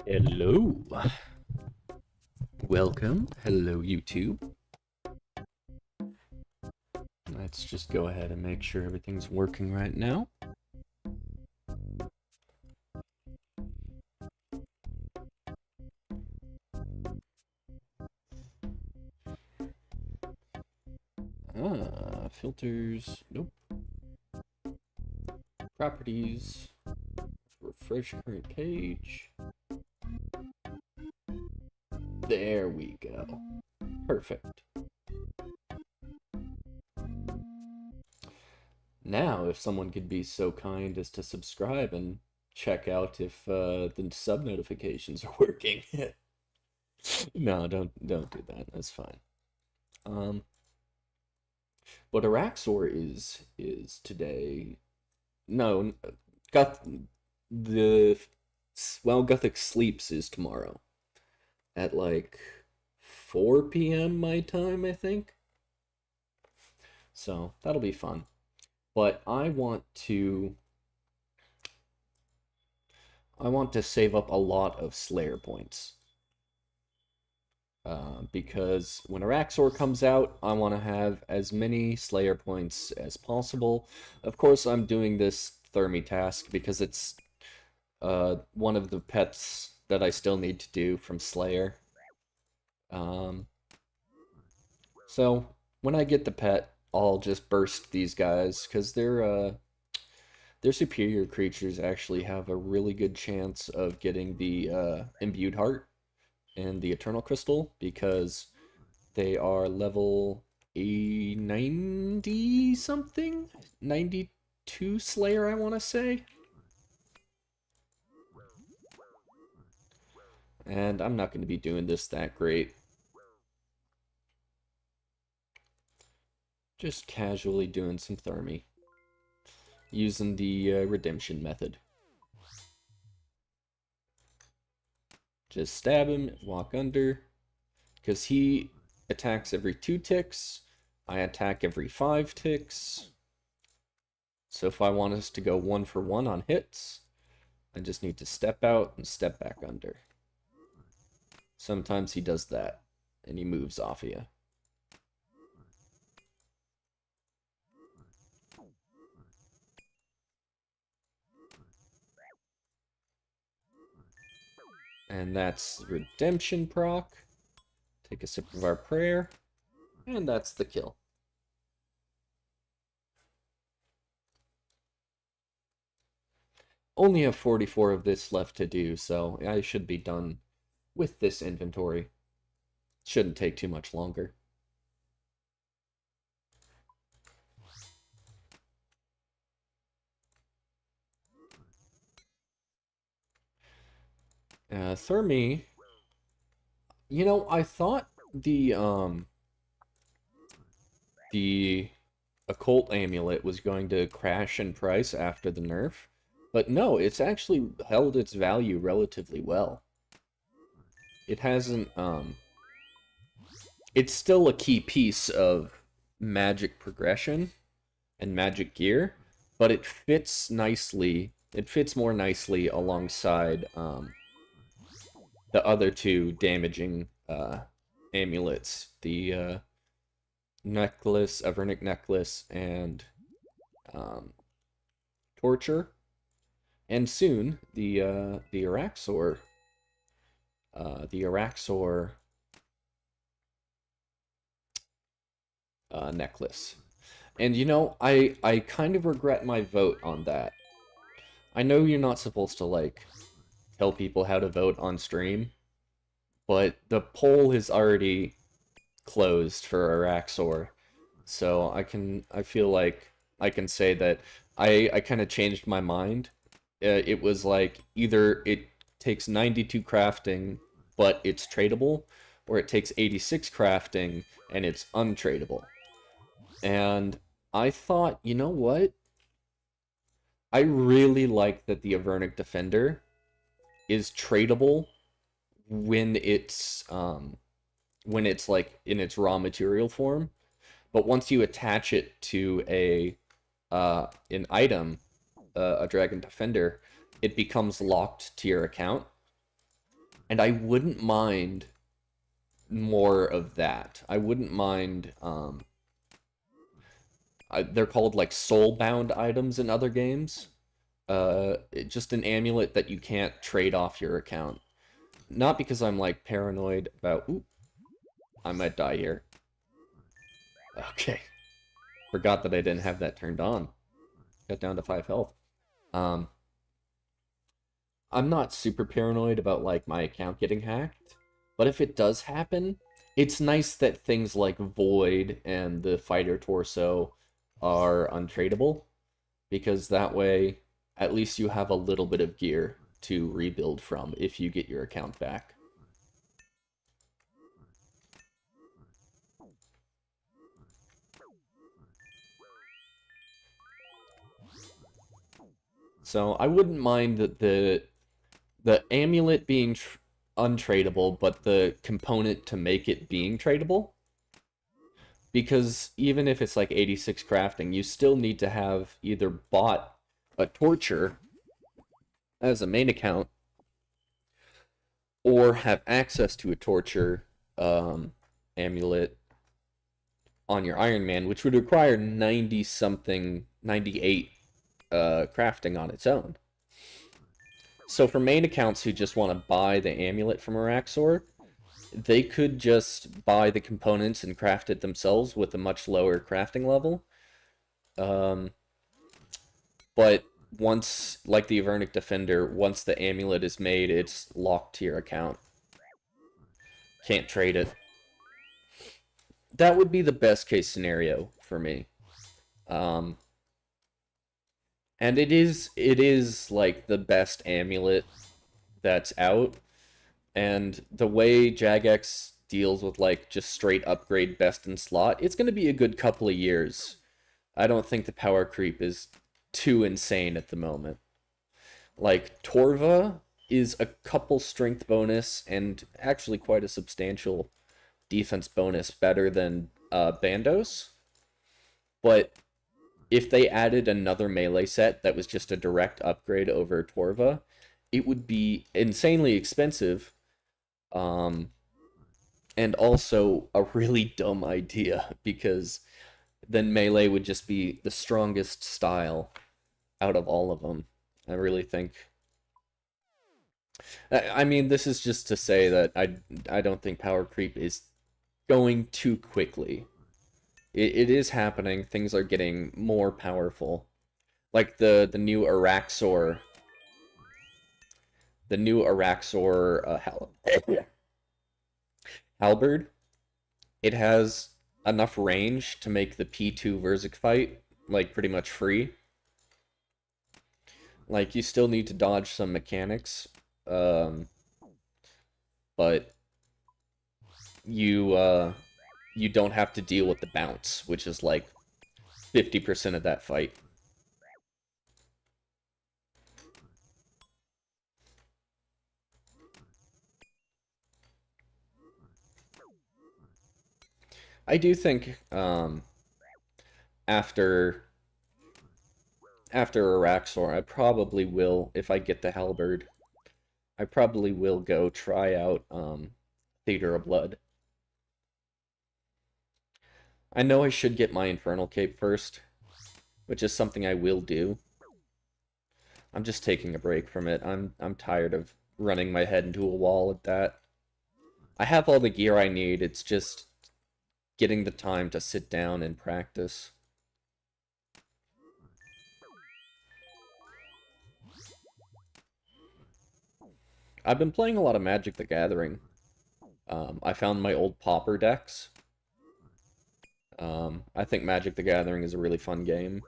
Hello. Welcome. Hello, YouTube. Let's just go ahead and make sure everything's working right now. Filters. Nope. Properties. Refresh current page. There we go. Perfect. Now, if someone could be so kind as to subscribe and check out if the sub notifications are working. No, don't do that. That's fine. What Araxxor is today. No, Guthix sleeps is tomorrow at like 4 p.m. my time, I think. So that'll be fun. But I want to save up a lot of Slayer points. Because when Araxxor comes out, I want to have as many Slayer points as possible. Of course, I'm doing this Thermi task because it's one of the pets that I still need to do from Slayer. So when I get the pet, I'll just burst these guys because their superior creatures actually have a really good chance of getting the imbued heart and the eternal crystal because they are level 90 something, 92 Slayer, I want to say. And I'm not going to be doing this that great. Just casually doing some Thermi. Using the redemption method. Just stab him, walk under. Because he attacks every 2 ticks. I attack every 5 ticks. So if I want us to go 1 for 1 on hits, I just need to step out and step back under. Sometimes he does that, and he moves off of you. And that's redemption proc. Take a sip of our prayer. And that's the kill. Only have 44 of this left to do, so I should be done with this inventory. Shouldn't take too much longer. Thermi, you know, I thought the occult amulet was going to crash in price after the nerf, but no, it's actually held its value relatively well. It hasn't, it's still a key piece of magic progression and magic gear, but it fits nicely, it fits more nicely alongside, the other 2 damaging amulets, the necklace, Avernic necklace, and torture, and soon the Araxxor, necklace. And you know, I kind of regret my vote on that. I know you're not supposed to like tell people how to vote on stream, but the poll is already closed for Araxxor, so I feel like I can say that I kind of changed my mind. It was like either it takes 92 crafting, but it's tradable, or it takes 86 crafting and it's untradable. And I thought, you know what? I really like that the Avernic Defender is tradable when it's like in its raw material form, but once you attach it to an item, a Dragon Defender, it becomes locked to your account. And I wouldn't mind more of that. I wouldn't mind, they're called like soul-bound items in other games. Just an amulet that you can't trade off your account. Not because I'm like paranoid about, ooh, I might die here. Okay. Forgot that I didn't have that turned on. Got down to 5 health. I'm not super paranoid about like my account getting hacked, but if it does happen, it's nice that things like Void and the Fighter Torso are untradeable, because that way at least you have a little bit of gear to rebuild from if you get your account back. So I wouldn't mind the amulet being untradeable, but the component to make it being tradable. Because even if it's like 86 crafting, you still need to have either bought a torture as a main account, or have access to a torture amulet on your Iron Man, which would require 90 something, 98 crafting on its own. So for main accounts who just want to buy the amulet from Araxxor, they could just buy the components and craft it themselves with a much lower crafting level. But once, like the Avernic Defender, once the amulet is made, it's locked to your account. Can't trade it. That would be the best case scenario for me. And it is like the best amulet that's out. And the way Jagex deals with like just straight upgrade best in slot, it's going to be a good couple of years. I don't think the power creep is too insane at the moment. Like Torva is a couple strength bonus and actually quite a substantial defense bonus better than Bandos. But if they added another melee set that was just a direct upgrade over Torva, it would be insanely expensive. And also a really dumb idea, because then melee would just be the strongest style out of all of them. I really think. I mean, this is just to say that I don't think power creep is going too quickly. It is happening. Things are getting more powerful. Like the new Araxxor. The new Araxxor halberd. It has enough range to make the P2 Verzik fight like pretty much free. Like you still need to dodge some mechanics, but you don't have to deal with the bounce, which is like 50% of that fight. I do think after Araxxor, I probably will, if I get the halberd, I probably will go try out Theater of Blood. I know I should get my Infernal Cape first, which is something I will do. I'm just taking a break from it. I'm tired of running my head into a wall at that. I have all the gear I need, it's just getting the time to sit down and practice. I've been playing a lot of Magic the Gathering. I found my old Pauper decks. I think Magic the Gathering is a really fun game.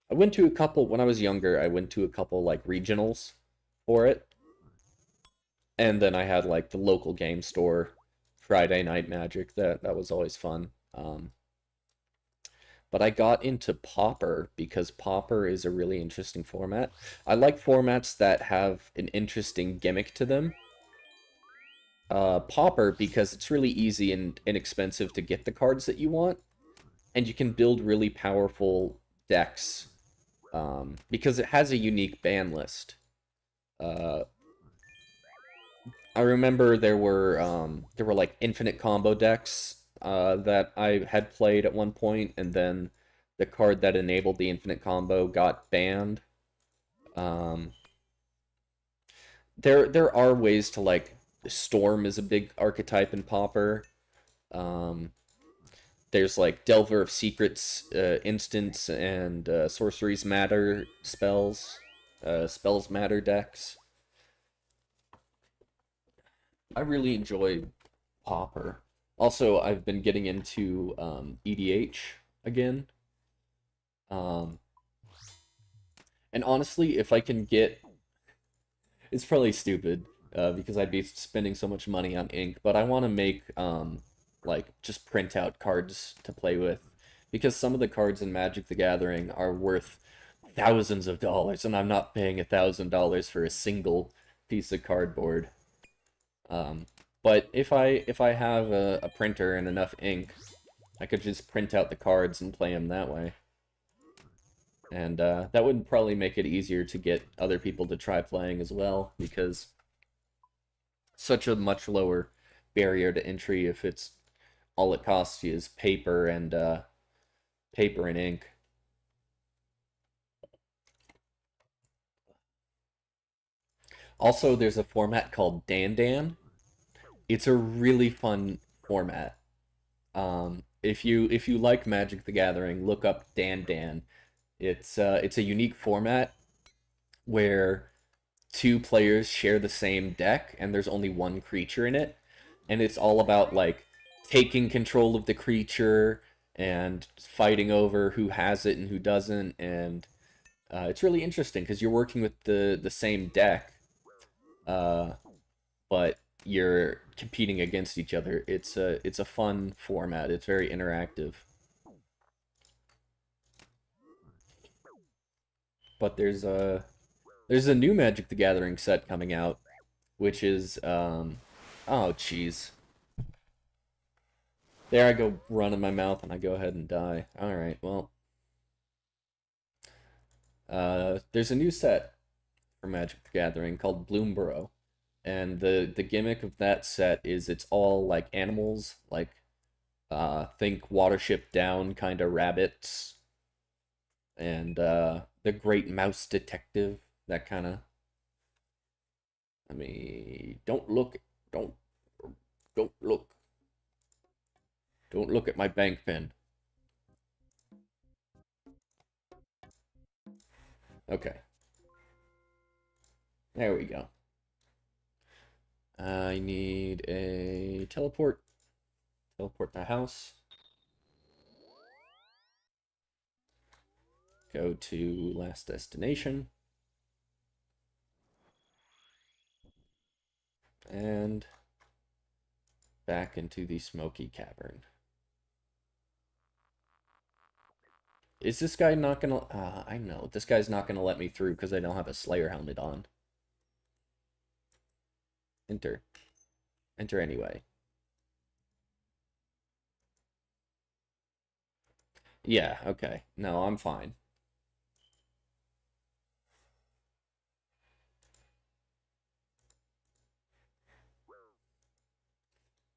I went to a couple, when I was younger, I went to a couple, like, regionals for it. And then I had, like, the local game store, Friday Night Magic, that was always fun. But I got into Pauper because Pauper is a really interesting format. I like formats that have an interesting gimmick to them. Pauper, because it's really easy and inexpensive to get the cards that you want, and you can build really powerful decks because it has a unique ban list. I remember there were like infinite combo decks that I had played at one point, and then the card that enabled the infinite combo got banned. Um, there are ways to like Storm is a big archetype in Pauper. Um, there's like Delver of Secrets instants and Sorceries Matter spells, spells matter decks. I really enjoy Pauper. Also, I've been getting into EDH again. Um, and honestly, if I can get, it's probably stupid because I'd be spending so much money on ink, but I want to make like just print out cards to play with because some of the cards in Magic the Gathering are worth thousands of dollars, and I'm not paying $1,000 for a single piece of cardboard. Um, but if I have a printer and enough ink, I could just print out the cards and play them that way. And that would probably make it easier to get other people to try playing as well, because such a much lower barrier to entry if it's all it costs you is paper and ink. Also, there's a format called Dan Dan. It's a really fun format. If you like Magic the Gathering, look up Dan Dan. It's a unique format where two players share the same deck and there's only one creature in it, and it's all about like taking control of the creature and fighting over who has it and who doesn't, and it's really interesting because you're working with the same deck, uh, but you're competing against each other. It's a fun format. It's very interactive. But there's a new Magic the Gathering set coming out, which is oh jeez. There I go run in my mouth and I go ahead and die. All right, well, there's a new set for Magic the Gathering called Bloomborough, and the gimmick of that set is it's all like animals, like think Watership Down kind of rabbits, and the Great Mouse Detective, that kind of. I mean, don't don't look, don't look at my bank pen. Okay, there we go. I need a teleport. Teleport to house. Go to last destination. And back into the smoky cavern. Is this guy not gonna... I know. This guy's not gonna let me through because I don't have a Slayer helmet on. Enter. Enter anyway. Yeah, okay. No, I'm fine.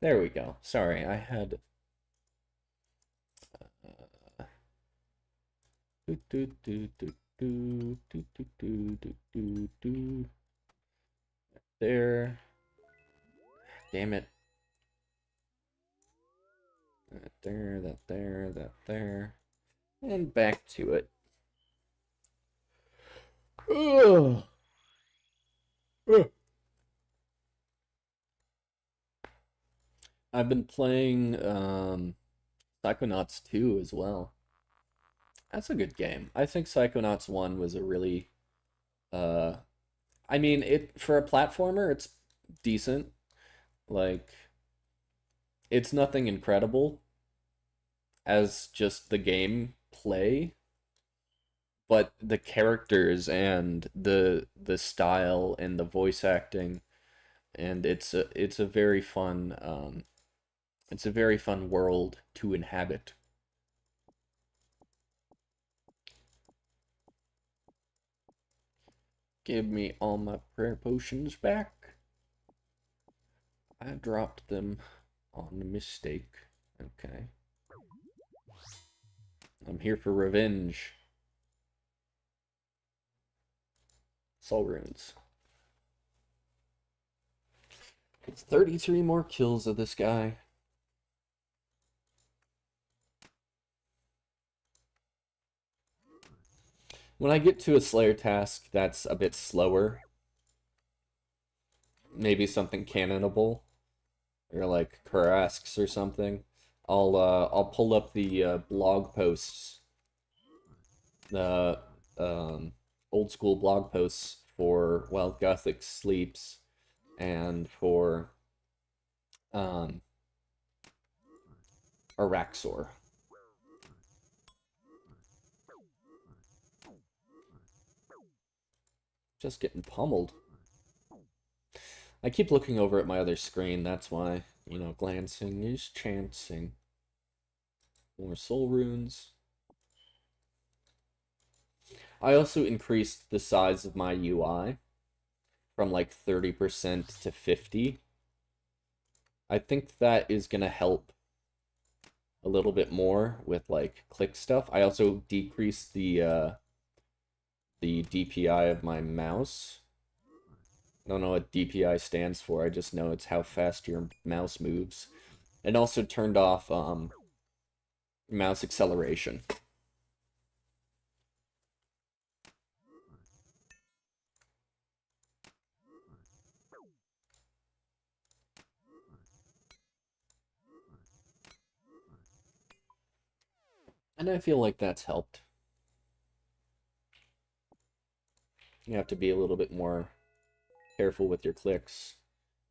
There we go. Sorry, I had... There. Damn it. That there, that there, that there. And back to it. Ugh. Ugh. I've been playing Psychonauts 2 as well. That's a good game. I think Psychonauts 1 was a really uh I mean it for a platformer it's decent. Like it's nothing incredible as just the game play, but the characters and the style and the voice acting, and it's a very fun it's a very fun world to inhabit. Give me all my prayer potions back. I dropped them on a mistake. Okay. I'm here for revenge. Soul runes. It's 33 more kills of this guy. When I get to a Slayer task that's a bit slower, maybe something cannonable, or like Araxxor or something, I'll pull up the blog posts, the old school blog posts for while Guthix sleeps, and for Araxxor. Just getting pummeled. I keep looking over at my other screen, that's why, you know, glancing is chancing. More soul runes. I also increased the size of my UI from like 30% to 50. I think that is gonna help a little bit more with like click stuff. I also decreased the DPI of my mouse. I don't know what DPI stands for, I just know it's how fast your mouse moves. And also turned off mouse acceleration. And I feel like that's helped. You have to be a little bit more careful with your clicks.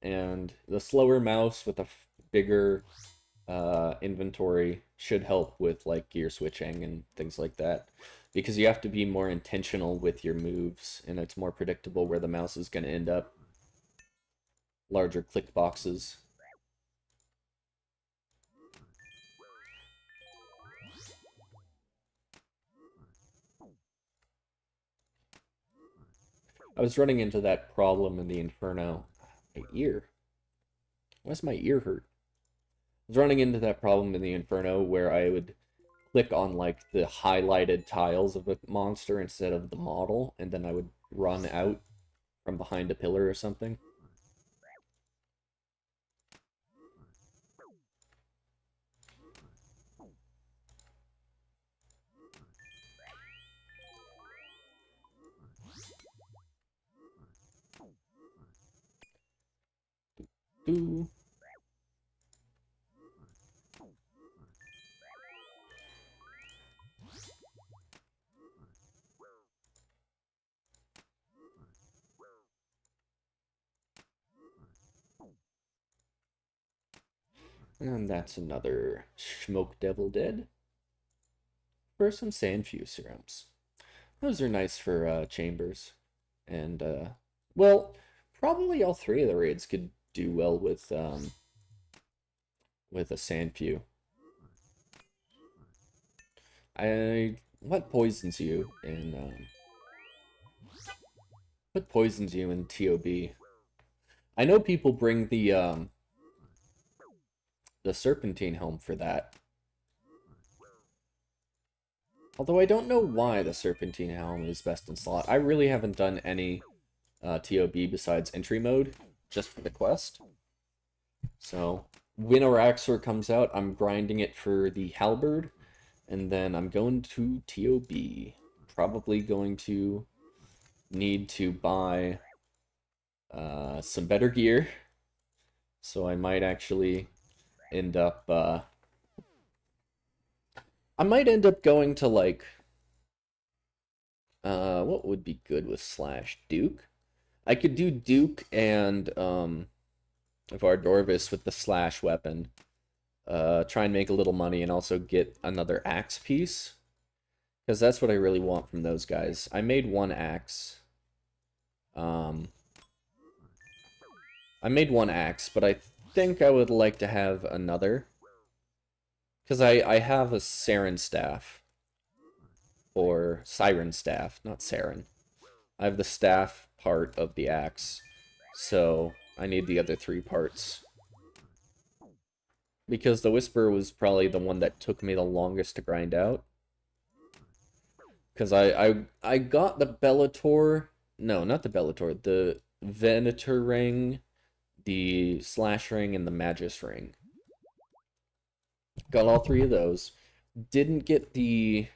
And the slower mouse with a bigger inventory should help with like gear switching and things like that. Because you have to be more intentional with your moves, and it's more predictable where the mouse is going to end up. Larger click boxes. I was running into that problem in the Inferno. My ear. Why's my ear hurt? I was running into that problem in the Inferno where I would click on like the highlighted tiles of a monster instead of the model, and then I would run out from behind a pillar or something. Ooh. And that's another Smoke Devil dead. For some Sandfuse serums. Those are nice for chambers. And, well, probably all three of the raids could do well with a Sandfuse. What poisons you in TOB? I know people bring the Serpentine home for that. Although I don't know why the Serpentine Helm is best in slot. I really haven't done any TOB besides entry mode, just for the quest. So, when Araxxor comes out, I'm grinding it for the Halberd, and then I'm going to TOB. Probably going to need to buy some better gear. So I might actually end up going to like what would be good with Slash? Duke? I could do Duke and Vardorvis with the Slash weapon. Try and make a little money and also get another axe piece. Because that's what I really want from those guys. I made one axe. I made one axe, but I think I would like to have another. Because I have a Saren staff. Or Siren staff, not Saren. I have the staff part of the axe. So I need the other three parts. because the Whisper was probably the one that took me the longest to grind out. Because I got the Bellator, no, not the Bellator, the Venator ring, the Slash ring, and the Magus ring. Got all 3 of those. Didn't get the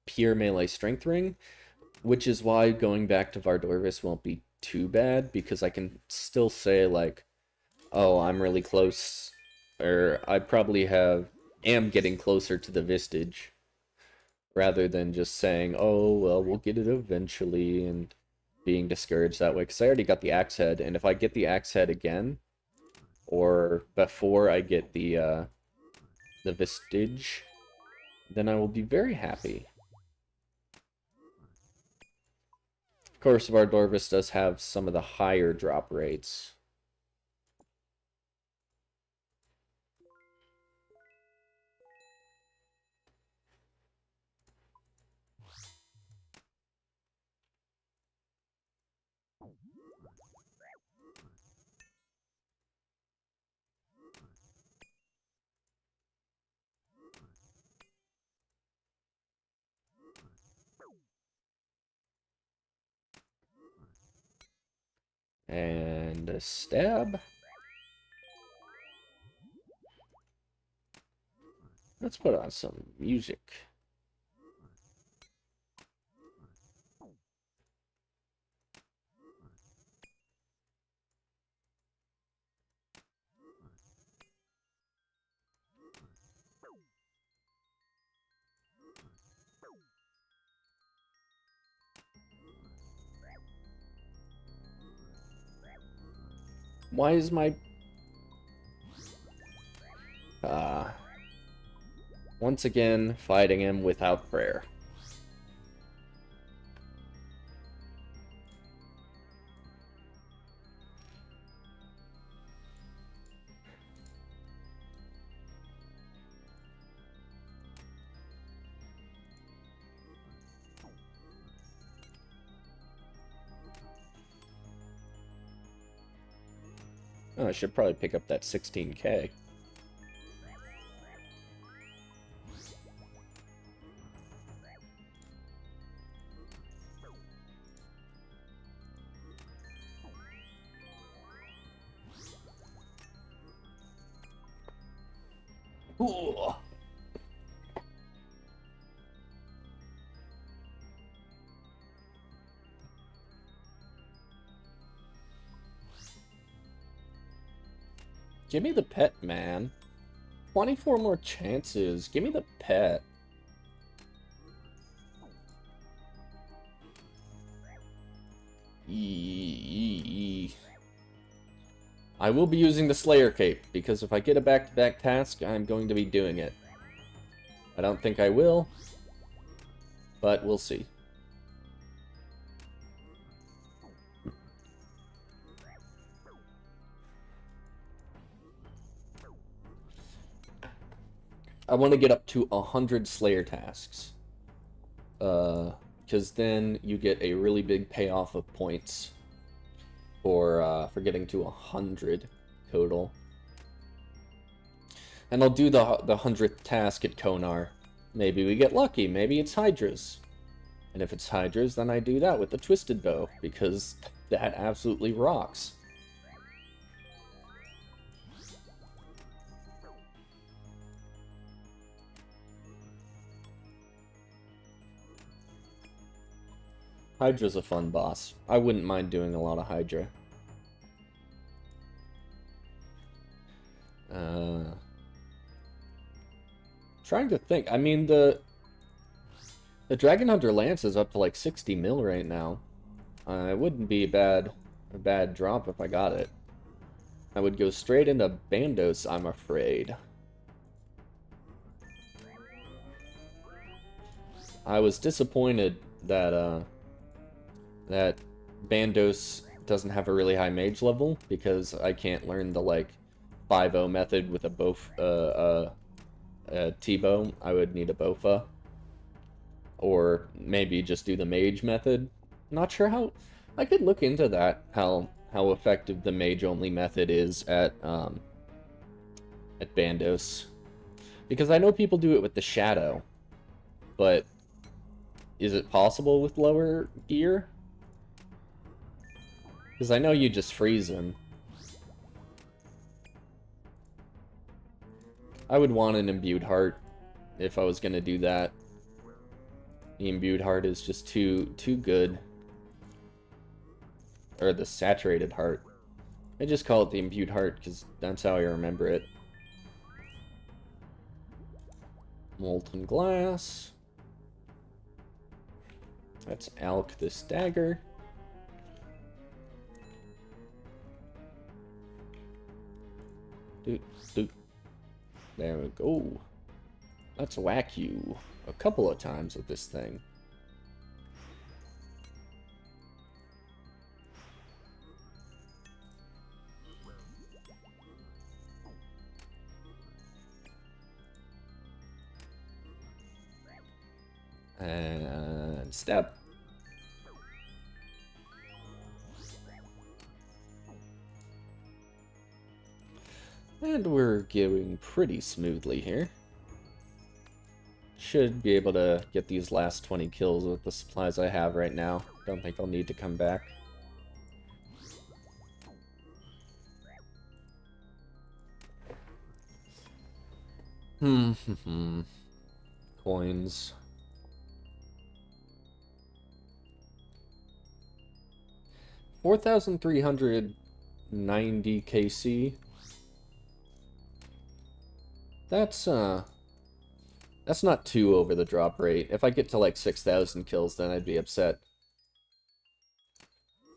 pure melee strength ring, which is why going back to Vardorvis won't be too bad, because I can still say, like, oh, I'm really close, or I probably am getting closer to the Vistage, rather than just saying, oh, well, we'll get it eventually, and being discouraged that way, because I already got the Axe Head, and if I get the Axe Head again, or before I get the Vistage, then I will be very happy. Of course, Vardorvis does have some of the higher drop rates. And a stab. Let's put on some music. Why is my... once again, fighting him without prayer. Oh, I should probably pick up that 16k. Ooh. Give me the pet, man. 24 more chances. Give me the pet. I will be using the Slayer Cape, because if I get a back-to-back task, I'm going to be doing it. I don't think I will, but we'll see. I want to get up to 100 Slayer tasks. Because then you get a really big payoff of points for getting to 100 total. And I'll do the 100th task at Konar. Maybe we get lucky, maybe it's Hydras. And if it's Hydras, then I do that with the Twisted Bow, because that absolutely rocks. Hydra's a fun boss. I wouldn't mind doing a lot of Hydra. Trying to think. I mean, the Dragon Hunter Lance is up to like 60 mil right now. It wouldn't be a bad drop if I got it. I would go straight into Bandos, I'm afraid. I was disappointed that that Bandos doesn't have a really high mage level, because I can't learn the like 5-0 method with a T-bow. I would need a Bofa. Or maybe just do the mage method. Not sure how... I could look into that, how effective the mage-only method is at at Bandos. Because I know people do it with the Shadow, but is it possible with lower gear? Because I know you just freeze him. I would want an Imbued Heart if I was going to do that. The Imbued Heart is just too good. Or the Saturated Heart. I just call it the Imbued Heart because that's how I remember it. Molten Glass. Let's alch this dagger. Doot, doot. There we go. Let's whack you a couple of times with this thing. And step. And we're going pretty smoothly here. Should be able to get these last 20 kills with the supplies I have right now. Don't think I'll need to come back. Coins. 4,390 KC. That's not too over the drop rate. If I get to like 6,000 kills, then I'd be upset.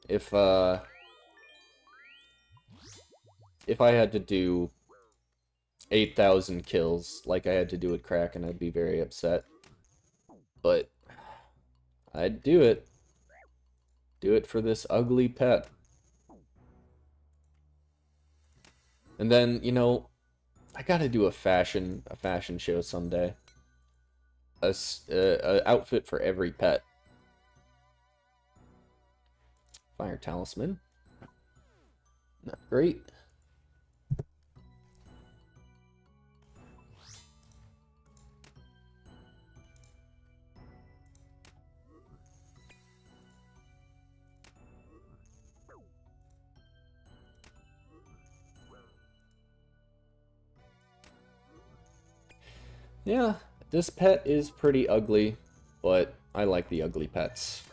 If I had to do 8,000 kills like I had to do with Kraken, I'd be very upset. But I'd do it. Do it for this ugly pet. And then, you know, I gotta do a fashion show someday. A outfit for every pet. Fire Talisman. Not great. Yeah, this pet is pretty ugly, but I like the ugly pets.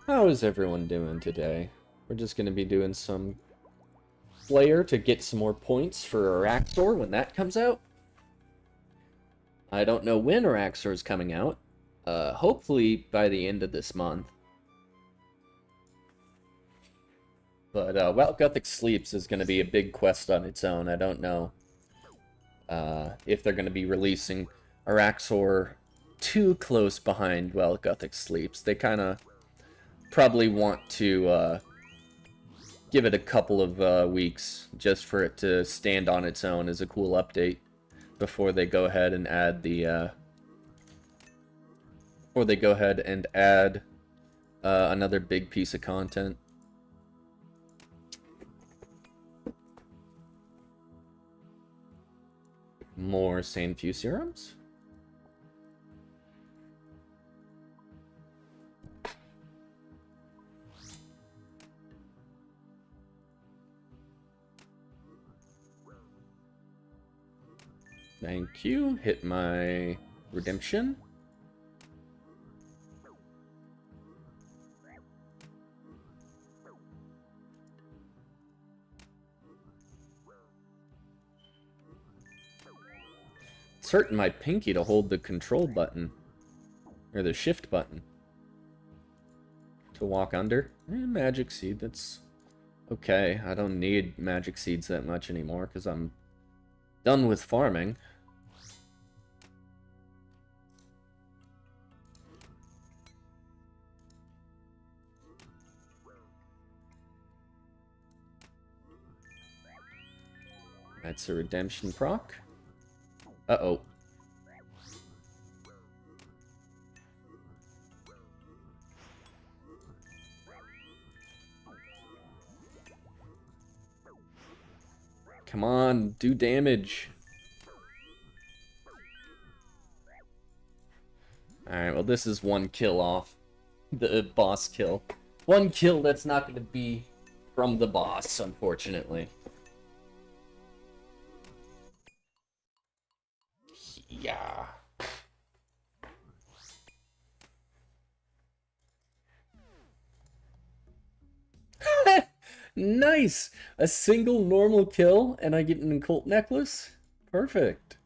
How is everyone doing today? We're just going to be doing some Slayer to get some more points for Araxxor when that comes out. I don't know when Araxxor is coming out. Hopefully by the end of this month. But while Guthix sleeps is going to be a big quest on its own. I don't know if they're going to be releasing Araxxor too close behind while Guthix sleeps. They kind of probably want to give it a couple of weeks just for it to stand on its own as a cool update before they go ahead and add the another big piece of content. More Sandfew serums. Thank you. Hit my redemption. It's hurting my pinky to hold the control button. Or the shift button. To walk under. Magic seed, that's okay. I don't need magic seeds that much anymore because I'm done with farming. That's a redemption proc. Uh-oh. Come on, do damage. Alright, well this is one kill off the boss kill. One kill that's not going to be from the boss, unfortunately. Yeah. Nice! A single normal kill and I get an occult necklace? Perfect.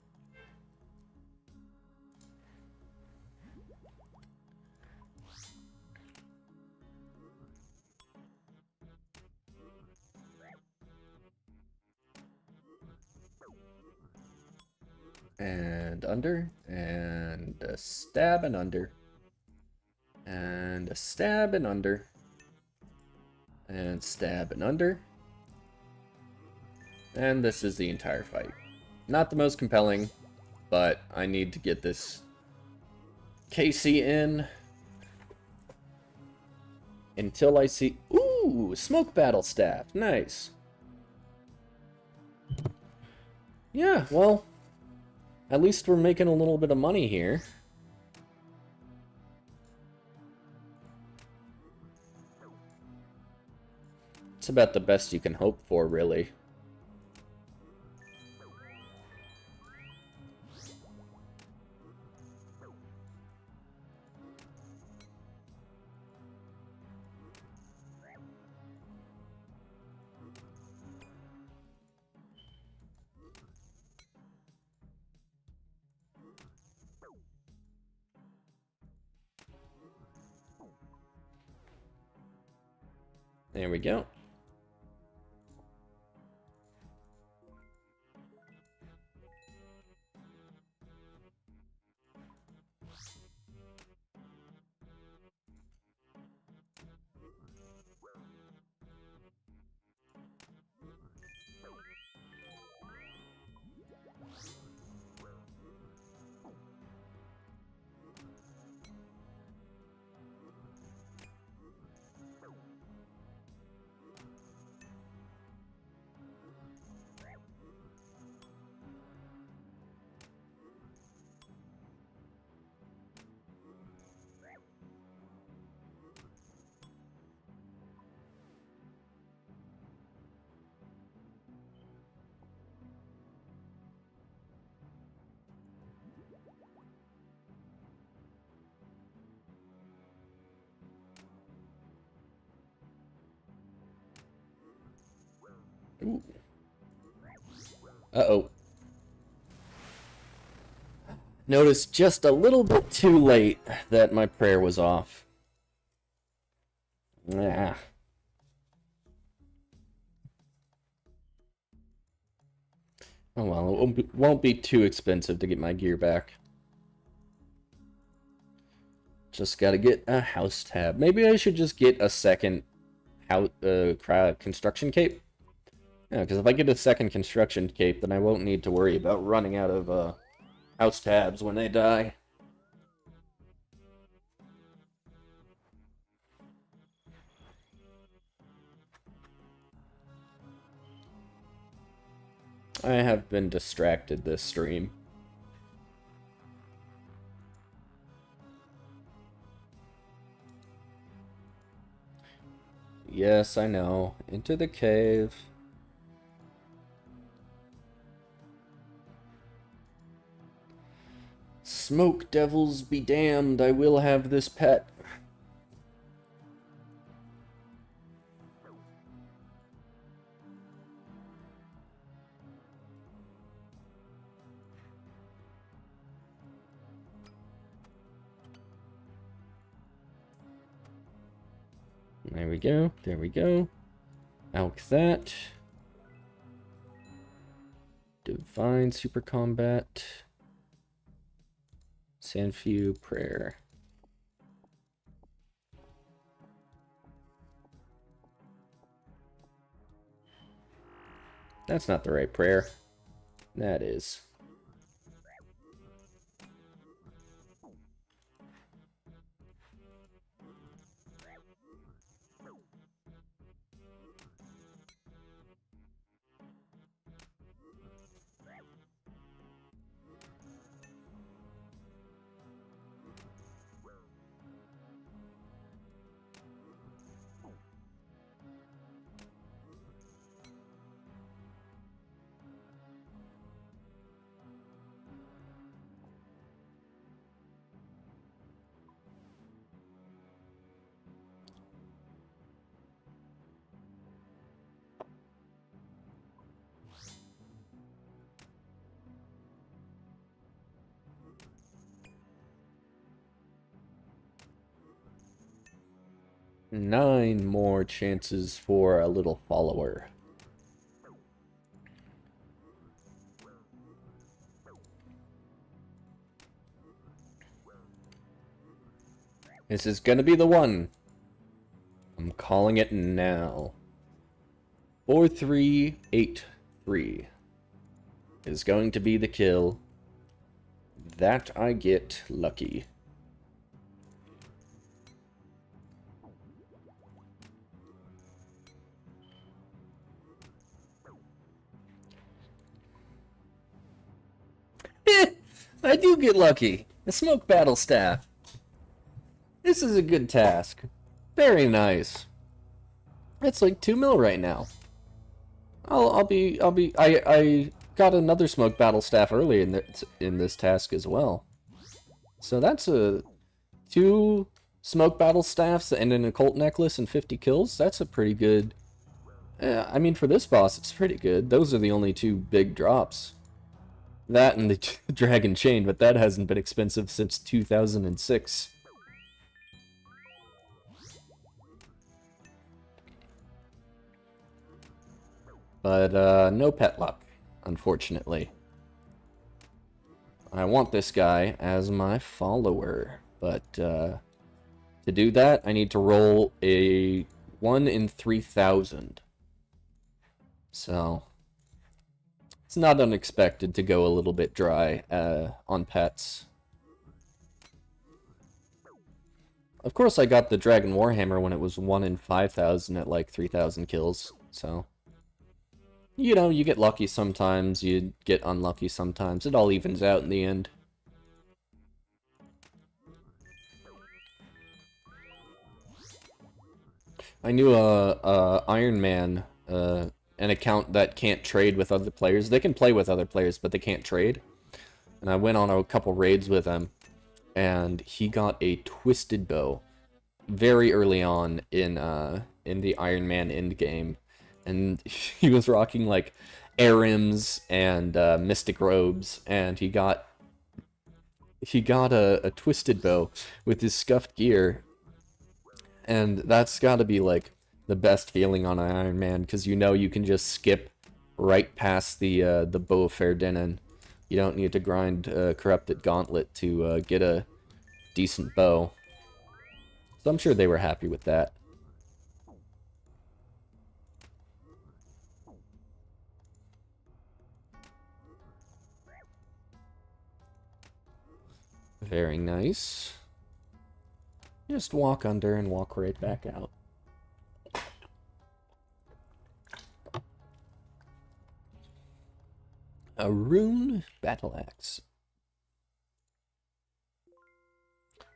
And under, and a stab and under. And a stab and under. And stab and under. And this is the entire fight. Not the most compelling, but I need to get this Casey in until I see... Ooh, smoke battle staff. Nice. Yeah, well, at least we're making a little bit of money here. It's about the best you can hope for, really. There we go. Ooh. Uh-oh. Noticed just a little bit too late that my prayer was off. Ah. Oh well, it won't be too expensive to get my gear back. Just gotta get a house tab. Maybe I should just get a second house, construction cape. Yeah, because if I get a second construction cape, then I won't need to worry about running out of house tabs when they die. I have been distracted this stream. Yes, I know. Into the cave. Smoke devils be damned, I will have this pet. There we go, there we go. Alk that. Divine Super Combat. Sanfew Prayer. That's not the right prayer. That is. 9 more chances for a little follower. This is gonna be the one. I'm calling it now. 4383 is going to be the kill. That I get lucky. I do get lucky. A smoke battle staff. This is a good task. Very nice. It's like 2 mil right now. I got another smoke battle staff early in this task as well. So that's 2 smoke battle staffs and an occult necklace and 50 kills. That's a pretty good. I mean, for this boss, it's pretty good. Those are the only 2 big drops. That and the dragon chain, but that hasn't been expensive since 2006. But no pet luck, unfortunately. I want this guy as my follower, but to do that, I need to roll a 1 in 3,000. So it's not unexpected to go a little bit dry on pets. Of course, I got the Dragon Warhammer when it was 1 in 5,000 at like 3,000 kills, so... You know, you get lucky sometimes, you get unlucky sometimes. It all evens out in the end. I knew Iron Man, an account that can't trade with other players. They can play with other players, but they can't trade. And I went on a couple raids with him, and he got a twisted bow very early on in the Iron Man endgame. And he was rocking like Arims and Mystic robes, and he got a twisted bow with his scuffed gear, and that's got to be like the best feeling on an Iron Man, because you know you can just skip right past the bow of Fairdenon. You don't need to grind Corrupted Gauntlet to get a decent bow. So I'm sure they were happy with that. Very nice. Just walk under and walk right back out. A rune battle axe.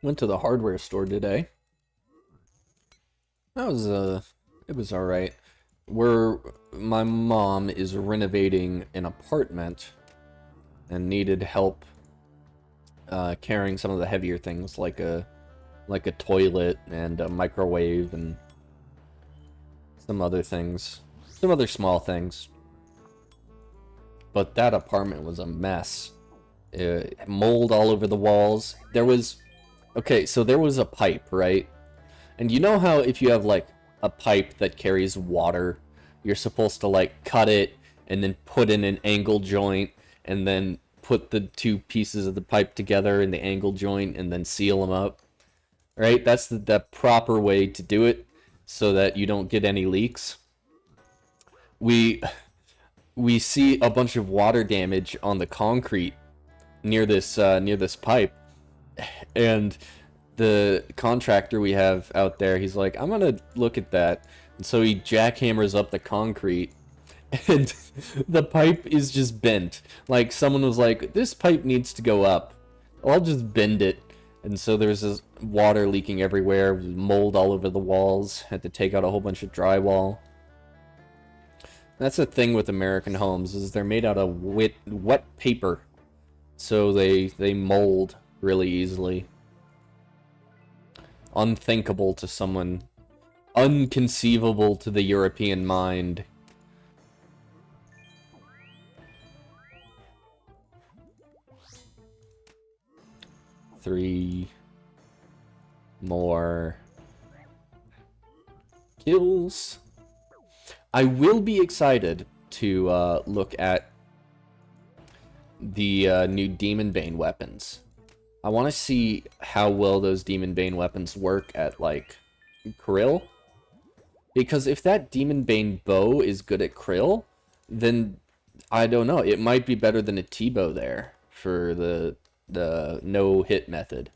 Went to the hardware store today. That was it was all right. My mom is renovating an apartment and needed help carrying some of the heavier things like a toilet and a microwave and some other things, some other small things. But that apartment was a mess. Mold all over the walls. There was a pipe, right? And you know how if you have like a pipe that carries water, you're supposed to like cut it and then put in an angle joint and then put the 2 pieces of the pipe together in the angle joint and then seal them up, right? That's the proper way to do it so that you don't get any leaks. We see a bunch of water damage on the concrete near this pipe, and the contractor we have out there, he's like, I'm gonna look at that. And so he jackhammers up the concrete, and the pipe is just bent. Like, someone was like, this pipe needs to go up. I'll just bend it. And so there's this water leaking everywhere, mold all over the walls. Had to take out a whole bunch of drywall. That's the thing with American homes, is they're made out of wet paper. So they mold really easily. Unthinkable to someone. Unconceivable to the European mind. Three more kills. I will be excited to look at the new Demon Bane weapons. I want to see how well those Demon Bane weapons work at, like, Krill. Because if that Demon Bane bow is good at Krill, then, I don't know, it might be better than a T-bow there for the no-hit method.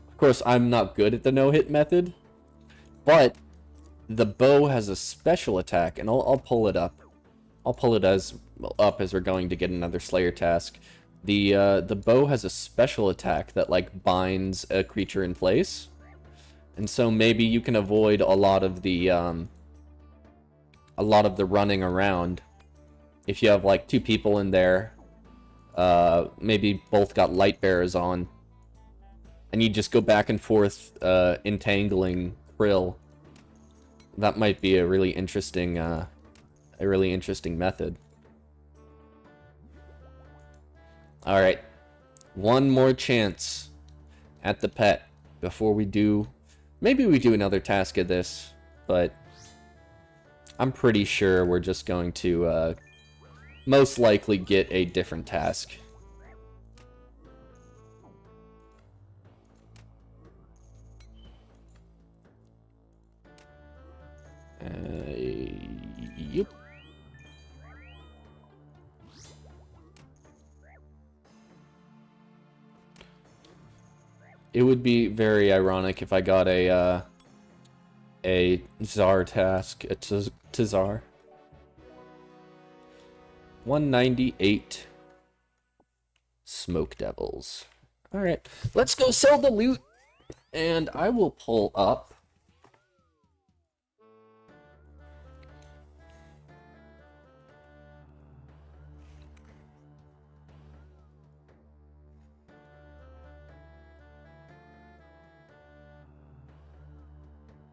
Of course, I'm not good at the no-hit method, but the bow has a special attack, and I'll pull it up. I'll pull it up as we're going to get another Slayer task. The bow has a special attack that, like, binds a creature in place. And so maybe you can avoid a lot of the running around. If you have, like, 2 people in there, maybe both got light bearers on, and you just go back and forth entangling Krill. That might be a really interesting method. Alright, one more chance at the pet before we do... Maybe we do another task of this, but I'm pretty sure we're just going to most likely get a different task. Yep. It would be very ironic if I got a Czar task, a Czar. 198 Smoke Devils. Alright, let's go sell the loot, and I will pull up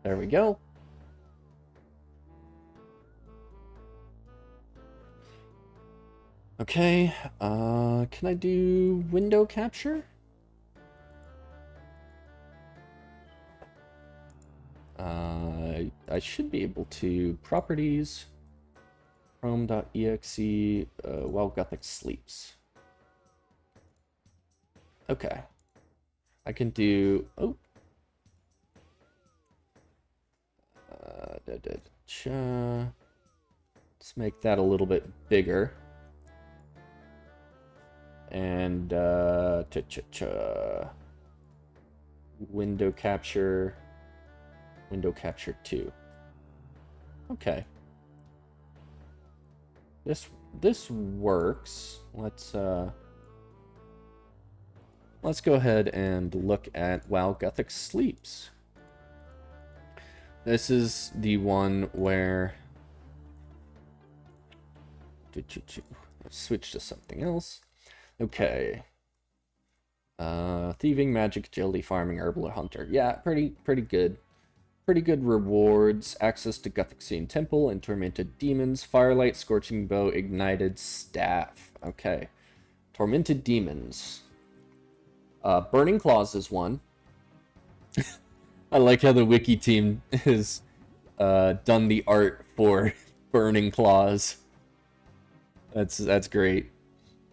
There we go. Okay, can I do window capture? I should be able to. Properties, chrome.exe, while Guthix sleeps. Okay. I can do, oh. Let's make that a little bit bigger. And window capture 2. Okay. This works. Let's go ahead and look at while Guthix sleeps. This is the one where let's switch to something else. Okay. Thieving, magic, agility, farming, herbal, or hunter. Yeah, pretty good. Pretty good rewards. Access to Guthixian Temple and Tormented Demons. Firelight, Scorching Bow, Ignited Staff. Okay. Tormented Demons. Burning Claws is one. I like how the wiki team has done the art for Burning Claws. That's great.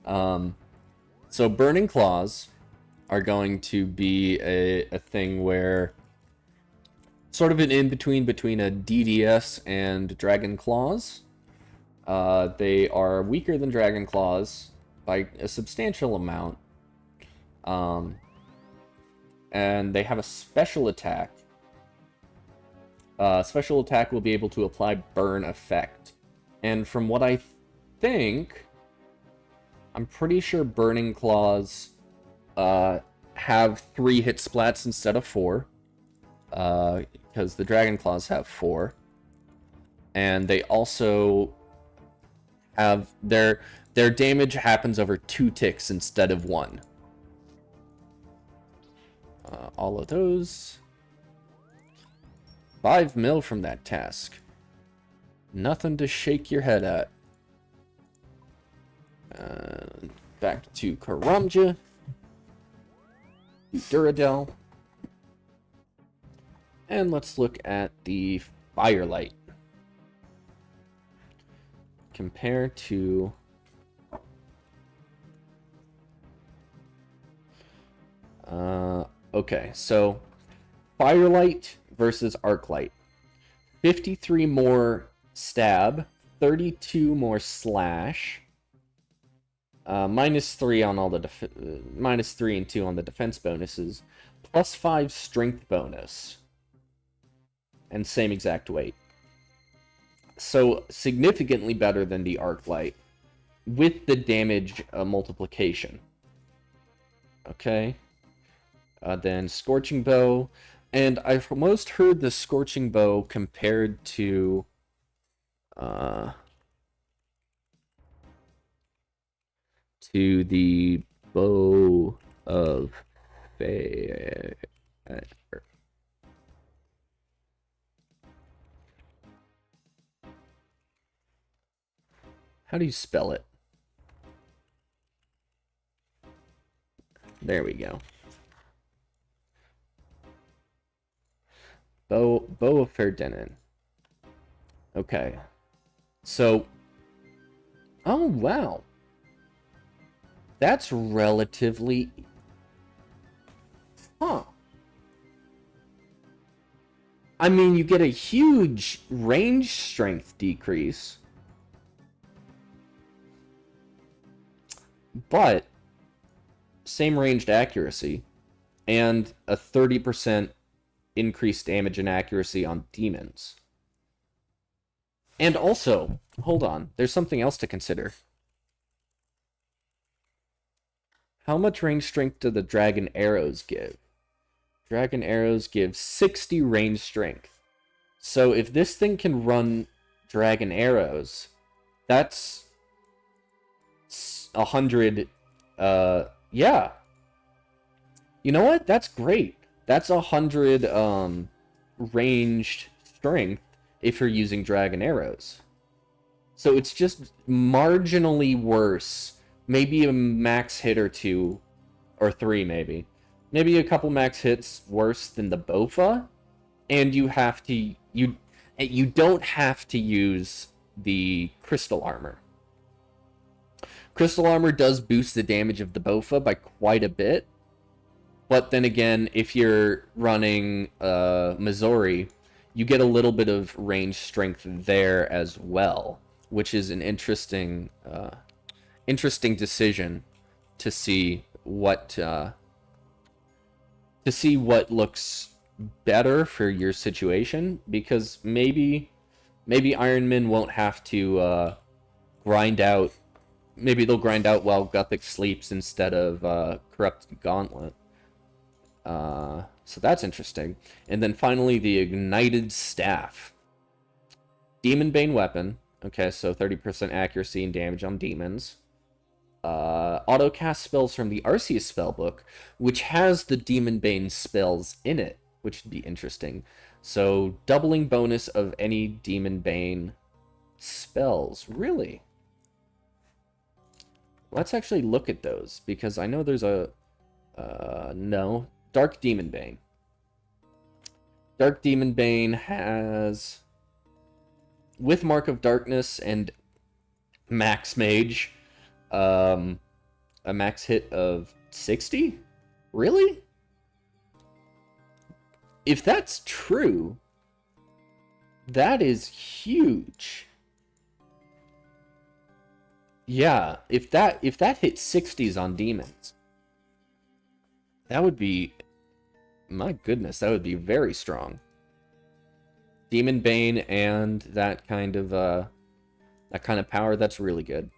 So Burning Claws are going to be a thing where sort of an in-between between a DDS and Dragon Claws. They are weaker than Dragon Claws by a substantial amount. And they have a special attack. Special attack will be able to apply burn effect. And from what I think, I'm pretty sure Burning Claws have 3 hit splats instead of 4. Because the Dragon Claws have 4. And they also have their damage happens over 2 ticks instead of 1. All of those. 5 mil from that task. Nothing to shake your head at. Back to Karamja. Duradel. And let's look at the Firelight. Compare to... okay, so Firelight versus Arclight. 53 more stab, 32 more slash, -3 on all the -3 and 2 on the defense bonuses, +5 strength bonus, and same exact weight. So significantly better than the Arclight with the damage multiplication. Okay. Then Scorching Bow, and I've most heard the Scorching Bow compared to the Bow of Fire. How do you spell it? There we go. Bow of Ferdinand. Okay. So... oh, wow. That's relatively... huh. I mean, you get a huge range strength decrease. But... same ranged accuracy. And a 30% increased damage and accuracy on demons. And also, hold on, there's something else to consider. How much range strength do the dragon arrows give? Dragon arrows give 60 range strength. So if this thing can run dragon arrows, that's 100, yeah. You know what? That's great. That's 100 ranged strength if you're using dragon arrows. So it's just marginally worse. Maybe a max hit or 2 or 3 maybe. Maybe a couple max hits worse than the Bofa, and you have to you don't have to use the crystal armor. Crystal armor does boost the damage of the Bofa by quite a bit. But then again, if you're running Missouri, you get a little bit of range strength there as well, which is an interesting decision to see what looks better for your situation, because maybe Ironman won't have to grind out. Maybe they'll grind out while Guthix sleeps instead of Corrupted Gauntlet. So that's interesting. And then finally, the Ignited Staff. Demon Bane weapon. Okay, so 30% accuracy and damage on demons. Auto-cast spells from the Arceus spellbook, which has the Demon Bane spells in it, which would be interesting. So, doubling bonus of any Demon Bane spells. Really? Let's actually look at those, because I know there's a... no. Dark Demon Bane. Dark Demon Bane has... with Mark of Darkness and Max Mage, a max hit of 60? Really? If that's true, that is huge. Yeah, if that hits 60s on demons, that would be, my goodness, that would be very strong. Demon Bane and that kind of power, that's really good.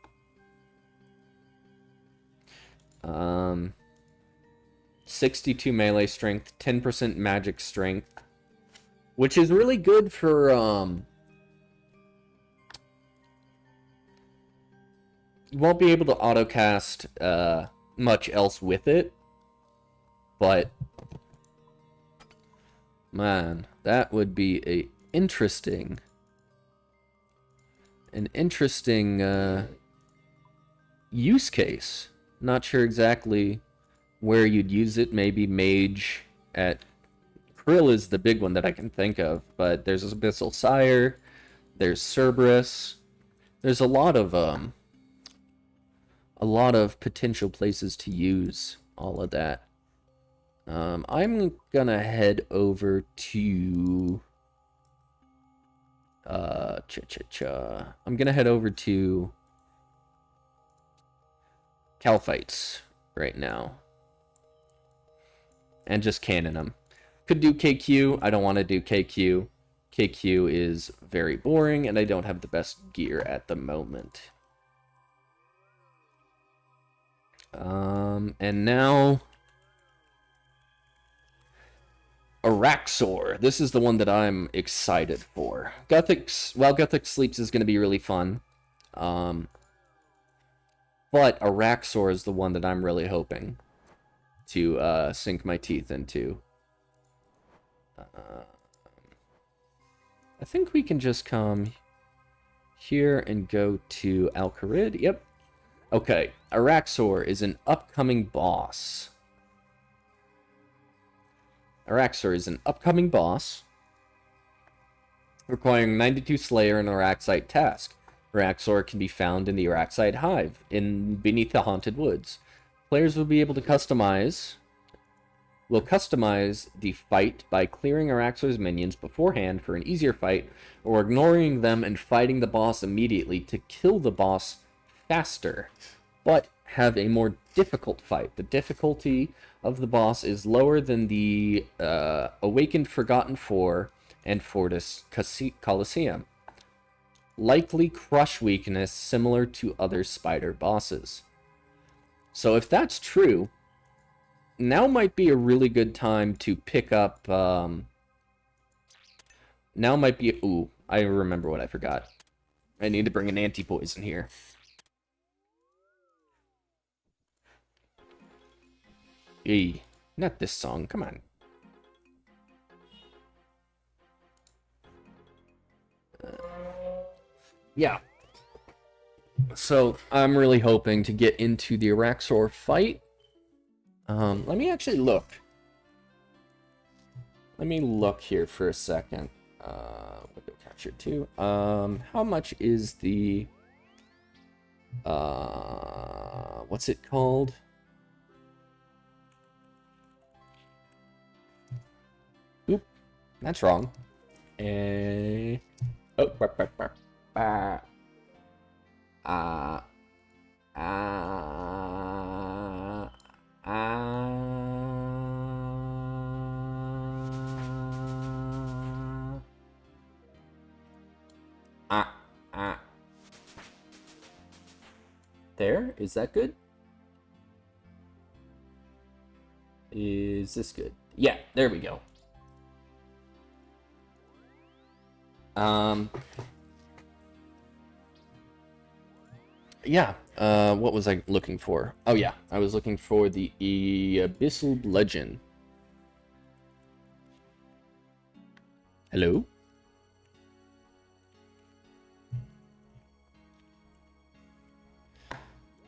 62 melee strength, 10% magic strength, which is really good for you won't be able to autocast much else with it, but man, that would be an interesting use case. Not sure exactly where you'd use it. Maybe mage at Krill is the big one that I can think of, but there's Abyssal Sire, there's Cerberus. There's a lot of potential places to use all of that. I'm gonna head over to I'm gonna head over to Calphites right now and just cannon them. Could do KQ. I don't want to do KQ. KQ is very boring, and I don't have the best gear at the moment. And now Araxxor. This is the one that I'm excited for. Guthix, well, Guthix Sleeps is going to be really fun. But Araxxor is the one that I'm really hoping to sink my teeth into. I think we can just come here and go to Al-Kharid. Yep. Okay, Araxxor is an upcoming boss. Araxxor is an upcoming boss requiring 92 Slayer and Araxxite task. Araxxor can be found in the Araxxite Hive beneath the Haunted Woods. Players will be able to customize the fight by clearing Araxxor's minions beforehand for an easier fight, or ignoring them and fighting the boss immediately to kill the boss faster, but have a more difficult fight. The difficulty of the boss is lower than the Awakened Forgotten Four and Fortis Coliseum. Likely crush weakness similar to other spider bosses. So if that's true, now might be a really good time to pick up, ooh, I remember what I forgot. I need to bring an anti-poison here. Hey, not this song, come on. Yeah. So, I'm really hoping to get into the Araxxor fight. Let me actually look. Let me look here for a second. Window capture 2. How much is the... what's it called? Oop, that's wrong. Oh, there? Is that good? Is this good? Yeah, there we go. Yeah, what was I looking for? Oh yeah, I was looking for the Abyssal Bludgeon. Hello?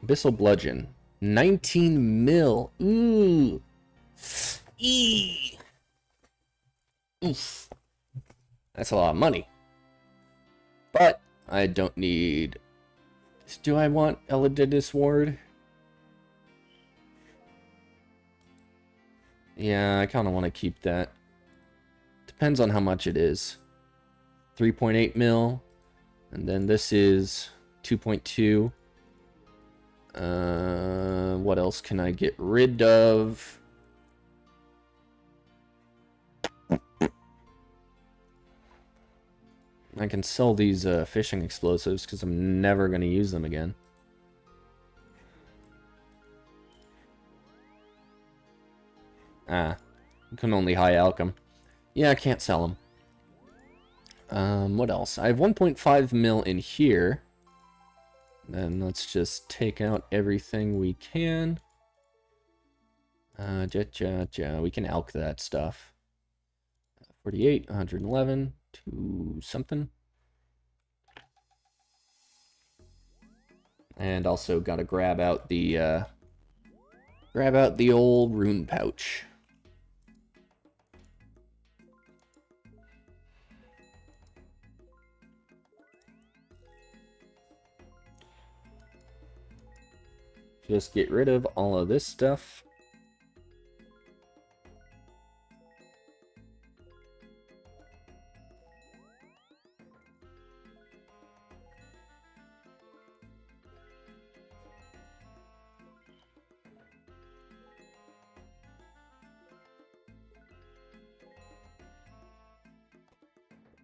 Abyssal Bludgeon. 19 mil. Ooh. Eee. Oof. That's a lot of money. But I don't need... Do I want Elididus Ward? Yeah, I kind of want to keep that. Depends on how much it is. 3.8 mil. And then this is 2.2. What else can I get rid of? I can sell these fishing explosives because I'm never going to use them again. Ah, you can only high alchem. Yeah, I can't sell them. What else? I have 1.5 mil in here. Then let's just take out everything we can. We can alch that stuff. 48, 111, 2 something. And also gotta grab out the old rune pouch. Just get rid of all of this stuff.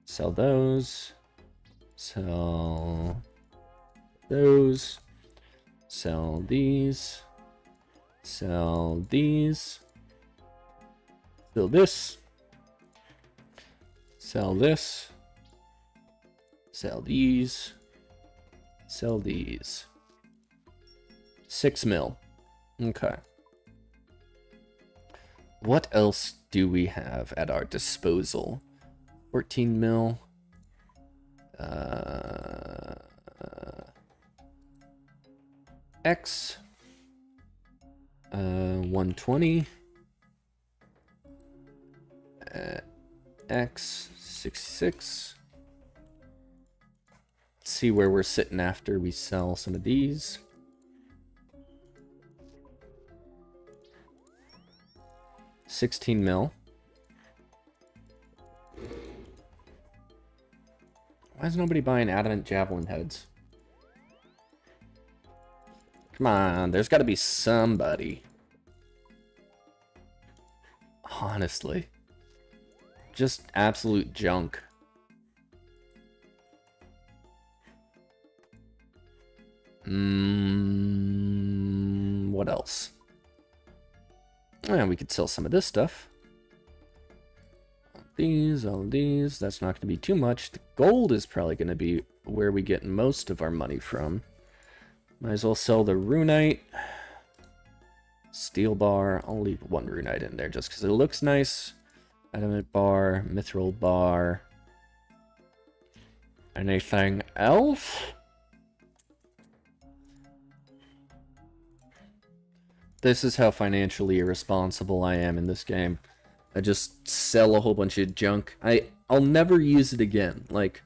Sell those. Sell those. Sell these. Sell these. Sell this. Sell this. Sell these. Sell these. 6 mil. Okay. What else do we have at our disposal? 14 mil. X. 120. X. 66. Let's see where we're sitting after we sell some of these. $16 mil. Why is nobody buying adamant javelin heads? Come on, there's got to be somebody. Honestly. Just absolute junk. What else? We could sell some of this stuff. All these. That's not going to be too much. The gold is probably going to be where we get most of our money from. Might as well sell the runite. Steel bar. I'll leave one runite in there just because it looks nice. Adamant bar. Mithril bar. Anything else? This is how financially irresponsible I am in this game. I just sell a whole bunch of junk. I'll never use it again. Like,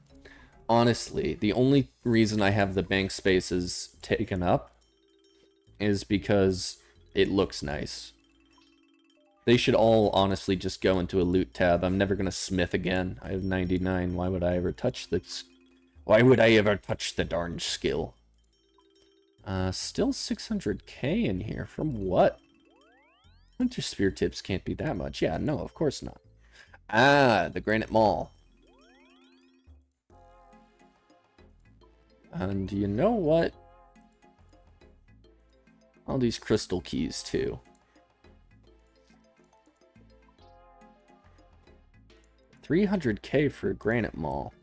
honestly, the only reason I have the bank spaces taken up is because it looks nice. They should all honestly just go into a loot tab. I'm never gonna smith again. I have 99. Why would I ever touch this? Why would I ever touch the darn skill? Still 600k in here. From what? Winter Spear tips can't be that much. Yeah, no, of course not. Ah, the Granite Mall. And you know what? All these crystal keys, too. $300k for a Granite Mall.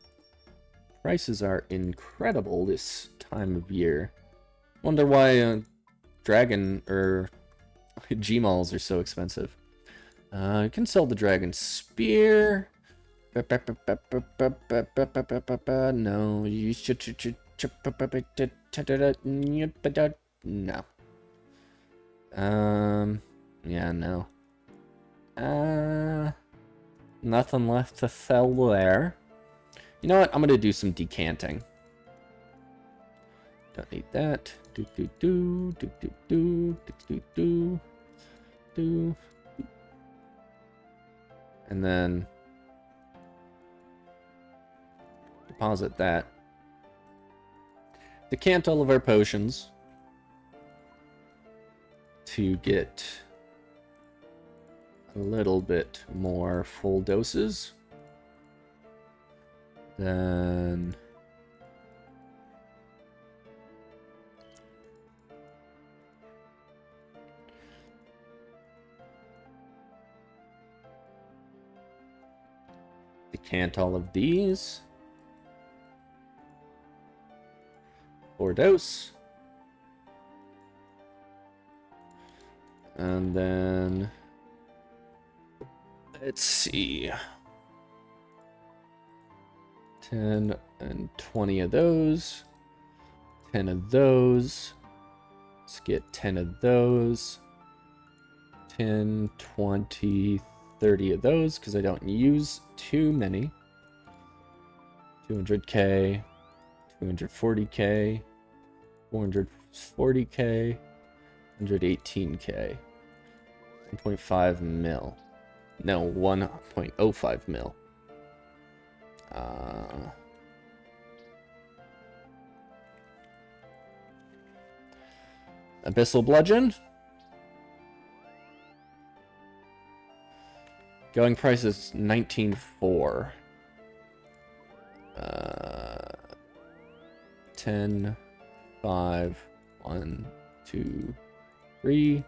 Prices are incredible this time of year. Wonder why Dragon or G-Malls are so expensive. You can sell the Dragon Spear. No, you should. No. Yeah, no. Nothing left to sell there. You know what? I'm gonna do some decanting. Don't need that. And then deposit that. Decant all of our potions to get a little bit more full doses. Then decant all of these. 4 dose. And then let's see. 10 and 20 of those. 10 of those. Let's get 10 of those. 10, 20, 30 of those because I don't use too many. 200k, 240k, 440k, 118k. 1.5 mil. No, 1.05 mil. Abyssal Bludgeon. Going price is 19.4. 10, 5, 1, 2, 3,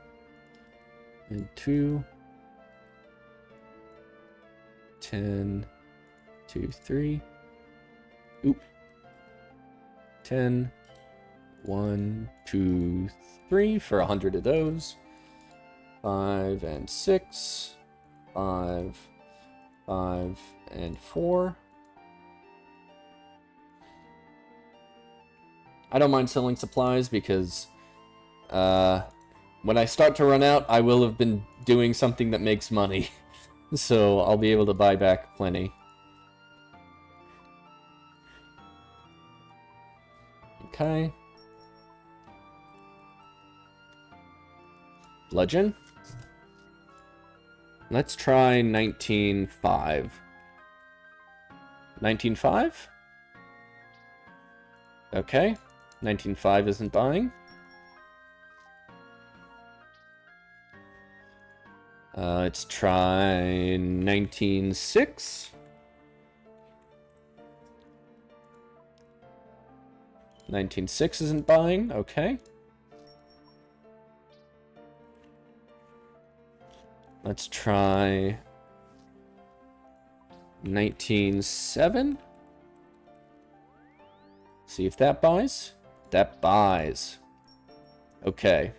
and 2. 10, 2, 3. Oop. 10, 1, 2, 3 for 100 of those. 5 and 6. 5, 5, and 4. I don't mind selling supplies because when I start to run out, I will have been doing something that makes money. So I'll be able to buy back plenty. Okay. Bludgeon. Let's try 19.5. 19.5? Okay. 19.5 isn't buying. Let's try 19.6. 19.6 isn't buying. Okay. Let's try 19.7. See if that buys. That buys. Okay.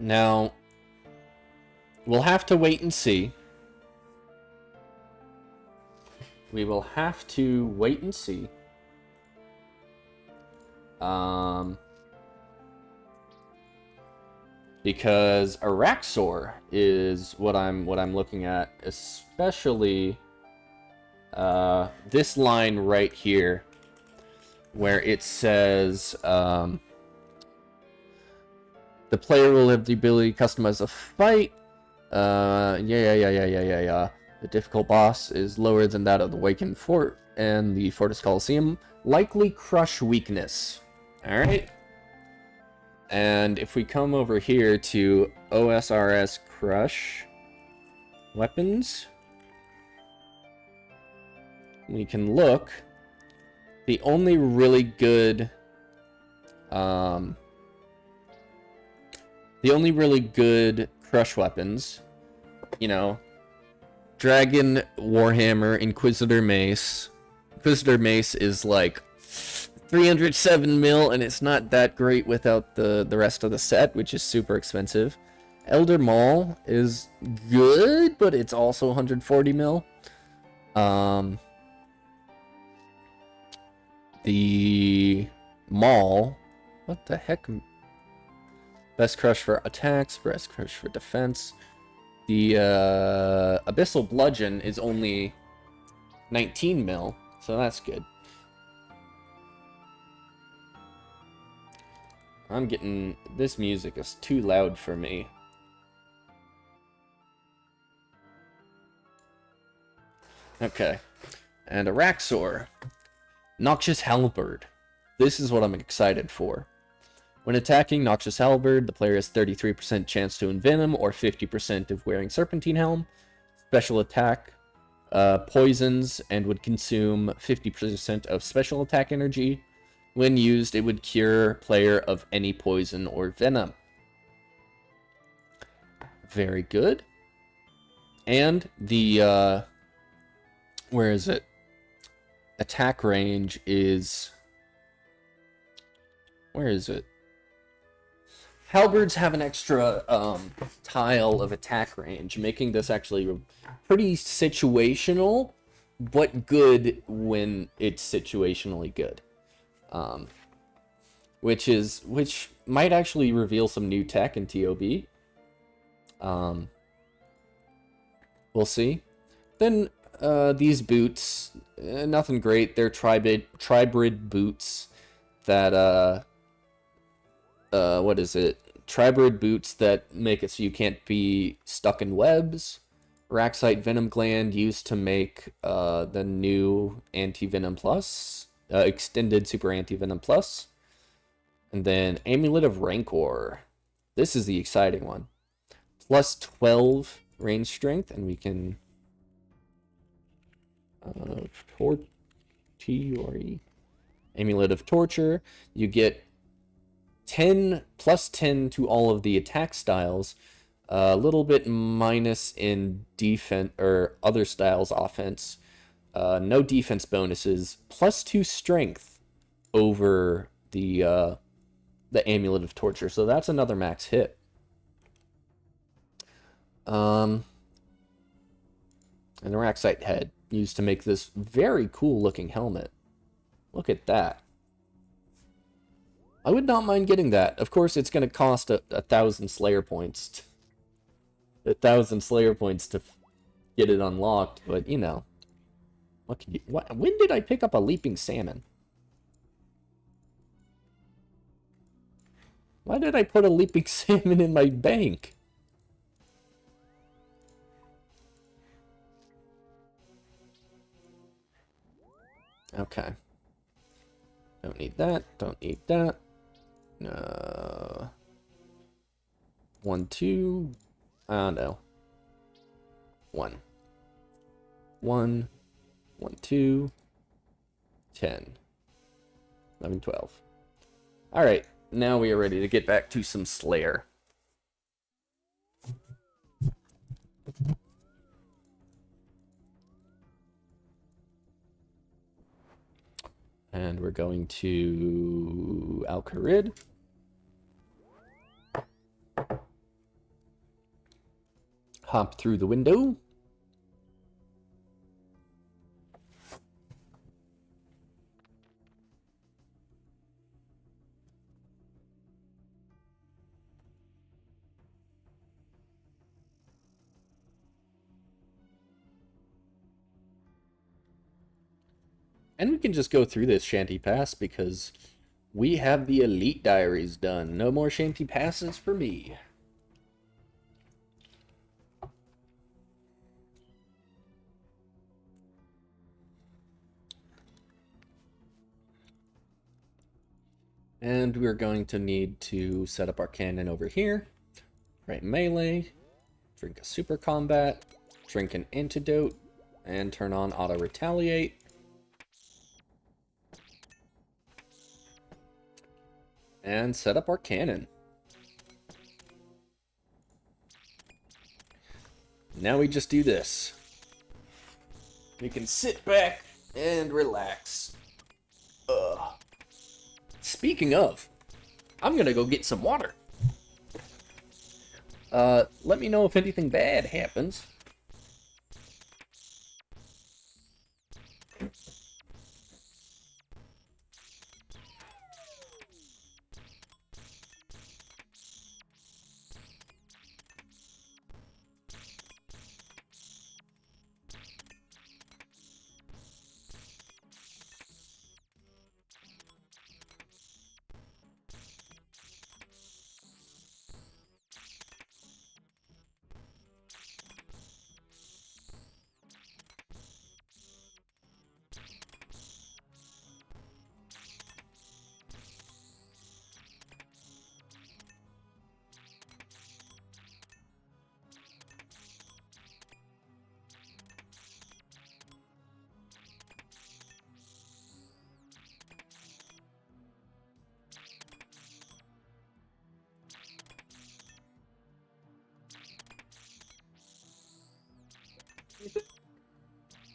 Now, we'll have to wait and see. We will have to wait and see. Because Araxxor is what I'm looking at, especially this line right here, where it says the player will have the ability to customize a fight. Yeah. The difficult boss is lower than that of the Awakened Fort and the Fortis Coliseum. Likely crush weakness. Alright. And if we come over here to OSRS crush weapons, we can look. The only really good crush weapons, you know, Dragon Warhammer, Inquisitor Mace. Inquisitor Mace is like 307 mil, and it's not that great without the rest of the set, which is super expensive. Elder Maul is good, but it's also 140 mil. The Maul, what the heck? Best Crush for attacks, Best Crush for defense. The Abyssal Bludgeon is only 19 mil, so that's good. I'm getting... this music is too loud for me. Okay. And Araxxor. Noxious Halberd. This is what I'm excited for. When attacking Noxious Halberd, the player has 33% chance to envenom or 50% if wearing Serpentine Helm. Special attack poisons and would consume 50% of special attack energy. When used, it would cure player of any poison or venom. Very good. And the where is it? Attack range is... where is it? Halberds have an extra tile of attack range, making this actually pretty situational, but good when it's situationally good. Which might actually reveal some new tech in TOB. We'll see. Then these boots, nothing great. They're tribrid boots. that, what is it? Tribrid boots that make it so you can't be stuck in webs. Araxxite Venom Gland used to make the new Anti-Venom Plus, extended Super Anti-Venom Plus. And then Amulet of Rancor. This is the exciting one. Plus 12 range strength, and we can... T-U-R-E. Amulet of Torture. You get 10 plus 10 to all of the attack styles. A little bit minus in defense or other styles offense. No defense bonuses. Plus 2 strength over the Amulet of Torture. So that's another max hit. An Araxxite head used to make this very cool looking helmet. Look at that. I would not mind getting that. Of course, it's going to cost a 1,000 Slayer points. 1,000 Slayer points to get it unlocked, but you know. What can you, when did I pick up a leaping salmon? Why did I put a leaping salmon in my bank? Okay. Don't need that. Don't need that. 1, 2. No. 1. 1. 1, 2. 10. 11, 12. Alright. Now we are ready to get back to some Slayer. And we're going to Al-Kharid. Hop through the window. And we can just go through this Shanty Pass because we have the Elite Diaries done. No more Shanty Passes for me. And we're going to need to set up our cannon over here. Right melee. Drink a super combat. Drink an antidote. And turn on auto retaliate. And set up our cannon. Now we just do this. We can sit back and relax. Speaking of, I'm gonna go get some water. Let me know if anything bad happens.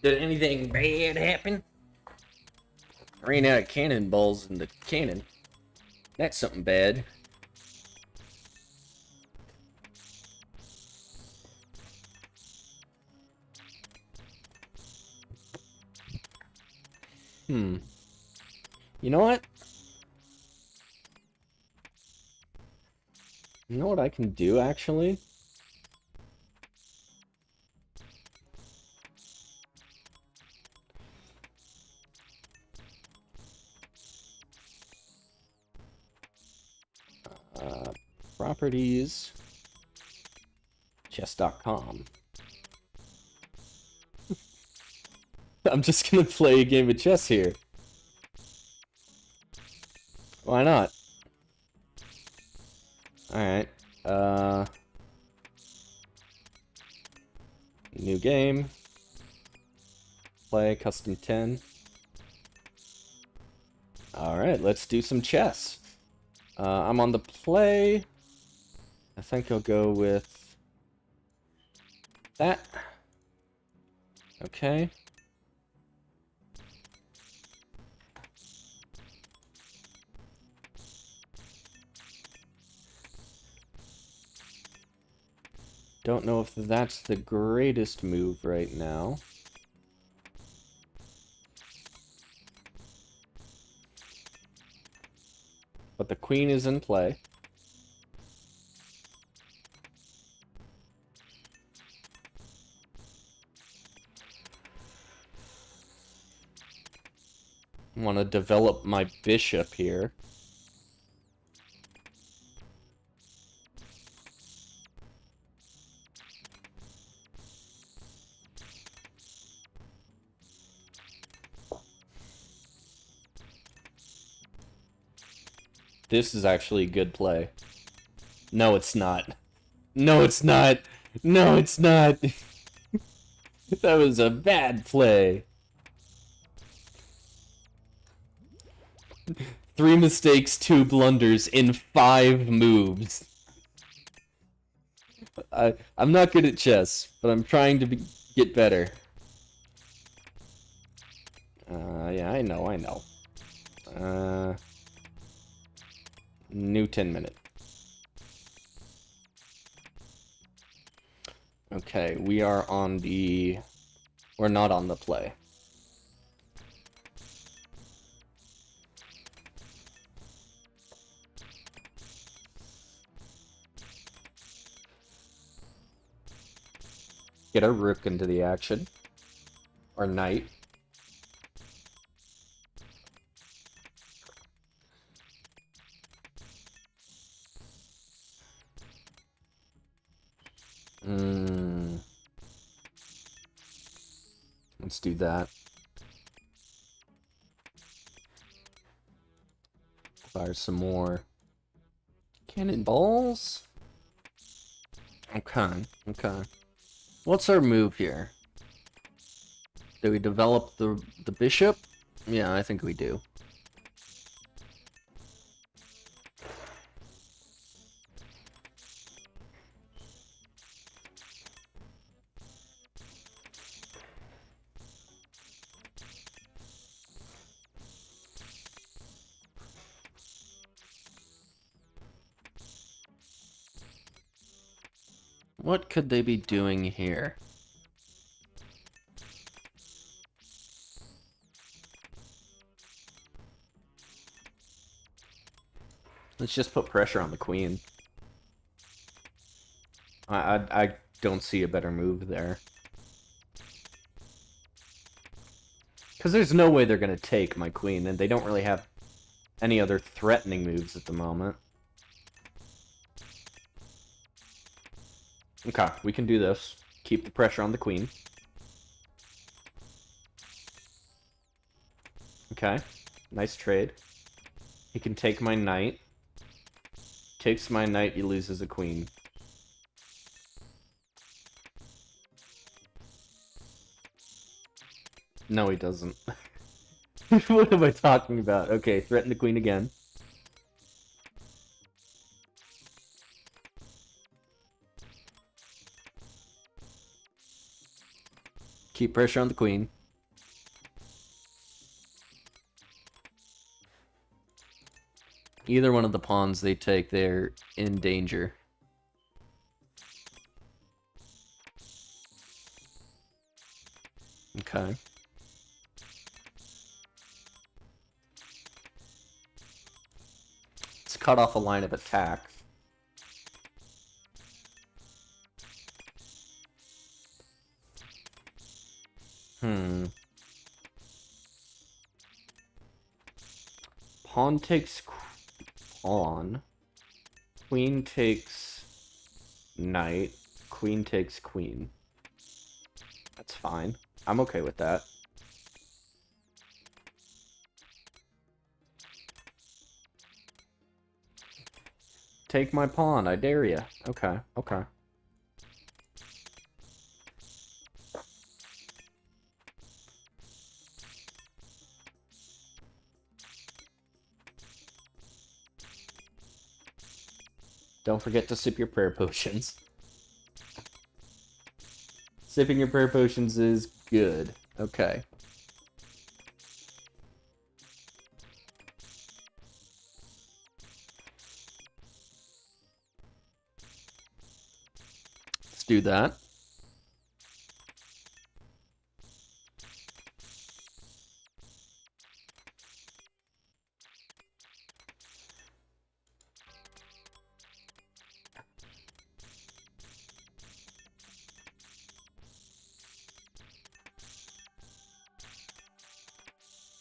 Did anything bad happen? I ran out of cannonballs in the cannon. That's something bad. You know what? You know what I can do, actually? properties, chess.com. I'm just gonna play a game of chess here. Why not? Alright, new game. Play custom 10. Alright, let's do some chess. I'm on the play. I think I'll go with that. Okay. Don't know if that's the greatest move right now. But the queen is in play. I want to develop my bishop here. This is actually a good play. No, it's not. No, it's not. No, it's not. That was a bad play. 3 mistakes, 2 blunders in 5 moves. I'm not good at chess, but I'm trying to get better. Yeah, I know. New 10-minute. Okay, we are on the... We're not on the play. Get a rook into the action. Or knight. Let's do that. Fire some more cannonballs. Okay. What's our move here? Do we develop the bishop? Yeah, I think we do. What could they be doing here? Let's just put pressure on the queen. I don't see a better move there. Because there's no way they're going to take my queen, and they don't really have any other threatening moves at the moment. Okay, we can do this. Keep the pressure on the queen. Okay, nice trade. He can take my knight. Takes my knight, he loses a queen. No, he doesn't. What am I talking about? Okay, threaten the queen again. Keep pressure on the queen. Either one of the pawns they take, they're in danger. Okay. Let's cut off a line of attack. Pawn takes pawn. queen takes knight, queen takes queen. That's fine. I'm okay with that. Take my pawn, I dare ya. Okay, okay. Don't forget to sip your prayer potions. Sipping your prayer potions is good. Okay. Let's do that.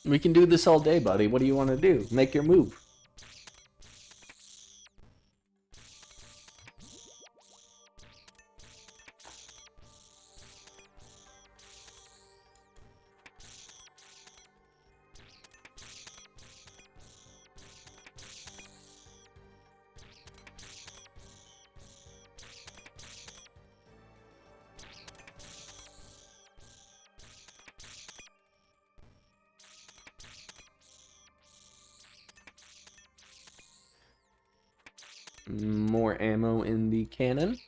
We can do this all day, buddy. What do you want to do? Make your move. More ammo in the cannon.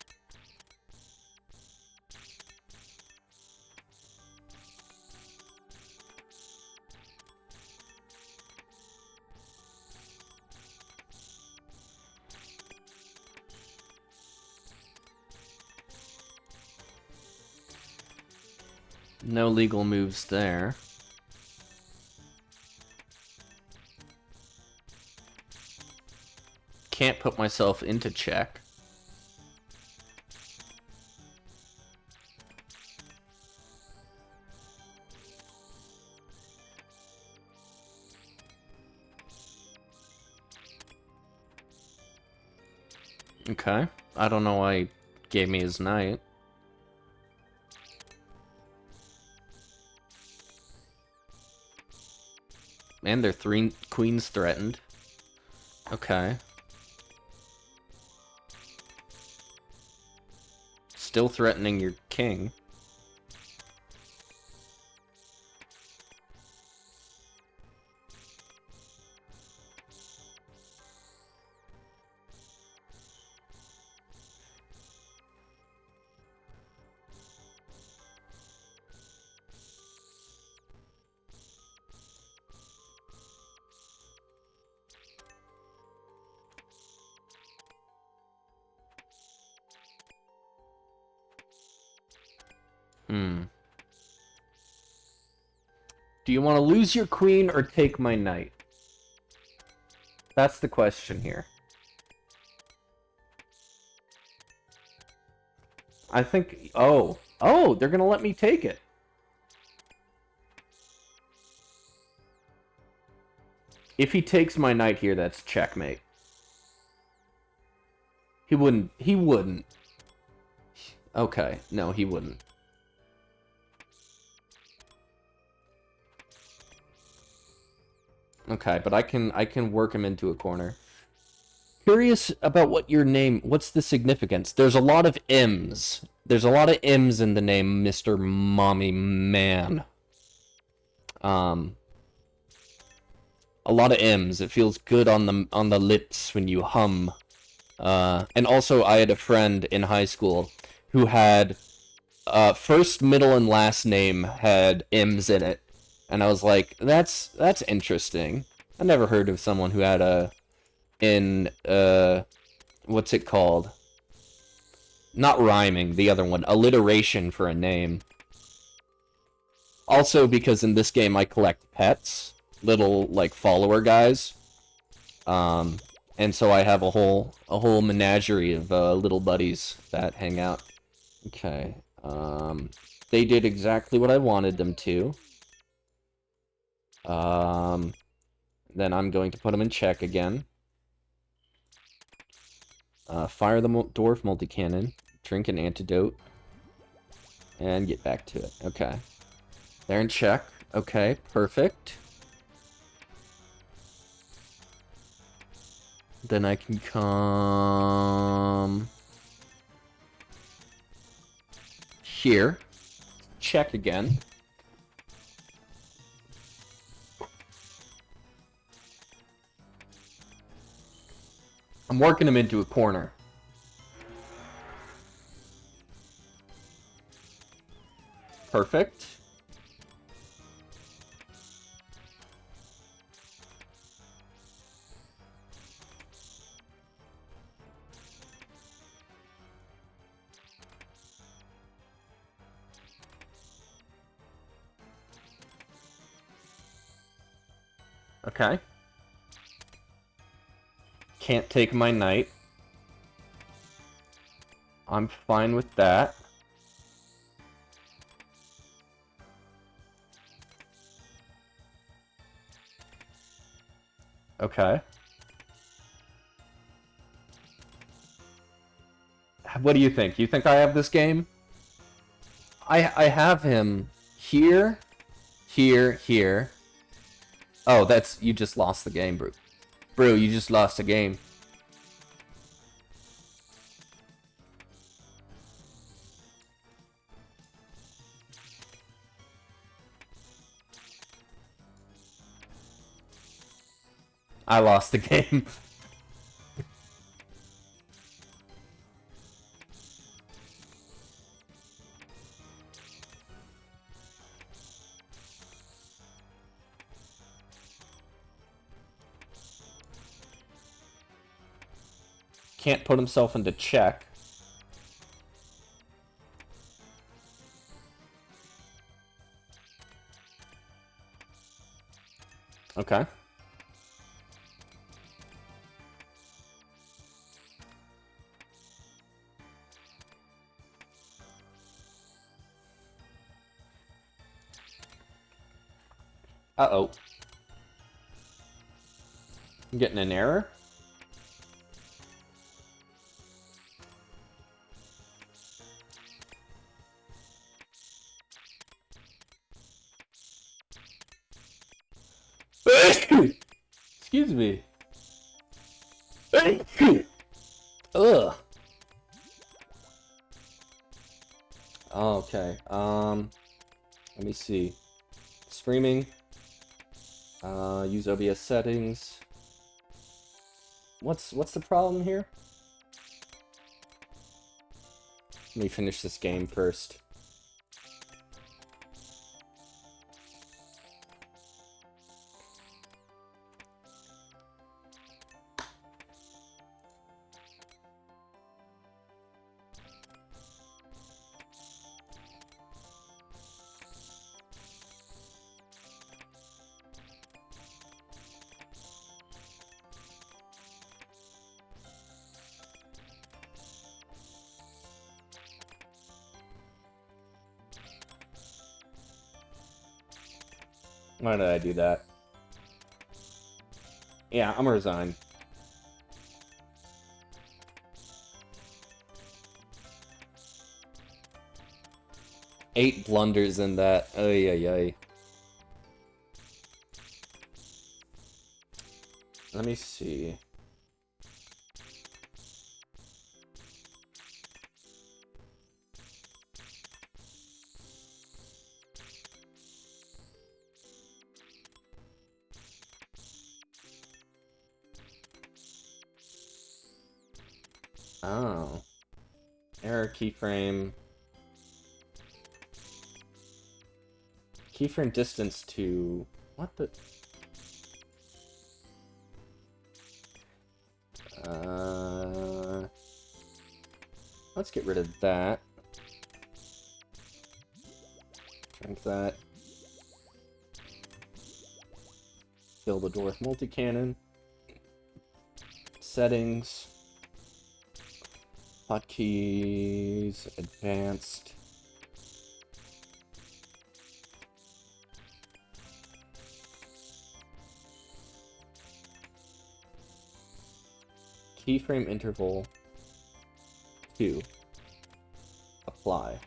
No legal moves there. Can't put myself into check. Okay. I don't know why he gave me his knight. And their 3 queens threatened. Okay. Still threatening your king. Do you want to lose your queen or take my knight? That's the question here. I think... Oh, they're gonna let me take it. If he takes my knight here, that's checkmate. He wouldn't. Okay, no, he wouldn't. Okay, but I can work him into a corner. Curious about what's the significance? There's a lot of M's. There's a lot of M's in the name Mr. Mommy Man. A lot of M's. It feels good on the lips when you hum. And also I had a friend in high school who had first, middle, and last name had M's in it. And I was like, that's interesting. I never heard of someone who had what's it called? Not rhyming, the other one. Alliteration for a name. Also, because in this game I collect pets. Little, like, follower guys. And so I have a whole menagerie of little buddies that hang out. Okay. They did exactly what I wanted them to. Then I'm going to put them in check again. Fire the dwarf multi-cannon, drink an antidote, and get back to it. Okay. They're in check. Okay, perfect. Then I can come here. Check again. I'm working him into a corner. Perfect. Okay. Can't take my knight. I'm fine with that. Okay. What do you think? You think I have this game? I have him here, here, here. Oh, that's... You just lost the game, bro. Bro, you just lost a game. I lost the game. Can't put himself into check. Okay. Uh-oh. I'm getting an error? Excuse me. Ugh. Okay. Let me see. Streaming. Use OBS settings. What's the problem here? Let me finish this game first. Why did I do that? Yeah, I'm gonna resign. Eight blunders in that. Ay, ay, ay. Let me see. Oh. Error keyframe. Keyframe distance to... What the... Let's get rid of that. Drink that. Kill the dwarf multi-cannon. Settings. Hotkeys. Advanced. Keyframe interval 2. Apply.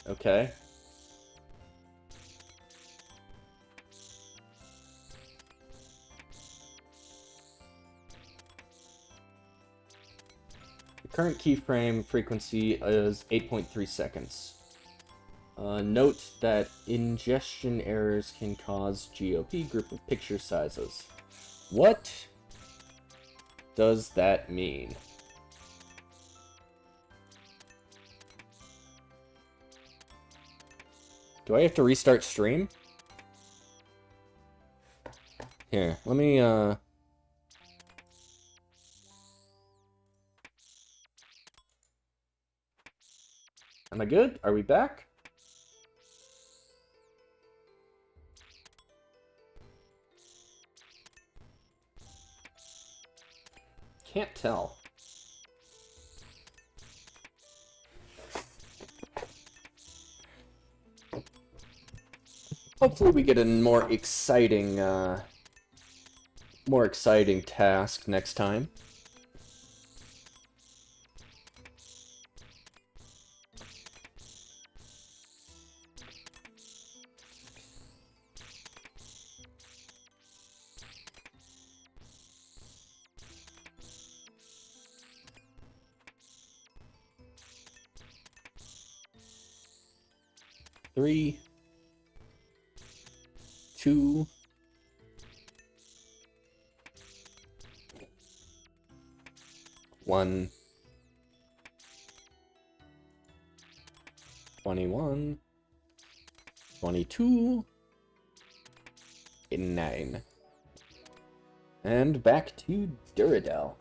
Okay. The current keyframe frequency is 8.3 seconds. Note that ingestion errors can cause GOP, group of picture sizes. What does that mean? Do I have to restart stream? Here, let me, Am I good? Are we back? Can't tell. Hopefully we get a more exciting task next time. Three, 2, 1, 21, 22, 9. And back to Duradel.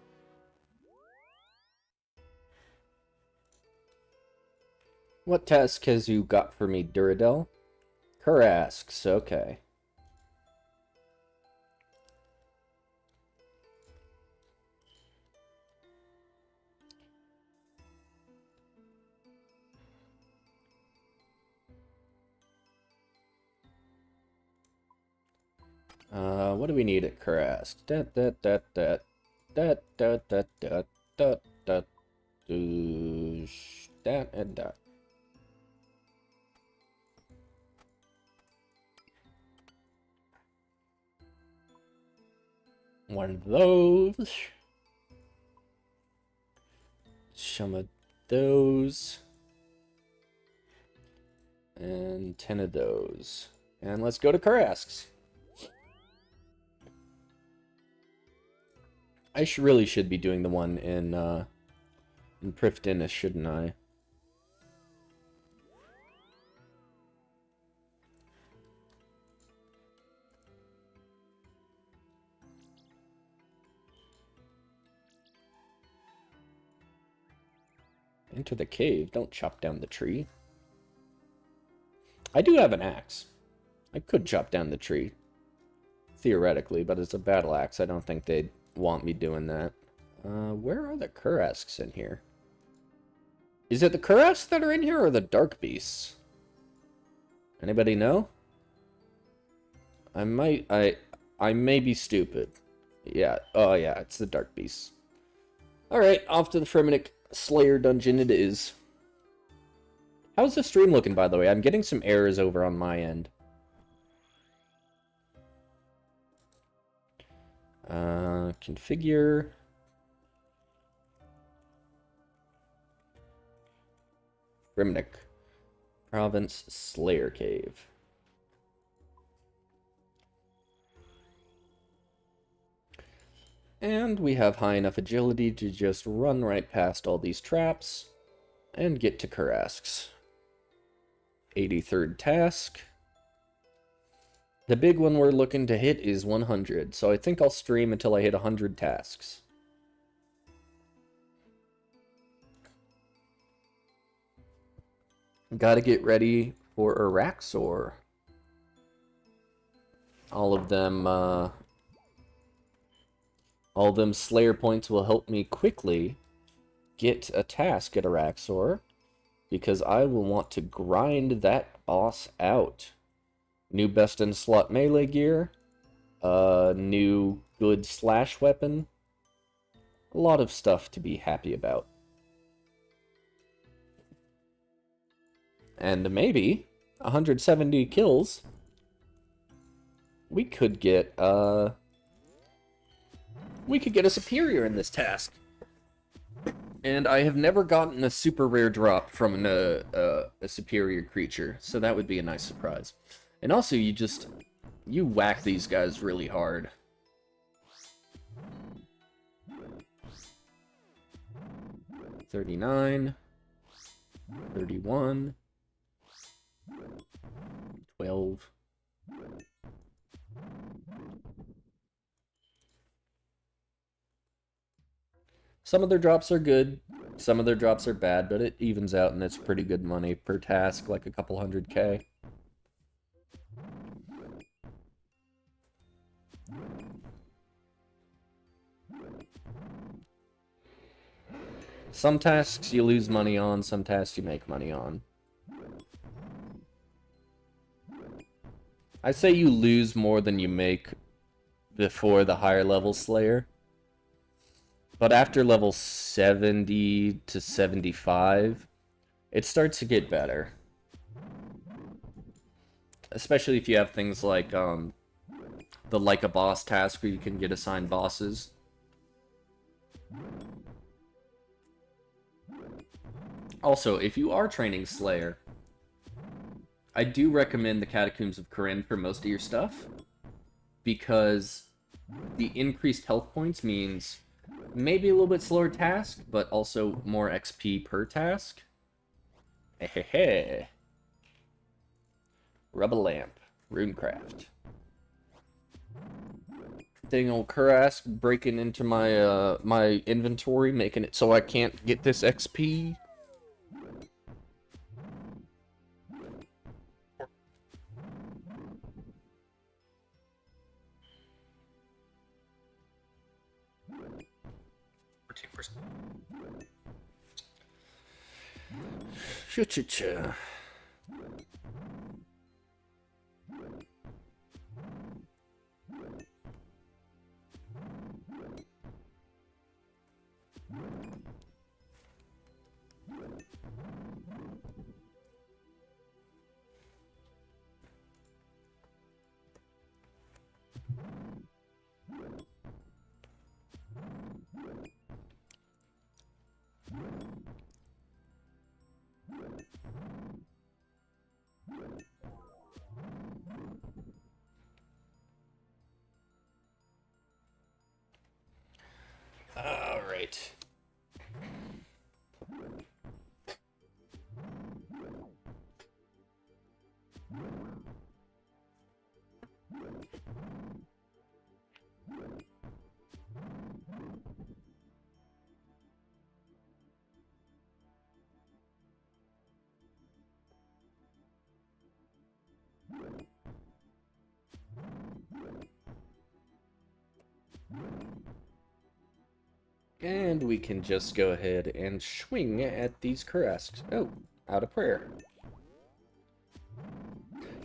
What task has you got for me, Duradel? Kerr asks, okay. What do we need at Kerr asks? That and that. One of those. Some of those. And 10 of those. And let's go to Karasks. I really should be doing the one in Prifdinnis, shouldn't I? Enter the cave. Don't chop down the tree. I do have an axe. I could chop down the tree. Theoretically, but it's a battle axe. I don't think they'd want me doing that. Where are the Kurasks in here? Is it the Kurasks that are in here or the Dark Beasts? Anybody know? I may be stupid. Yeah. Oh yeah, it's the Dark Beasts. Alright, off to the Fremennik Slayer dungeon it is. How's the stream looking, by the way? I'm getting some errors over on my end. Configure. Fremennik Province Slayer Cave. And we have high enough agility to just run right past all these traps and get to Kurasks. 83rd task. The big one we're looking to hit is 100, so I think I'll stream until I hit 100 tasks. Gotta get ready for Araxxor. All of them Slayer points will help me quickly get a task at Araxxor, because I will want to grind that boss out. New best in slot melee gear, new good slash weapon, A lot of stuff to be happy about. And maybe 170 kills, we could get a superior in this task. And I have never gotten a super rare drop from a superior creature, so that would be a nice surprise. And also, you whack these guys really hard. $39, $31, $12. Some of their drops are good, some of their drops are bad, but it evens out and it's pretty good money per task, like a couple $100K. Some tasks you lose money on, some tasks you make money on. I say you lose more than you make before the higher level Slayer. But after level 70 to 75, it starts to get better. Especially if you have things like the like a boss task where you can get assigned bosses. Also, if you are training Slayer, I do recommend the Catacombs of Corinne for most of your stuff, because the increased health points means maybe a little bit slower task, but also more XP per task. Hehehe. Rub a lamp. Runecraft. Dang old Kurask breaking into my my inventory, making it so I can't get this XP. Cha-cha-cha. All right. And we can just go ahead and swing at these Kurasks. Oh, out of prayer.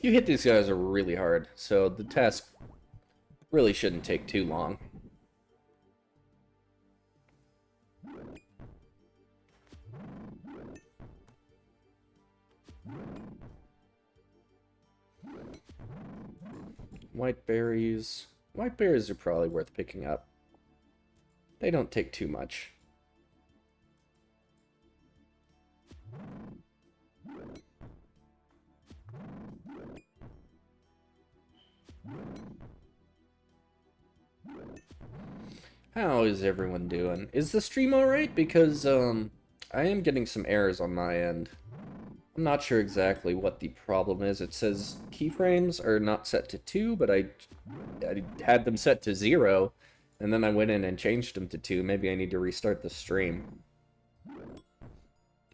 You hit these guys really hard, so the task really shouldn't take too long. White berries. White berries are probably worth picking up. They don't take too much. How is everyone doing? Is the stream alright? Because, I am getting some errors on my end. I'm not sure exactly what the problem is. It says keyframes are not set to 2, but I had them set to 0, and then I went in and changed them to 2. Maybe I need to restart the stream.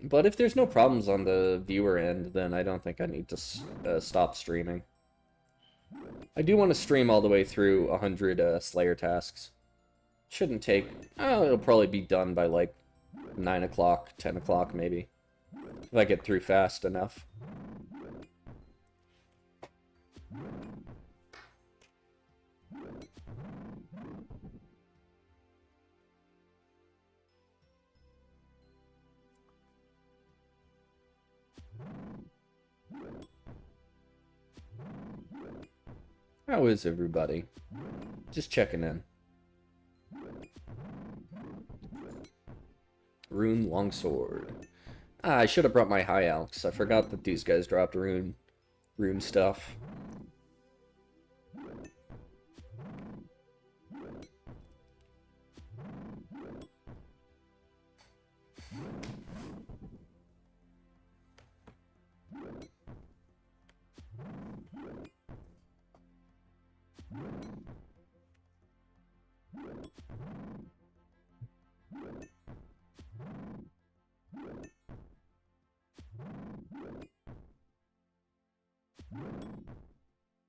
But if there's no problems on the viewer end, then I don't think I need to stop streaming. I do want to stream all the way through 100 Slayer tasks. Shouldn't take... Oh, it'll probably be done by like 9 o'clock, 10 o'clock maybe. If I get through fast enough. How is everybody? Just checking in. Rune Longsword. Ah, I should have brought my High Elks. I forgot that these guys dropped rune stuff.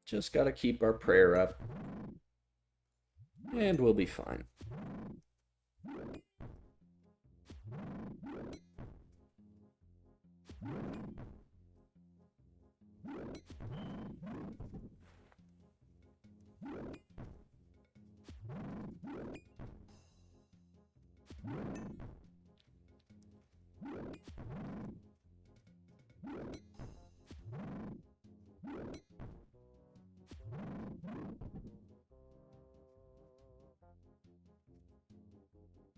Just gotta keep our prayer up. And we'll be fine.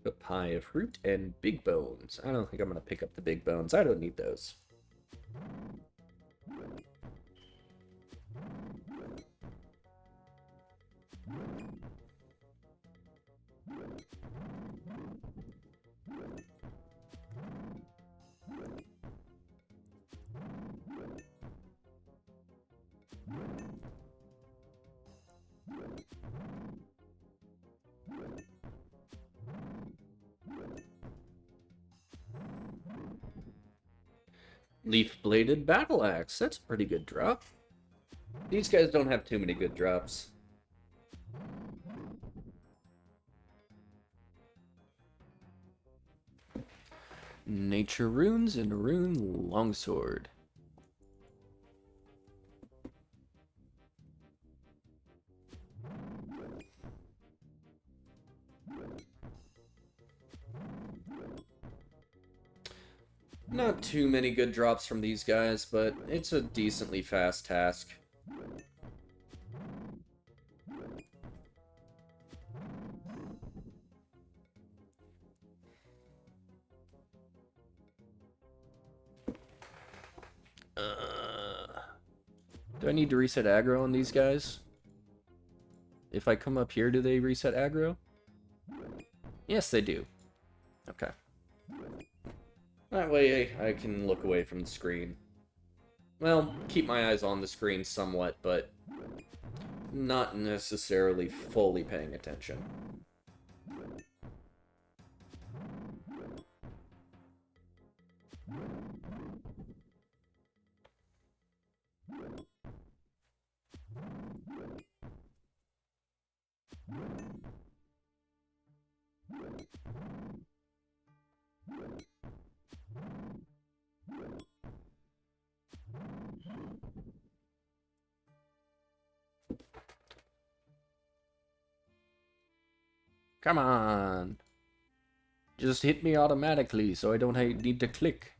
Papaya fruit and big bones. I don't think I'm going to pick up the big bones. I don't need those. Leaf-bladed battle axe. That's a pretty good drop. These guys don't have too many good drops. Nature runes and rune longsword. Not too many good drops from these guys, but it's a decently fast task. Do I need to reset aggro on these guys? If I come up here, do they reset aggro? Yes, they do. Okay. That way I can look away from the screen. Well, keep my eyes on the screen somewhat, but not necessarily fully paying attention. Come on! Just hit me automatically so I don't need to click.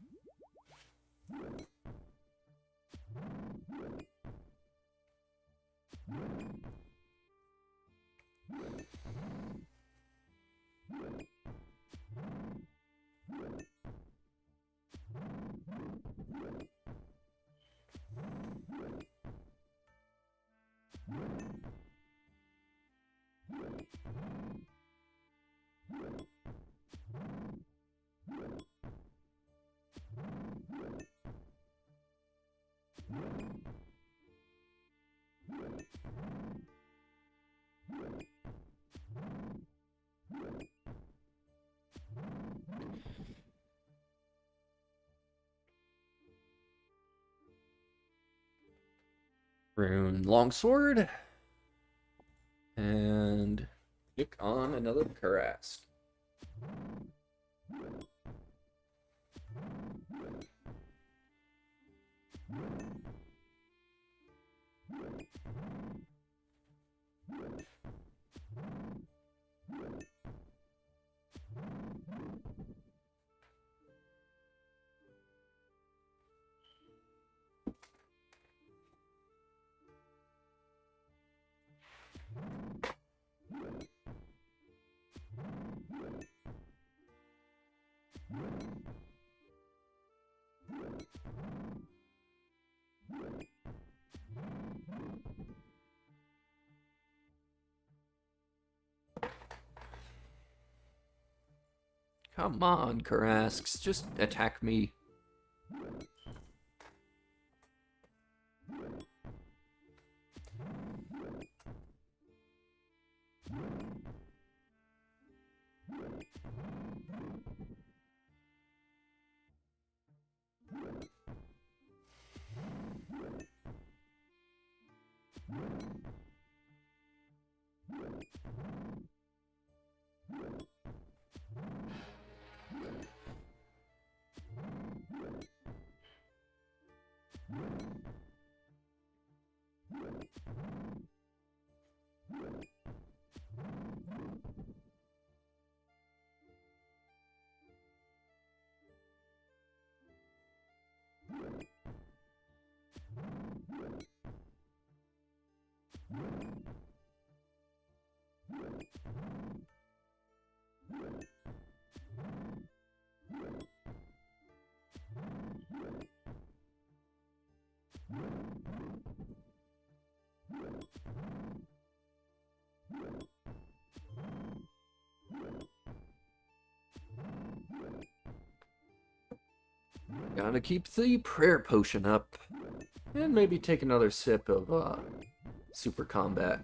Rune longsword. And click on another Karask. Come on, Karask's, just attack me. Gotta keep the prayer potion up. And maybe take another sip of, super combat.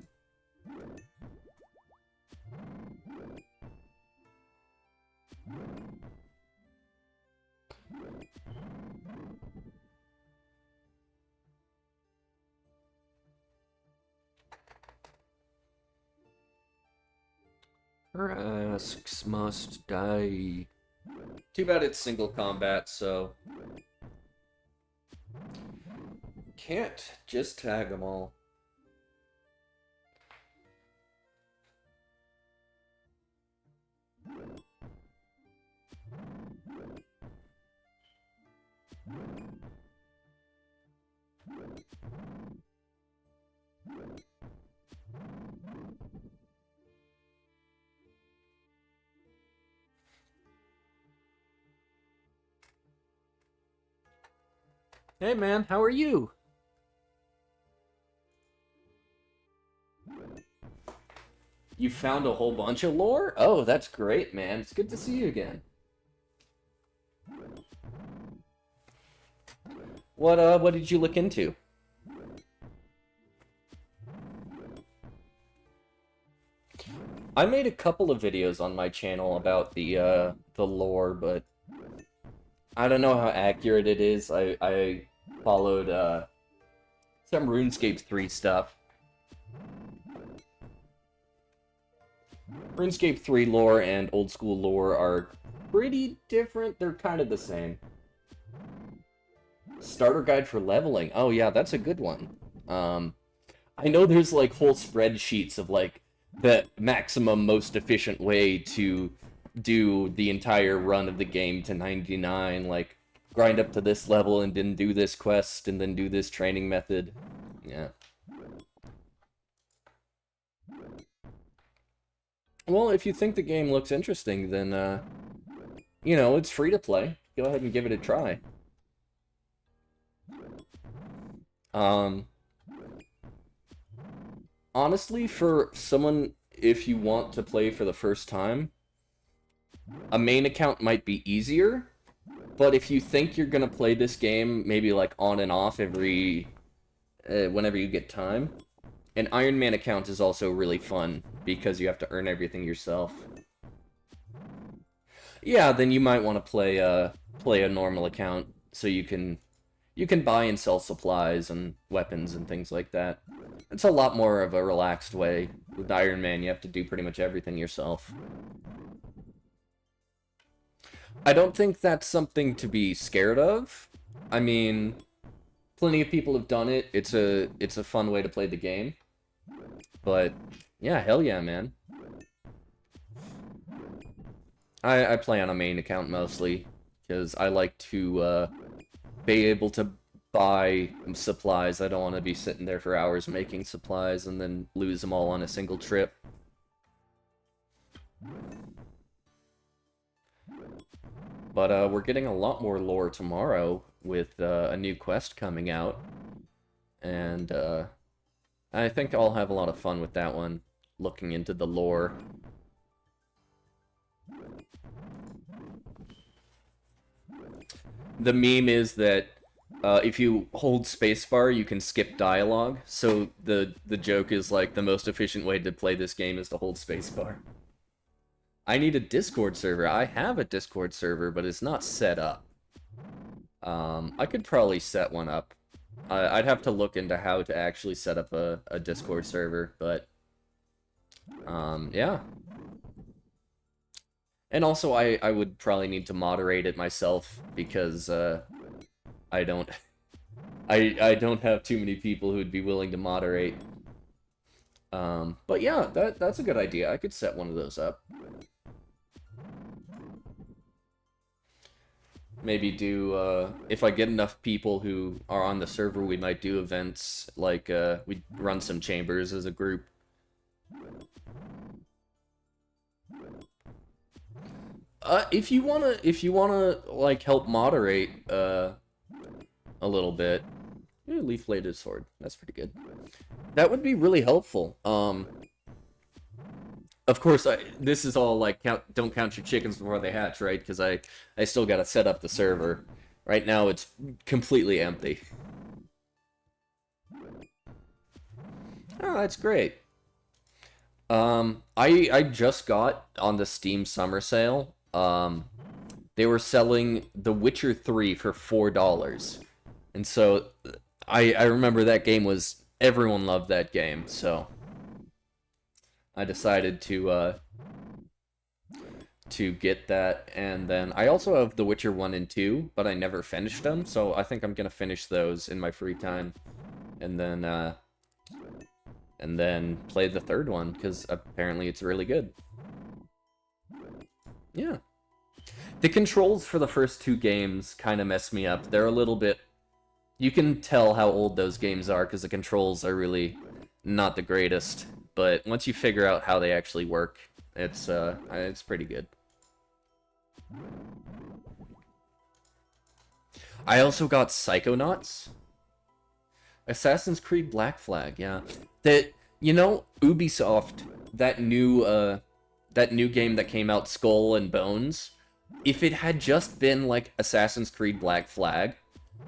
Araxxor must die. Too bad it's single combat, so... Can't just tag them all. Hey man, how are you? You found a whole bunch of lore? Oh, that's great, man. It's good to see you again. What did you look into? I made a couple of videos on my channel about the lore, but I don't know how accurate it is. I followed some RuneScape 3 stuff. RuneScape 3 lore and old school lore are pretty different. They're kind of the same. Starter guide for leveling. Oh yeah, that's a good one. I know there's like whole spreadsheets of like the maximum most efficient way to do the entire run of the game to 99, like grind up to this level and then do this quest and then do this training method. Yeah. Well, if you think the game looks interesting, then, you know, it's free to play. Go ahead and give it a try. Honestly, for someone, if you want to play for the first time, a main account might be easier, but if you think you're gonna play this game, maybe like on and off every, whenever you get time, an Iron Man account is also really fun, because you have to earn everything yourself. Yeah, then you might want to play a normal account, so you can buy and sell supplies and weapons and things like that. It's a lot more of a relaxed way. With Iron Man, you have to do pretty much everything yourself. I don't think that's something to be scared of. I mean, plenty of people have done it. It's a fun way to play the game. But yeah, hell yeah, man. I play on a main account mostly because I like to be able to buy supplies. I don't want to be sitting there for hours making supplies and then lose them all on a single trip. But we're getting a lot more lore tomorrow with a new quest coming out. And I think I'll have a lot of fun with that one, looking into the lore. the meme is that if you hold spacebar, you can skip dialogue. So the joke is like the most efficient way to play this game is to hold spacebar. I need a Discord server. I have a Discord server, but it's not set up. I could probably set one up. I'd have to look into how to actually set up a Discord server, but yeah. And also, I would probably need to moderate it myself because I don't I don't have too many people who'd be willing to moderate. But yeah, that's a good idea. I could set one of those up. Maybe do, if I get enough people who are on the server, we might do events, like, we run some chambers as a group. If you wanna, like, help moderate, a little bit. Ooh, leaf-bladed sword. That's pretty good. That would be really helpful. Of course, this is all like don't count your chickens before they hatch, right? Because I still gotta set up the server. Right now, it's completely empty. Oh, that's great. I just got on the Steam summer sale. They were selling The Witcher 3 for $4, and so I remember that game was everyone loved that game, so I decided to get that, and then I also have The Witcher 1 and 2, but I never finished them, so I think I'm gonna finish those in my free time, and then play the third one, because apparently it's really good. Yeah. The controls for the first two games kind of mess me up. They're a little bit... You can tell how old those games are, because the controls are really not the greatest. But once you figure out how they actually work, it's pretty good. I also got Psychonauts. Assassin's Creed Black Flag, yeah. You know, Ubisoft, that new game that came out, Skull and Bones, if it had just been like Assassin's Creed Black Flag,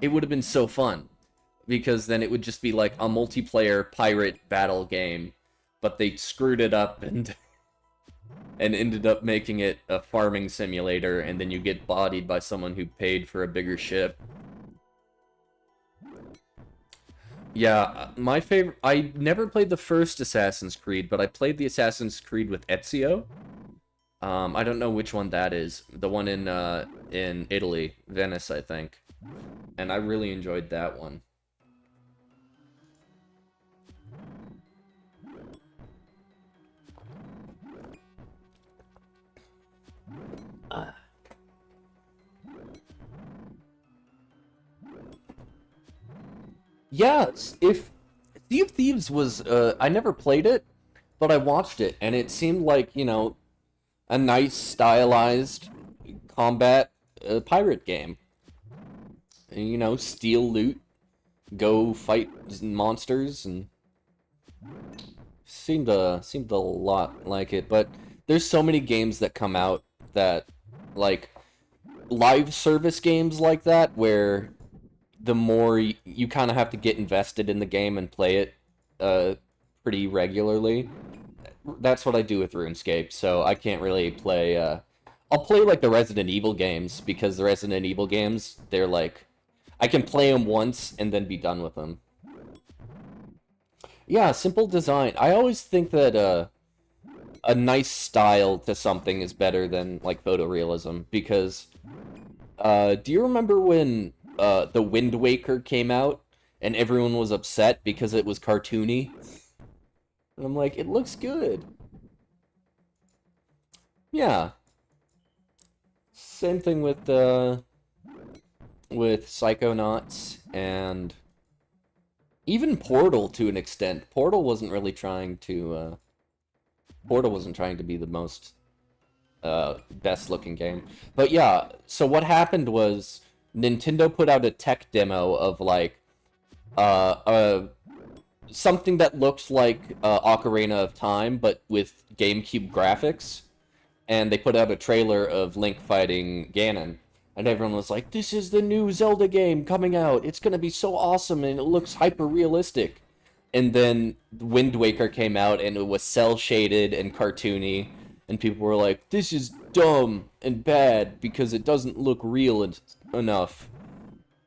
it would have been so fun. Because then it would just be like a multiplayer pirate battle game, but they screwed it up and ended up making it a farming simulator, and then you get bodied by someone who paid for a bigger ship. Yeah, my favorite... I never played the first Assassin's Creed, but I played the Assassin's Creed with Ezio. I don't know which one that is. The one in Italy. Venice, I think. And I really enjoyed that one. Yeah, if Sea of Thieves was, I never played it, but I watched it, and it seemed like, you know, a nice, stylized combat pirate game. You know, steal loot, go fight monsters, and seemed a lot like it. But there's so many games that come out that, like, live service games like that, where the more you kind of have to get invested in the game and play it pretty regularly. That's what I do with RuneScape, so I can't really play... I'll play, like, the Resident Evil games, because the Resident Evil games, they're, like... I can play them once and then be done with them. Yeah, simple design. I always think that a nice style to something is better than, like, photorealism, because... do you remember when... The Wind Waker came out, and everyone was upset because it was cartoony? And I'm like, it looks good. Yeah. Same thing with Psychonauts, and even Portal to an extent. Portal wasn't really trying to, Portal wasn't trying to be the most, best looking game. But yeah, so what happened was... Nintendo put out a tech demo of, like, something that looks like Ocarina of Time, but with GameCube graphics, and they put out a trailer of Link fighting Ganon. And everyone was like, this is the new Zelda game coming out. It's going to be so awesome and it looks hyper realistic. And then Wind Waker came out and it was cel shaded and cartoony. And people were like, this is dumb and bad because it doesn't look real enough.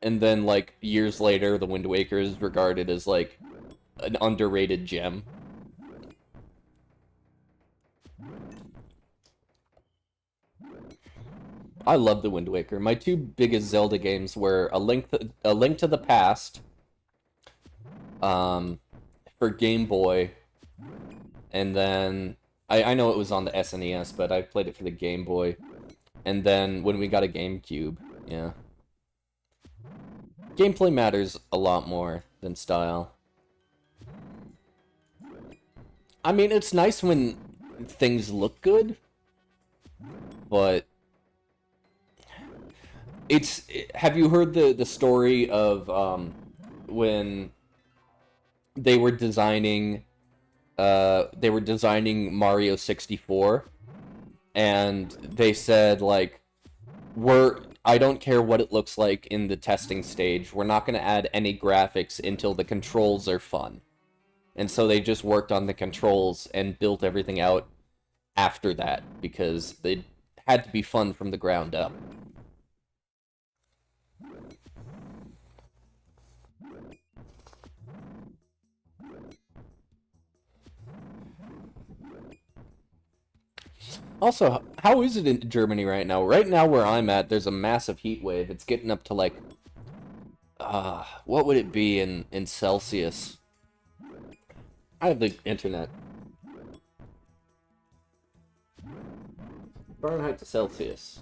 And then, like, years later, the Wind Waker is regarded as, like, an underrated gem. I love the Wind Waker. My two biggest Zelda games were A Link to the Past, for Game Boy, and then I know it was on the SNES, but I played it for the Game Boy, and then when we got a GameCube, yeah. Gameplay matters a lot more than style. I mean, it's nice when things look good, but have you heard the story of when they were designing Mario 64, and they said, like, I don't care what it looks like in the testing stage, we're not going to add any graphics until the controls are fun. And so they just worked on the controls and built everything out after that, because they had to be fun from the ground up. Also, how is it in Germany right now? Right now where I'm at, there's a massive heat wave. It's getting up to, like, what would it be in Celsius? I have the internet. Fahrenheit to Celsius.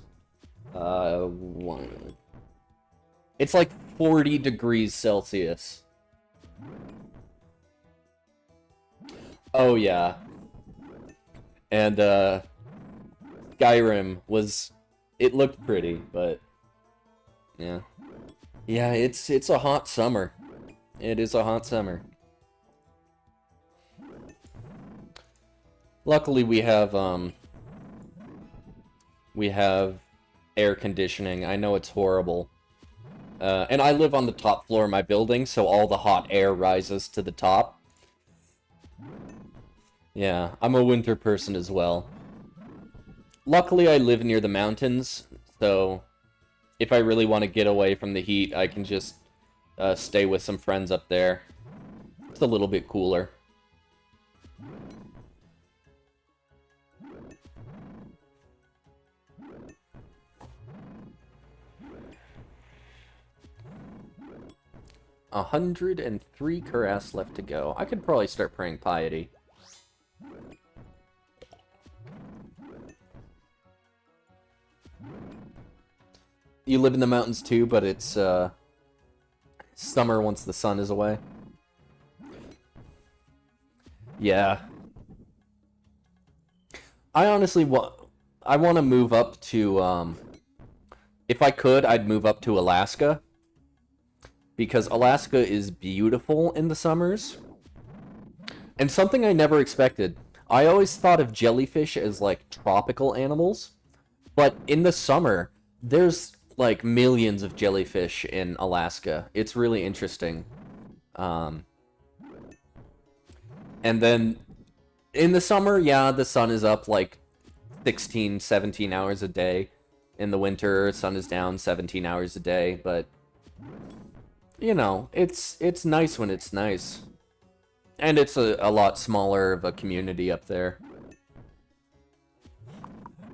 It's like 40 degrees Celsius. Oh, yeah. And, Skyrim it looked pretty, but yeah. Yeah, it's a hot summer. It is a hot summer. Luckily we have air conditioning. I know it's horrible. And I live on the top floor of my building, so all the hot air rises to the top. Yeah, I'm a winter person as well. Luckily, I live near the mountains, so if I really want to get away from the heat, I can just stay with some friends up there. It's a little bit cooler. $103 Karas left to go. I could probably start praying piety. You live in the mountains too, but it's summer once the sun is away. Yeah. I honestly want to move up to if I could, I'd move up to Alaska, because Alaska is beautiful in the summers. And something I never expected. I always thought of jellyfish as, like, tropical animals, but in the summer there's, like, millions of jellyfish in Alaska. It's really interesting. And then in the summer, yeah, the sun is up like 16, 17 hours a day. In the winter, sun is down 17 hours a day, but you know, it's nice when it's nice. And it's a lot smaller of a community up there.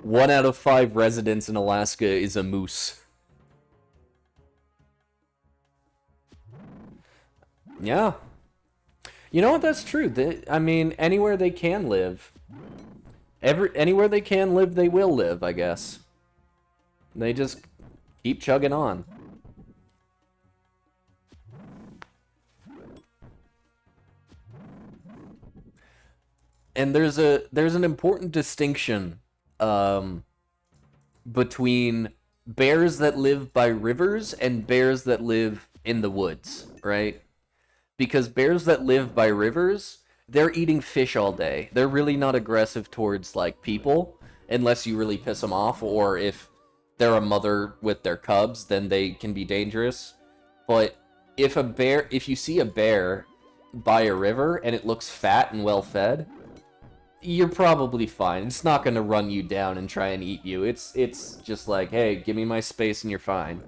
1 out of 5 residents in Alaska is a moose. Yeah. You know what, that's true. I mean, anywhere they can live. Anywhere they can live, they will live, I guess. They just keep chugging on. And there's an important distinction between bears that live by rivers and bears that live in the woods, right? Because bears that live by rivers, they're eating fish all day. They're really not aggressive towards, like, people, unless you really piss them off, or if they're a mother with their cubs, then they can be dangerous. But if you see a bear by a river and it looks fat and well fed, you're probably fine. It's not gonna run you down and try and eat you. It's just like, hey, give me my space and you're fine.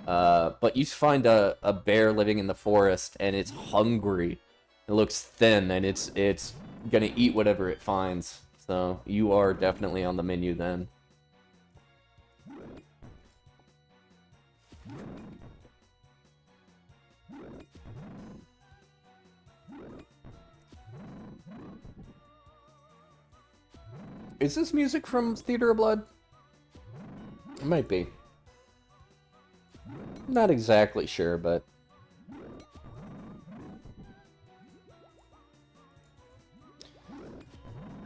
But you find a bear living in the forest and it's hungry. It looks thin and it's gonna eat whatever it finds. So you are definitely on the menu then. Is this music from Theater of Blood? It might be. Not exactly sure, but...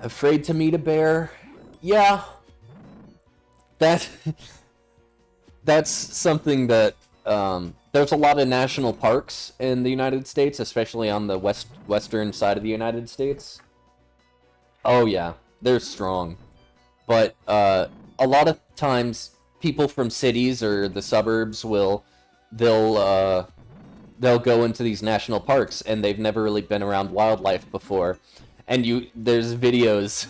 Afraid to meet a bear? Yeah. That's something that, there's a lot of national parks in the United States, especially on the western side of the United States. Oh yeah, they're strong. But, a lot of times, people from cities or the suburbs they'll go into these national parks, and they've never really been around wildlife before. And there's videos,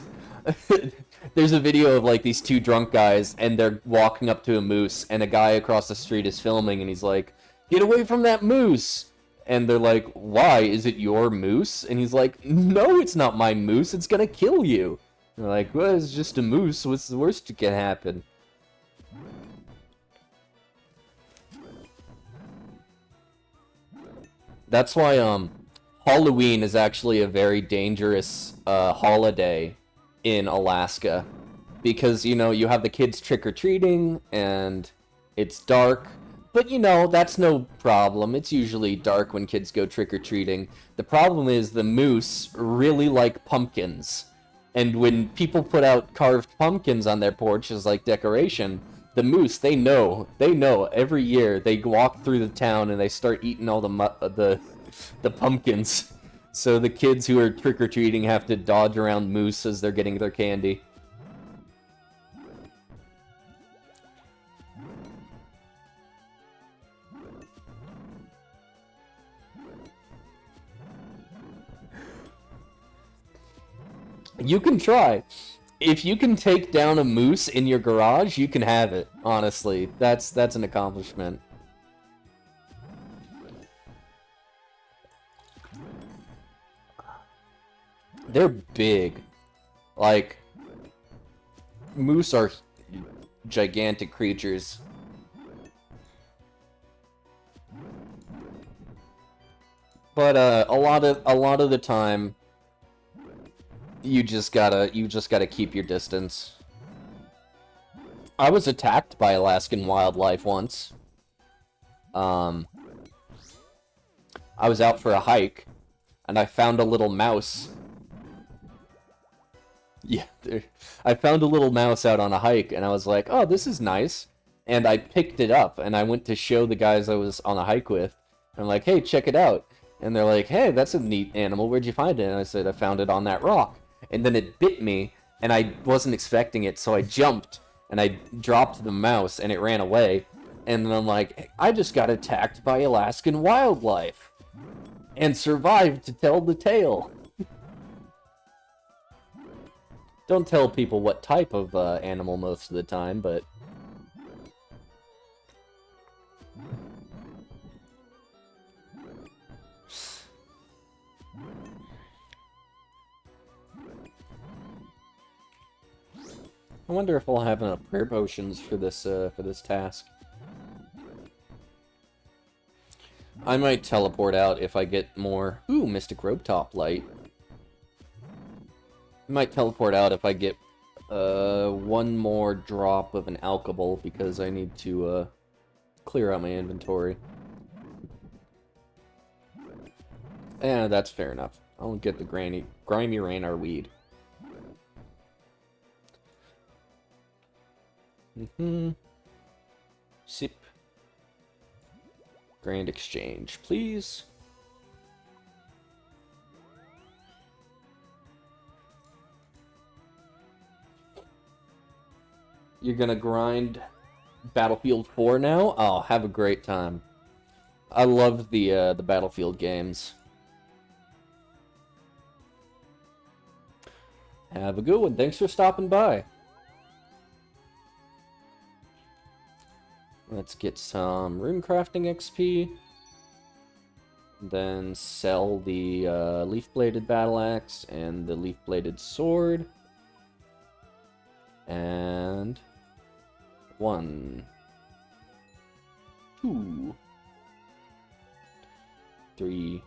there's a video of, like, these two drunk guys, and they're walking up to a moose, and a guy across the street is filming, and he's like, "Get away from that moose!" And they're like, "Why? Is it your moose?" And he's like, "No, it's not my moose, it's gonna kill you." And they're like, "Well, it's just a moose, what's the worst that can happen?" That's why, Halloween is actually a very dangerous holiday in Alaska, because, you know, you have the kids trick-or-treating, and it's dark, but, you know, that's no problem. It's usually dark when kids go trick-or-treating. The problem is the moose really like pumpkins, and when people put out carved pumpkins on their porch as, like, decoration, the moose, they know every year they walk through the town and they start eating all the pumpkins. So the kids who are trick-or-treating have to dodge around moose as they're getting their candy. You can try. If you can take down a moose in your garage, you can have it, honestly. That's an accomplishment. They're big. Like, moose are gigantic creatures. But a lot of the time, you just gotta keep your distance. I was attacked by Alaskan wildlife once. I was out for a hike, and I found a little mouse. Yeah, I found a little mouse out on a hike, and I was like, "Oh, this is nice." And I picked it up, and I went to show the guys I was on a hike with. I'm like, "Hey, check it out." And they're like, "Hey, that's a neat animal. Where'd you find it?" And I said, "I found it on that rock." And then it bit me, and I wasn't expecting it, so I jumped, and I dropped the mouse, and it ran away. And then I'm like, I just got attacked by Alaskan wildlife, and survived to tell the tale. Don't tell people what type of animal most of the time, but... I wonder if we'll have enough prayer potions for this task. I might teleport out if I get more... Ooh, Mystic Robe Top Light. I might teleport out if I get one more drop of an alchable, because I need to clear out my inventory. Yeah, that's fair enough. I'll get the Grimy Raynar weed. Sip. Grand exchange, please. You're gonna grind Battlefield 4 now? Oh, have a great time. I love the Battlefield games. Have a good one. Thanks for stopping by. Let's get some runecrafting XP. Then sell the leaf-bladed battle axe and the leaf-bladed sword. And 1, 2, 3.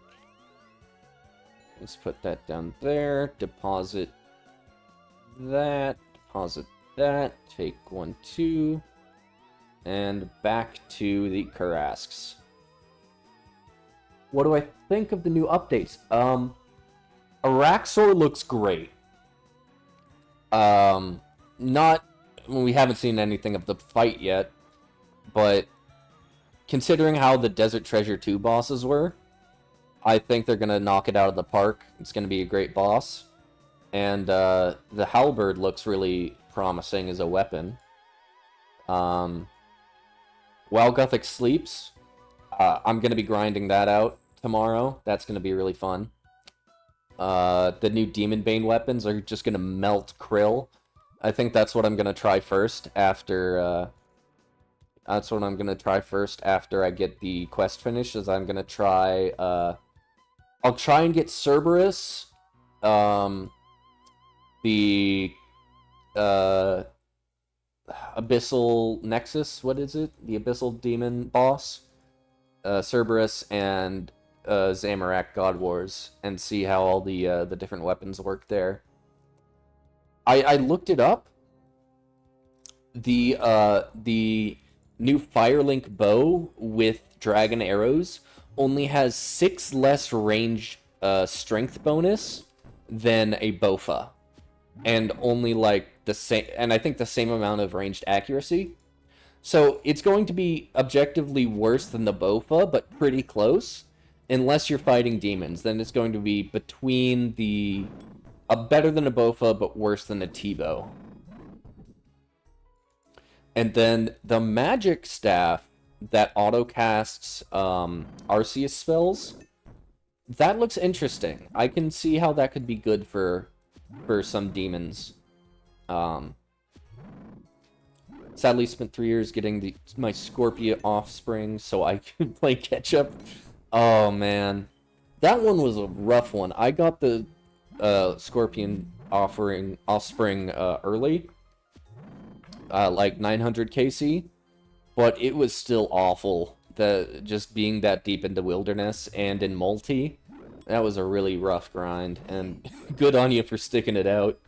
Let's put that down there. Deposit that. Deposit that. Take 1, 2. And back to the Araxxor. What do I think of the new updates? Araxxor looks great. We haven't seen anything of the fight yet, but considering how the Desert Treasure 2 bosses were, I think they're gonna knock it out of the park. It's gonna be a great boss. And the halberd looks really promising as a weapon. While Guthix sleeps, I'm going to be grinding that out tomorrow. That's going to be really fun. The new Demon Bane weapons are just going to melt Krill. I think that's what I'm going to try first after... I get the quest finished, is I'm going to try... I'll try and get Cerberus. The... Abyssal Nexus, what is it? The Abyssal Demon boss? Cerberus and Zamorak God Wars, and see how all the different weapons work there. I looked it up. The new Firelink bow with dragon arrows only has 6 less range strength bonus than a Bofa, and only like the same, and I think the same amount of ranged accuracy. So it's going to be objectively worse than the Bofa, but pretty close. Unless you're fighting demons, then it's going to be between the better than a Bofa, but worse than a T-bow. And then the magic staff that autocasts Arceus spells, that looks interesting. I can see how that could be good for some demons. Sadly spent 3 years getting my Scorpio offspring so I could play catch-up. Oh man, that one was a rough one. I got the Scorpion offspring early, like 900 KC, but it was still awful. Just being that deep into Wilderness and in multi, that was a really rough grind, and good on you for sticking it out.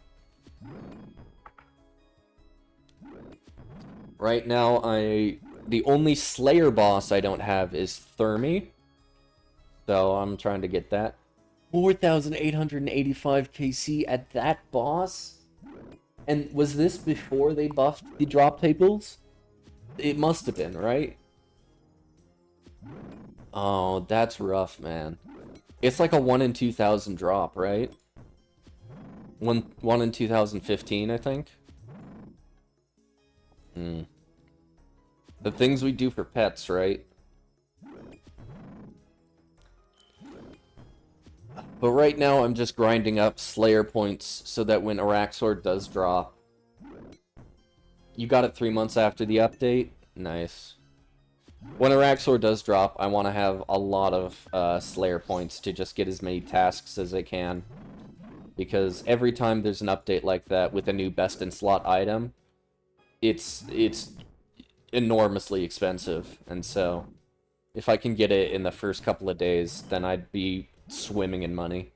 Right now, the only Slayer boss I don't have is Thermi, so I'm trying to get that. 4,885 KC at that boss? And was this before they buffed the drop tables? It must have been, right? Oh, that's rough, man. It's like a 1 in 2,000 drop, right? 1 in 2015, I think. The things we do for pets, right? But right now, I'm just grinding up Slayer points so that when Araxxor does drop... You got it 3 months after the update? Nice. When Araxxor does drop, I want to have a lot of Slayer points to just get as many tasks as I can. Because every time there's an update like that with a new best-in-slot item, it's enormously expensive. And so, if I can get it in the first couple of days, then I'd be swimming in money.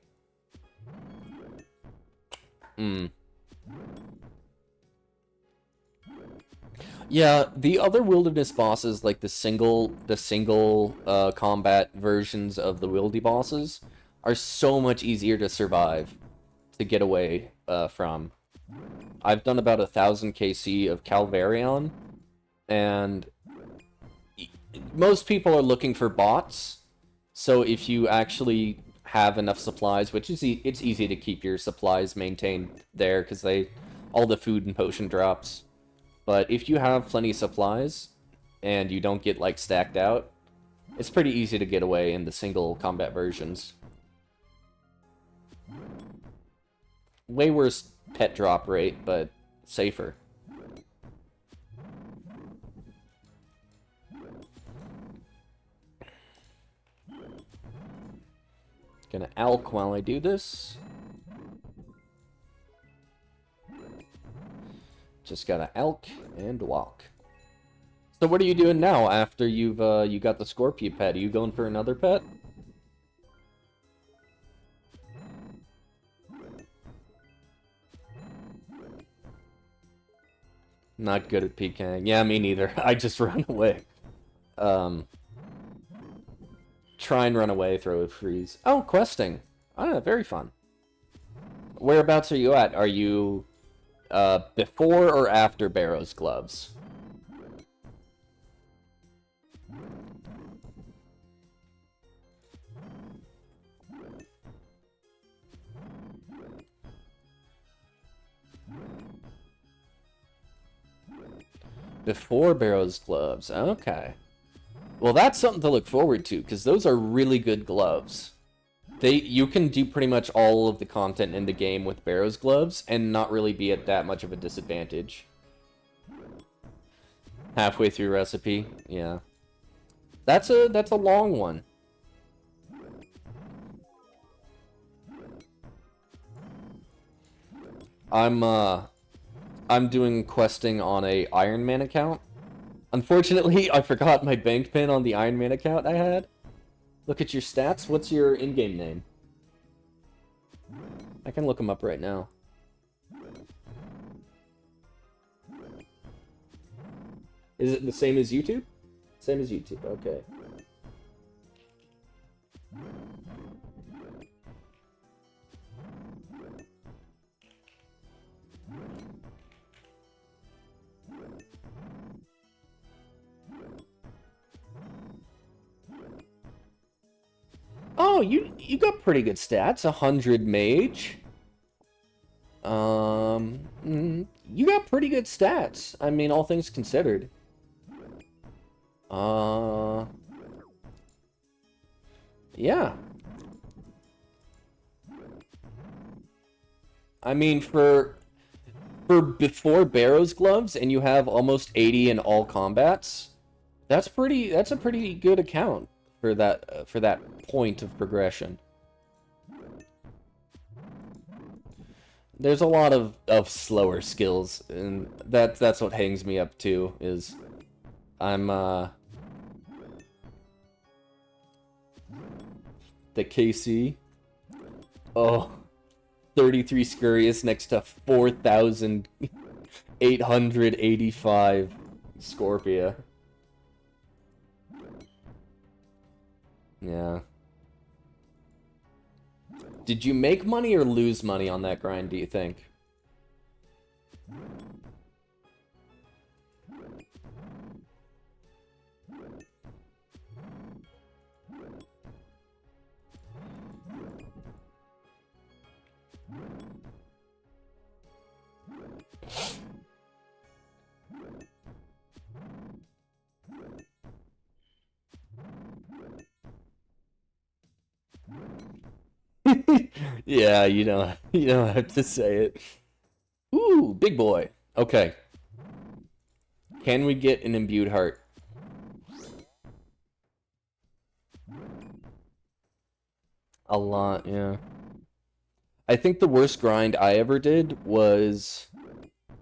Yeah, the other Wilderness bosses, like the single combat versions of the Wildy bosses, are so much easier to survive, to get away from. I've done about 1,000 KC of Calvarion, and most people are looking for bots, so if you actually have enough supplies, which is it's easy to keep your supplies maintained there, because all the food and potion drops. But if you have plenty of supplies, and you don't get, like, stacked out, it's pretty easy to get away in the single combat versions. Way worse pet drop rate, but safer. Gonna alk while I do this. Just gotta alk and walk. So what are you doing now after you've you got the Scorpion pet? Are you going for another pet? Not good at PKing. Yeah, me neither. I just run away. Try and run away, throw a freeze. Oh, questing. Ah, very fun. Whereabouts are you at? Are you before or after Barrow's gloves? Before Barrow's gloves. Okay. Well, that's something to look forward to, because those are really good gloves. You can do pretty much all of the content in the game with Barrow's gloves and not really be at that much of a disadvantage. Halfway through recipe, yeah. That's a long one. I'm doing questing on a Iron Man account. Unfortunately, I forgot my bank pin on the Iron Man account I had. Look at your stats. What's your in-game name? I can look them up right now. Is it the same as YouTube? Same as YouTube, okay. Oh, you got pretty good stats. 100 mage. You got pretty good stats. I mean, all things considered. Yeah. I mean, for before Barrow's gloves, and you have almost 80 in all combats, that's a pretty good account for that point of progression. There's a lot of slower skills, and that's what hangs me up too, is I'm the KC. Oh, 33 Scurious next to 4,885 Scorpia. Yeah. Did you make money or lose money on that grind, do you think? Yeah, you don't have to say it. Ooh, big boy. Okay. Can we get an imbued heart? A lot, yeah. I think the worst grind I ever did was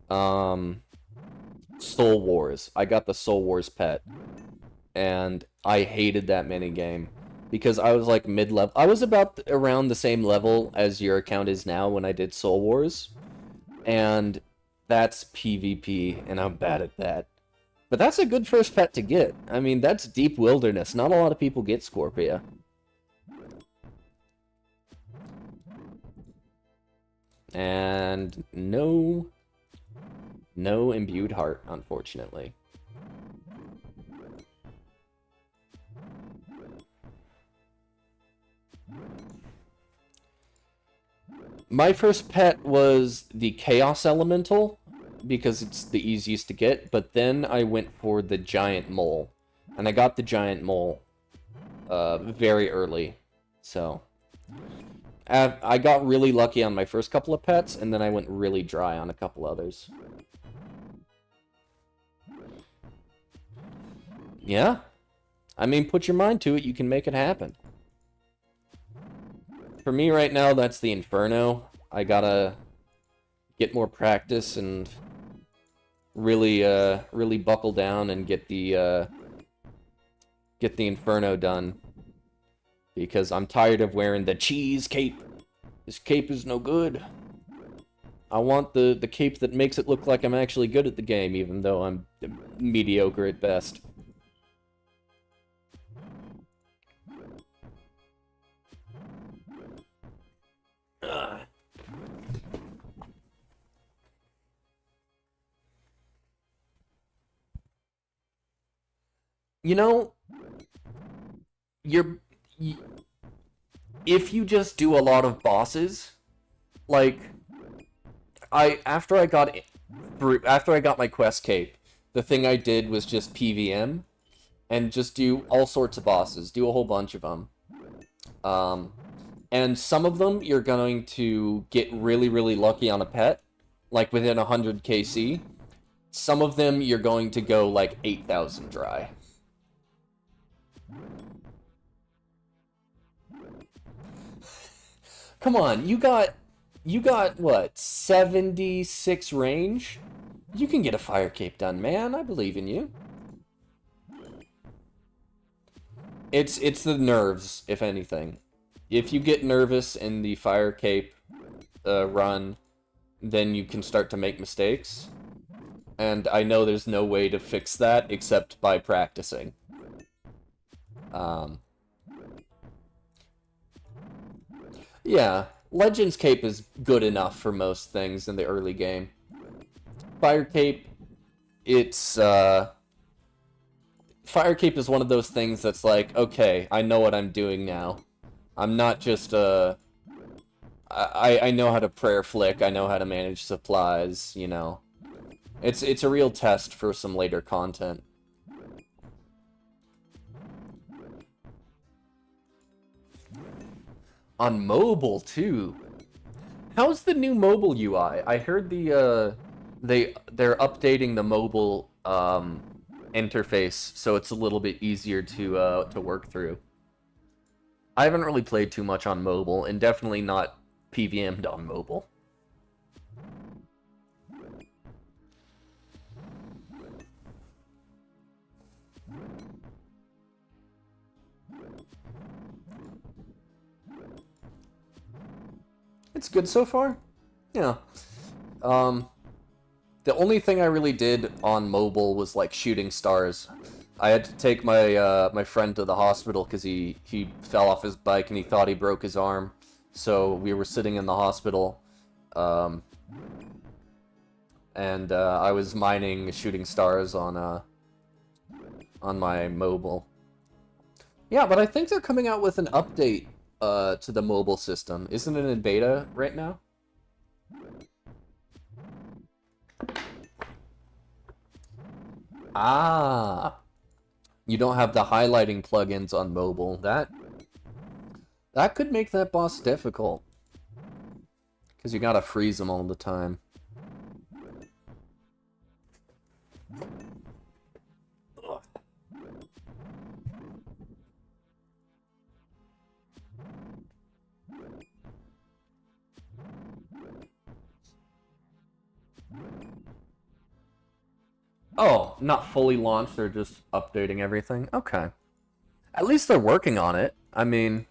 Soul Wars. I got the Soul Wars pet, and I hated that minigame because I was like mid-level. I was about around the same level as your account is now when I did Soul Wars, and that's PvP, and I'm bad at that. But that's a good first pet to get. I mean, that's deep wilderness. Not a lot of people get Scorpia. And no imbued heart, unfortunately. My first pet was the Chaos Elemental, because it's the easiest to get, but then I went for the giant mole. And I got the giant mole very early. So I got really lucky on my first couple of pets, and then I went really dry on a couple others. Yeah. I mean, put your mind to it, you can make it happen. For me right now, that's the Inferno. I gotta get more practice and really, really buckle down and get the Inferno done. Because I'm tired of wearing the cheese cape. This cape is no good. I want the cape that makes it look like I'm actually good at the game, even though I'm mediocre at best. You know, if you just do a lot of bosses, like, after I got my quest cape, the thing I did was just PVM, and just do all sorts of bosses, do a whole bunch of them. And some of them you're going to get really, really lucky on a pet, like within 100 KC. Some of them you're going to go like 8,000 dry. Come on, you got what, 76 range? You can get a fire cape done, man. I believe in you. It's the nerves, if anything. If you get nervous in the fire cape run, then you can start to make mistakes. And I know there's no way to fix that except by practicing. Yeah, Legends Cape is good enough for most things in the early game. Fire Cape, Fire Cape is one of those things that's like, okay, I know what I'm doing now. I'm not just, I know how to prayer flick, I know how to manage supplies, you know. It's a real test for some later content. On mobile, too. How's the new mobile UI? I heard they're updating the mobile interface, so it's a little bit easier to work through. I haven't really played too much on mobile, and definitely not PVM'd on mobile. It's good so far. Yeah. The only thing I really did on mobile was like shooting stars. I had to take my my friend to the hospital because he fell off his bike and he thought he broke his arm. So we were sitting in the hospital, and I was mining shooting stars on my mobile. Yeah, but I think they're coming out with an update to the mobile system. Isn't it in beta right now? Ah, you don't have the highlighting plugins on mobile. That could make that boss difficult. Because you gotta freeze them all the time. Oh, not fully launched, they're just updating everything? Okay. At least they're working on it. I mean,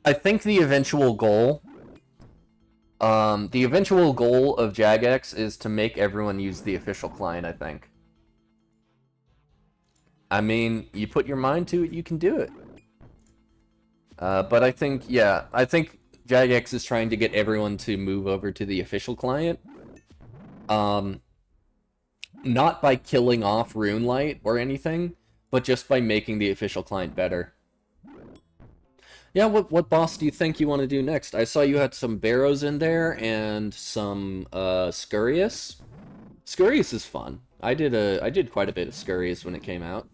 I think the eventual goal of Jagex is to make everyone use the official client, I think. I mean, you put your mind to it, you can do it. But I think, yeah, I think Jagex is trying to get everyone to move over to the official client. Not by killing off RuneLite or anything, but just by making the official client better. Yeah, what boss do you think you want to do next? I saw you had some Barrows in there and some Scurious. Scurious is fun. I did quite a bit of Scurious when it came out.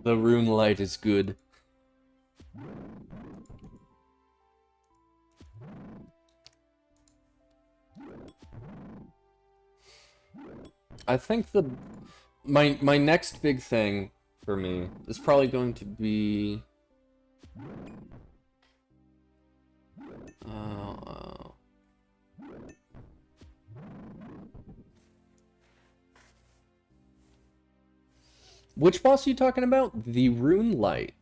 The Rune Light is good. I think my next big thing for me is probably going to be uh, which boss are you talking about? The Rune Light.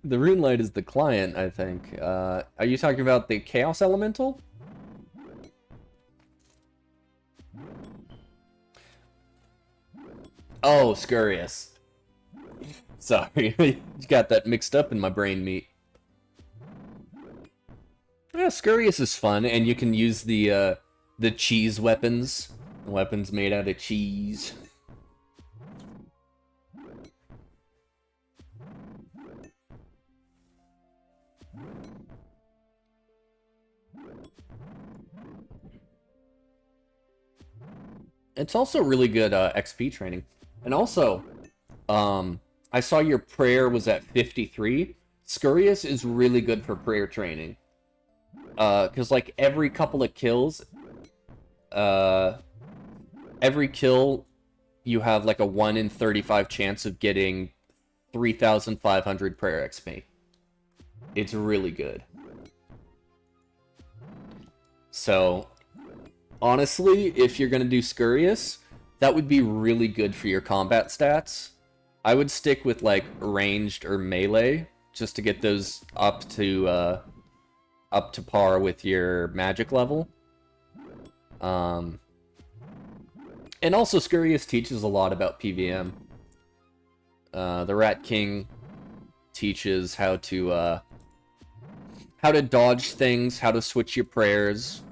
The Rune Light is the client, I think. Are you talking about the Chaos Elemental? Oh, Scurious. Sorry, you got that mixed up in my brain meat. Yeah, Scurious is fun, and you can use the cheese weapons. Weapons made out of cheese. It's also really good XP training. And also, I saw your prayer was at 53. Scurious is really good for prayer training. Because, like, every couple of kills, every kill, you have, like, a 1 in 35 chance of getting 3,500 prayer XP. It's really good. So, honestly, if you're going to do Scurious, that would be really good for your combat stats. I would stick with, like, ranged or melee, just to get those up to par with your magic level. And also, Scurious teaches a lot about PVM. The Rat King teaches how to dodge things, how to switch your prayers.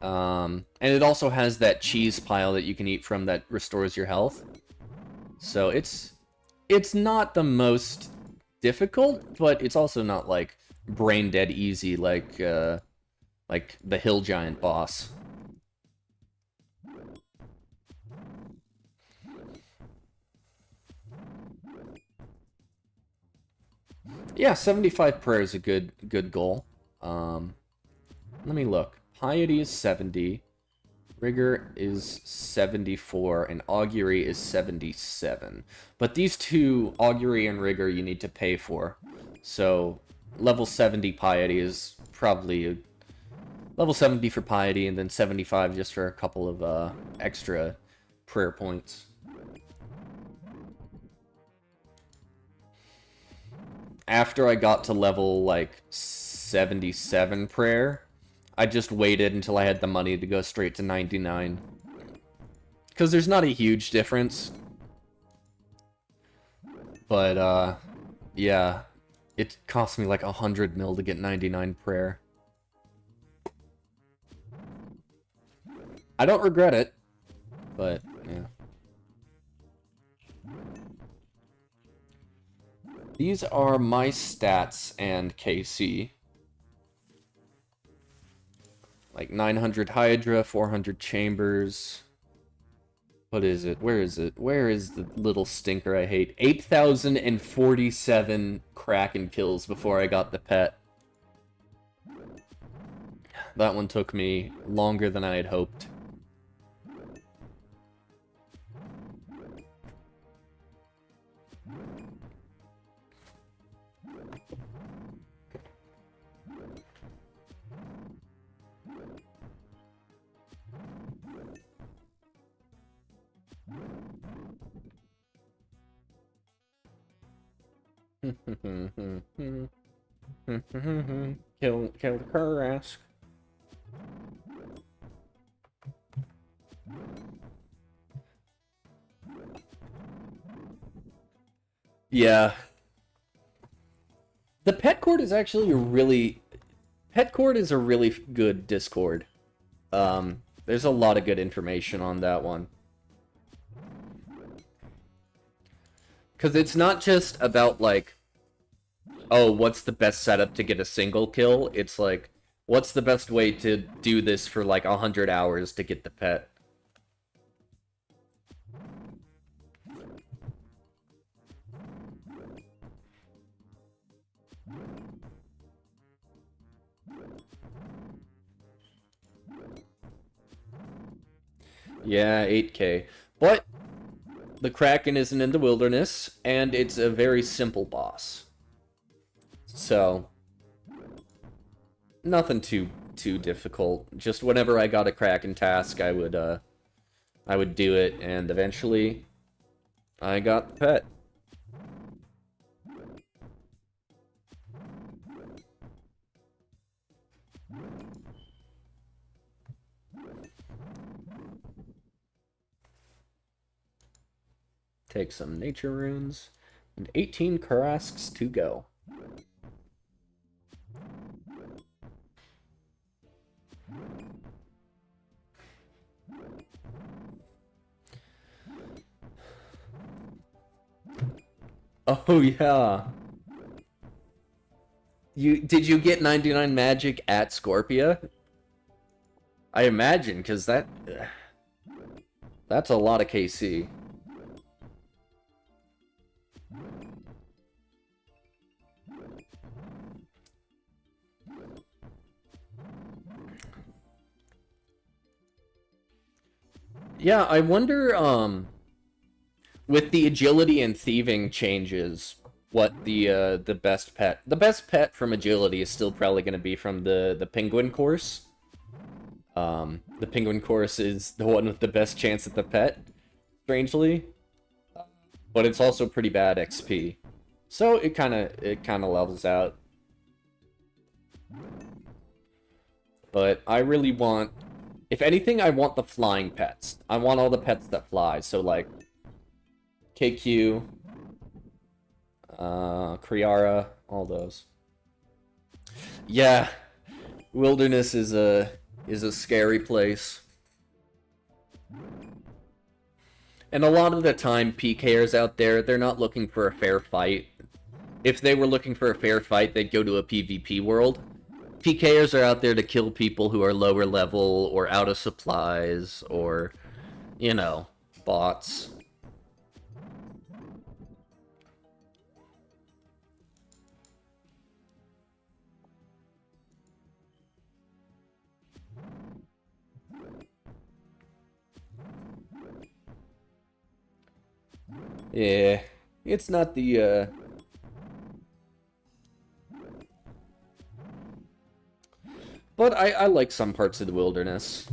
And it also has that cheese pile that you can eat from that restores your health. So it's not the most difficult, but it's also not like brain dead easy like the Hill Giant boss. Yeah, 75 prayer is a good goal. Let me look. Piety is 70. Rigor is 74, and Augury is 77. But these two, Augury and Rigor, you need to pay for. So, level 70 Piety is probably... level 70 for Piety, and then 75 just for a couple of extra prayer points. After I got to level, like, 77 prayer, I just waited until I had the money to go straight to 99. Because there's not a huge difference. But, yeah. It cost me like 100 mil to get 99 prayer. I don't regret it. But, yeah. These are my stats and KC. Like 900 Hydra, 400 Chambers. What is it? Where is it? Where is the little stinker I hate? 8,047 Kraken kills before I got the pet. That one took me longer than I had hoped. Kill the Karask. Yeah. The pet court is actually a really... Pet court is a really good Discord. There's a lot of good information on that one. Because it's not just about, like, oh, what's the best setup to get a single kill? It's like, what's the best way to do this for, like, 100 hours to get the pet? Yeah, 8K. But the Kraken isn't in the wilderness, and it's a very simple boss. So, nothing too difficult. Just whenever I got a Kraken task, I would do it, and eventually I got the pet. Take some nature runes, and 18 Karasks to go. Oh yeah. Did you get 99 magic at Scorpia? I imagine, because that's a lot of KC. Yeah, I wonder, with the agility and thieving changes, what the best pet... The best pet from agility is still probably going to be from the penguin course. The penguin course is the one with the best chance at the pet, strangely. But it's also pretty bad XP. So it kind of levels out. But I really want... If anything, I want the flying pets. I want all the pets that fly. So, like, KQ, Kriara, all those. Yeah, wilderness is a scary place. And a lot of the time, PKers out there, they're not looking for a fair fight. If they were looking for a fair fight, they'd go to a PvP world. PKers are out there to kill people who are lower level, or out of supplies, or, you know, bots. Yeah, it's not the, But I like some parts of the wilderness.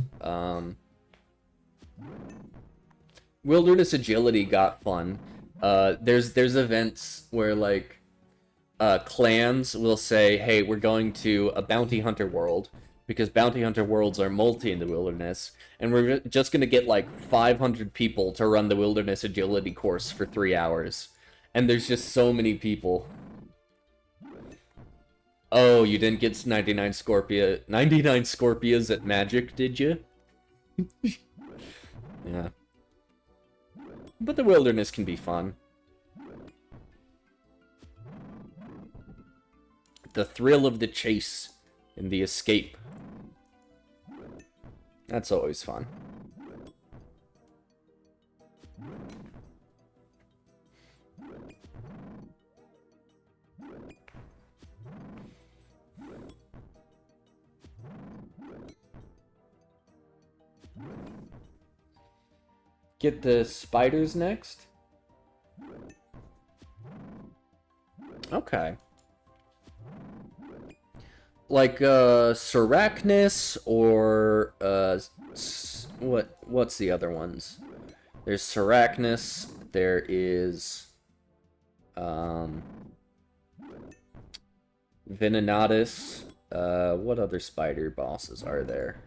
Wilderness agility got fun. There's events where, like, clans will say, hey, we're going to a bounty hunter world, because bounty hunter worlds are multi in the wilderness, and we're just going to get, like, 500 people to run the wilderness agility course for 3 hours. And there's just so many people. Oh, you didn't get 99 Scorpias at Magic, did you? Yeah. But the wilderness can be fun. The thrill of the chase and the escape. That's always fun. Get the spiders next? Okay. Like, Sarachnis, or, what's the other ones? There's Sarachnis, there is, Venenatus. What other spider bosses are there?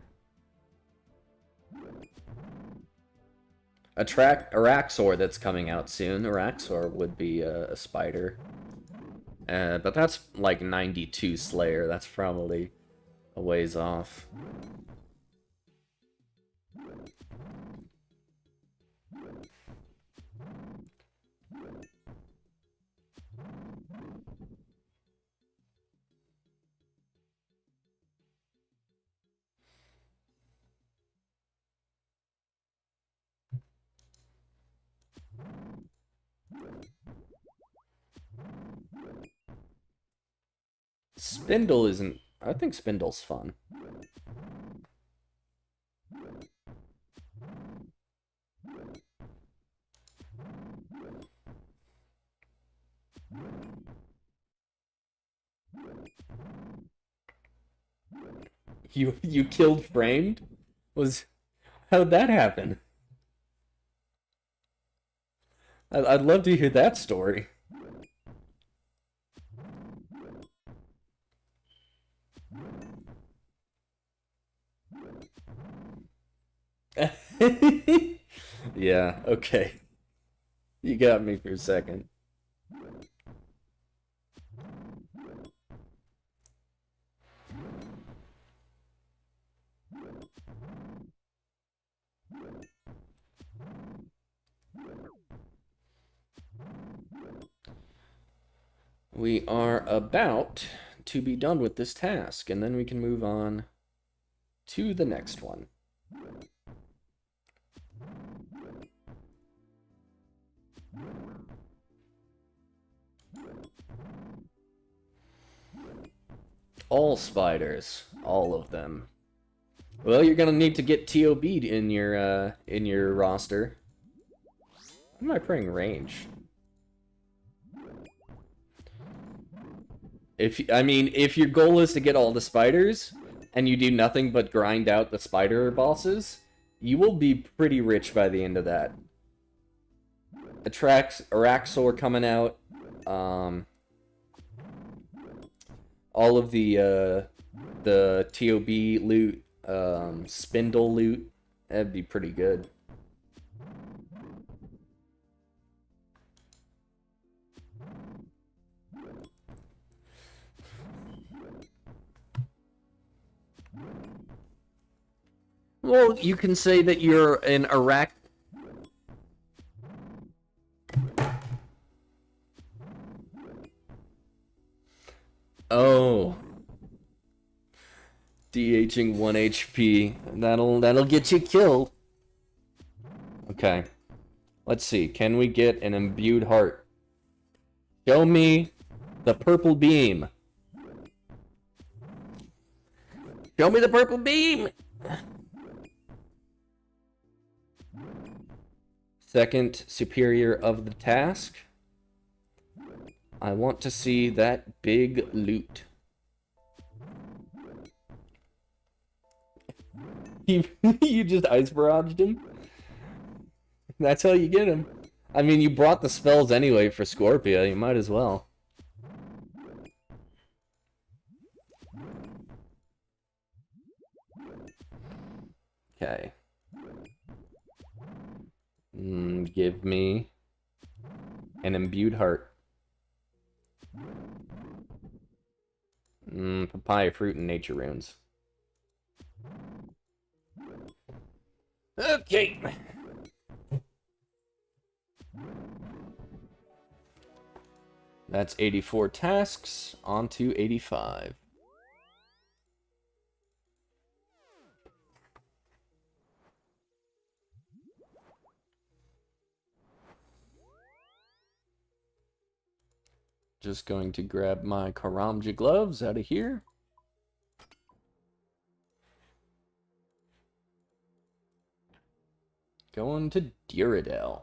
Araxxor that's coming out soon. Araxxor would be a spider. But that's like 92 Slayer. That's probably a ways off. Spindle isn't... I think Spindle's fun. You killed Framed? How'd that happen? I'd love to hear that story. Yeah, okay. You got me for a second. We are about to be done with this task, and then we can move on to the next one. All spiders, all of them. Well, you're gonna need to get TOB'd in your roster. Why am I praying range? If your goal is to get all the spiders, and you do nothing but grind out the spider bosses, you will be pretty rich by the end of that. Araxxor coming out, all of the TOB loot, Spindle loot, that'd be pretty good. Well, you can say that you're an Arax... Oh. DHing 1 HP. That'll get you killed. Okay. Let's see. Can we get an imbued heart? Show me the purple beam. Show me the purple beam! Second superior of the task. I want to see that big loot. You just ice barraged him? That's how you get him. I mean, you brought the spells anyway for Scorpia, you might as well. Okay. Give me an imbued heart. Papaya fruit and nature runes. Okay. That's 84 tasks, on to 85. Just going to grab my Karamja gloves out of here. Going to Duradel.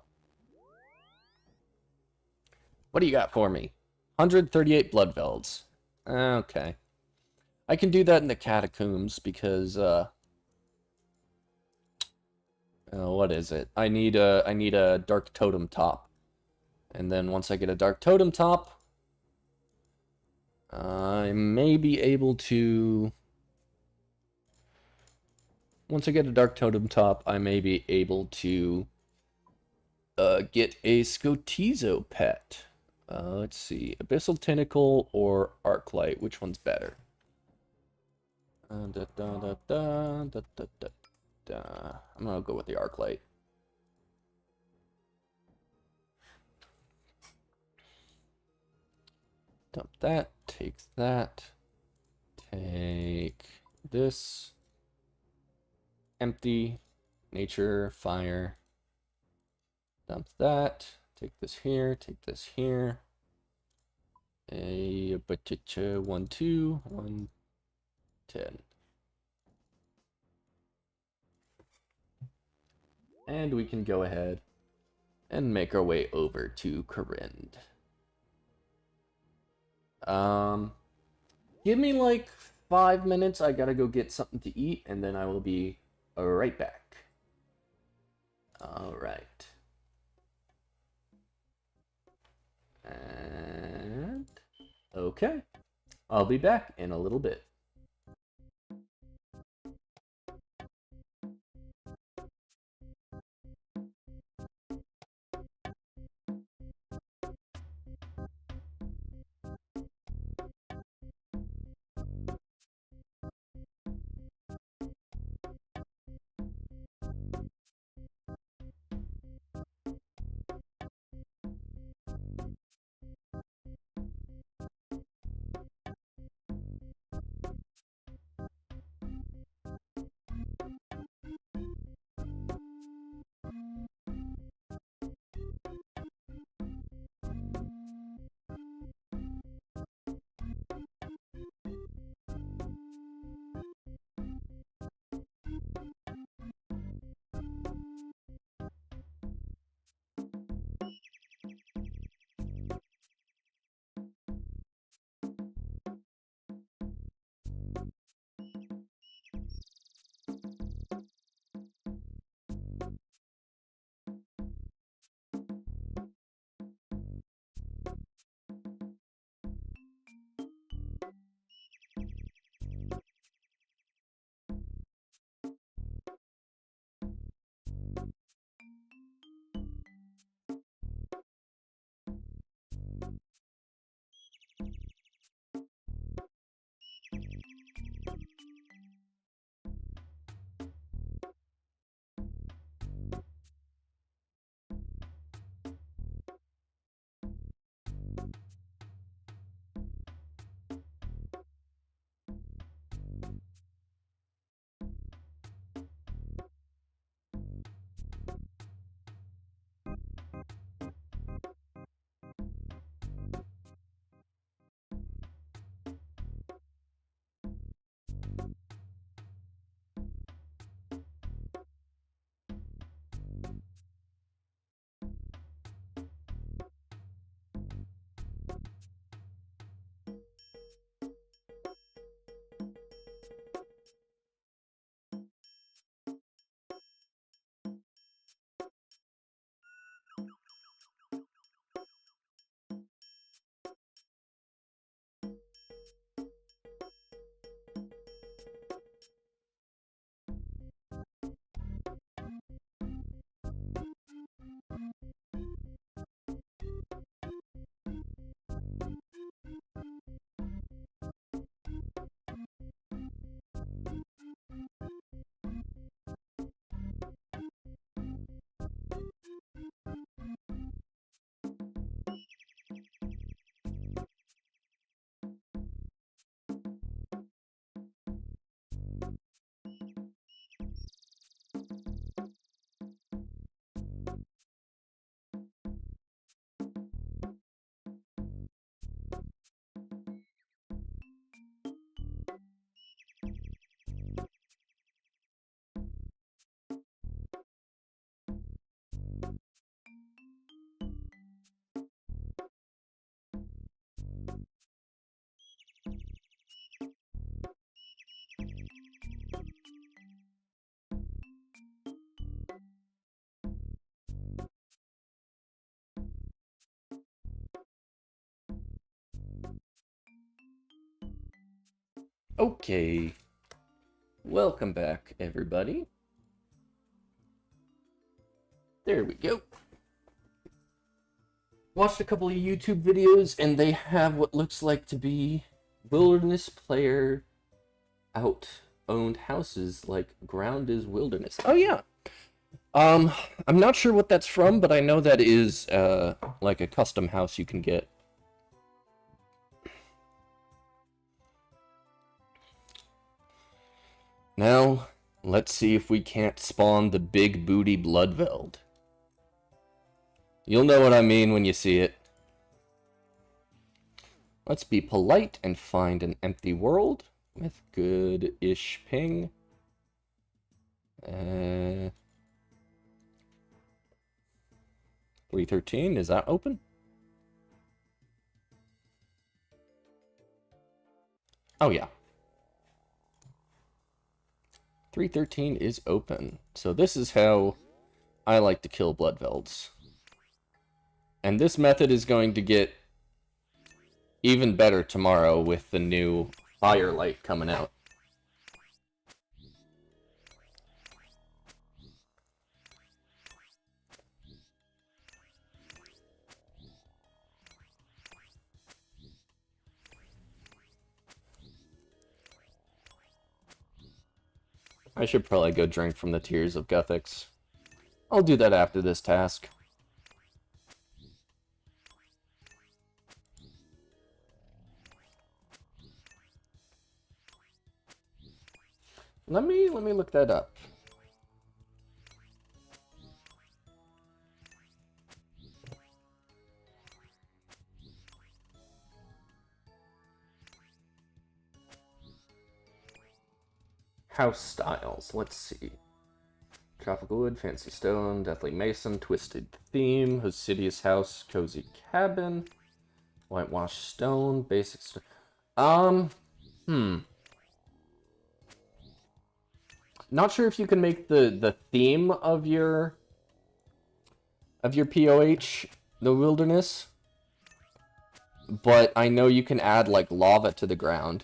What do you got for me? 138 blood velds. Okay. I can do that in the catacombs because, what is it? I need a dark totem top. And then once I get a dark totem top, I may be able to... Once I get a Dark Totem top, I may be able to get a Scotizo pet. Let's see, Abyssal Tentacle or Arclight, which one's better? I'm gonna go with the Arclight. Dump that, take that, take this, empty, nature, fire, dump that, take this here, take this here, a 1, 2, 1, 10. And we can go ahead and make our way over to Corinne. Give me like 5 minutes. I gotta go get something to eat, and then I will be right back. All right. And okay, I'll be back in a little bit. Okay. Welcome back, everybody. There we go. Watched a couple of YouTube videos, and they have what looks like to be wilderness player owned houses, like ground is wilderness. Oh yeah. I'm not sure what that's from, but I know that is like a custom house you can get. Now, let's see if we can't spawn the big booty Bloodveld. You'll know what I mean when you see it. Let's be polite and find an empty world with good-ish ping. 313, is that open? Oh yeah. 313 is open. So this is how I like to kill Bloodvelds. And this method is going to get even better tomorrow with the new Firelight coming out. I should probably go drink from the tears of Guthix. I'll do that after this task. Let me look that up. House styles, let's see. Tropical wood, fancy stone, deathly mason, twisted theme, Hosidious house, cozy cabin, whitewashed stone, basic stone. Not sure if you can make the theme of your POH, the wilderness, but I know you can add like lava to the ground.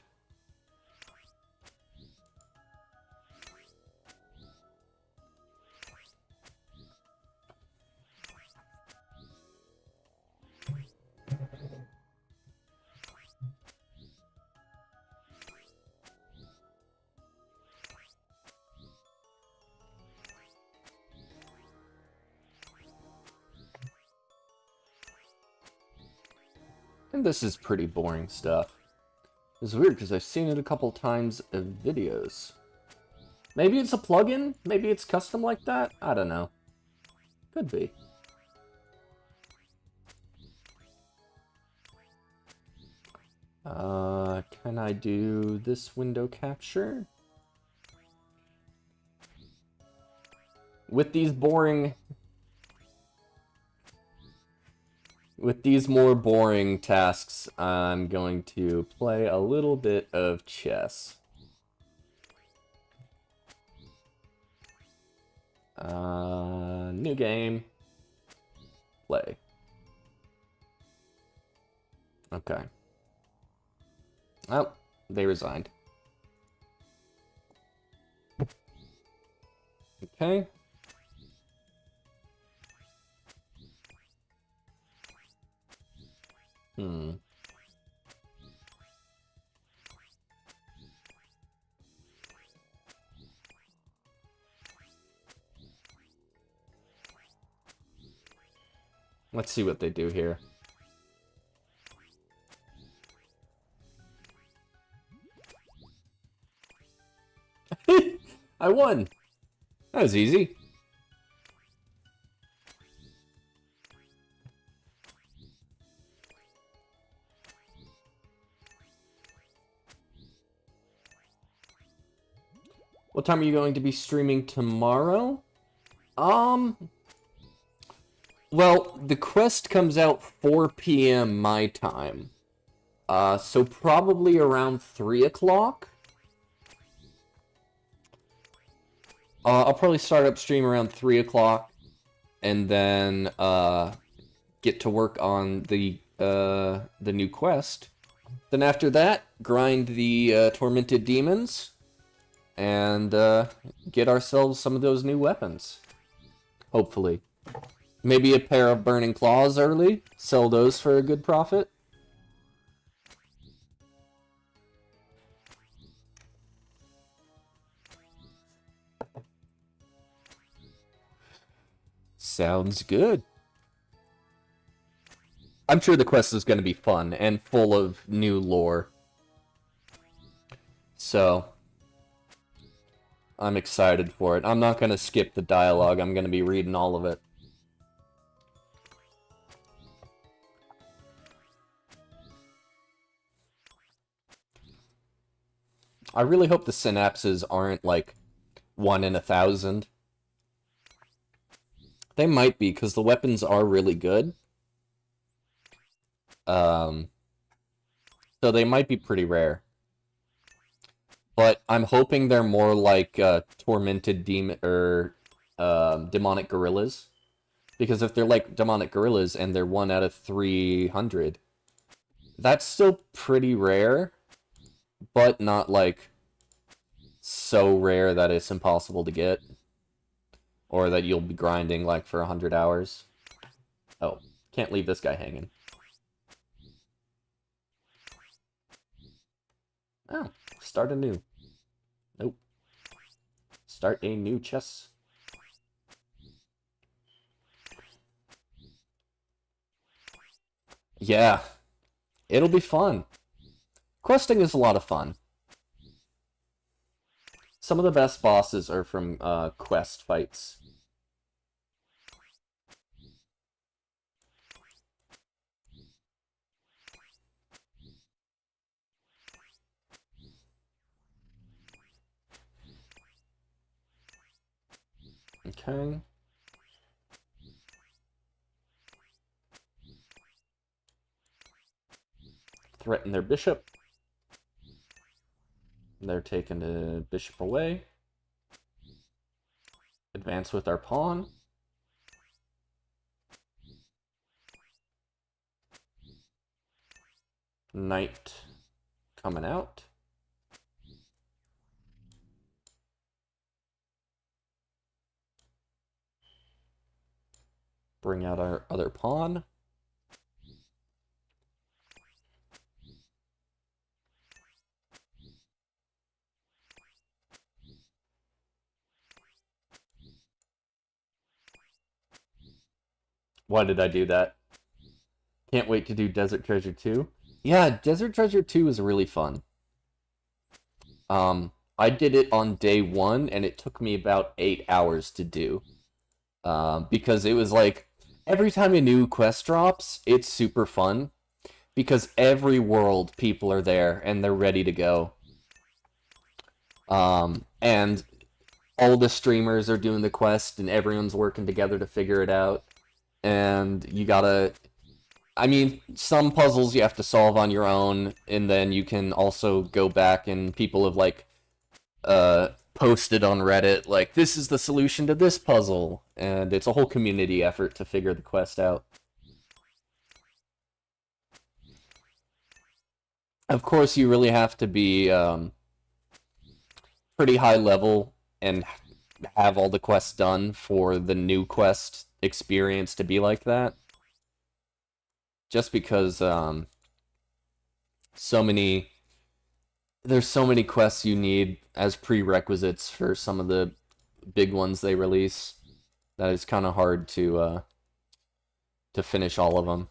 And this is pretty boring stuff. It's weird because I've seen it a couple times in videos. Maybe it's a plugin? Maybe it's custom like that? I don't know. Could be. Can I do this window capture? With these more boring tasks, I'm going to play a little bit of chess. New game. Play. Okay. Oh, they resigned. Okay. Let's see what they do here. I won! That was easy. What time are you going to be streaming tomorrow? Well, the quest comes out 4 p.m. my time. So probably around 3 o'clock. I'll probably start up stream around 3 o'clock, and then get to work on the new quest Then after that, grind the tormented demons and get ourselves some of those new weapons. Hopefully. Maybe a pair of burning claws early. Sell those for a good profit. Sounds good. I'm sure the quest is going to be fun and full of new lore. So, I'm excited for it. I'm not going to skip the dialogue. I'm going to be reading all of it. I really hope the synapses aren't like 1 in 1,000. They might be, because the weapons are really good. So they might be pretty rare. But I'm hoping they're more like tormented demon or demonic gorillas. Because if they're like demonic gorillas and they're 1 out of 300, that's still pretty rare, but not like so rare that it's impossible to get. Or that you'll be grinding like for 100 hours. Oh, can't leave this guy hanging. Oh, start anew. Nope. Start a new chess. Yeah, it'll be fun. Questing is a lot of fun. Some of the best bosses are from quest fights. Okay. Threaten their bishop. They're taking the bishop away. Advance with our pawn. Knight coming out. Bring out our other pawn. Why did I do that? Can't wait to do Desert Treasure 2. Yeah, Desert Treasure 2 is really fun. I did it on day 1, and it took me about 8 hours to do. Because it was like, every time a new quest drops, it's super fun. Because every world, people are there, and they're ready to go. And all the streamers are doing the quest, and everyone's working together to figure it out. And you gotta... I mean, some puzzles you have to solve on your own, and then you can also go back and people have, like, posted on Reddit, like, this is the solution to this puzzle, and it's a whole community effort to figure the quest out. Of course, you really have to be pretty high level and have all the quests done for the new quest experience to be like that. Just because so many there's so many quests you need as prerequisites for some of the big ones they release that it's kind of hard to finish all of them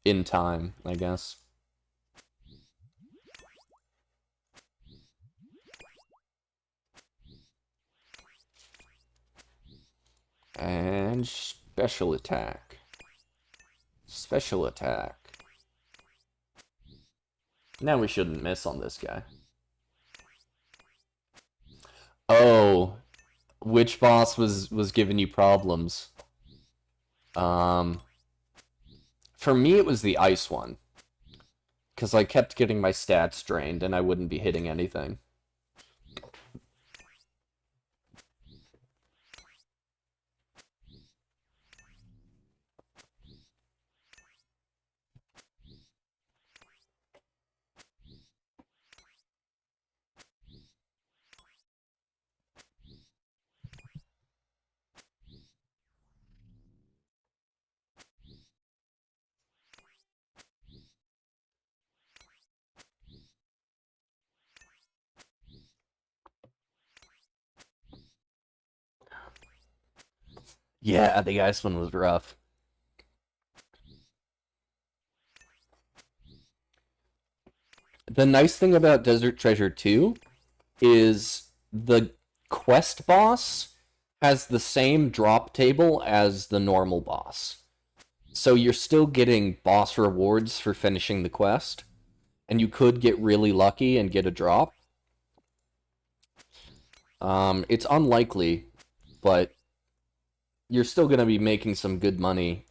in time, I guess. And special attack. Special attack. Now we shouldn't miss on this guy. Oh, which boss was giving you problems? For me, it was the ice one. Because I kept getting my stats drained and I wouldn't be hitting anything. Yeah, the ice one was rough. The nice thing about Desert Treasure 2 is the quest boss has the same drop table as the normal boss. So you're still getting boss rewards for finishing the quest, and you could get really lucky and get a drop. It's unlikely, but you're still going to be making some good money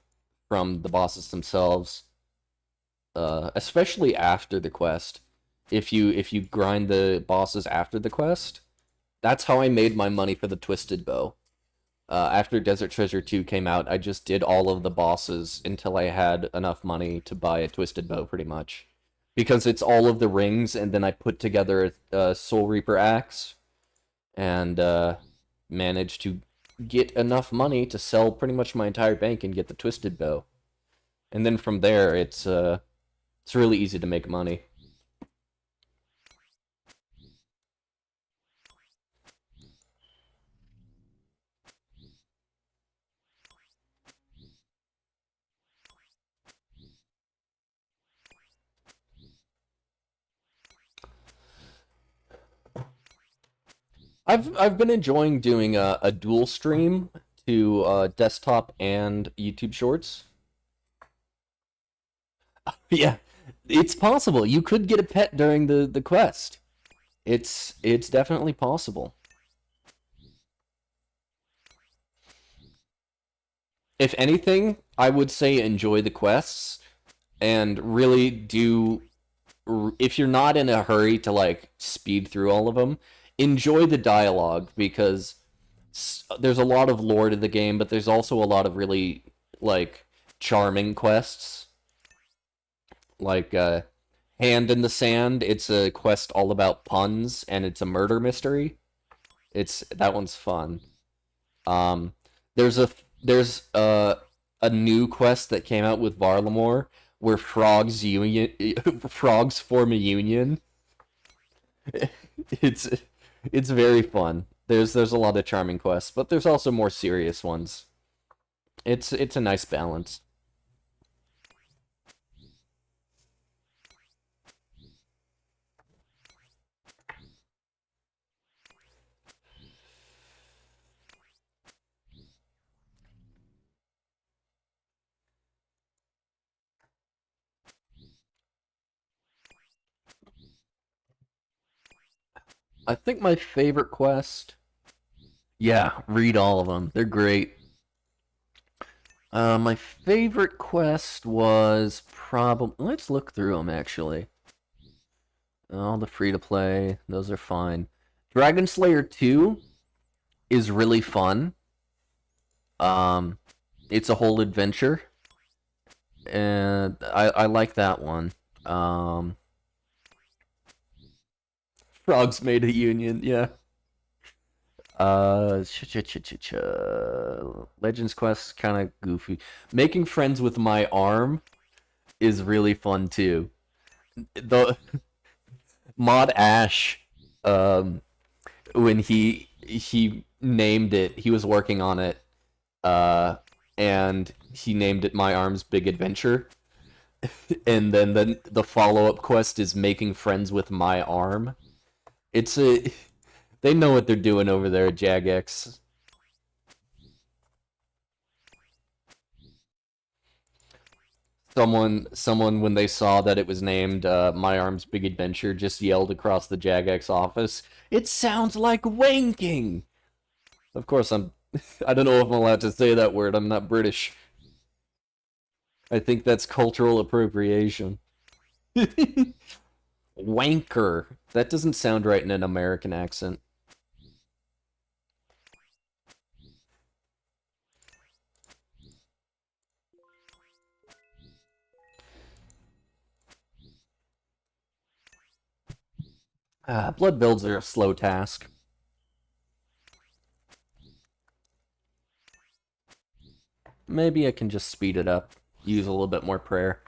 from the bosses themselves, especially after the quest. If you grind the bosses after the quest, that's how I made my money for the Twisted Bow. After Desert Treasure 2 came out, I just did all of the bosses until I had enough money to buy a Twisted Bow, pretty much. Because it's all of the rings, and then I put together a Soul Reaper axe, and managed to get enough money to sell pretty much my entire bank and get the Twisted Bow. And then from there, it's really easy to make money. I've been enjoying doing a dual stream to desktop and YouTube Shorts. Yeah, it's possible. You could get a pet during the quest. It's definitely possible. If anything, I would say enjoy the quests and really do. If you're not in a hurry to like speed through all of them, enjoy the dialogue because there's a lot of lore to the game, but there's also a lot of really like charming quests. Like Hand in the Sand, it's a quest all about puns and it's a murder mystery. It's that one's fun. Um, there's a new quest that came out with Varlamore where frogs form a union. It's it's very fun. There's a lot of charming quests, but there's also more serious ones. It's a nice balance. I think my favorite quest. Yeah, read all of them. They're great. My favorite quest was probably. Let's look through them actually. All the free to play, those are fine. Dragon Slayer 2 is really fun. Um, it's a whole adventure, and I like that one. Um, Frogs made a union, yeah. Legends Quest kind of goofy. Making friends with my arm is really fun too. The Mod Ash, um, when he named it, he was working on it, uh, and he named it My Arm's Big Adventure. And then the follow up quest is making friends with my arm. It's a they know what they're doing over there at Jagex. Someone when they saw that it was named My Arm's Big Adventure just yelled across the Jagex office, "It sounds like wanking!" Of course, I don't know if I'm allowed to say that word. I'm not British. I think that's cultural appropriation. Wanker. That doesn't sound right in an American accent. Blood builds are a slow task. Maybe I can just speed it up. Use a little bit more prayer.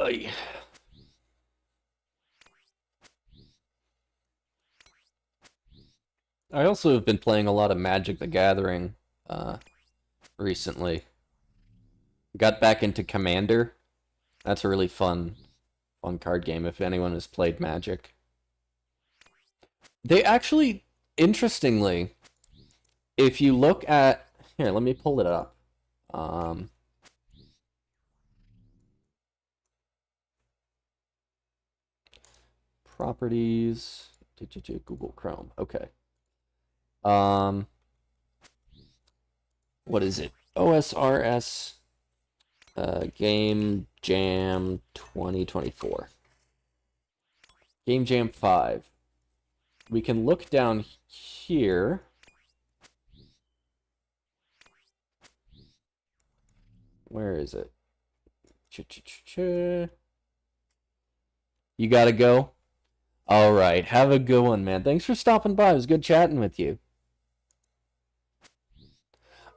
Ay. I also have been playing a lot of Magic the Gathering recently. Got back into Commander. That's a really fun card game if anyone has played Magic. They actually, interestingly, if you look at here, let me pull it up. Properties, Google Chrome. Okay. What is it? OSRS Game Jam 2024. Game Jam 5. We can look down here. Where is it? You gotta go? All right. Have a good one, man. Thanks for stopping by. It was good chatting with you.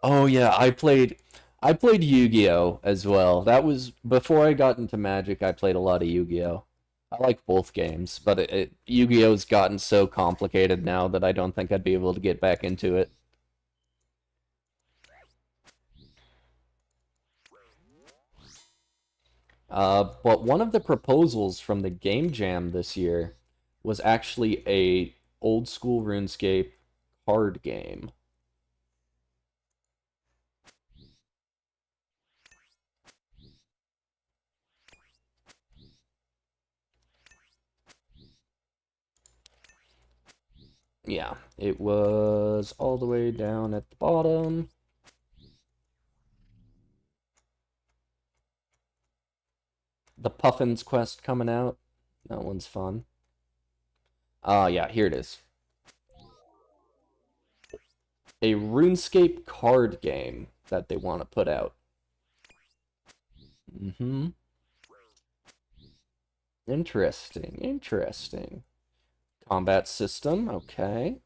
Oh yeah, I played Yu-Gi-Oh as well. That was before I got into Magic. I played a lot of Yu-Gi-Oh. I like both games, but Yu-Gi-Oh's gotten so complicated now that I don't think I'd be able to get back into it. But one of the proposals from the Game Jam this year was actually a old school RuneScape card game. Yeah, it was all the way down at the bottom. The Puffin's quest coming out. That one's fun. Yeah, here it is. A RuneScape card game that they want to put out. Interesting, interesting. Combat system, okay.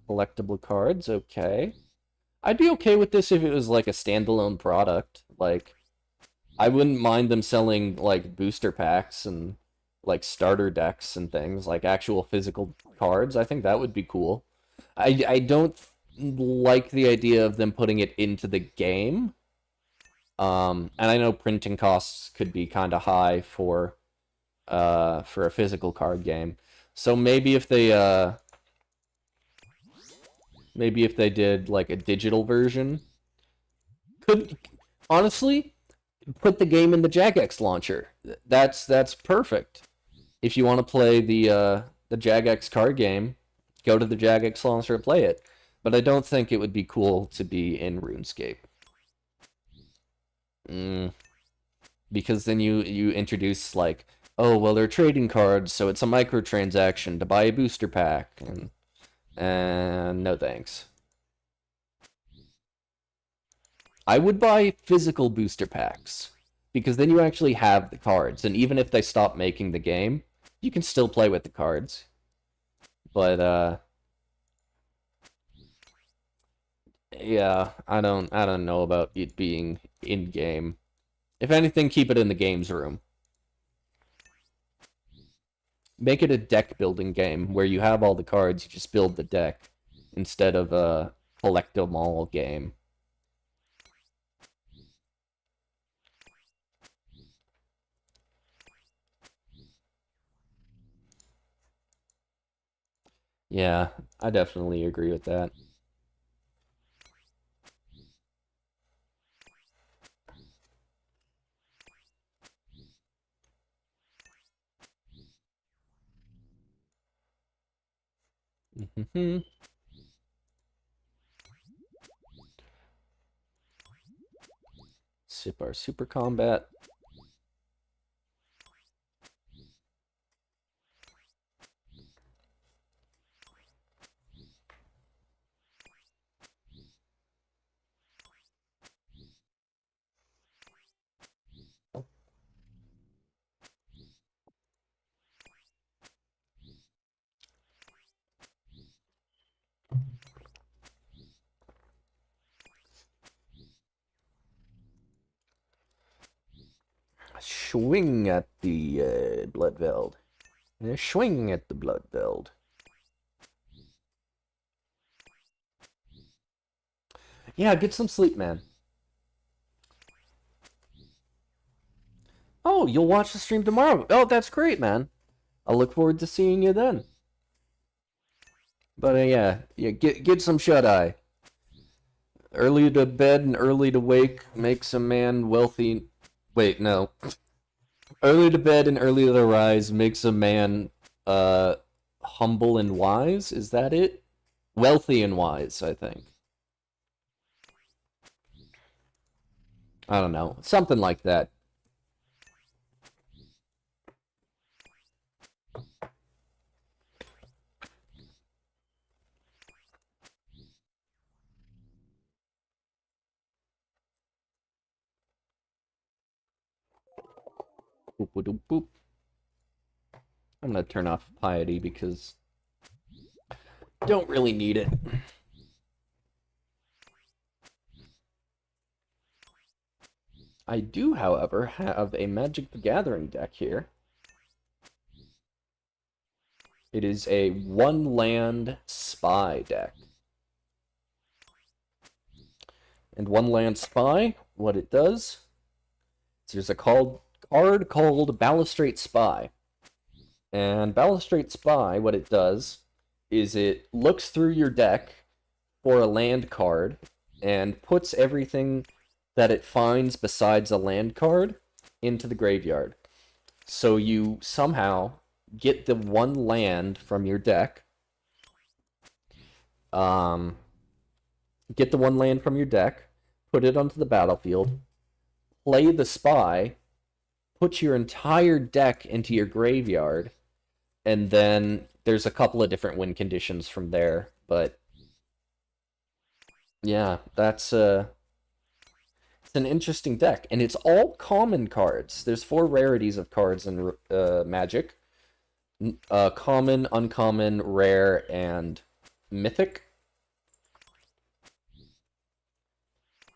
Collectible cards, okay. I'd be okay with this if it was like a standalone product. Like, I wouldn't mind them selling like booster packs and like starter decks and things, like actual physical cards. I think that would be cool. I don't like the idea of them putting it into the game. And I know printing costs could be kind of high for a physical card game. So maybe if they did like a digital version, could honestly put the game in the Jagex launcher. That's perfect. If you want to play the Jagex card game, go to the Jagex launcher and play it. But I don't think it would be cool to be in RuneScape. Because then you introduce like, oh well, they're trading cards, so it's a microtransaction to buy a booster pack, and no thanks. I would buy physical booster packs because then you actually have the cards, and even if they stop making the game, you can still play with the cards. But yeah, I don't know about it being in game. If anything, keep it in the games room. Make it a deck building game where you have all the cards, you just build the deck instead of a collect 'em all game. Yeah, I definitely agree with that. Sip our super combat. swing at the Bloodveld. Swing at the Bloodveld. Yeah, get some sleep, man. Oh, you'll watch the stream tomorrow. Oh, that's great, man. I'll look forward to seeing you then. But yeah, get some shut-eye. Early to bed and early to wake makes a man wealthy. Wait, no. Early to bed and early to rise makes a man humble and wise. Is that it? Wealthy and wise, I think. I don't know. Something like that. Boop, boop, boop. I'm gonna turn off piety because don't really need it. I do, however, have a Magic the Gathering deck here. It is a one-land spy deck. And one-land spy, what it does, is there's a card called Balustrate Spy. And Balustrate Spy, what it does, is it looks through your deck for a land card and puts everything that it finds besides a land card into the graveyard. So you somehow get the one land from your deck. Get the one land from your deck, put it onto the battlefield, play the spy, put your entire deck into your graveyard, and then there's a couple of different win conditions from there. But yeah, that's it's an interesting deck, and it's all common cards. There's 4 rarities of cards in Magic. Common, uncommon, rare, and mythic.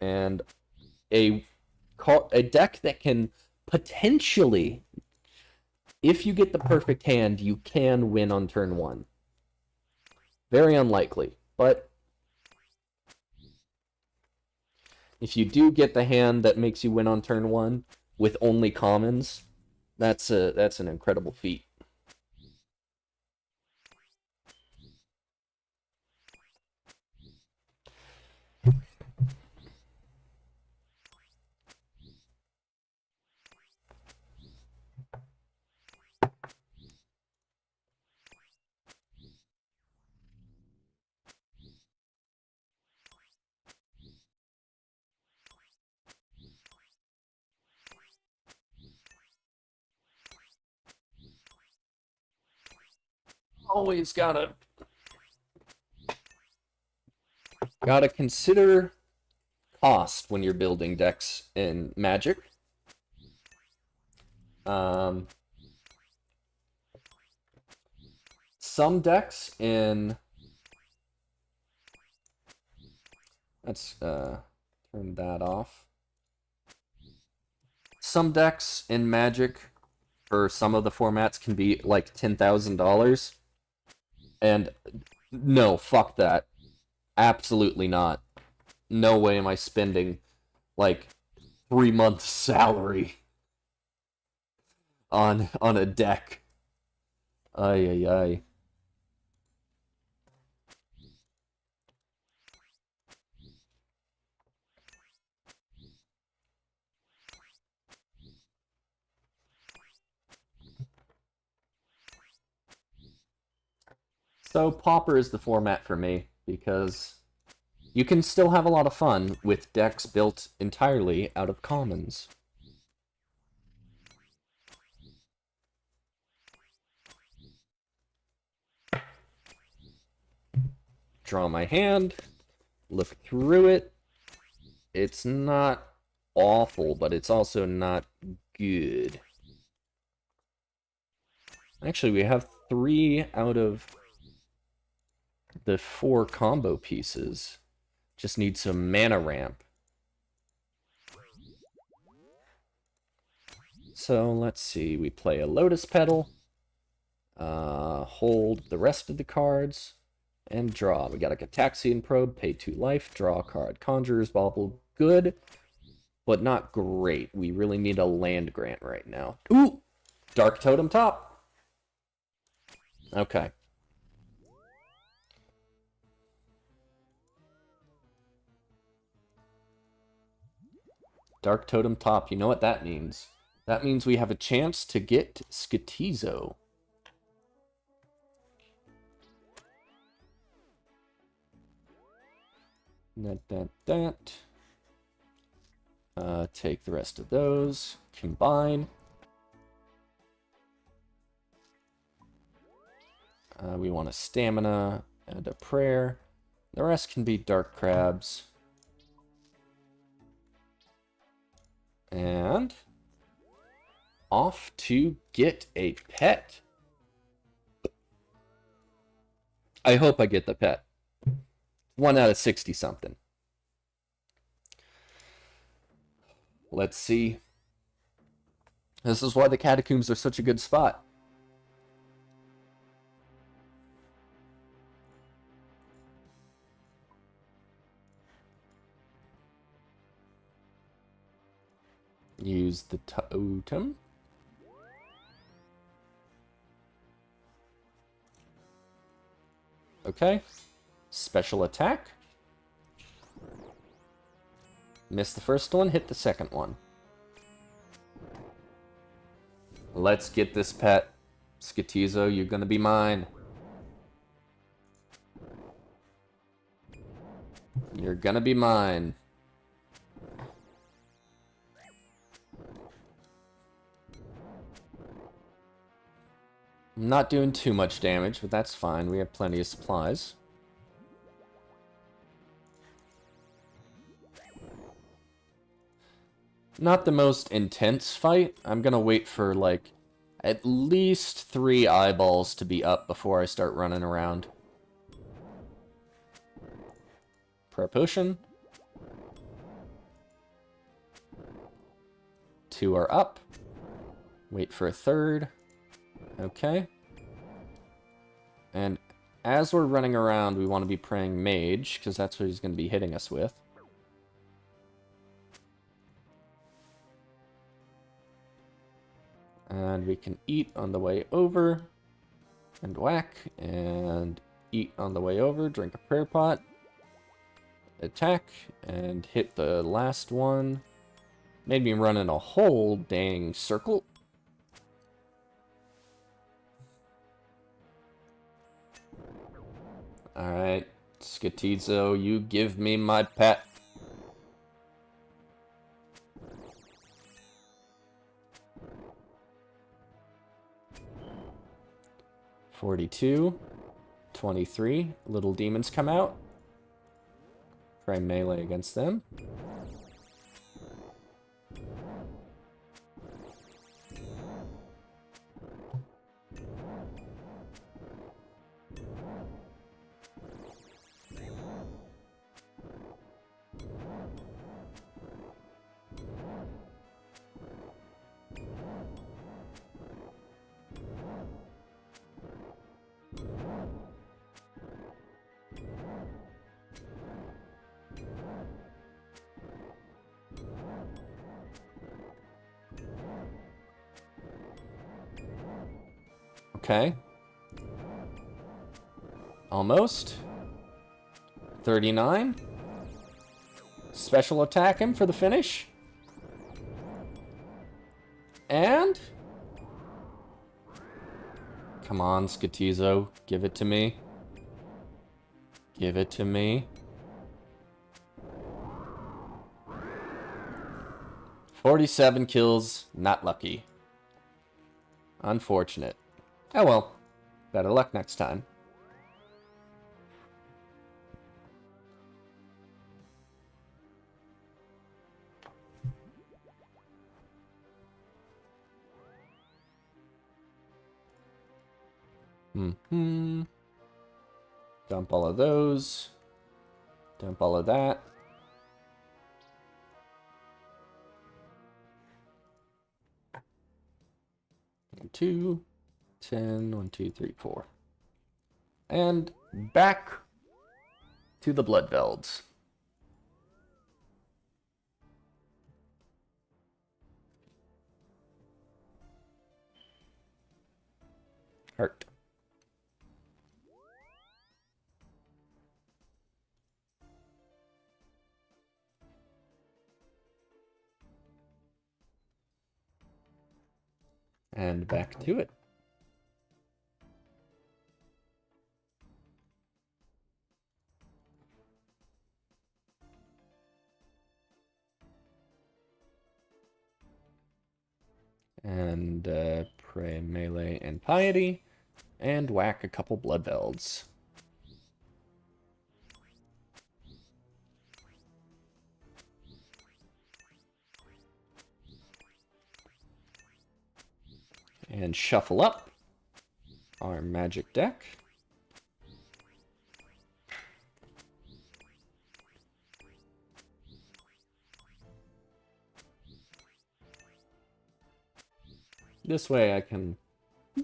And a deck that can potentially, if you get the perfect hand, you can win on turn 1. Very unlikely, but if you do get the hand that makes you win on turn 1 with only commons, that's an incredible feat. Always gotta consider cost when you're building decks in Magic. Some decks in... Let's turn that off. Some decks in Magic for some of the formats can be like $10,000. And no, fuck that. Absolutely not. No way am I spending like 3 months' salary on a deck. Ay ay ay. So Pauper is the format for me, because you can still have a lot of fun with decks built entirely out of commons. Draw my hand, look through it. It's not awful, but it's also not good. Actually, we have 3 out of the 4 combo pieces. Just need some mana ramp. So let's see, we play a Lotus Petal, hold the rest of the cards, and draw. We got a Gitaxian Probe, pay 2 life, draw a card. Conjurer's Bauble, good, but not great. We really need a land grant right now. Ooh! Dark Totem top! Okay. Dark Totem top, you know what that means. That means we have a chance to get Skitizo. Take the rest of those. Combine. We want a stamina and a prayer. The rest can be dark crabs. And off to get a pet. I hope I get the pet. 1 out of 60 something. Let's see. This is why the catacombs are such a good spot. Use the totem. Okay. Special attack. Missed the first one, hit the second one. Let's get this pet. Skitizo, you're gonna be mine. You're gonna be mine. I'm not doing too much damage, but that's fine. We have plenty of supplies. Not the most intense fight. I'm gonna wait for, like, at least 3 eyeballs to be up before I start running around. Prayer Potion. 2 are up. Wait for a third. Okay. And as we're running around, we want to be praying Mage, because that's what he's going to be hitting us with. And we can eat on the way over, and whack, and eat on the way over, drink a prayer pot, attack, and hit the last one. Made me run in a whole dang circle. Alright, Skitizo, you give me my pet. $42, $23. Little demons come out. Try melee against them. Okay. Almost. 39. Special attack him for the finish. And... come on, Skitizo. Give it to me. Give it to me. 47 kills. Not lucky. Unfortunate. Oh well. Better luck next time. Dump all of those. Dump all of that. 2, 10, 1, 2, 3, 4. And back to the Bloodvelds. Heart. And back to it. And pray, melee, and piety. And whack a couple Bloodvelds. And shuffle up our magic deck. This way I can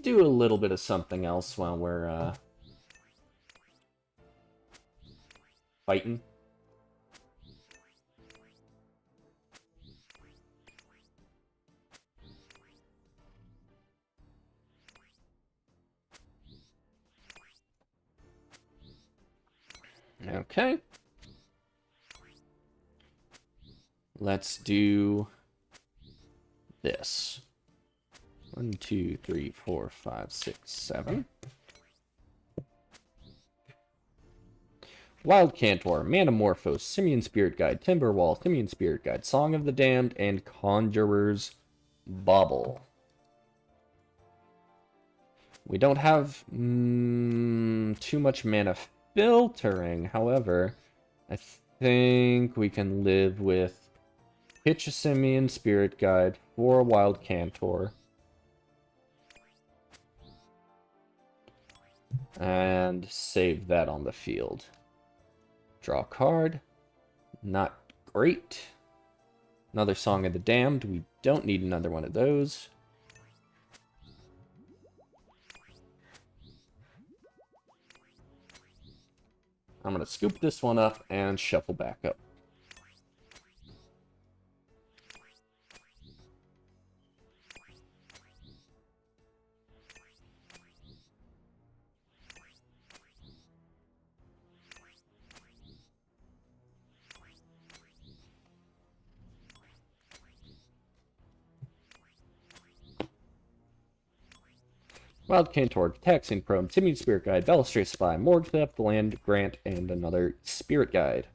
do a little bit of something else while we're fighting. Okay. Let's do this. 1, 2, 3, 4, 5, 6, 7. Wild Cantor, Manamorphose, Simian Spirit Guide, Timberwall, Simian Spirit Guide, Song of the Damned, and Conjurer's Bauble. We don't have too much mana filtering, however, I think we can live with Pitch a Simian Spirit Guide for a Wild Cantor. And save that on the field. Draw a card. Not great. Another Song of the Damned. We don't need another one of those. I'm going to scoop this one up and shuffle back up. Wild Cantor, Taxing Probe, Simian Spirit Guide, Balustrade Spy, Morgue Theft, Land Grant, and another Spirit Guide.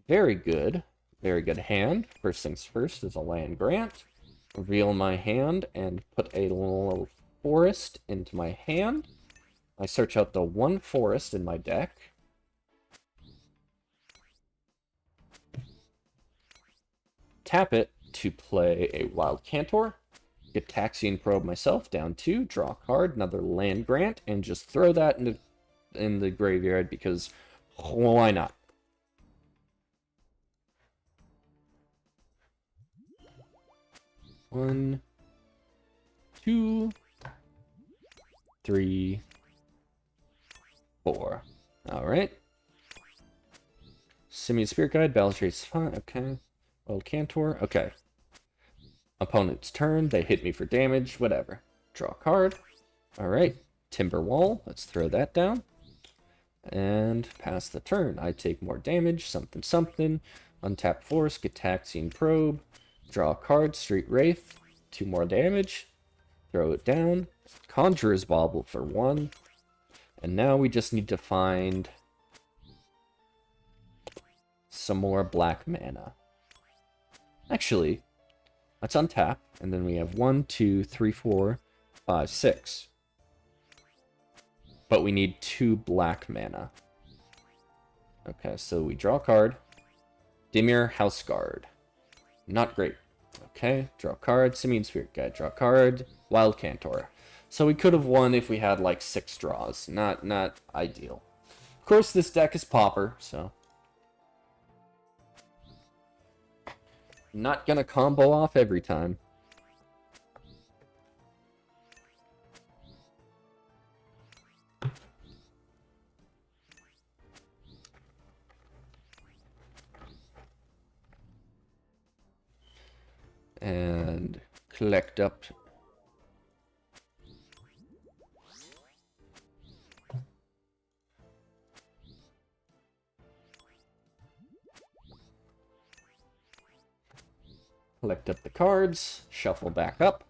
Very good. Very good hand. First things first is a Land Grant. Reveal my hand and put a little forest into my hand. I search out the one forest in my deck. Tap it to play a Wild Cantor. Get Taxian Probe myself, down 2, draw a card, another Land Grant, and just throw that in the graveyard because why not? One, 2, 3, 4. Alright. Simian Spirit Guide, Balustrade's fine. Okay. Wild Cantor. Okay. Opponent's turn, they hit me for damage, whatever. Draw a card. Alright, Timberwall, let's throw that down. And pass the turn. I take more damage, something something. Untap Force, get Taxian Probe. Draw a card, Street Wraith. 2 more damage. Throw it down. Conjurer's Bauble for 1. And now we just need to find some more black mana. Actually, let's untap, and then we have 1, 2, 3, 4, 5, 6. But we need 2 black mana. Okay, so we draw a card. Dimir Houseguard. Not great. Okay, draw a card. Simian Spirit Guide. Draw a card. Wild Cantor. So we could have won if we had like 6 draws. Not ideal. Of course, this deck is Pauper, so not gonna combo off every time. And collect up. Collect up the cards, shuffle back up.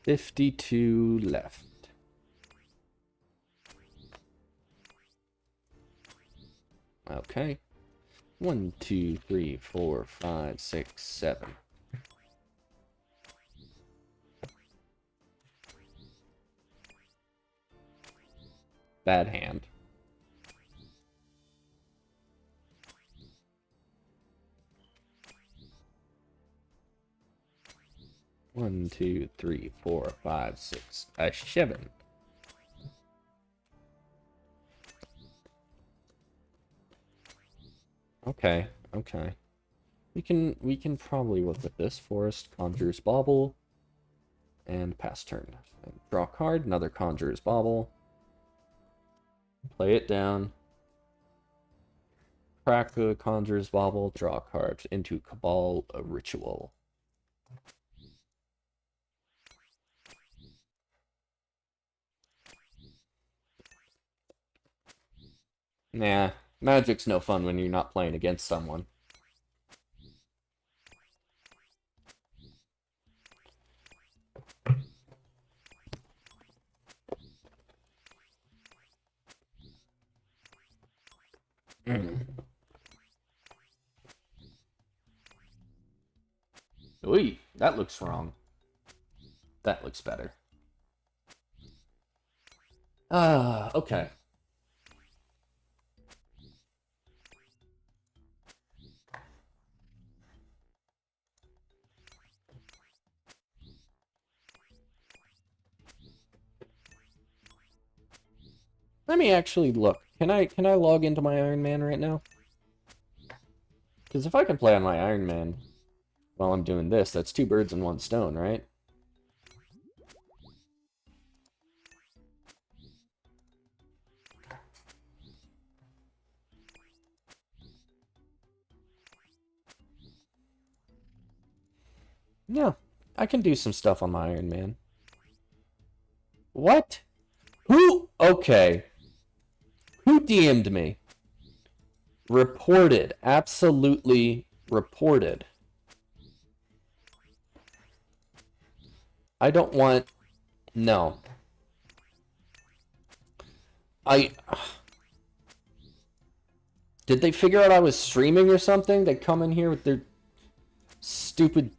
$52 left. Okay. 1, 2, 3, 4, 5, 6, 7. Bad hand. One, 2, 3, 4, 5, 6, 7. Okay, okay. We can probably work with this. Forest, Conjurer's Bauble, and pass turn. And draw a card, another Conjurer's Bauble. Play it down. Crack a Conjurer's Bauble, draw a card into Cabal, a Ritual. Nah, Magic's no fun when you're not playing against someone. Ooh, that looks wrong. That looks better. Okay. Let me actually look. Can I log into my Iron Man right now? Because if I can play on my Iron Man while I'm doing this, that's 2 birds and 1 stone, right? Yeah, I can do some stuff on my Iron Man. What? Who? Okay. Who DM'd me? Reported. Absolutely reported. I don't want... No. Did they figure out I was streaming or something? They come in here with their stupid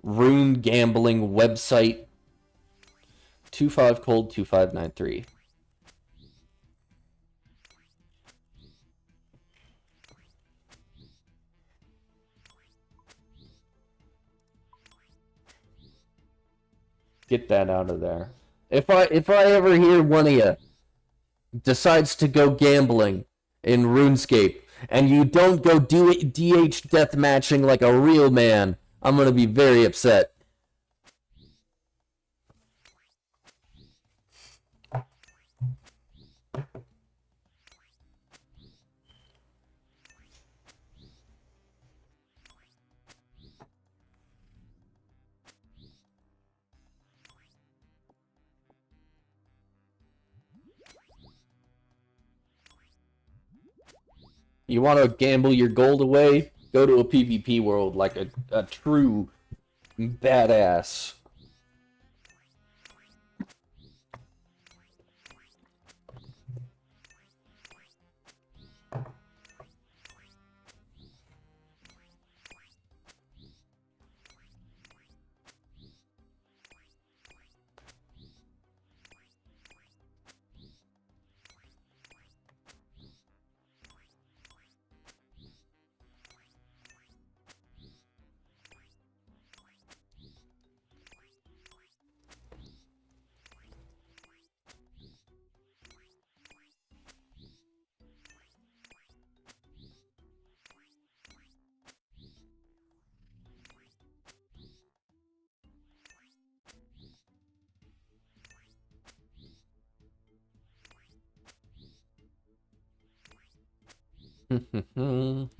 rune gambling website. 25 cold 2593. Get that out of there. If I ever hear one of you decides to go gambling in RuneScape and you don't go do DH death matching like a real man, I'm gonna be very upset. You want to gamble your gold away? Go to a PvP world like a true badass. Can't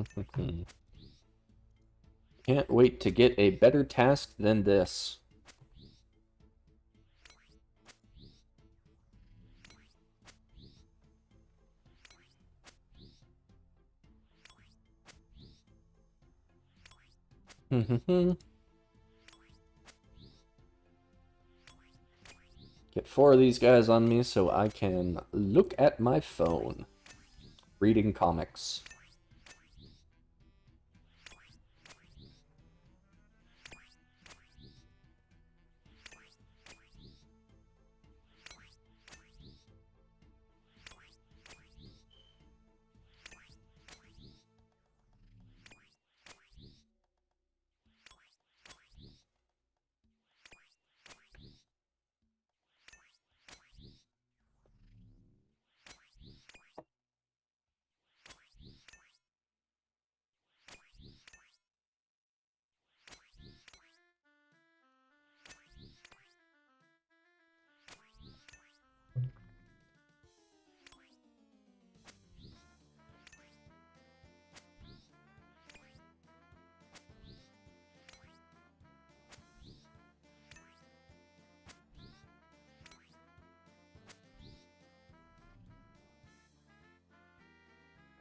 wait to get a better task than this. Get 4 of these guys on me so I can look at my phone. Reading comics.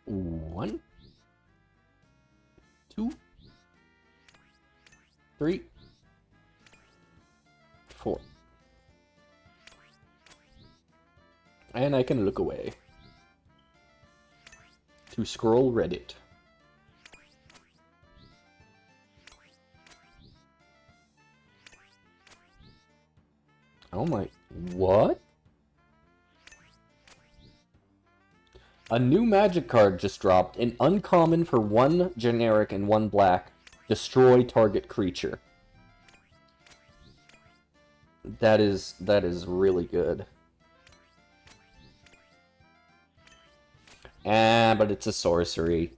One, 2, 3, 4. And I can look away. To scroll Reddit. Oh my... What? A new magic card just dropped. An uncommon for 1 generic and 1 black. Destroy target creature. That is really good. Ah, but it's a sorcery.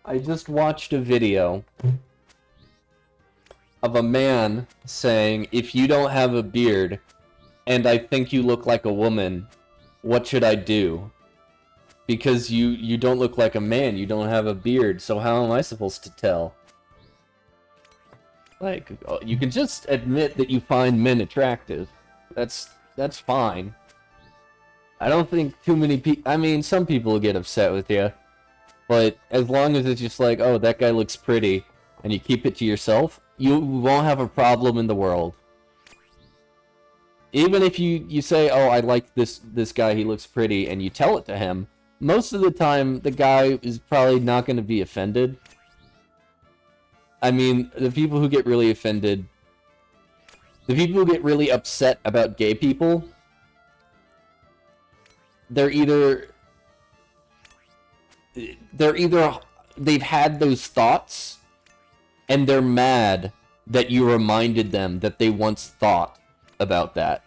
I just watched a video of a man saying, if you don't have a beard, and I think you look like a woman, what should I do? Because you don't look like a man, you don't have a beard, so how am I supposed to tell? Like, you can just admit that you find men attractive. That's fine. I don't think too many people... I mean, some people will get upset with you. But as long as it's just like, oh, that guy looks pretty, and you keep it to yourself, you won't have a problem in the world. Even if you say, oh, I like this guy, he looks pretty, and you tell it to him, most of the time, the guy is probably not going to be offended. I mean, the people who get really offended... The people who get really upset about gay people... They've had those thoughts, and they're mad that you reminded them that they once thought about that.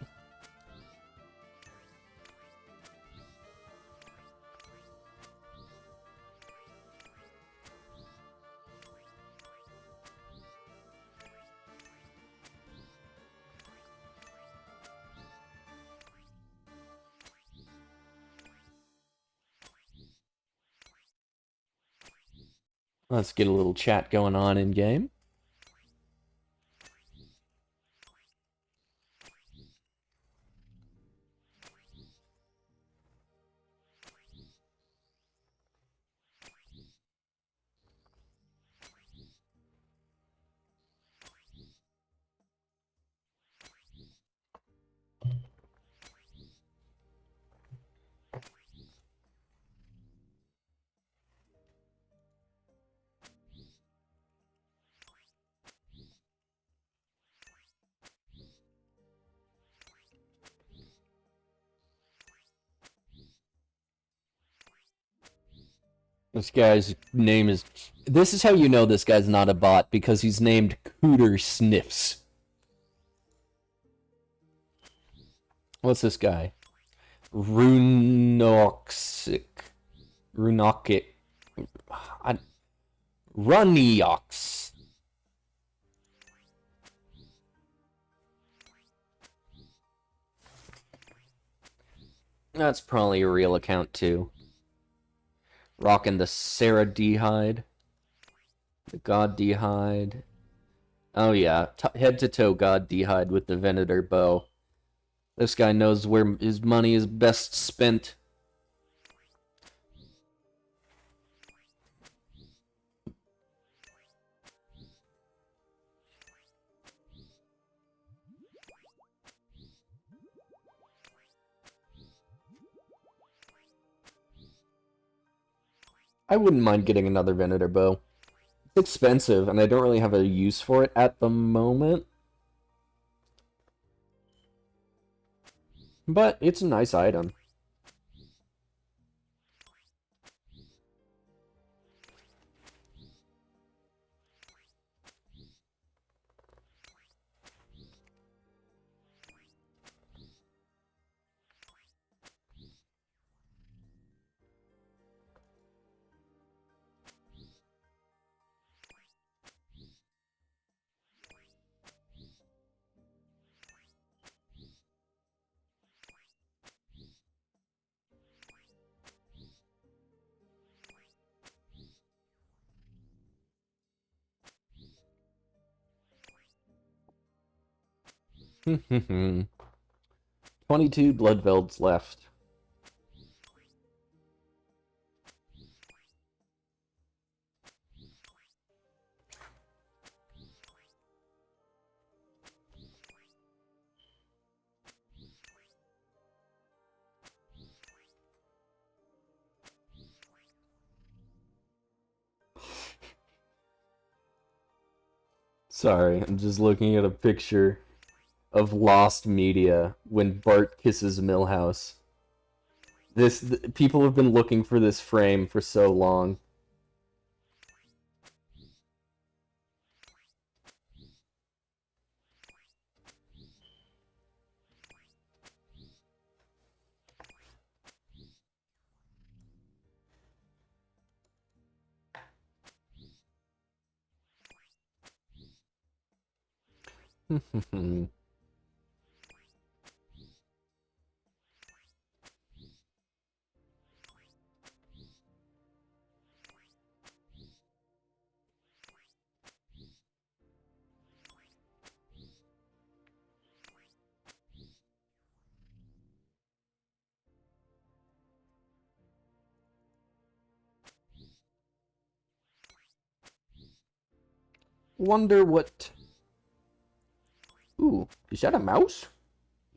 Let's get a little chat going on in game. This guy's name is... This is how you know this guy's not a bot, because he's named Cooter Sniffs. What's this guy? Runoxic. Runokit. Runiox. That's probably a real account, too. Rocking the Sarah D'hide. The God D'hide. Oh yeah, head to toe God D'hide with the Venator bow. This guy knows where his money is best spent. I wouldn't mind getting another Venator bow. It's expensive, and I don't really have a use for it at the moment. But it's a nice item. Hmm. 22 Bloodvelds left. Sorry, I'm just looking at a picture of Lost Media when Bart kisses Millhouse. People have been looking for this frame for so long. Wonder what... Ooh, is that a mouse?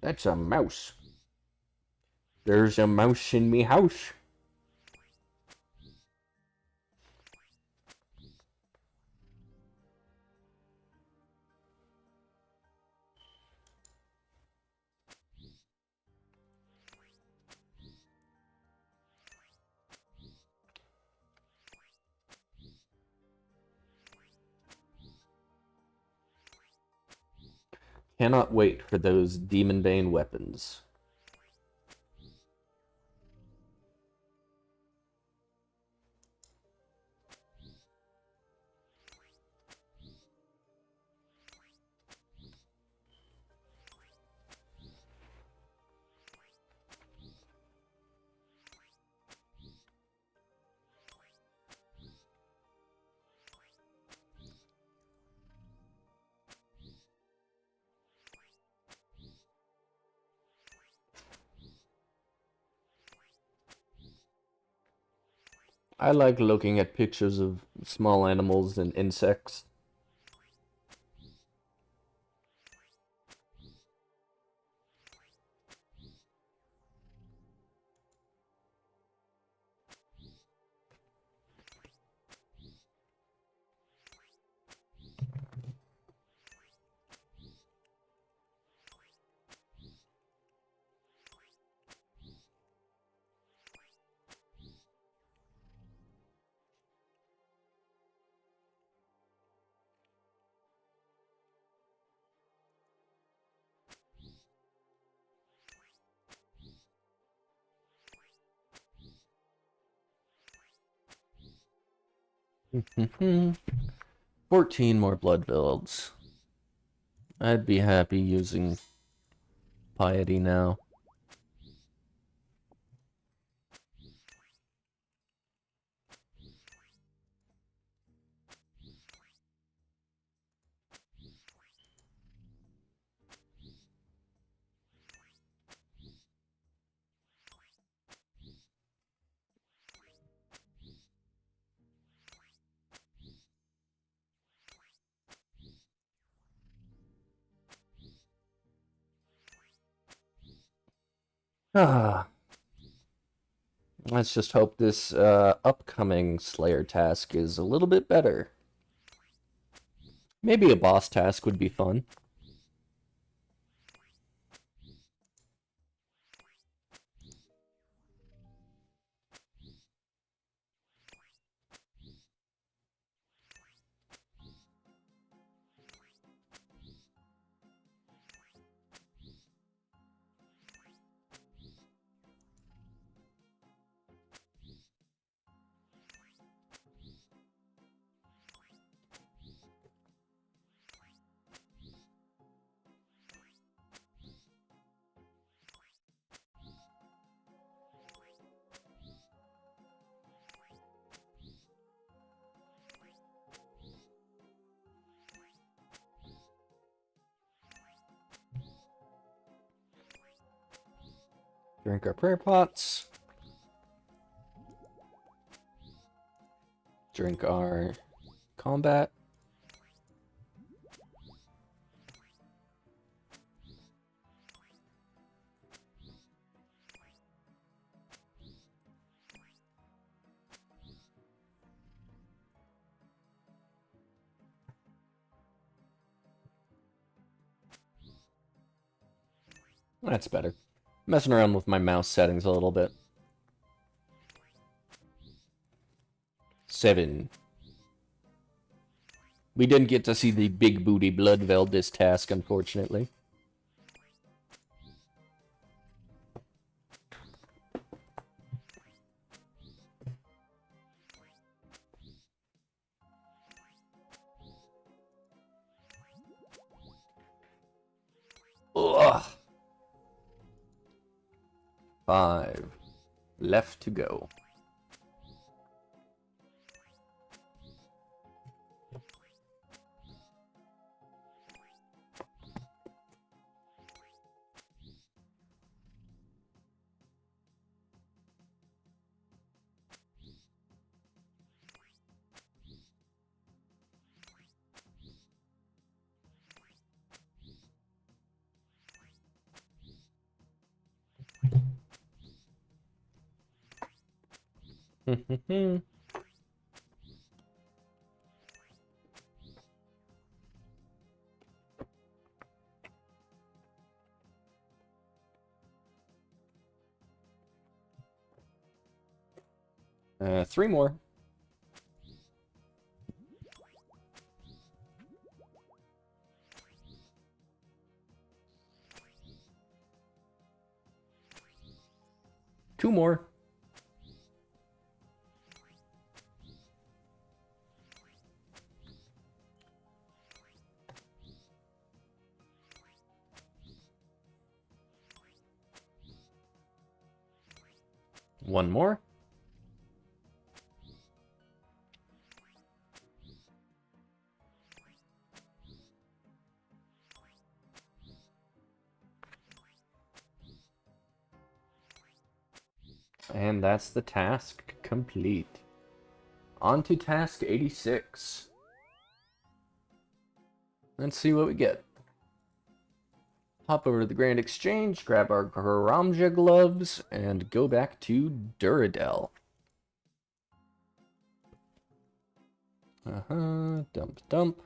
That's a mouse. There's a mouse in me house. Cannot wait for those Demonbane weapons. I like looking at pictures of small animals and insects. 14 more blood builds. I'd be happy using piety now. Ah. Let's just hope this upcoming Slayer task is a little bit better. Maybe a boss task would be fun. Drink our prayer pots. Drink our combat. That's better. Messing around with my mouse settings a little bit. 7. We didn't get to see the big booty Bloodveld this task, unfortunately. Ugh. 5 left to go. Three more. Two more. One more. And that's the task complete. On to task 86. Let's see what we get. Hop over to the Grand Exchange, grab our Karamja gloves, and go back to Duradel. Dump, dump.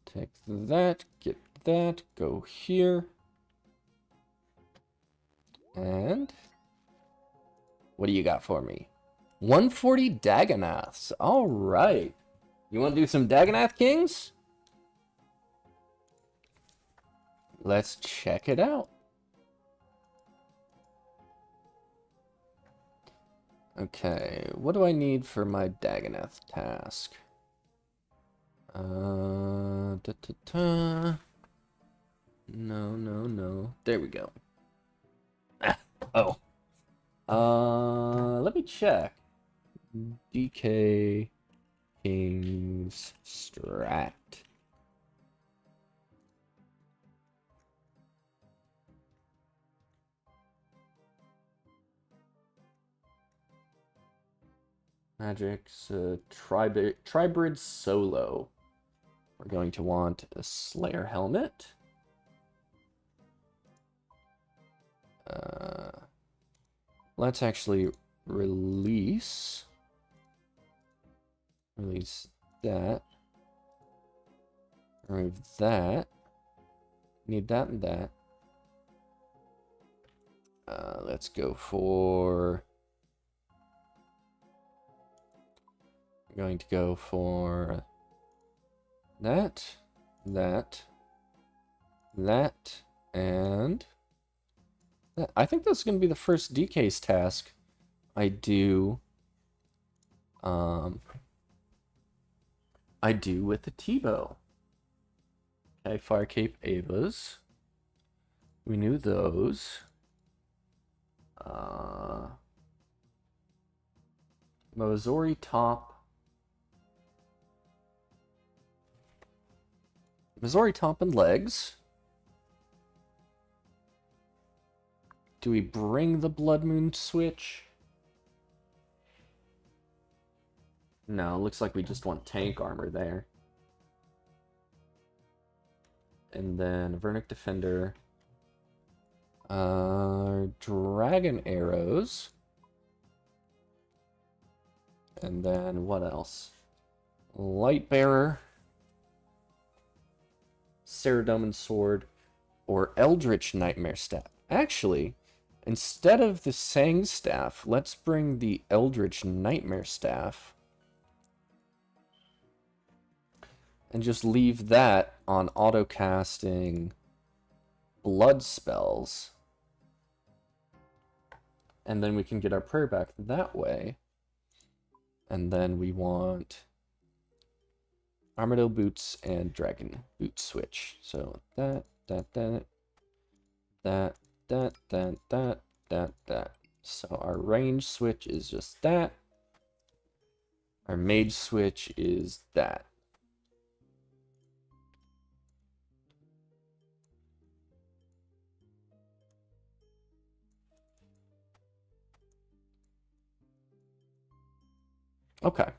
Take that, get that, go here. And what do you got for me? 140 Dagonaths. All right. You want to do some Dagonath Kings? Let's check it out. Okay, what do I need for my Daganeth task? No, no, no. There we go. Ah, oh. Let me check. DK King's Strat. Magic's Tribrid Solo. We're going to want a Slayer Helmet. Let's actually release that. Remove that. Need that and that. Let's go for... I'm going to go for that, and that. I think that's going to be the first DK's task I do with the T-bow. Okay, Fire Cape Avas. We knew those. Mozori top. Mozori top and legs. Do we bring the Blood Moon switch? No, looks like we just want tank armor there. And then Vernic Defender. Dragon arrows. And then what else? Lightbearer. Ceradomin Sword. Or Eldritch Nightmare Staff. Actually, instead of the Sang Staff, let's bring the Eldritch Nightmare Staff. And just leave that on auto-casting blood spells. And then we can get our prayer back that way. And then we want Armadillo Boots and Dragon Boot switch. So that. So our range switch is just that. Our mage switch is that. Okay.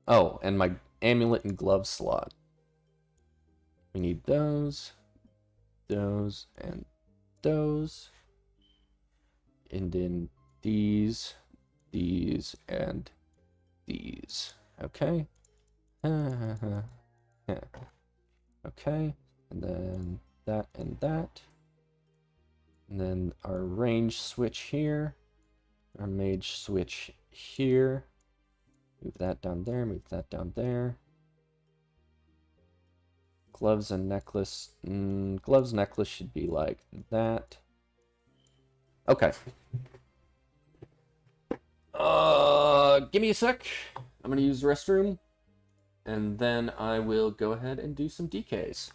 Oh, and my amulet and glove slot. We need those, and those. And then these, and these. Okay. Okay. And then that and that. And then our range switch here. Our mage switch here. Move that down there, move that down there. Gloves and necklace. Gloves, necklace should be like that. Okay. Give me a sec. I'm gonna use the restroom. And then I will go ahead and do some DKs.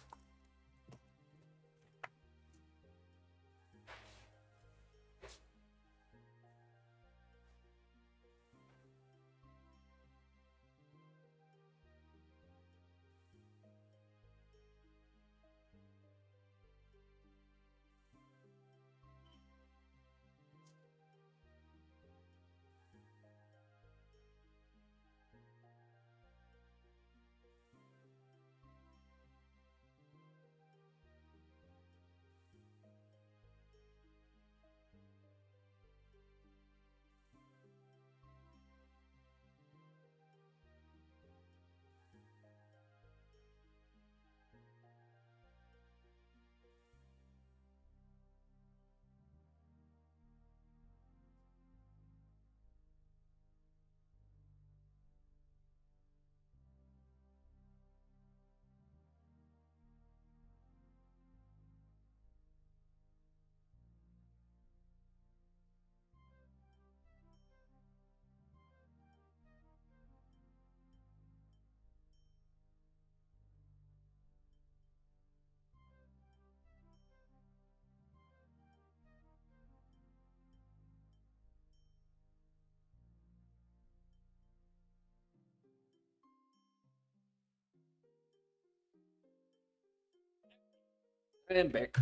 And back.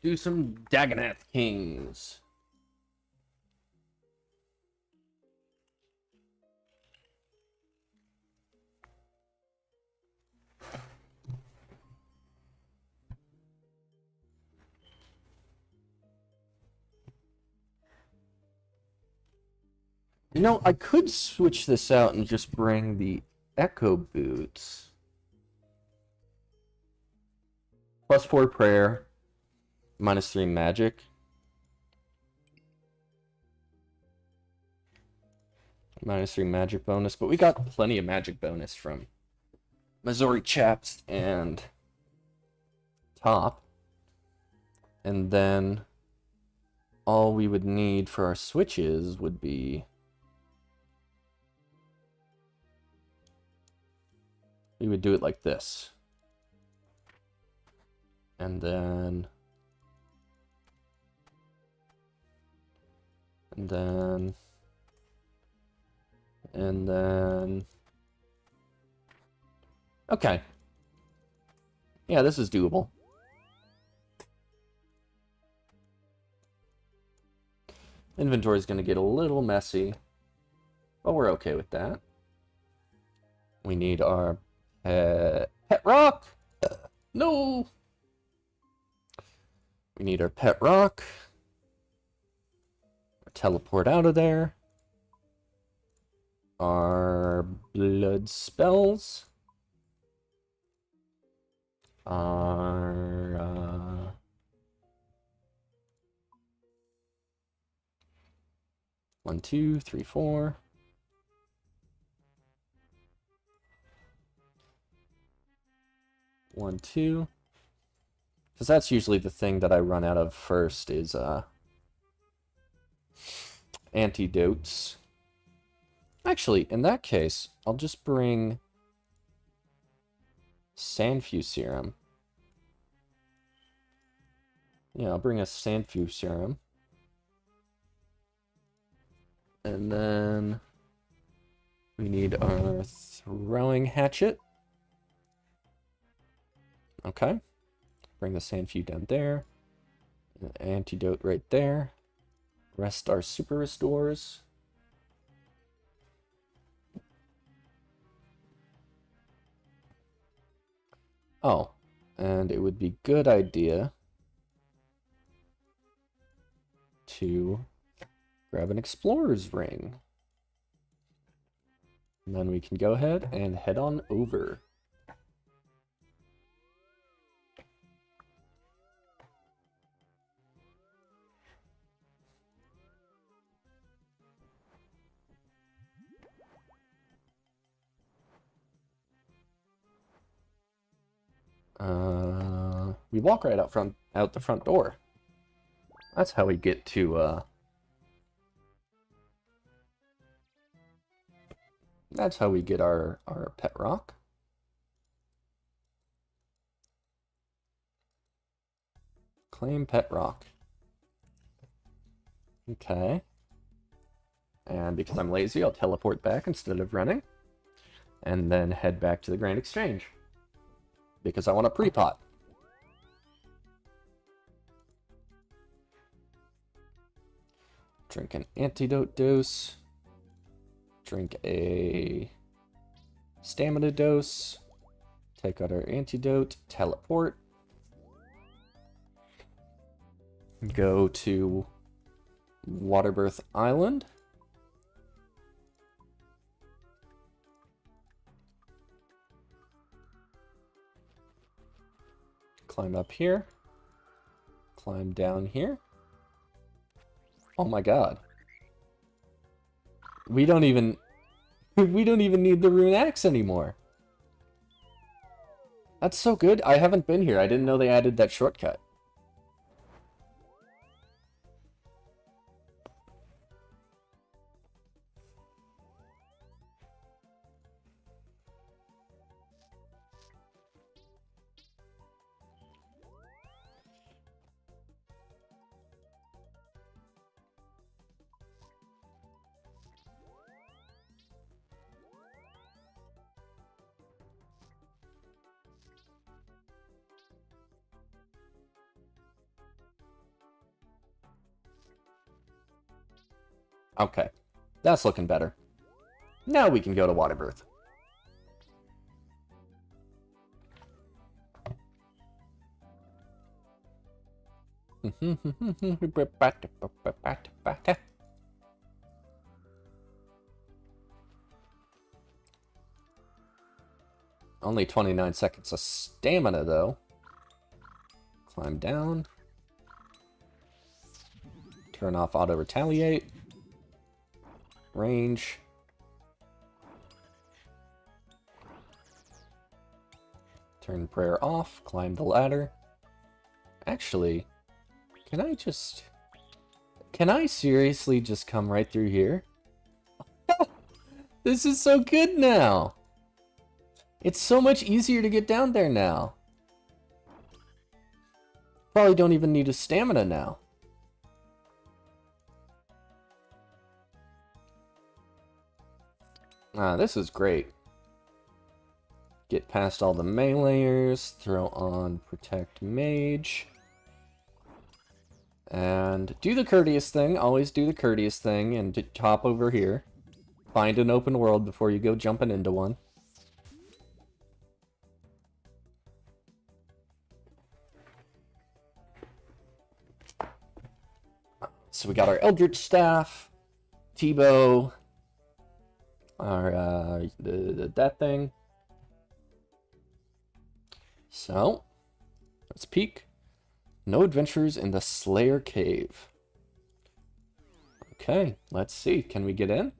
Do some Dagonath Kings. You know, I could switch this out and just bring the Echo Boots. +4 prayer, -3 magic. -3 magic bonus, but we got plenty of magic bonus from Missouri Chaps and Top. And then all we would need for our switches would be... we would do it like this. And then... and then... and then... okay. Yeah, this is doable. Inventory is going to get a little messy, but we're okay with that. We need our pet rock. No! We need our pet rock. Our teleport out of there. Our blood spells. Our... 1, 2, 3, 4. 1, 2. Because that's usually the thing that I run out of first is antidotes. Actually, in that case, I'll just bring Sandfew Serum. Yeah, I'll bring a Sandfew Serum. And then we need our throwing hatchet. Okay. Bring the Sandfew down there. An antidote right there. Rest our super restores. Oh, and it would be good idea to grab an explorer's ring. And then we can go ahead and head on over. We walk right out the front door. That's how we get to, that's how we get our pet rock. Claim pet rock. Okay. And because I'm lazy, I'll teleport back instead of running. And then head back to the Grand Exchange. Because I want a pre-pot. Drink an antidote dose. Drink a stamina dose. Take out our antidote. Teleport. Go to Waterbirth Island. Climb up here. Climb down here. Oh my god. We don't even need the rune axe anymore. That's so good. I haven't been here. I didn't know they added that shortcut. Okay, that's looking better. Now we can go to water birth. Only 29 seconds of stamina, though. Climb down. Turn off auto-retaliate. Range. Turn prayer off. Climb the ladder. Actually, can I just... Can I seriously just come right through here? This is so good now! It's so much easier to get down there now. Probably don't even need a stamina now. Ah, this is great. Get past all the meleeers, throw on Protect Mage. And do the courteous thing, always do the courteous thing, and hop over here. Find an open world before you go jumping into one. So we got our Eldritch Staff, T-Bow, our, that thing. So, let's peek. No adventures in the Slayer Cave. Okay, let's see. Can we get in?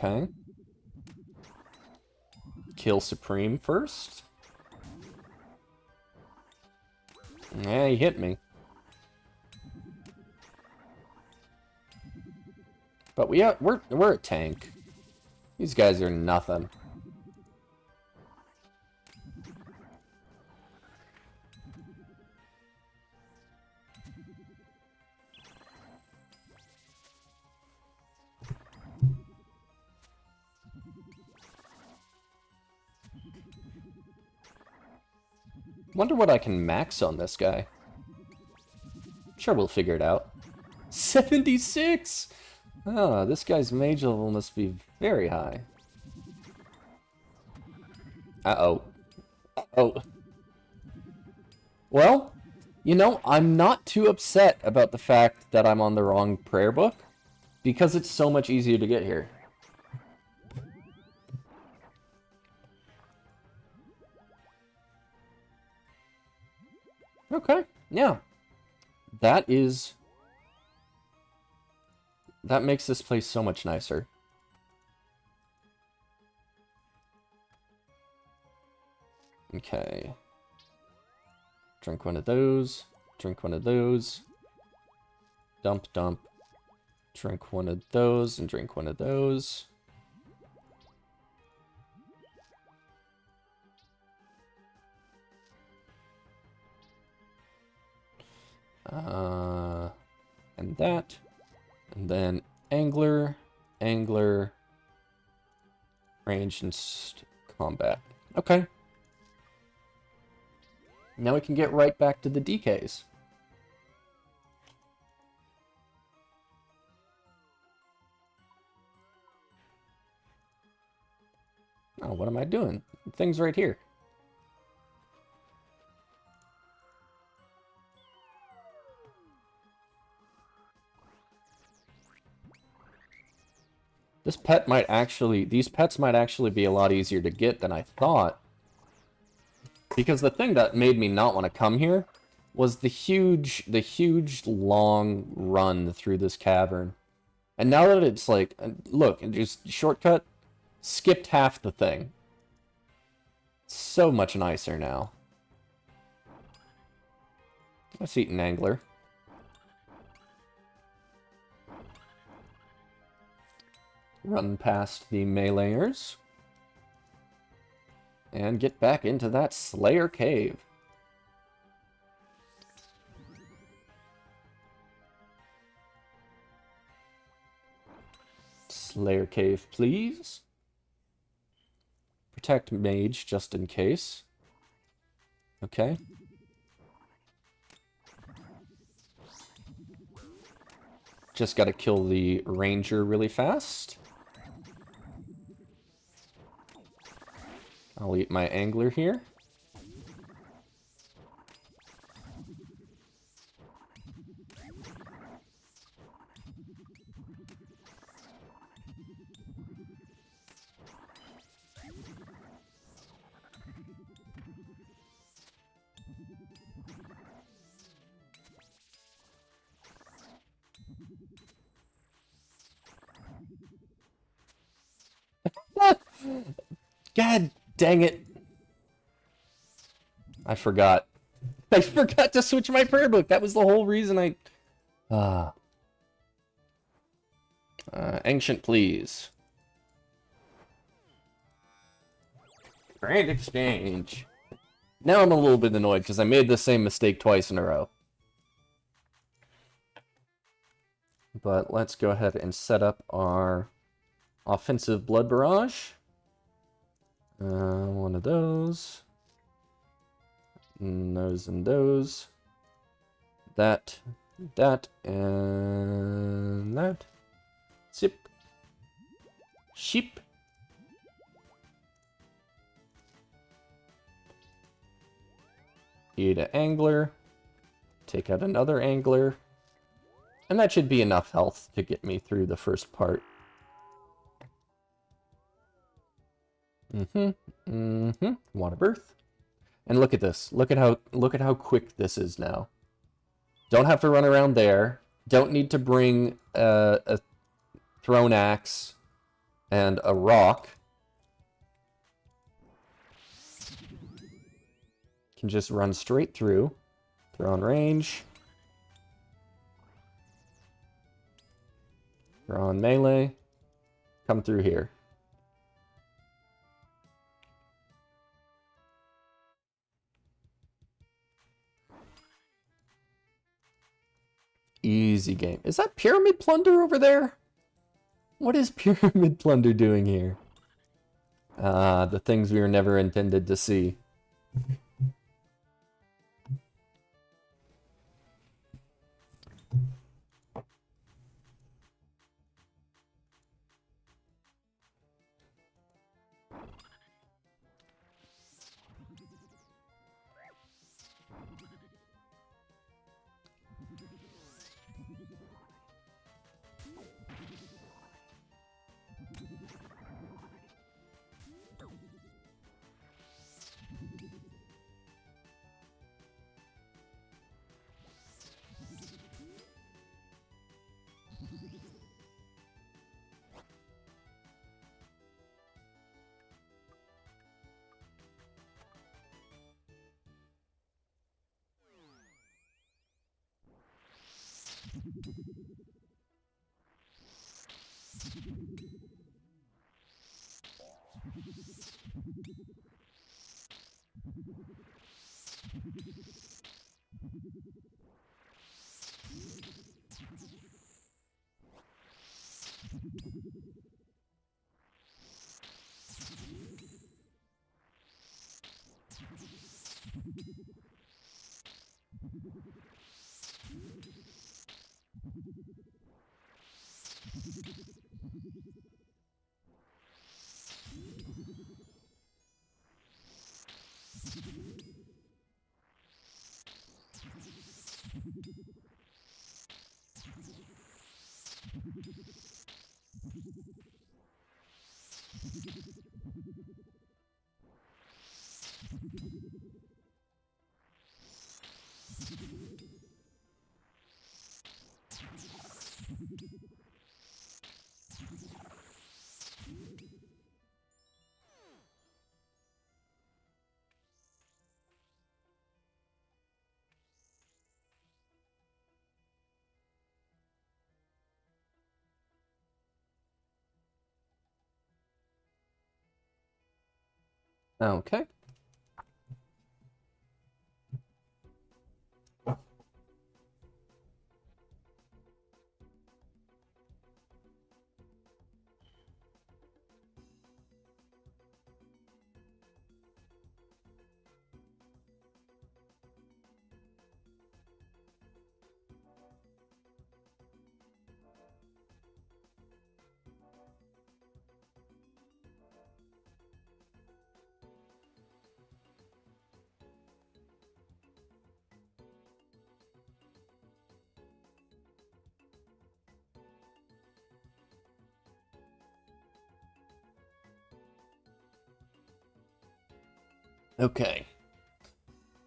Okay. Kill Supreme first. Yeah, he hit me. But we're a tank. These guys are nothing. Wonder what I can max on this guy. Sure, we'll figure it out. 76! Ah, this guy's mage level must be very high. Uh-oh. Uh-oh. Well, you know, I'm not too upset about the fact that I'm on the wrong prayer book, because it's so much easier to get here. Okay, yeah. That makes this place so much nicer. Okay. Drink one of those. Drink one of those. Dump, dump. Drink one of those and drink one of those. And that. And then angler, angler, range, and combat. Okay. Now we can get right back to the DKs. Oh, what am I doing? The thing's right here. These pets might actually be a lot easier to get than I thought. Because the thing that made me not want to come here was the huge long run through this cavern. And now that it's like, look, just shortcut, skipped half the thing. It's so much nicer now. Let's eat an angler. Run past the meleeers. And get back into that Slayer Cave. Slayer Cave, please. Protect Mage, just in case. Okay. Just gotta kill the Ranger really fast. I'll eat my Angler here. God dang it. I forgot. I forgot to switch my prayer book. That was the whole reason I... Ancient, please. Grand exchange. Now I'm a little bit annoyed because I made the same mistake twice in a row. But let's go ahead and set up our offensive blood barrage. One of those. Those and those. That, and that. Zip. Sheep. Eat an angler. Take out another angler. And that should be enough health to get me through the first part. Water birth. And look at this. Look at how quick this is now. Don't have to run around there. Don't need to bring a thrown axe and a rock. Can just run straight through. Throw on range. Throw on melee. Come through here. Easy game. Is that Pyramid Plunder over there? What is Pyramid Plunder doing here? The things we were never intended to see. Okay. Okay.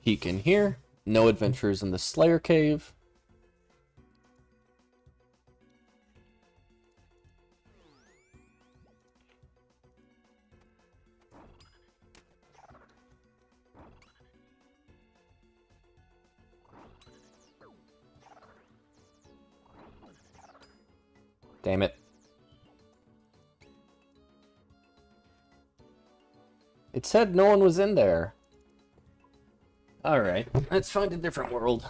Peek in here. No adventures in the Slayer Cave. Damn it. It said no one was in there. Alright, let's find a different world.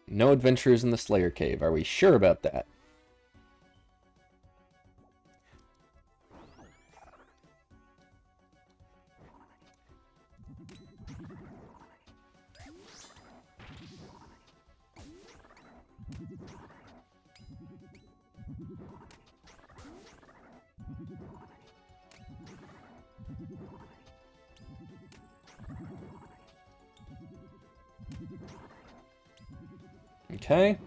No adventures in the Slayer Cave. Are we sure about that? Okay.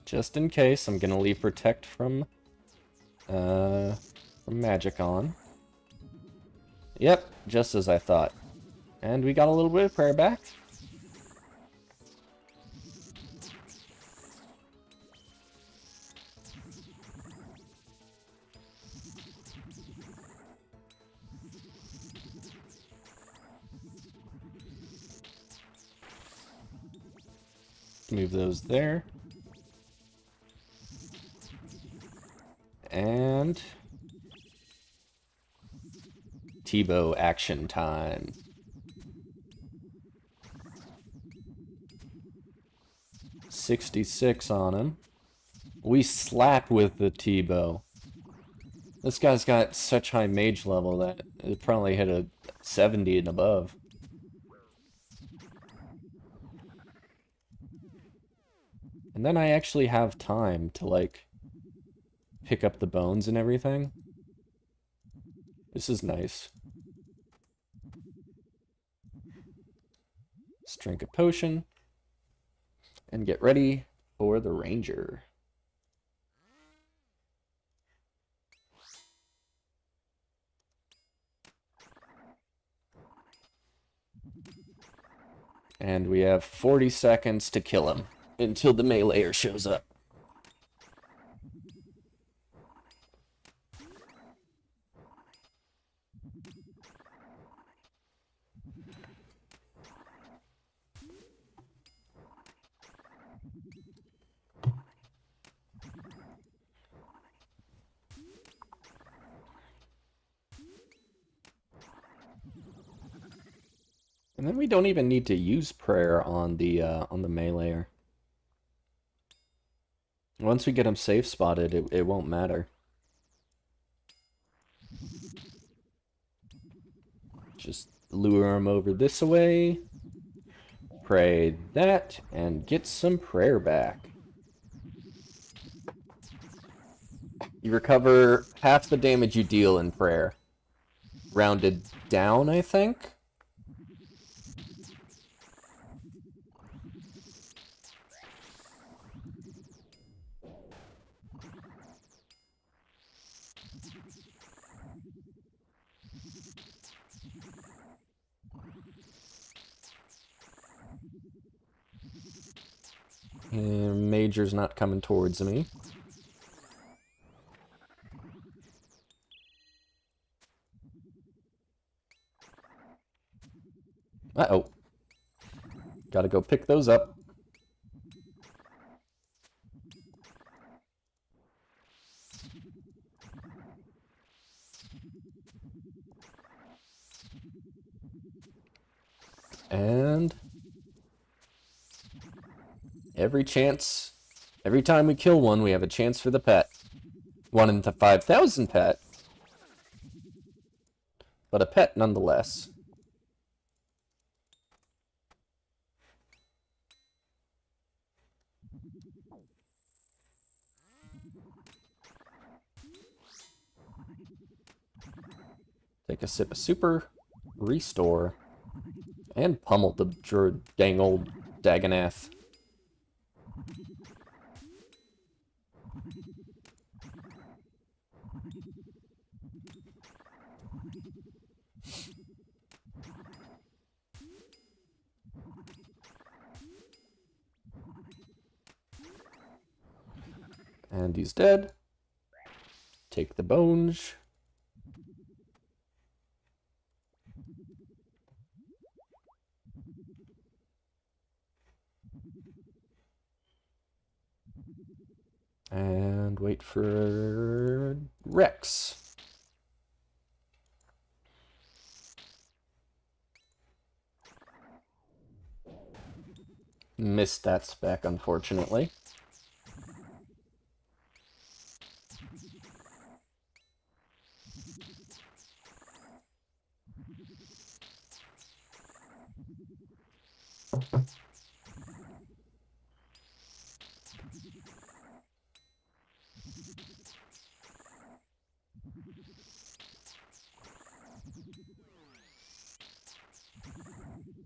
Just in case, I'm gonna leave Protect from Magic on. Yep, just as I thought. And we got a little bit of prayer back. Move those there. And T-bow action time. $66 on him. We slap with the T-bow. This guy's got such high mage level that it probably hit a 70 and above. And then I actually have time to, like, pick up the bones and everything. This is nice. Let's drink a potion. And get ready for the ranger. And we have 40 seconds to kill him until the meleeer shows up. And then we don't even need to use prayer on the meleeer. Once we get him safe spotted, it won't matter. Just lure him over this way, pray that, and get some prayer back. You recover half the damage you deal in prayer. Rounded down, I think? And Major's not coming towards me. Uh-oh. Gotta go pick those up. And every time we kill one, we have a chance for the pet. 1 in 5,000 pet. but a pet nonetheless. Take a sip of super, restore, and pummel the dang old Dagonath. And he's dead. Take the bones. And wait for Rex. Missed that spec, unfortunately.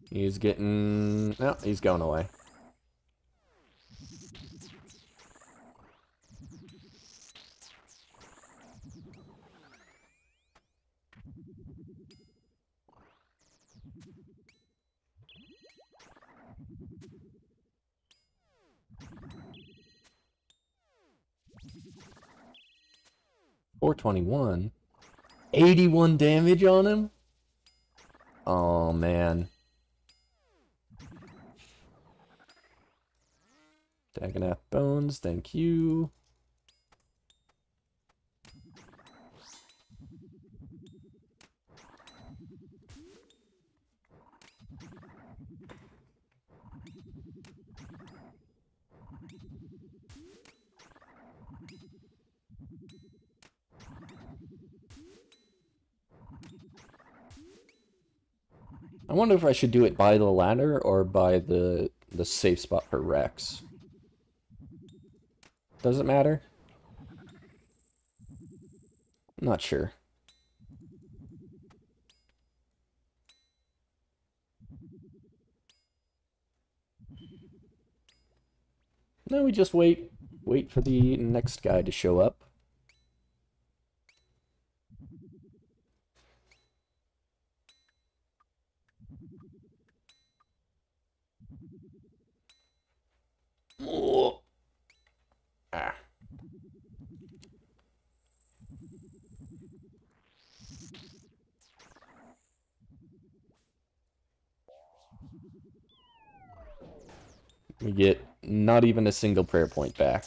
He's getting... No, he's going away. $421. 81 damage on him? Oh, man. Dagonath bones, thank you. I wonder if I should do it by the ladder or by the safe spot for Rex. Does it matter? I'm not sure. No, we just wait for the next guy to show up. Oh. Ah. We get not even a single prayer point back.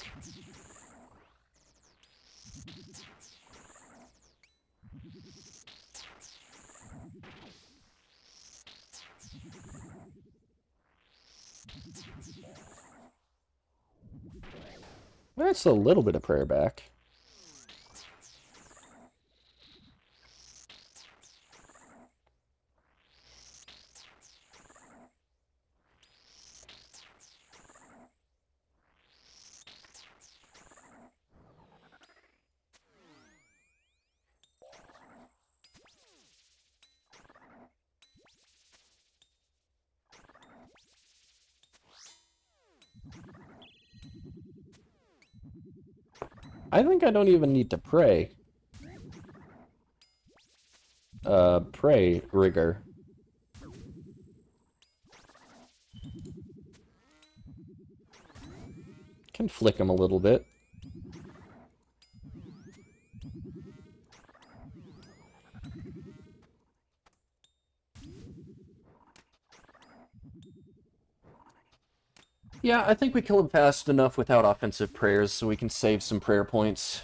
That's a little bit of prayer back. I think I don't even need to pray. Pray rigor. Can flick him a little bit. Yeah, I think we kill him fast enough without offensive prayers so we can save some prayer points.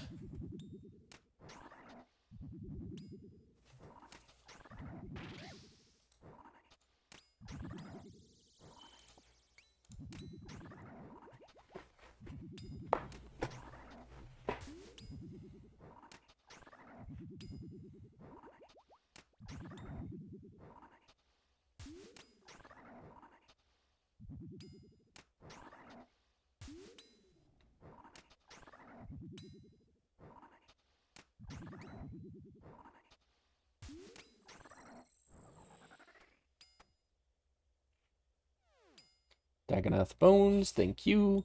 Dagonath Bones, thank you.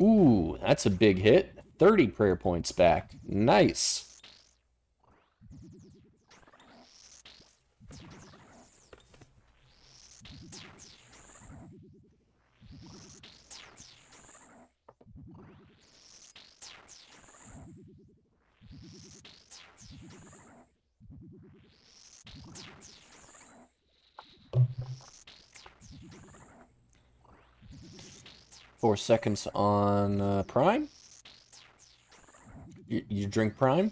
Ooh, that's a big hit. 30 prayer points back. Nice. Four seconds on Prime. You drink Prime?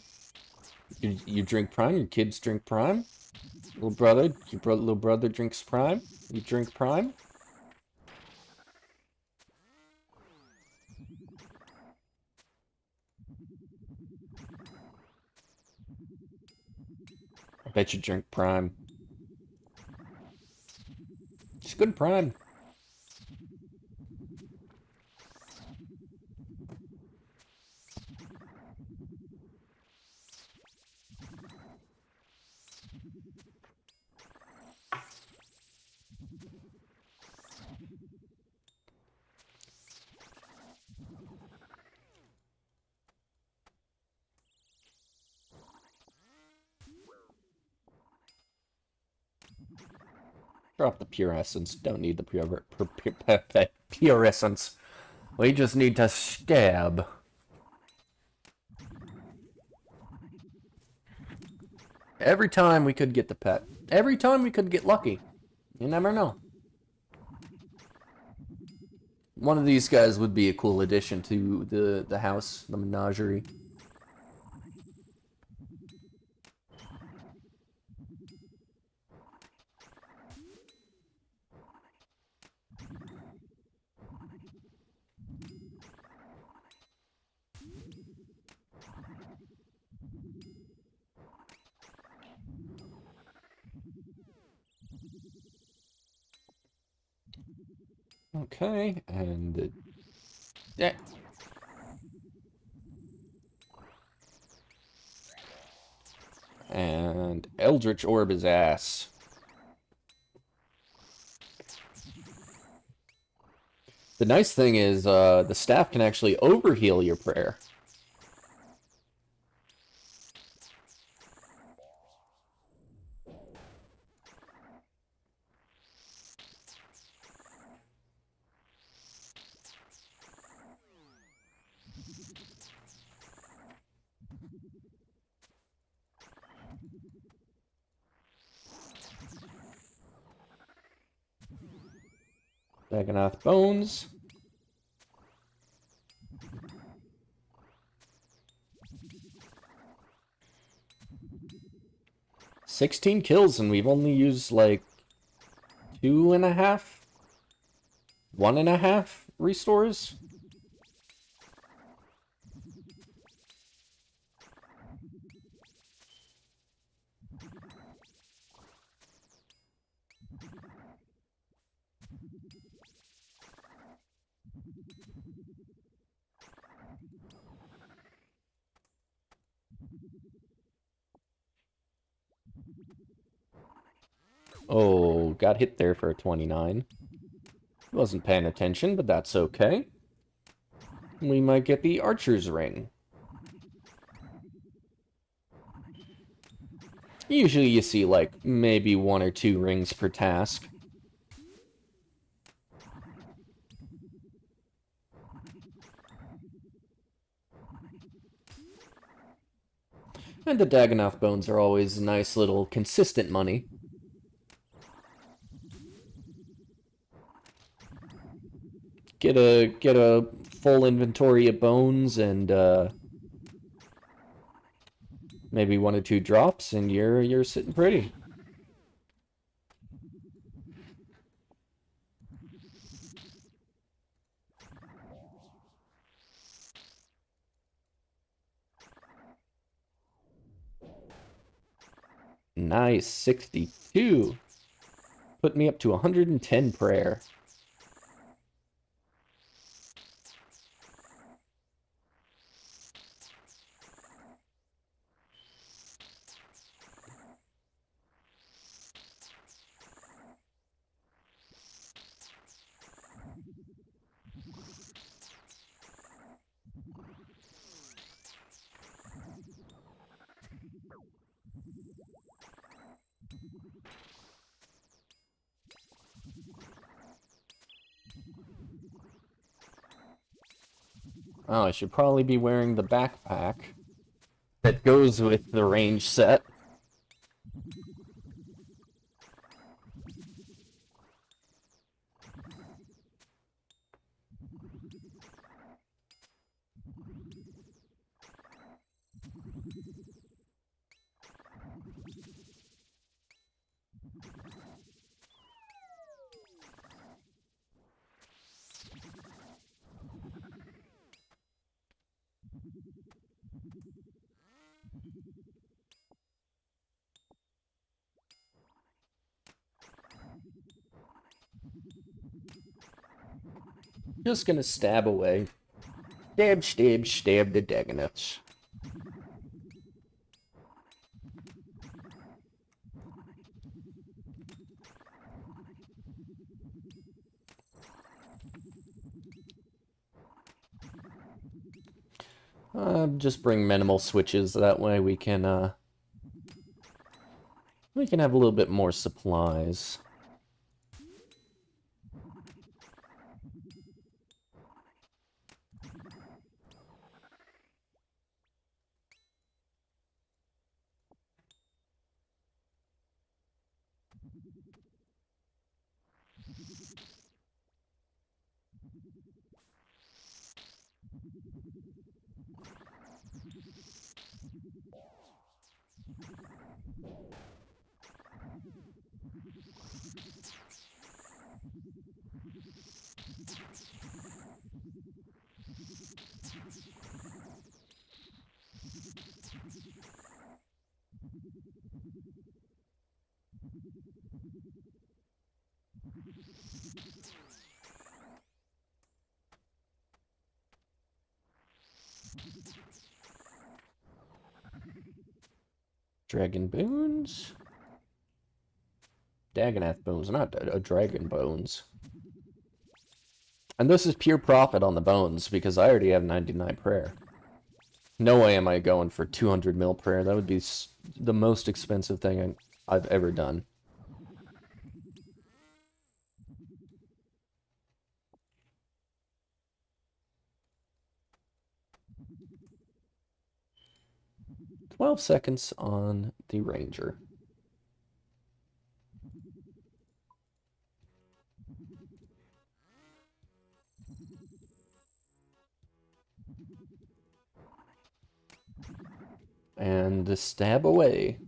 You drink Prime? Your kids drink Prime? Little brother, little brother drinks Prime? You drink Prime? I bet you drink Prime. It's good Prime. Drop the pure essence. Don't need the pure essence. We just need to stab. Every time we could get the pet. Every time we could get lucky. You never know. One of these guys would be a cool addition to the house, the menagerie. Okay, and yeah. And Eldritch Orb his ass. The nice thing is, the staff can actually overheal your prayer. Dagonath Bones. $16 kills, and we've only used like 2.5, 1.5 restores. Oh, got hit there for a 29. Wasn't paying attention, but that's okay. We might get the Archer's Ring. Usually you see, like, maybe 1 or 2 rings per task. And the Dagonath Bones are always nice little consistent money. Get a full inventory of bones and maybe 1 or 2 drops, and you're sitting pretty. Nice, 62. Put me up to 110 prayer. Oh, I should probably be wearing the backpack that goes with the range set. Just gonna stab away. Stab, stab, stab the Dagonets. Just bring minimal switches, that way we can have a little bit more supplies. Dragon bones? Dagonath bones, not dragon bones. And this is pure profit on the bones, because I already have 99 prayer. No way am I going for 200 mil prayer. That would be the most expensive thing I've ever done. "12 seconds on the Ranger. And stab away.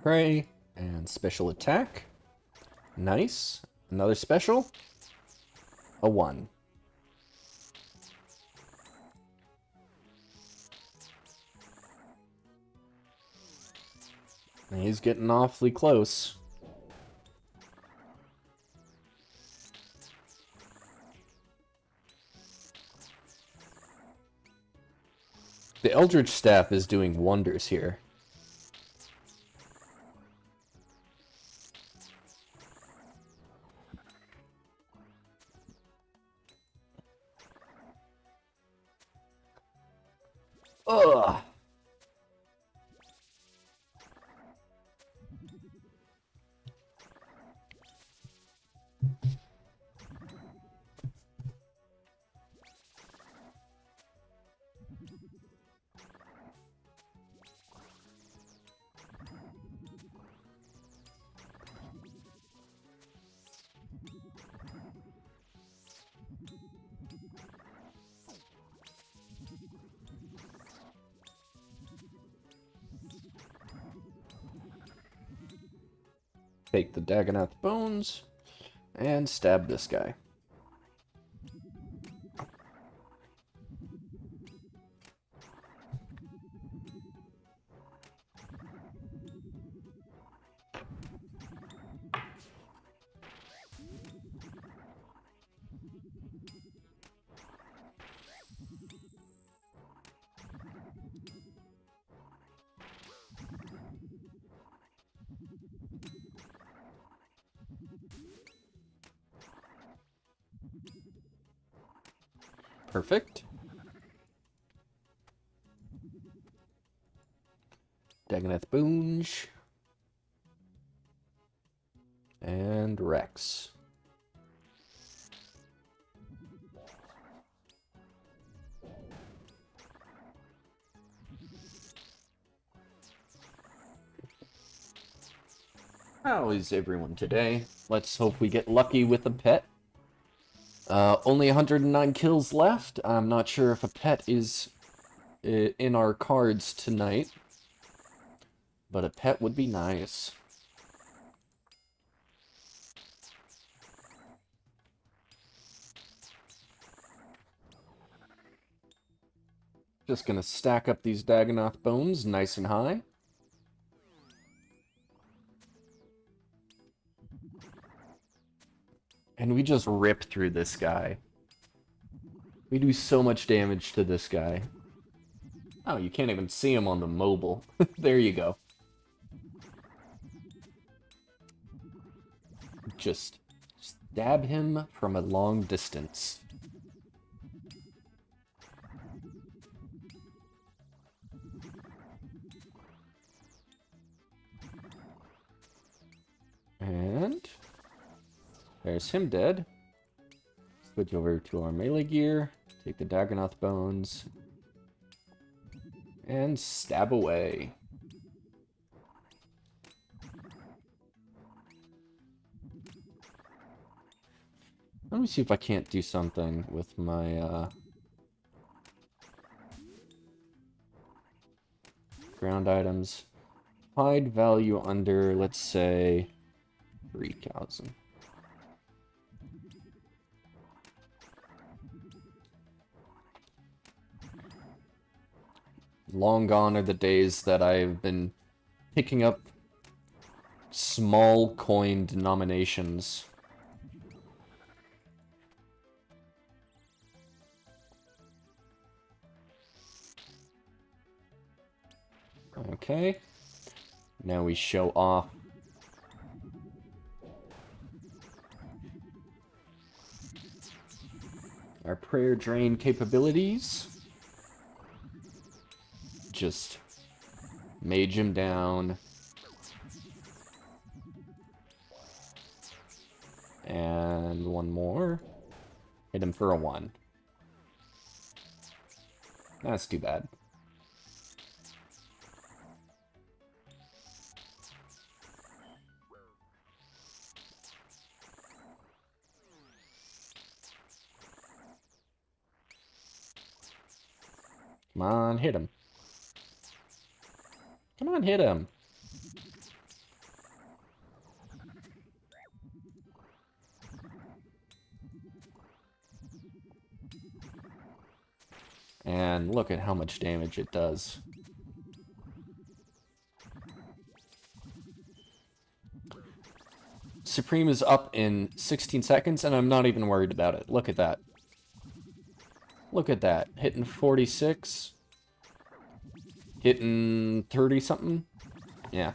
Pray and special attack. Nice. Another special. A 1. He's getting awfully close. The Eldritch Staff is doing wonders here. Ugh. Take the Dagonath bones and stab this guy. Perfect. Dagonath Boonge. And Rex. How is everyone today? Let's hope we get lucky with a pet. Only 109 kills left. I'm not sure if a pet is in our cards tonight, but a pet would be nice. Just gonna stack up these Dagonath bones nice and high. And we just rip through this guy. We do so much damage to this guy. Oh, you can't even see him on the mobile. There you go. Just stab him from a long distance. And there's him dead. Switch over to our melee gear. Take the Dagonath bones. And stab away. Let me see if I can't do something with my ground items. Hide value under, let's say, 3,000. Long gone are the days that I've been picking up small coin denominations. Okay. Now we show off our prayer drain capabilities. Just mage him down. And one more. Hit him for a 1. That's too bad. Come on, hit him. Come on, hit him. And look at how much damage it does. Supreme is up in 16 seconds, and I'm not even worried about it. Look at that. Look at that. Hitting 46. Hitting 30-something. Yeah.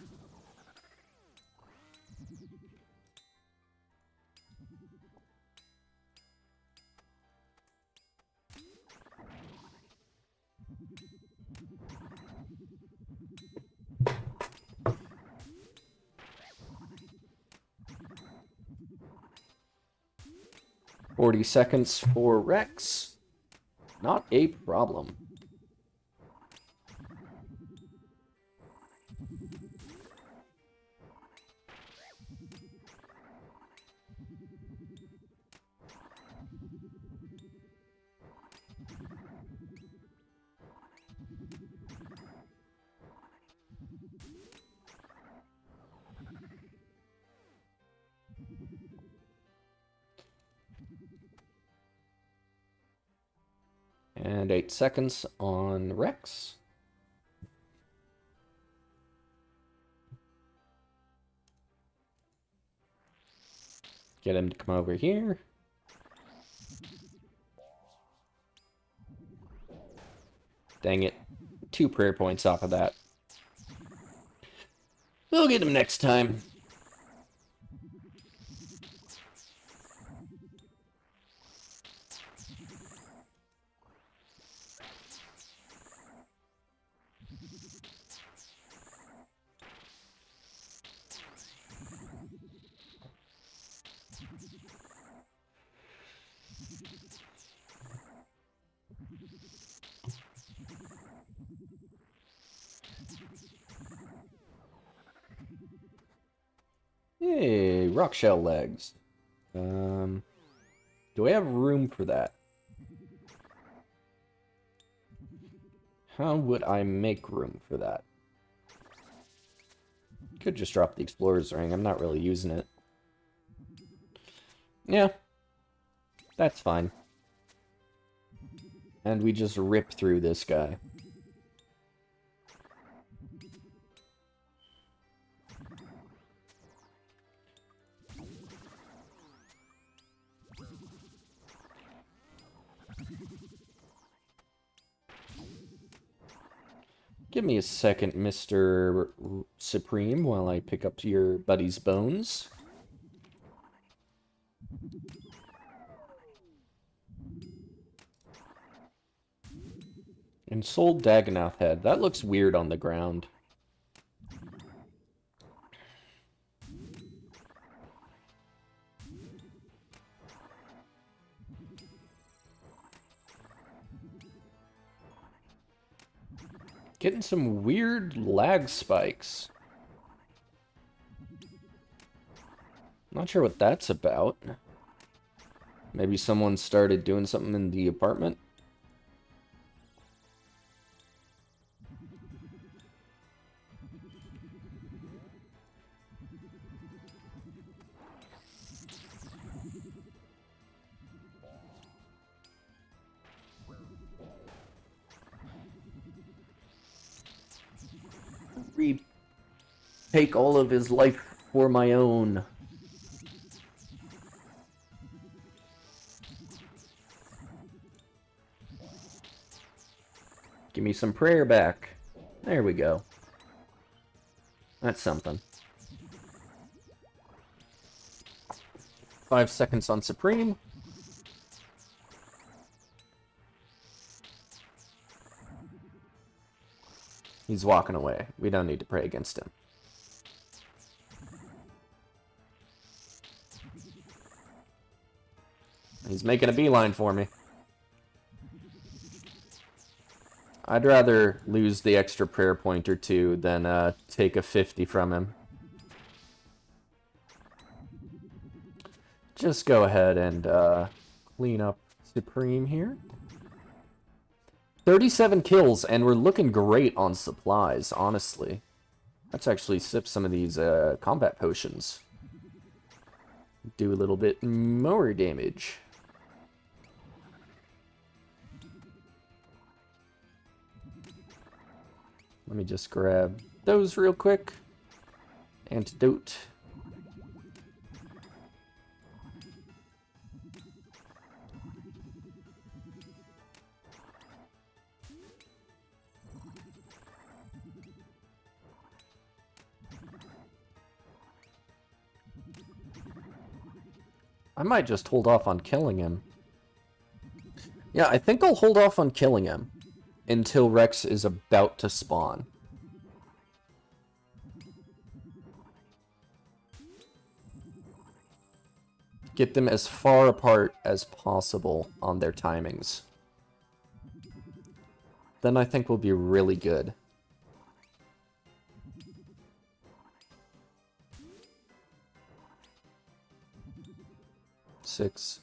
40 seconds for Rex. Not a problem. And 8 seconds on Rex. Get him to come over here. Dang it. 2 prayer points off of that. We'll get him next time. Hey, rock shell legs. Do I have room for that? How would I make room for that? Could just drop the explorer's ring. I'm not really using it. Yeah, that's fine. And we just rip through this guy. Give me a second, Mr. Supreme, while I pick up your buddy's bones. And sold Dagonoth head. That looks weird on the ground. Getting some weird lag spikes. Not sure what that's about. Maybe someone started doing something in the apartment. Take all of his life for my own. Give me some prayer back. There we go. That's something. 5 seconds on Supreme. He's walking away. We don't need to pray against him. He's making a beeline for me. I'd rather lose the extra prayer point or 2 than take a 50 from him. Just go ahead and clean up Supreme here. 37 kills, and we're looking great on supplies, honestly. Let's actually sip some of these combat potions. Do a little bit more damage. Let me just grab those real quick. Antidote. I might just hold off on killing him. Yeah, I think I'll hold off on killing him until Rex is about to spawn. Get them as far apart as possible on their timings. Then I think we'll be really good. Six,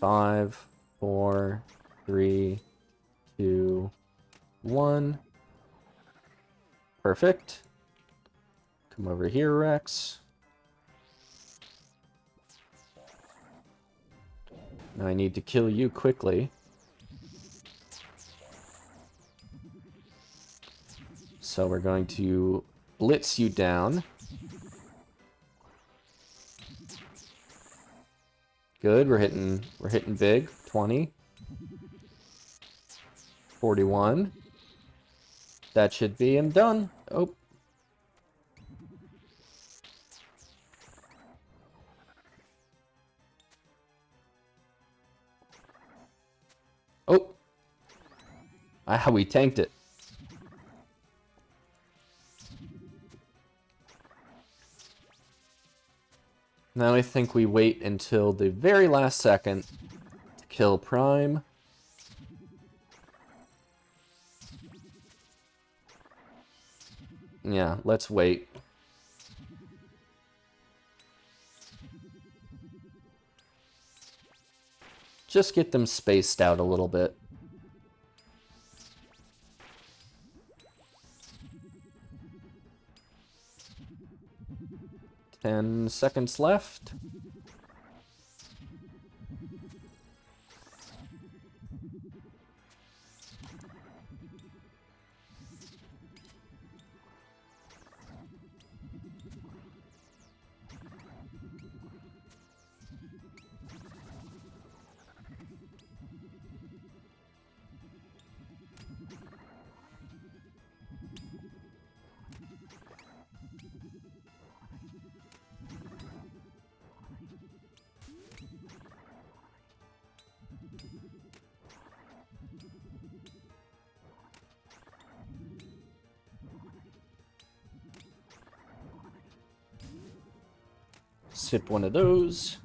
5, 4, 3, 2, 1. Perfect. Come over here, Rex. Now I need to kill you quickly. So we're going to blitz you down. Good, we're hitting big. 20. 41. That should be him done. Oh. Oh. Ah, we tanked it. Now I think we wait until the very last second to kill Prime. Yeah, let's wait. Just get them spaced out a little bit. Ten seconds left. Sip one of those.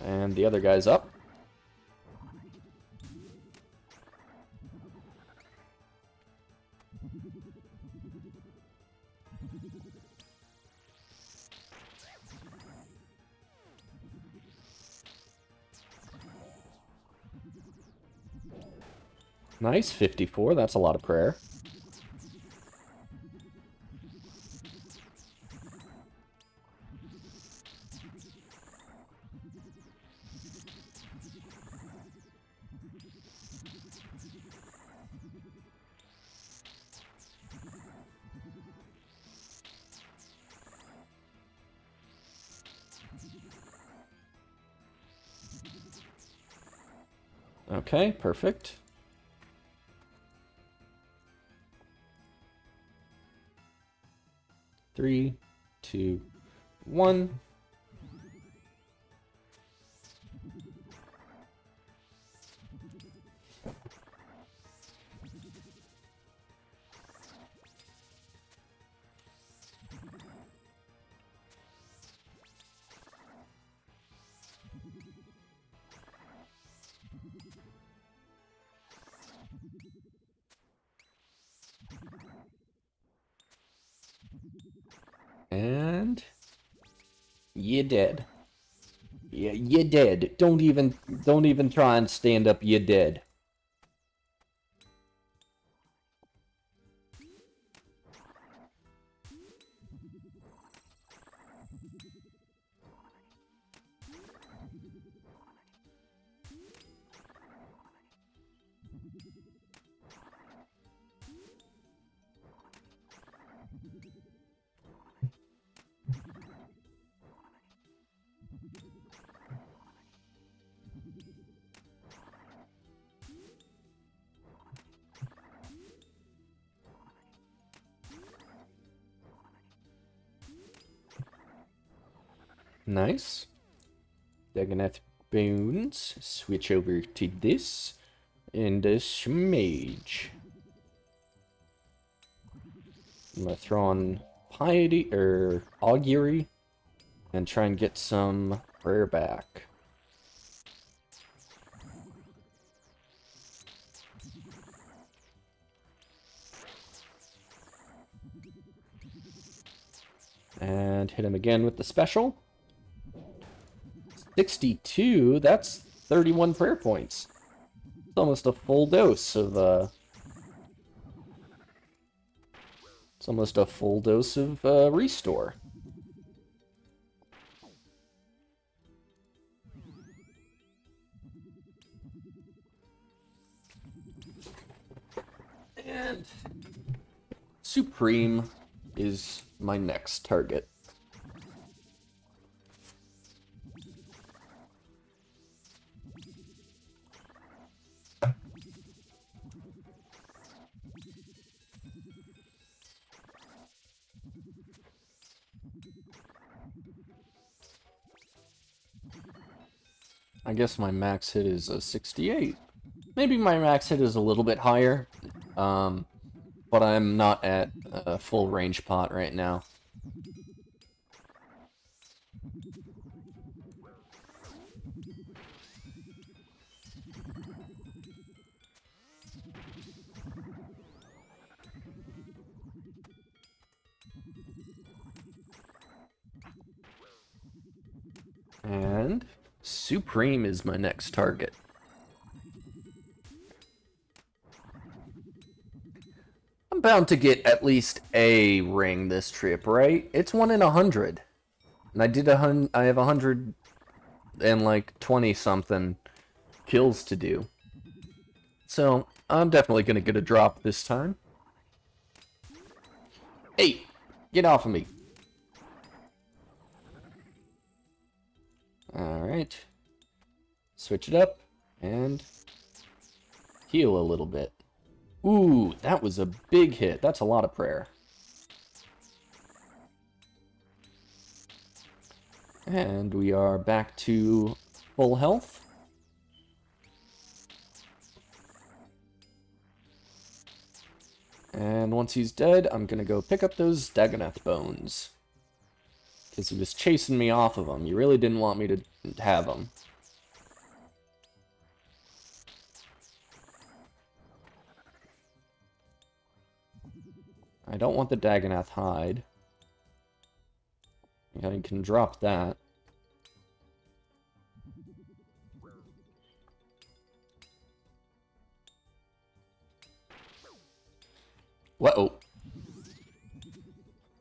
And the other guy's up. Nice, 54. That's a lot of prayer. Okay, perfect. Three, two, one. And you're dead. Yeah, you're dead. Don't even try and stand up. You're dead. Nice. Dagonath Bones. Switch over to this. And a Smage. I'm gonna throw on Piety, or Augury. and try and get some prayer back. And hit him again with the special. 62, that's 31 prayer points. It's almost a full dose of, it's almost a full dose of, restore. And Supreme is my next target. I guess my max hit is a 68. Maybe my max hit is a little bit higher, but I'm not at a full range pot right now. And Supreme is my next target. I'm bound to get at least a ring this trip, right? It's 1 in 100. And I have 100 and like 20 something kills to do. So I'm definitely gonna get a drop this time. Hey, get off of me. Alright. Switch it up and heal a little bit. Ooh, that was a big hit. That's a lot of prayer. And we are back to full health. And once he's dead, I'm gonna go pick up those Dagonath bones. Because he was chasing me off of them. You really didn't want me to have them. I don't want the Dagonath hide. I can drop that. Whoa.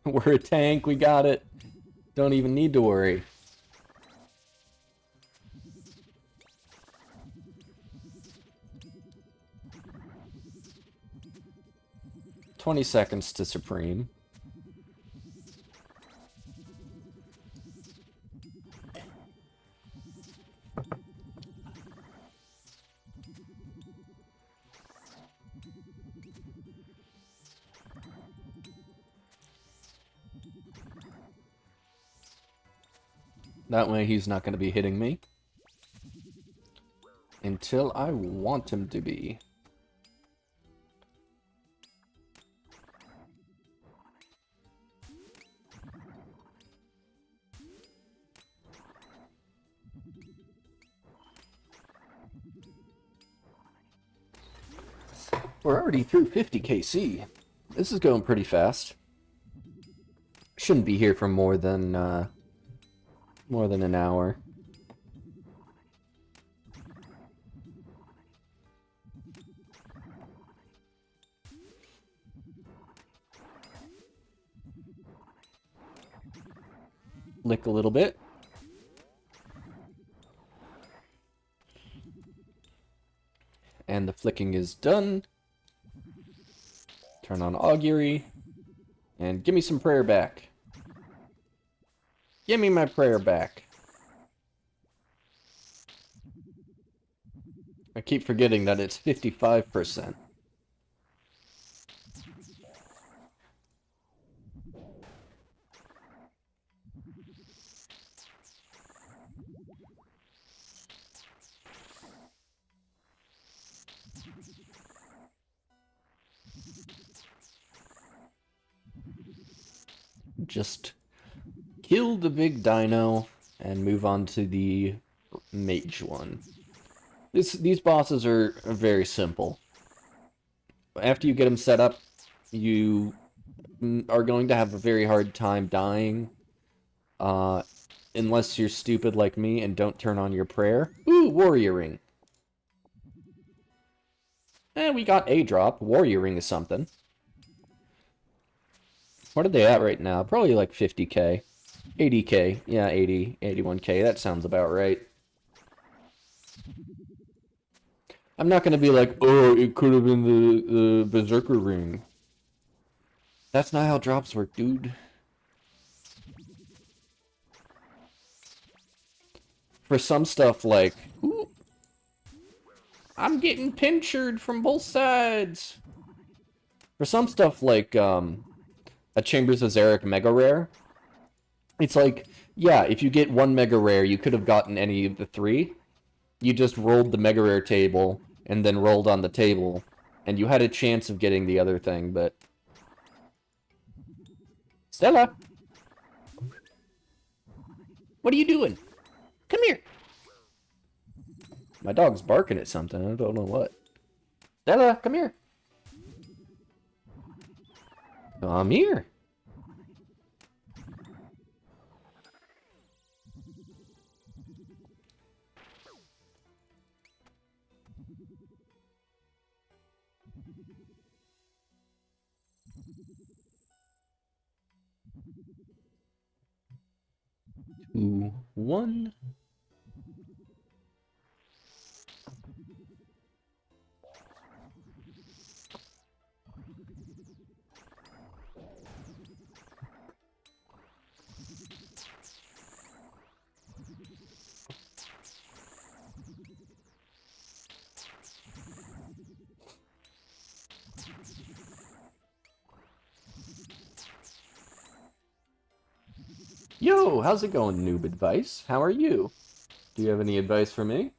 We're a tank, we got it. Don't even need to worry. "20 seconds to Supreme. That way he's not going to be hitting me. Until I want him to be. We're already through 50 KC. This is going pretty fast. Shouldn't be here for more than an hour. Lick a little bit. And the flicking is done. Turn on Augury. And give me some prayer back. Give me my prayer back. I keep forgetting that it's 55%. Just kill the big dino and move on to the mage one. These bosses are very simple. After you get them set up, you are going to have a very hard time dying. Unless you're stupid like me and don't turn on your prayer. Ooh, warrior ring. We got a drop. Warrior ring is something. What are they at right now? Probably like 50k. 80k. Yeah, 80, 81k. That sounds about right. I'm not gonna be like, oh, it could have been the Berserker ring. That's not how drops work, dude. For some stuff like, ooh, I'm getting pinchered from both sides. For some stuff like, a Chambers of Xeric Mega Rare, it's like, yeah, if you get one Mega Rare, you could have gotten any of the three. You just rolled the Mega Rare table, and then rolled on the table, and you had a chance of getting the other thing, but... Stella! What are you doing? Come here! My dog's barking at something, I don't know what. Stella, come here! Come here! Two, one. Yo, how's it going, Noob Advice? How are you? Do you have any advice for me?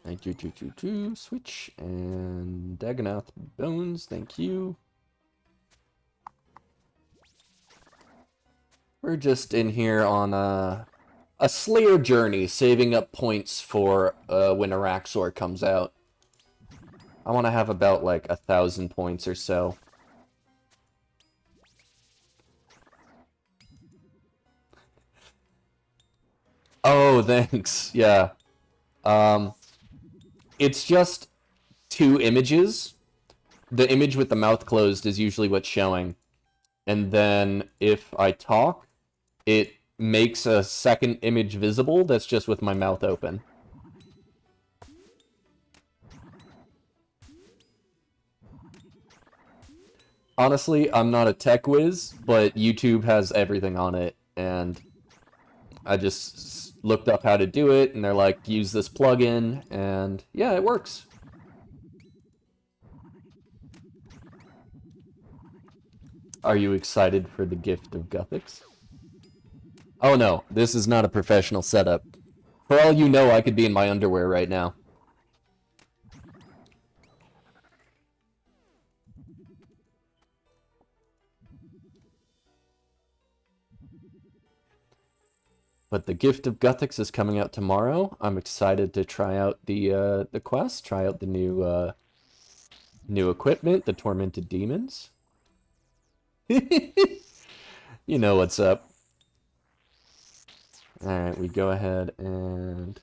Thank you, Switch, and Dagonath Bones, thank you. We're just in here on a Slayer journey, saving up points for when Araxxor comes out. I want to have about, like, 1,000 points or so. Oh, thanks. Yeah. It's just 2 images. The image with the mouth closed is usually what's showing. And then if I talk, it makes a second image visible that's just with my mouth open. Honestly, I'm not a tech whiz, but YouTube has everything on it, and I just looked up how to do it, and they're like, use this plugin, and yeah, it works. Are you excited for the gift of Guthix? Oh no, this is not a professional setup. For all you know, I could be in my underwear right now. But the gift of Guthix is coming out tomorrow. I'm excited to try out the quest, try out the new equipment, the Tormented Demons. You know what's up. Alright, we go ahead and...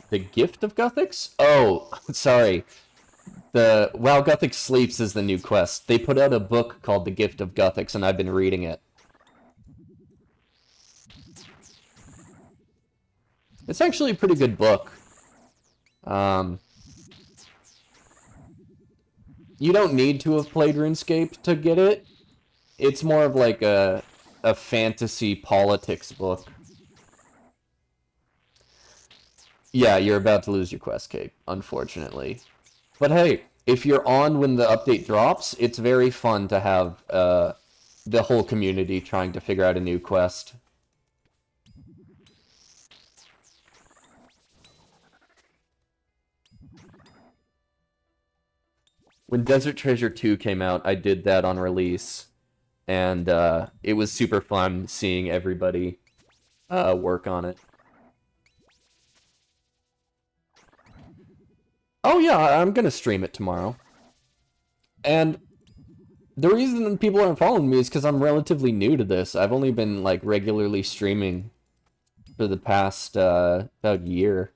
The gift of Guthix? Oh, sorry. The While Guthix Sleeps is the new quest. They put out a book called The Gift of Guthix, and I've been reading it. It's actually a pretty good book. You don't need to have played RuneScape to get it. It's more of like a fantasy politics book. Yeah, you're about to lose your quest cape, unfortunately. But hey, if you're on when the update drops, it's very fun to have the whole community trying to figure out a new quest. When Desert Treasure 2 came out, I did that on release, and it was super fun seeing everybody work on it. Oh yeah, I'm gonna stream it tomorrow. And the reason people aren't following me is because I'm relatively new to this. I've only been like regularly streaming for the past about year.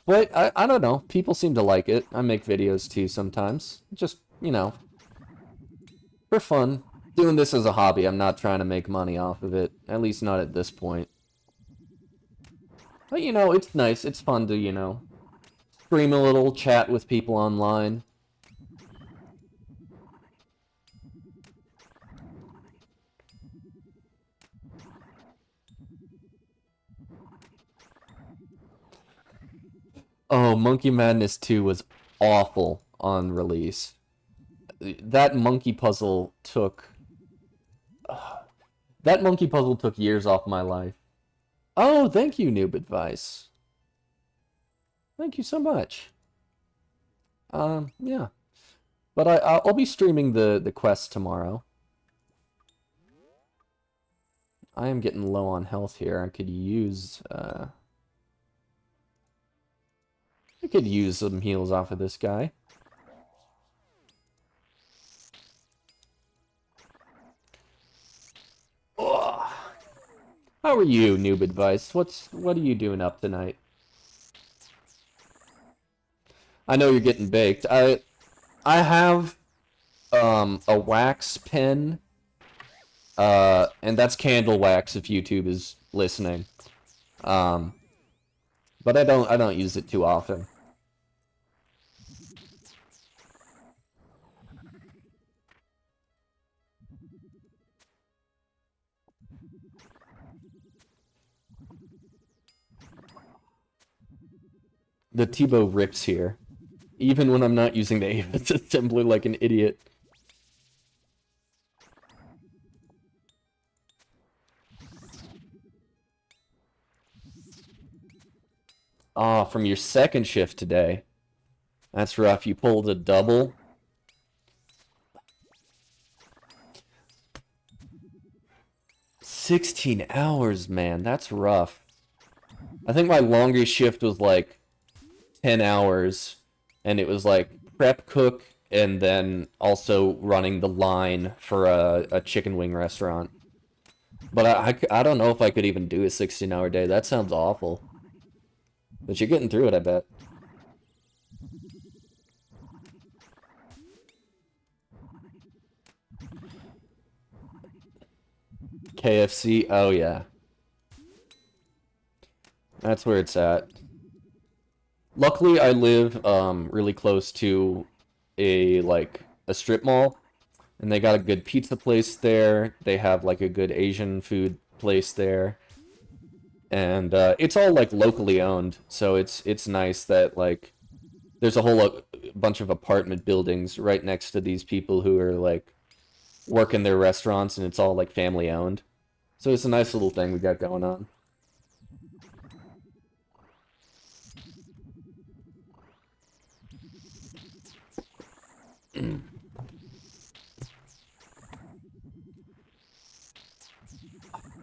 But I don't know. People seem to like it. I make videos too sometimes. Just, you know, for fun. Doing this as a hobby. I'm not trying to make money off of it. At least not at this point. But, you know, it's nice. It's fun to, you know, stream a little, chat with people online. Oh, Monkey Madness 2 was awful on release. That monkey puzzle took... that monkey puzzle took years off my life. Oh, thank you, Noob Advice. Thank you so much. Yeah. But I'll be streaming the quest tomorrow. I am getting low on health here. I could use some heals off of this guy. Ugh. How are you, Noob Advice? What are you doing up tonight? I know you're getting baked. I have a wax pen, and that's candle wax if YouTube is listening. But I don't use it too often. The T-bow rips here. Even when I'm not using the Avis assembly like an idiot. Ah, from your second shift today. That's rough. You pulled a double. $16 man. That's rough. I think my longest shift was like 10 hours. And it was like prep cook and then also running the line for a chicken wing restaurant. But I don't know if I could even do a 16-hour day. That sounds awful. But you're getting through it, I bet. KFC, oh yeah. That's where it's at. Luckily, I live really close to a strip mall, and they got a good pizza place there. They have like a good Asian food place there, and it's all like locally owned. So it's nice that like there's a whole bunch of apartment buildings right next to these people who are like working their restaurants, and it's all like family owned. So it's a nice little thing we got going on.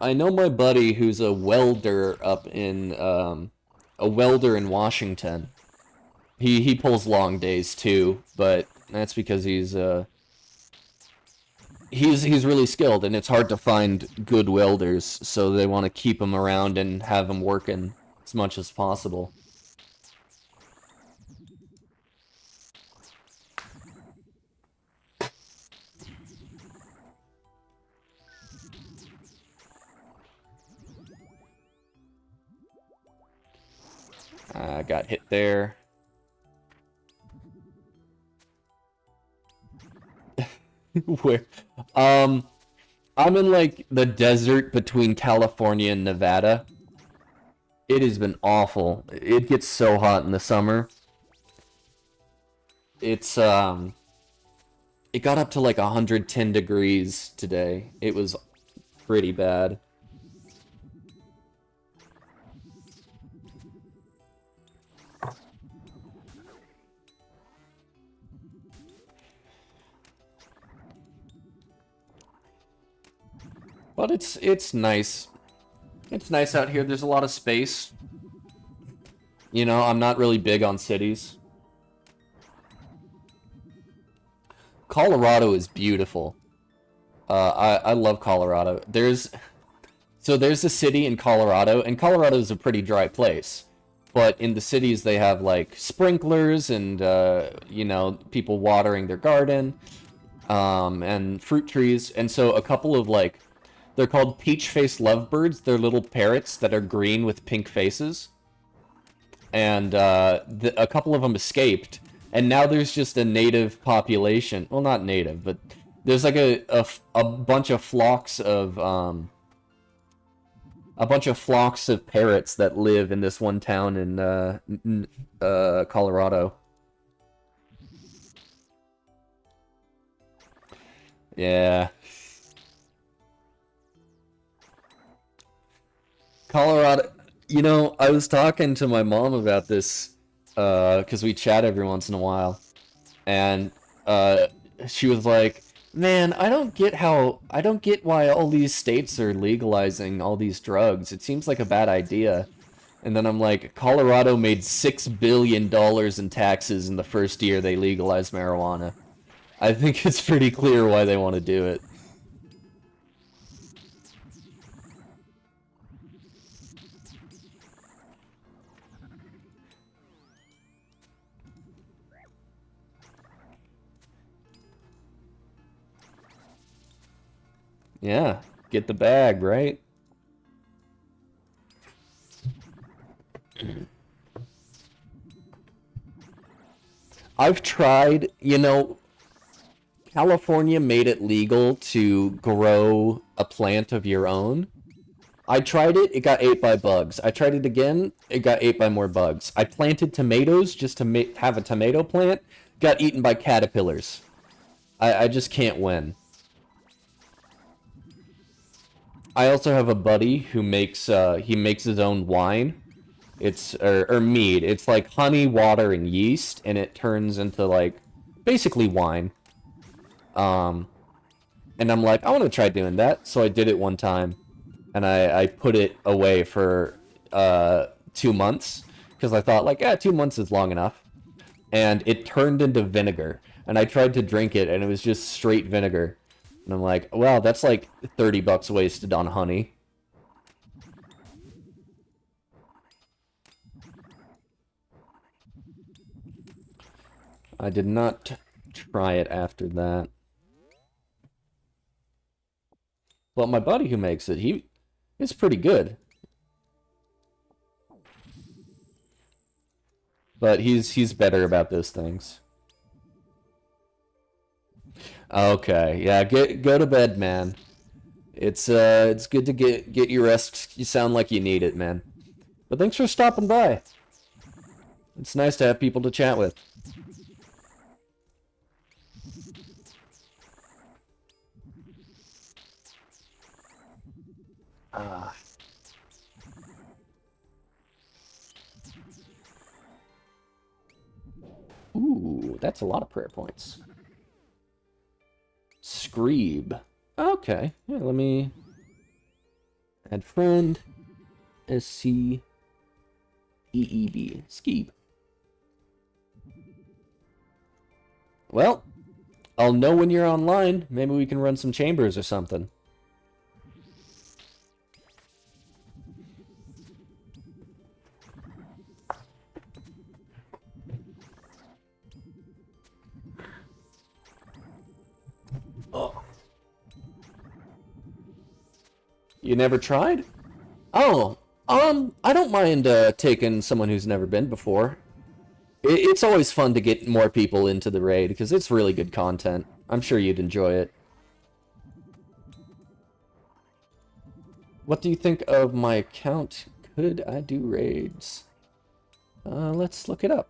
I know my buddy who's a welder up in Washington. He pulls long days too, but that's because he's really skilled, and it's hard to find good welders, so they want to keep him around and have him working as much as possible. I got hit there. Where? I'm in like the desert between California and Nevada. It has been awful. It gets so hot in the summer. It's it got up to like 110 degrees today. It was pretty bad. But it's nice. It's nice out here. There's a lot of space. You know, I'm not really big on cities. Colorado is beautiful. I love Colorado. There's a city in Colorado, and Colorado is a pretty dry place. But in the cities, they have, like, sprinklers and, you know, people watering their garden, and fruit trees. And so a couple of, like, they're called peach-faced lovebirds. They're little parrots that are green with pink faces. And a couple of them escaped. And now there's just a native population. Well, not native, but there's like a bunch of flocks of parrots that live in this one town in Colorado. Yeah. Colorado, you know, I was talking to my mom about this, because we chat every once in a while, and she was like, man, I don't get why all these states are legalizing all these drugs. It seems like a bad idea. And then I'm like, Colorado made $6 billion in taxes in the first year they legalized marijuana. I think it's pretty clear why they want to do it. Yeah, get the bag, right? I've tried, you know, California made it legal to grow a plant of your own. I tried it, it got ate by bugs. I tried it again, it got ate by more bugs. I planted tomatoes just to have a tomato plant, got eaten by caterpillars. I just can't win. I also have a buddy who makes he makes his own wine. It's or mead. It's like honey, water, and yeast, and it turns into like basically wine. Um, and I'm like, I want to try doing that, so I did it one time, and I put it away for 2 months because I thought like, yeah, 2 months is long enough, and it turned into vinegar, and I tried to drink it, and it was just straight vinegar. And I'm like, wow, that's like $30 wasted on honey. I did not try it after that. But my buddy who makes it, it's pretty good. But he's better about those things. Okay, yeah, go to bed, man. It's good to get your rest. You sound like you need it, man. But thanks for stopping by. It's nice to have people to chat with. Ah. Ooh, that's a lot of prayer points. Screeb. Okay, yeah, let me add friend. SCEEB. Skeeb. Well, I'll know when you're online. Maybe we can run some chambers or something. Oh. You never tried? Oh, I don't mind taking someone who's never been before. It's always fun to get more people into the raid, because it's really good content. I'm sure you'd enjoy it. What do you think of my account? Could I do raids? Let's look it up.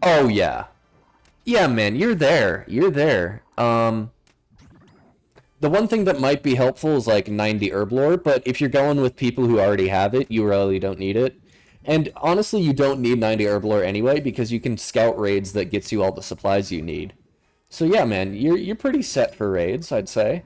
Oh, yeah. Yeah, man, you're there. You're there. The one thing that might be helpful is like 90 herb lore, but if you're going with people who already have it, you really don't need it. And honestly, you don't need 90 Herblore anyway, because you can scout raids that gets you all the supplies you need. So yeah, man, you're pretty set for raids, I'd say.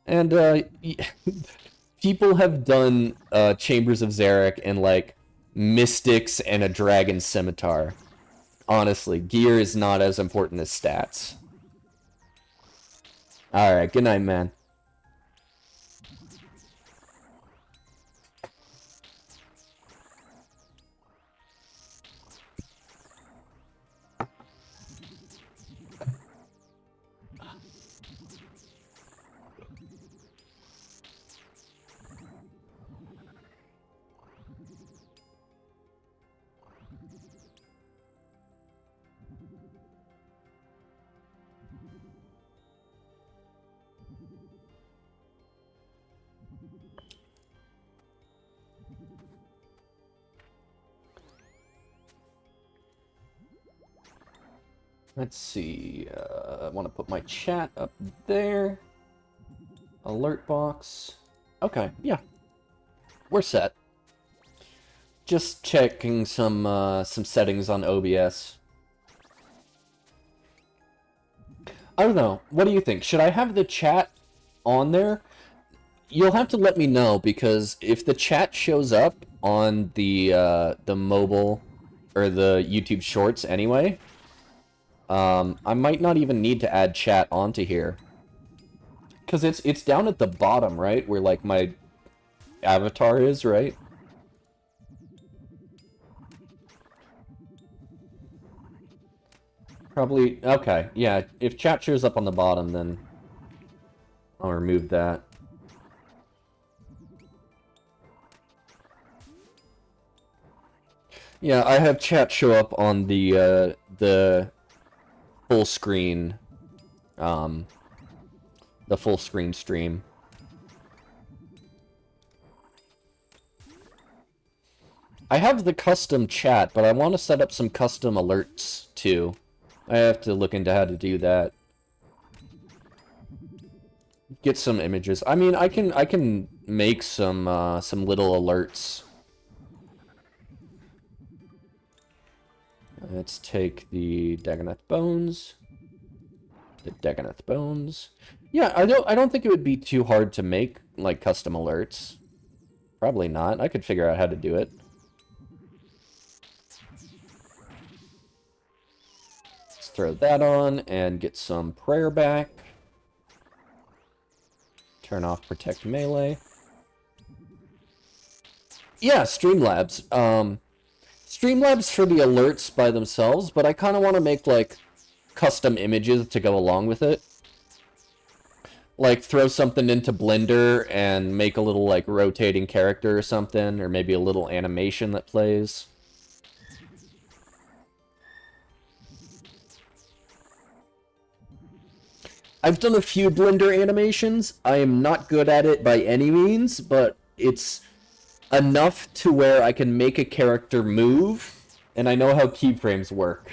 And people have done Chambers of Zarek and like mystics and a dragon scimitar. Honestly, gear is not as important as stats. Alright, good night, man. Let's see, I want to put my chat up there. Alert box. Okay, yeah. We're set. Just checking some settings on OBS. I don't know. What do you think? Should I have the chat on there? You'll have to let me know, because if the chat shows up on the mobile or the YouTube Shorts anyway, I might not even need to add chat onto here. Because it's down at the bottom, right? Where, like, my avatar is, right? Probably, okay, yeah, if chat shows up on the bottom, then I'll remove that. Yeah, I have chat show up on the full screen, the full screen stream. I have the custom chat, but I want to set up some custom alerts, too. I have to look into how to do that. Get some images. I mean, I can make some little alerts. Let's take the Dagonoth Bones. The Dagonoth Bones. Yeah, I don't think it would be too hard to make, like, custom alerts. Probably not. I could figure out how to do it. Let's throw that on and get some prayer back. Turn off Protect Melee. Yeah, Streamlabs. Streamlabs for the alerts by themselves, but I kind of want to make, like, custom images to go along with it. Like, throw something into Blender and make a little, like, rotating character or something, or maybe a little animation that plays. I've done a few Blender animations. I am not good at it by any means, but it's enough to where I can make a character move, and I know how keyframes work.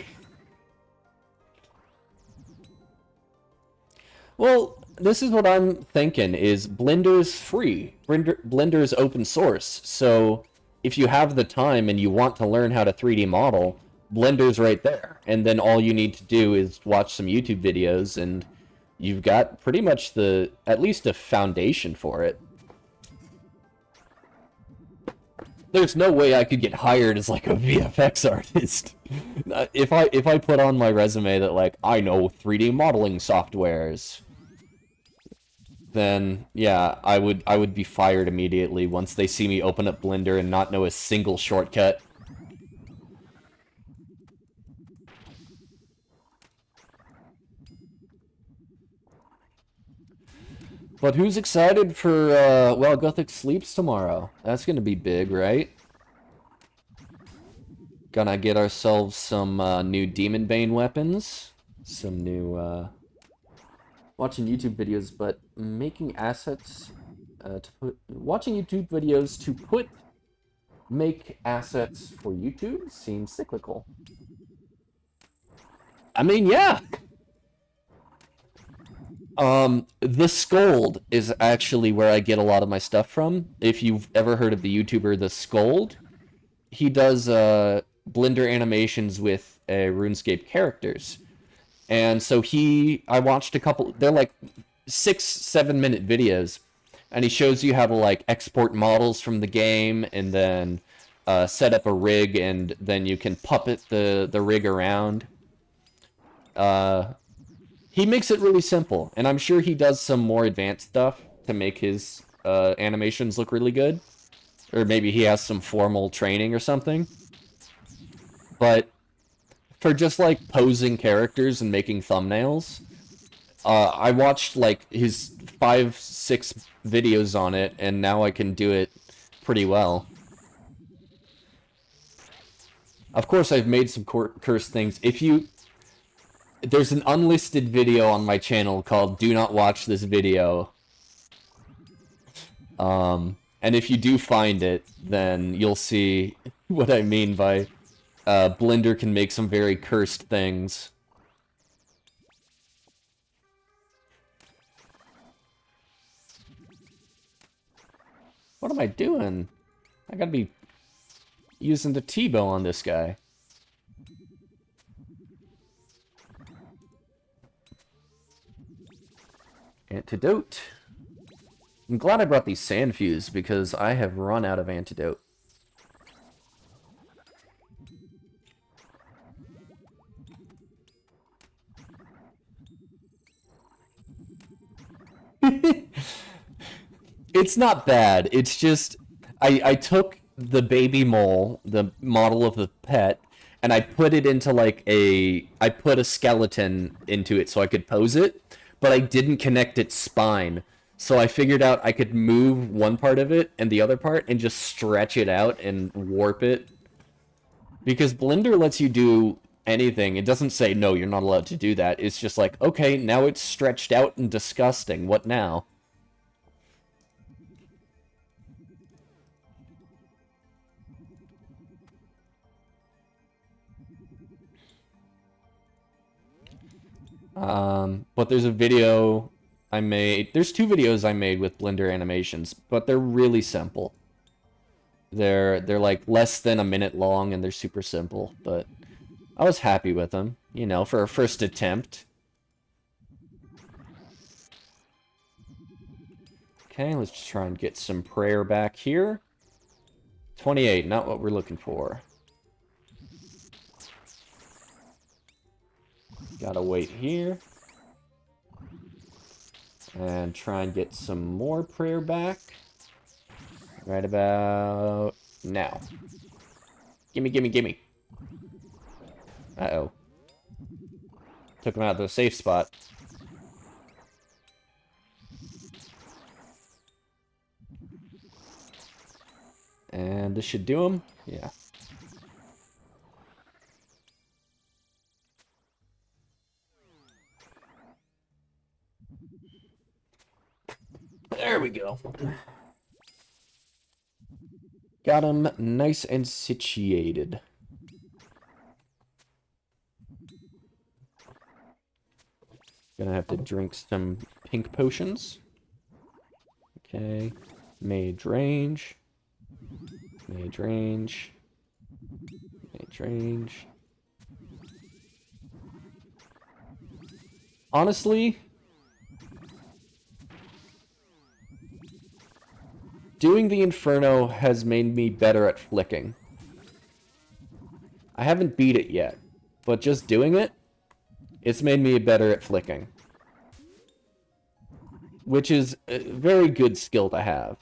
Well, this is what I'm thinking, is Blender's free. Blender's open source, so if you have the time and you want to learn how to 3D model, Blender's right there. And then all you need to do is watch some YouTube videos, and you've got pretty much at least a foundation for it. There's no way I could get hired as, like, a VFX artist. If I put on my resume that, like, I know 3D modeling softwares, then yeah, I would be fired immediately once they see me open up Blender and not know a single shortcut. But who's excited for, well, Guthix sleeps tomorrow? That's gonna be big, right? Gonna get ourselves some new Demon Bane weapons. Some new, watching YouTube videos, but making assets, watching YouTube videos to make assets for YouTube seems cyclical. I mean, yeah. The Scold is actually where I get a lot of my stuff from. If you've ever heard of the YouTuber The Scold, he does Blender animations with RuneScape characters. And so I watched a couple, they're like 6-7 minute videos, and he shows you how to like export models from the game and then set up a rig, and then you can puppet the rig around. He makes it really simple, and I'm sure he does some more advanced stuff to make his animations look really good. Or maybe he has some formal training or something. But for just like posing characters and making thumbnails, I watched like his 5-6 videos on it, and now I can do it pretty well. Of course, I've made some cursed things. There's an unlisted video on my channel called "Do Not Watch This Video." And if you do find it, then you'll see what I mean by Blender can make some very cursed things. What am I doing? I gotta be using the T-bow on this guy. Antidote. I'm glad I brought these sand fuse because I have run out of antidote. It's not bad. It's just I took the baby mole, the model of the pet, and I put it into like I put a skeleton into it so I could pose it, but I didn't connect its spine. So I figured out I could move one part of it and the other part and just stretch it out and warp it. Because Blender lets you do anything. It doesn't say, no, you're not allowed to do that. It's just like, okay, now it's stretched out and disgusting. What now? But there's a video I made. There's 2 videos I made with Blender animations, but they're really simple. They're like less than a minute long, and they're super simple, but I was happy with them, you know, for a first attempt. Okay, let's just try and get some prayer back here. 28, not what we're looking for. Gotta wait here. And try and get some more prayer back. Right about now. Gimme, gimme, gimme. Uh-oh. Took him out of the safe spot. And this should do him? Yeah. There we go. Got him nice and situated. Gonna have to drink some pink potions. Okay. Mage range. Mage range. Mage range. Honestly, doing the Inferno has made me better at flicking. I haven't beat it yet, but just doing it, it's made me better at flicking. Which is a very good skill to have.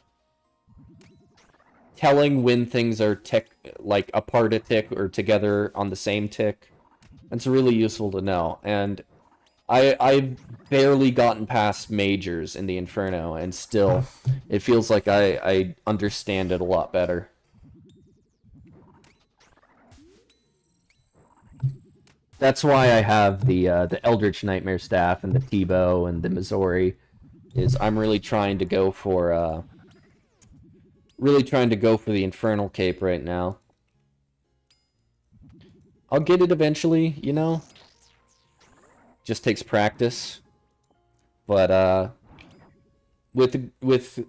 Telling when things are like apart a tick or together on the same tick. It's really useful to know. And I've barely gotten past majors in the Inferno, and still, it feels like I understand it a lot better. That's why I have the Eldritch Nightmare Staff and the T-bow and the Missouri. Is I'm really trying to go for the Infernal Cape right now. I'll get it eventually, you know. Just takes practice. But with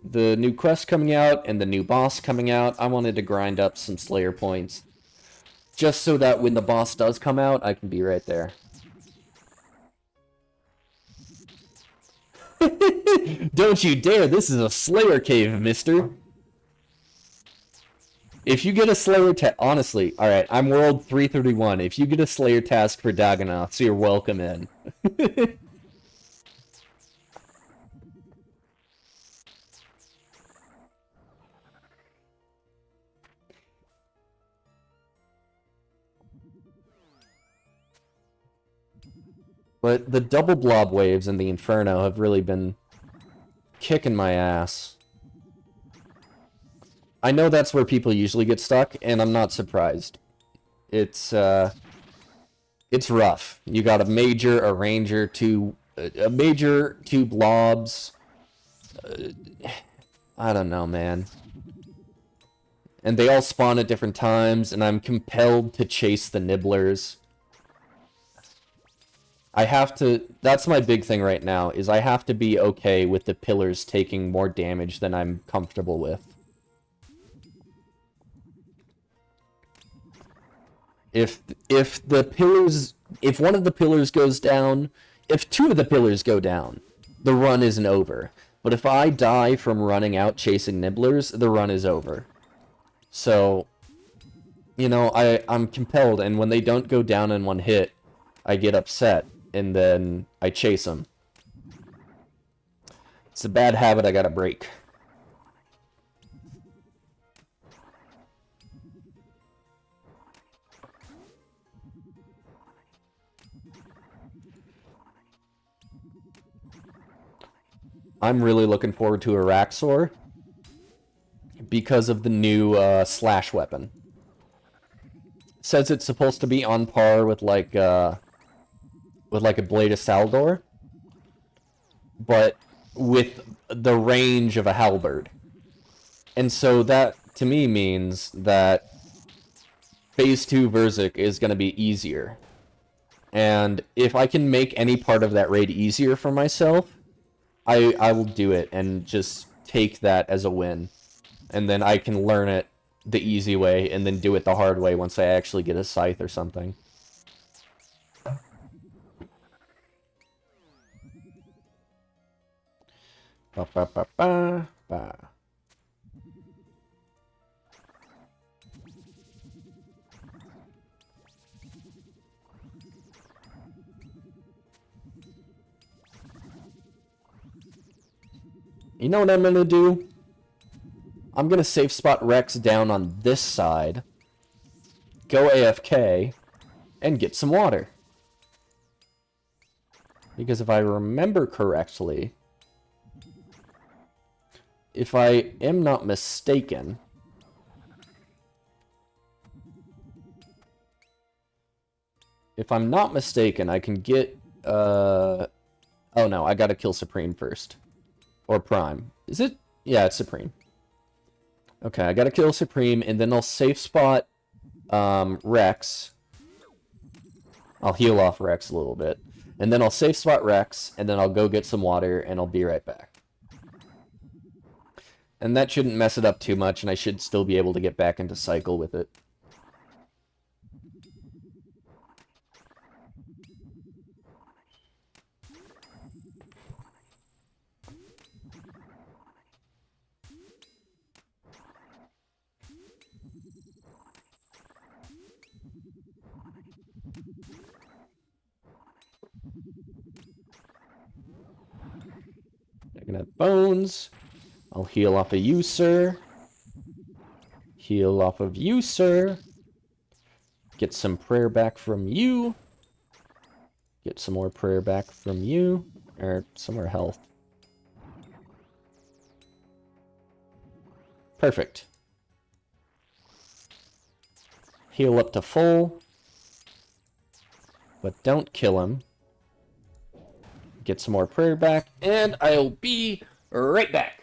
the new quest coming out and the new boss coming out, I wanted to grind up some Slayer points. Just so that when the boss does come out, I can be right there. Don't you dare, this is a Slayer cave, mister. If you get a Slayer task, honestly, alright, I'm World 331. If you get a Slayer task for Dagonoths, you're welcome in. But the double blob waves in the Inferno have really been kicking my ass. I know that's where people usually get stuck, and I'm not surprised. It's rough. You got a major, a ranger, a major, two blobs. I don't know, man. And they all spawn at different times, and I'm compelled to chase the nibblers. I have to... That's my big thing right now, is I have to be okay with the pillars taking more damage than I'm comfortable with. If the pillars... If one of the pillars goes down... If two of the pillars go down, the run isn't over. But if I die from running out chasing nibblers, the run is over. So, you know, I'm compelled, and when they don't go down in one hit, I get upset. And then I chase them. It's a bad habit I gotta break. I'm really looking forward to Araxxor because of the new slash weapon. It says it's supposed to be on par with like a Blade of Saldor, but with the range of a halberd. And so that, to me, means that Phase 2 Verzik is going to be easier. And if I can make any part of that raid easier for myself, I will do it and just take that as a win. And then I can learn it the easy way and then do it the hard way once I actually get a scythe or something. Ba, ba, ba, ba, ba. You know what I'm gonna do? I'm gonna safe spot Rex down on this side, go AFK, and get some water. Because if I remember correctly, if I am not mistaken, I can get, oh no, I gotta kill Supreme first. Or Prime. Is it? Yeah, it's Supreme. Okay, I gotta kill Supreme, and then I'll safe spot, Rex. I'll heal off Rex a little bit. And then I'll safe spot Rex, and then I'll go get some water, and I'll be right back. And that shouldn't mess it up too much, and I should still be able to get back into cycle with it. I can have bones. I'll heal off of you, sir. Heal off of you, sir. Get some prayer back from you. Get some more prayer back from you. Or some more health. Perfect. Heal up to full. But don't kill him. Get some more prayer back. And I'll be right back.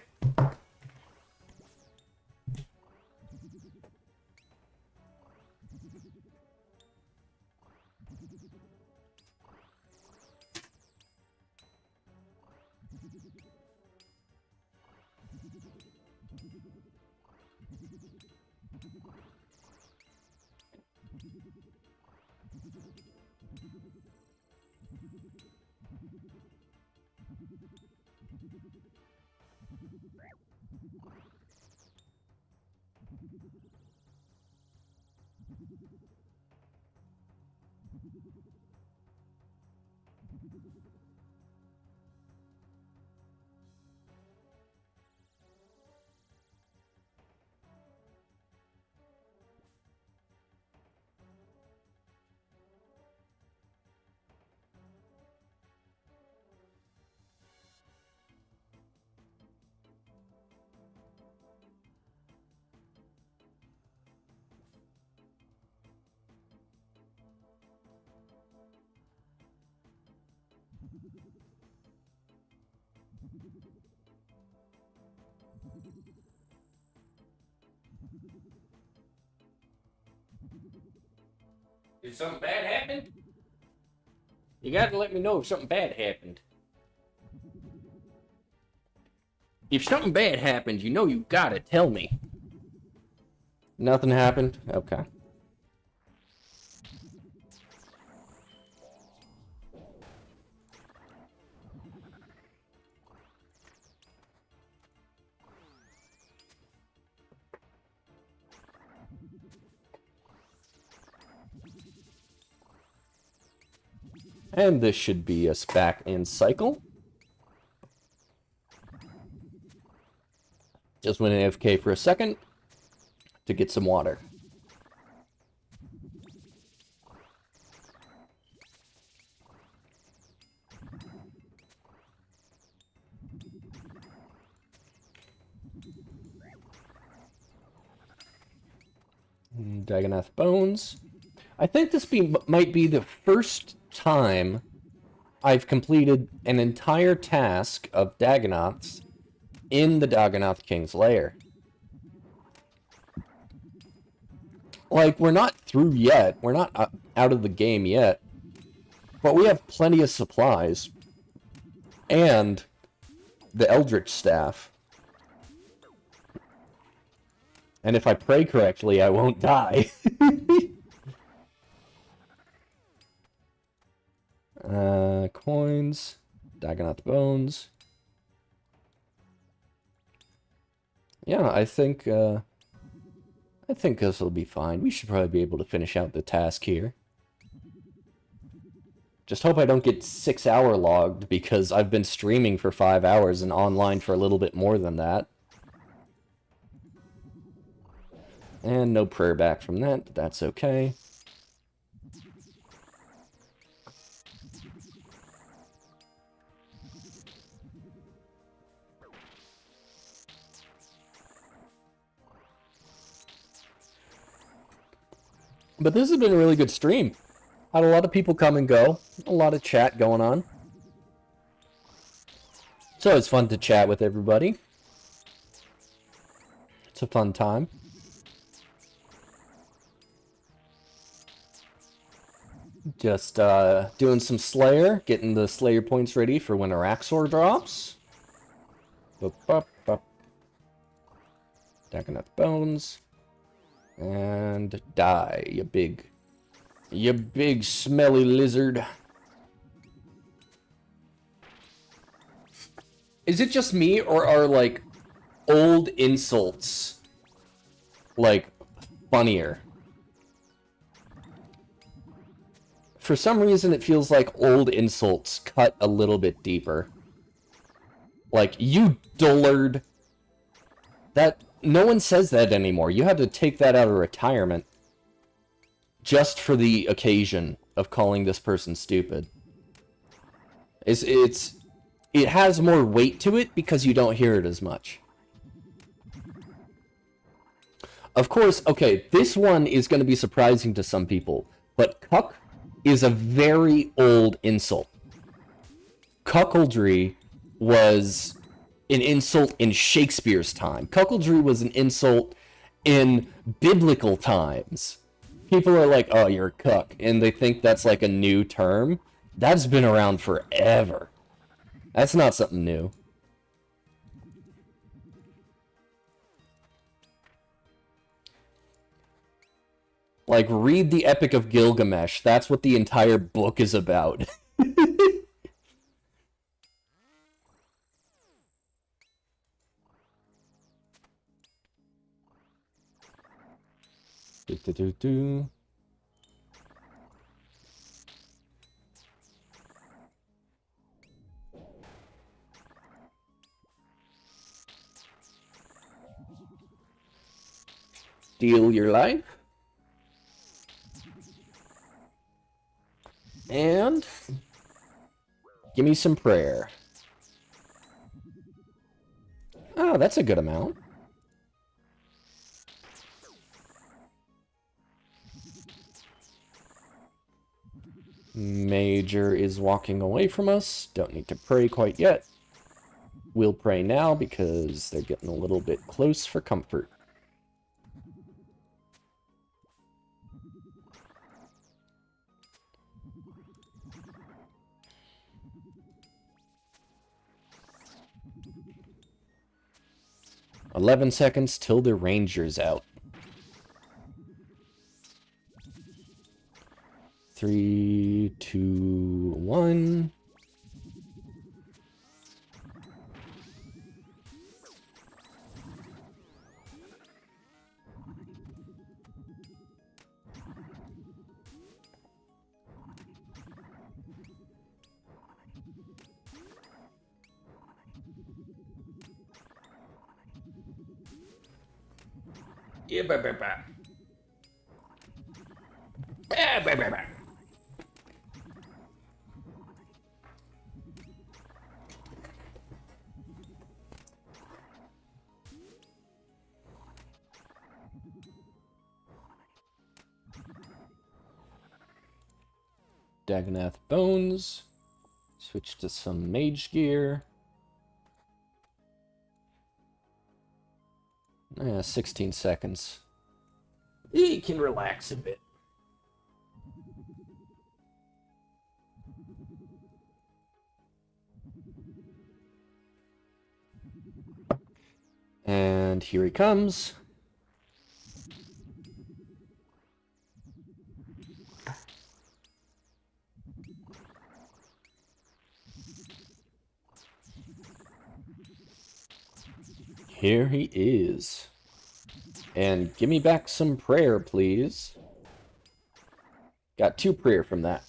Did something bad happen? You gotta let me know if something bad happened. If something bad happened, you know you gotta tell me. Nothing happened? Okay. And this should be us back in cycle. Just went AFK for a second to get some water. Dagonath Bones. I think this might be the first time I've completed an entire task of Dagonoths in the Dagonoth King's lair. Like, we're not through yet. We're not out of the game yet. But we have plenty of supplies. And the Eldritch Staff. And if I pray correctly, I won't die. Coins. Dagonoth Bones. Yeah, I think this will be fine. We should probably be able to finish out the task here. Just hope I don't get 6 hour logged, because I've been streaming for 5 hours and online for a little bit more than that. And no prayer back from that, but that's okay. But this has been a really good stream. Had a lot of people come and go. A lot of chat going on. So it's fun to chat with everybody. It's a fun time. Just doing some Slayer. Getting the Slayer points ready for when Araxxor drops. Dagonoth Bones. And die, you big smelly lizard. Is it just me, or are, like, old insults, like, funnier? For some reason, it feels like old insults cut a little bit deeper. Like, you dullard. That... No one says that anymore. You had to take that out of retirement just for the occasion of calling this person stupid. It has more weight to it because you don't hear it as much. Of course, okay, this one is going to be surprising to some people, but cuck is a very old insult. Cuckoldry was an insult in Shakespeare's time. Cuckoldry was an insult in biblical times. People are like, oh, you're a cuck, and they think that's like a new term. That's been around forever. That's not something new. Like, read the Epic of Gilgamesh. That's what the entire book is about. Do-do-do-do. Steal your life. And give me some prayer. Oh, that's a good amount. Major is walking away from us. Don't need to pray quite yet. We'll pray now because they're getting a little bit close for comfort. "11 seconds till the ranger's out." 3, 2, 1. Yeah, Dagonath Bones. Switch to some mage gear. 16 seconds. You can relax a bit. And here he comes. Here he is. And give me back some prayer, please. Got 2 prayer from that.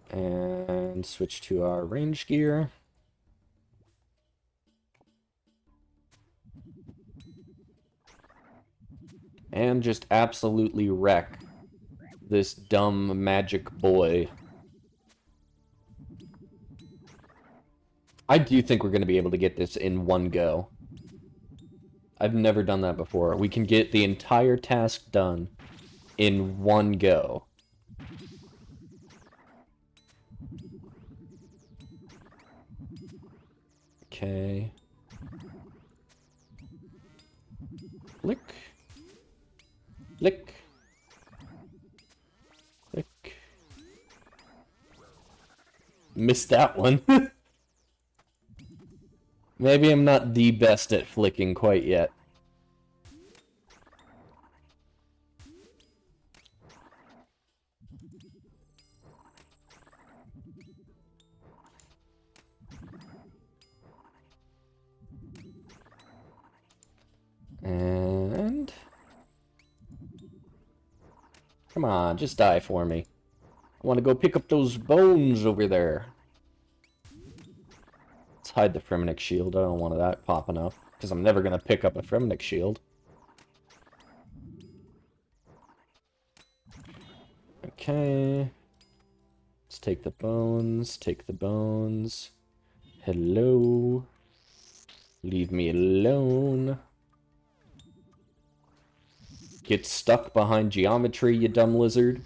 And switch to our range gear. And just absolutely wreck this dumb magic boy. I do think we're going to be able to get this in one go. I've never done that before. We can get the entire task done in one go. Okay. Flick. Flick. Flick. Missed that one. Maybe I'm not the best at flicking quite yet. And... come on, just die for me. I want to go pick up those bones over there. Let's hide the Fremenic shield. I don't want that popping up, because I'm never going to pick up a Fremenic shield. Okay. Let's take the bones, take the bones. Hello. Leave me alone. Get stuck behind geometry, you dumb lizard.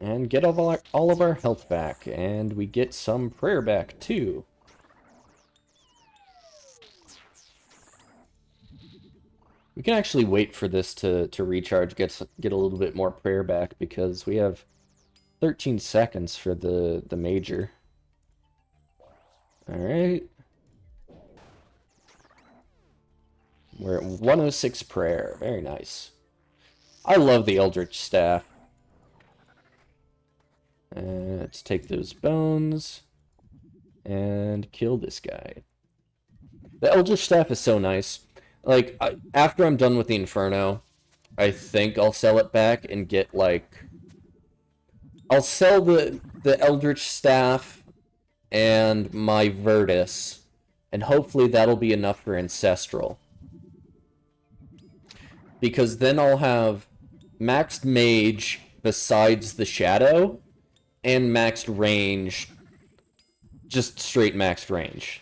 And get all of our health back, and we get some prayer back, too. We can actually wait for this to recharge, get a little bit more prayer back, because we have 13 seconds for the major. Alright. We're at 106 prayer. Very nice. I love the Eldritch Staff. Let's take those bones and kill this guy. The Eldritch Staff is so nice. Like, after I'm done with the Inferno, I think I'll sell it back and get, like... I'll sell the Eldritch Staff and my Virtus, and hopefully that'll be enough for Ancestral. Because then I'll have maxed Mage besides the Shadow, and maxed range, just straight maxed range.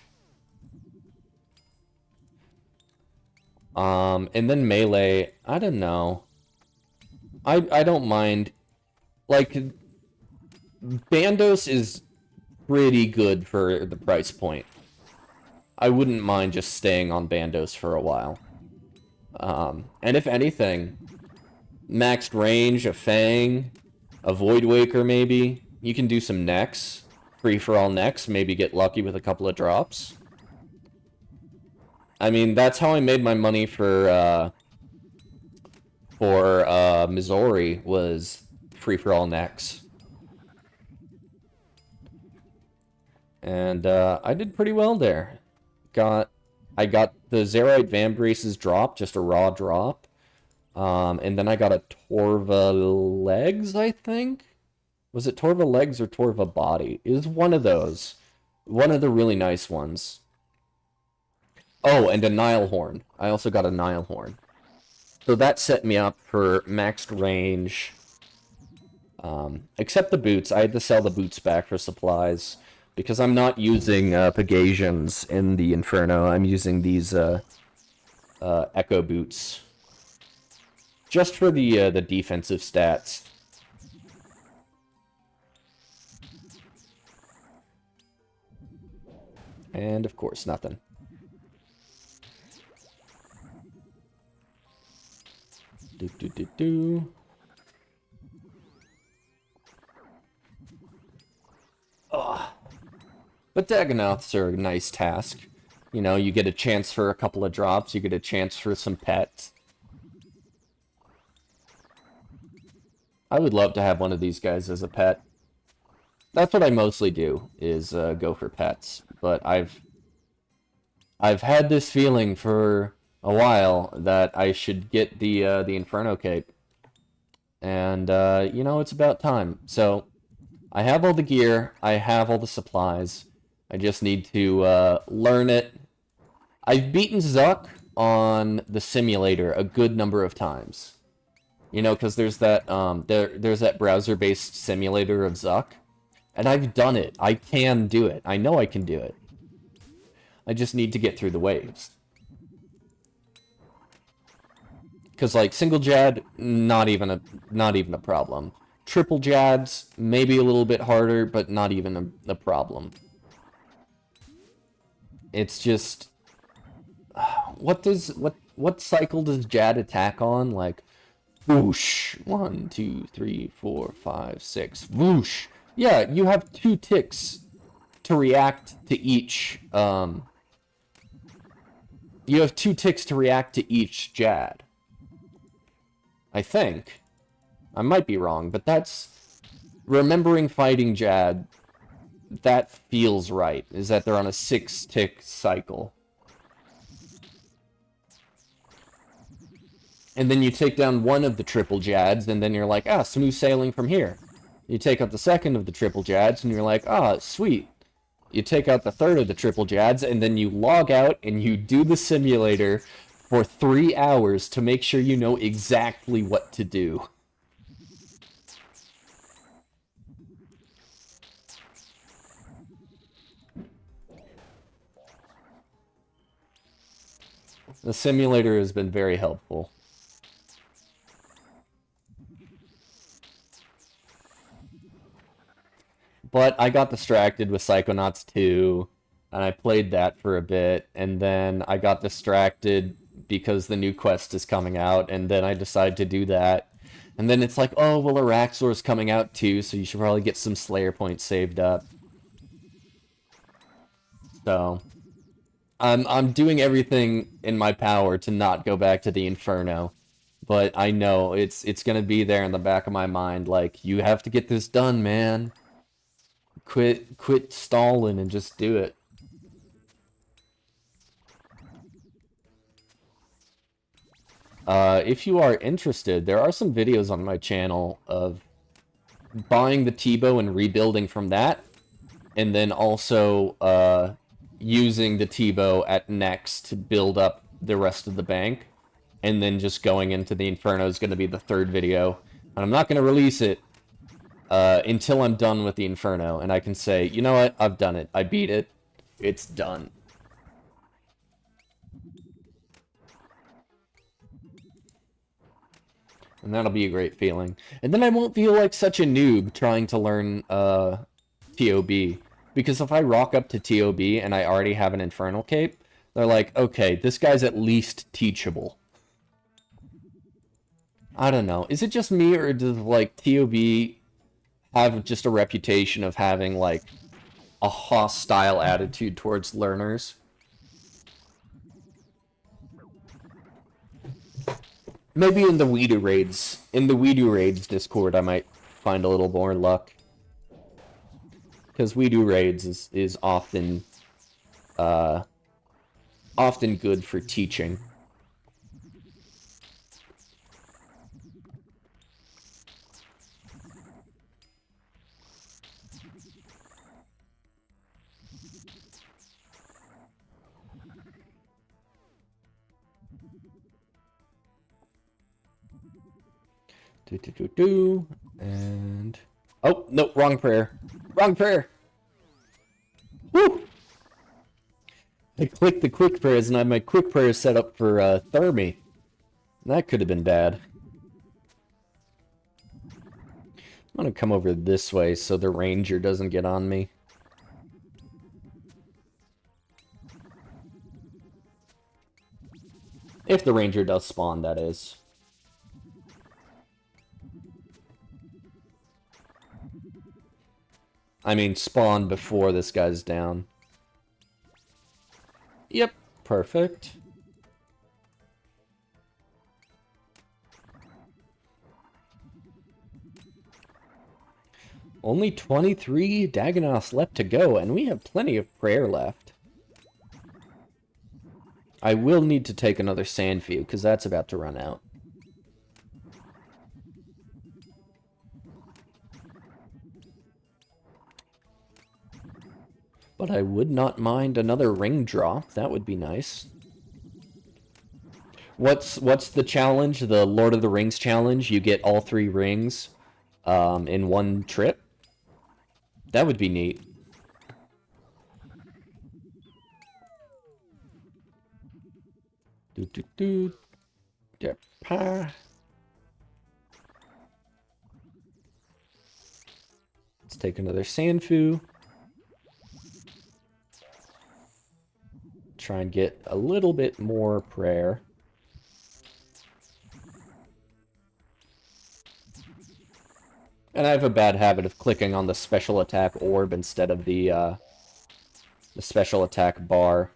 And then melee, I don't know. I don't mind. Like, Bandos is pretty good for the price point. I wouldn't mind just staying on Bandos for a while. And if anything, maxed range, a Fang, a Void Waker maybe. You can do some necks, free-for-all necks, maybe get lucky with a couple of drops. I mean, that's how I made my money for Missouri, was free-for-all necks. And I did pretty well there. I got the Zerite Vambrace's drop, just a raw drop. And then I got a Torva Legs, I think? Was it Torva Legs or Torva Body? It was one of those. One of the really nice ones. Oh, and a Nilehorn. I also got a Nilehorn. So that set me up for maxed range. Except the boots. I had to sell the boots back for supplies. Because I'm not using Pegasians in the Inferno. I'm using these Echo boots. Just for the defensive stats. And, of course, nothing. Do. Ugh. But Dagonauts are a nice task. You know, you get a chance for a couple of drops, you get a chance for some pets. I would love to have one of these guys as a pet. That's what I mostly do, is go for pets. But I've had this feeling for a while that I should get the Inferno Cape. And, you know, it's about time. So, I have all the gear, I have all the supplies. I just need to learn it. I've beaten Zuck on the simulator a good number of times. You know, because there's that there's that browser-based simulator of Zuck. And I've done it. I can do it. I know I can do it. I just need to get through the waves. Because, like, single Jad, not even a problem. Triple Jads, maybe a little bit harder, but not even a problem. It's just... What cycle does Jad attack on? Like, whoosh. 1, 2, 3, 4, 5, 6. Whoosh. Yeah, you have 2 ticks to react to each, You have 2 ticks to react to each Jad. I think. I might be wrong, but that's... Remembering fighting Jad, that feels right, is that they're on a 6-tick cycle. And then you take down one of the triple Jads, and then you're like, ah, smooth sailing from here. You take out the second of the triple Jads, and you're like, ah, sweet. You take out the third of the triple Jads, and then you log out, and you do the simulator for 3 hours to make sure you know exactly what to do. The simulator has been very helpful. But I got distracted with Psychonauts 2, and I played that for a bit, and then I got distracted because the new quest is coming out, and then I decide to do that. And then it's like, oh, well, Araxxor is coming out too, so you should probably get some Slayer points saved up. So, I'm doing everything in my power to not go back to the Inferno. But I know it's gonna be there in the back of my mind, like, you have to get this done, man. Quit stalling and just do it. If you are interested, there are some videos on my channel of buying the T-bow and rebuilding from that, and then also using the T-bow at next to build up the rest of the bank, and then just going into the Inferno is going to be the third video. And I'm not going to release it until I'm done with the Inferno, and I can say, you know what, I've done it. I beat it. It's done. And that'll be a great feeling. And then I won't feel like such a noob trying to learn TOB. Because if I rock up to TOB and I already have an Infernal Cape, they're like, okay, this guy's at least teachable. I don't know. Is it just me, or does, like, TOB have just a reputation of having, like, a hostile attitude towards learners? Maybe in the Weedu Raids. In the Weedu Raids Discord, I might find a little more luck. Because Weedu Raids is often good for teaching. And... oh, no, wrong prayer. Wrong prayer! Woo! I clicked the quick prayers, and I had my quick prayers set up for Thermi. That could have been bad. I'm gonna come over this way so the ranger doesn't get on me. If the ranger does spawn, that is. I mean, spawn before this guy's down. Yep, perfect. Only 23 Dagonoths left to go, and we have plenty of prayer left. I will need to take another Sandview, because that's about to run out. But I would not mind another ring drop. That would be nice. What's the challenge? The Lord of the Rings challenge? You get all 3 rings in one trip? That would be neat. Let's take another Sandfu. Try and get a little bit more prayer. And I have a bad habit of clicking on the special attack orb instead of the special attack bar.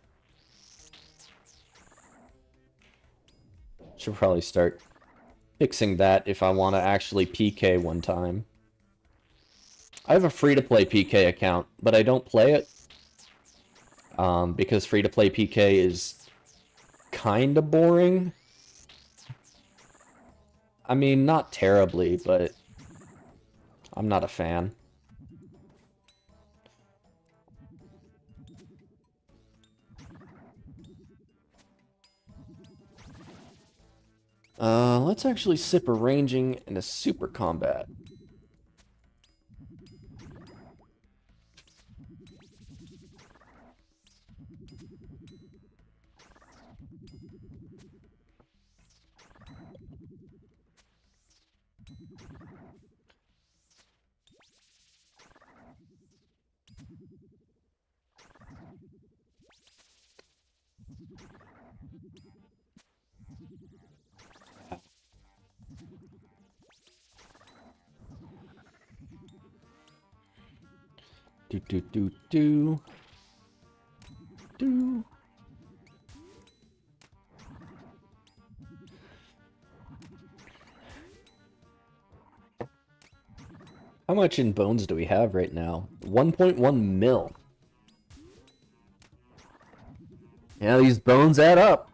Should probably start fixing that if I want to actually PK one time. I have a free-to-play PK account, but I don't play it. Because free-to-play PK is kinda boring. I mean, not terribly, but I'm not a fan. Let's actually sip a ranging and a super combat. Do. How much in bones do we have right now? 1.1 mil. Yeah, these bones add up.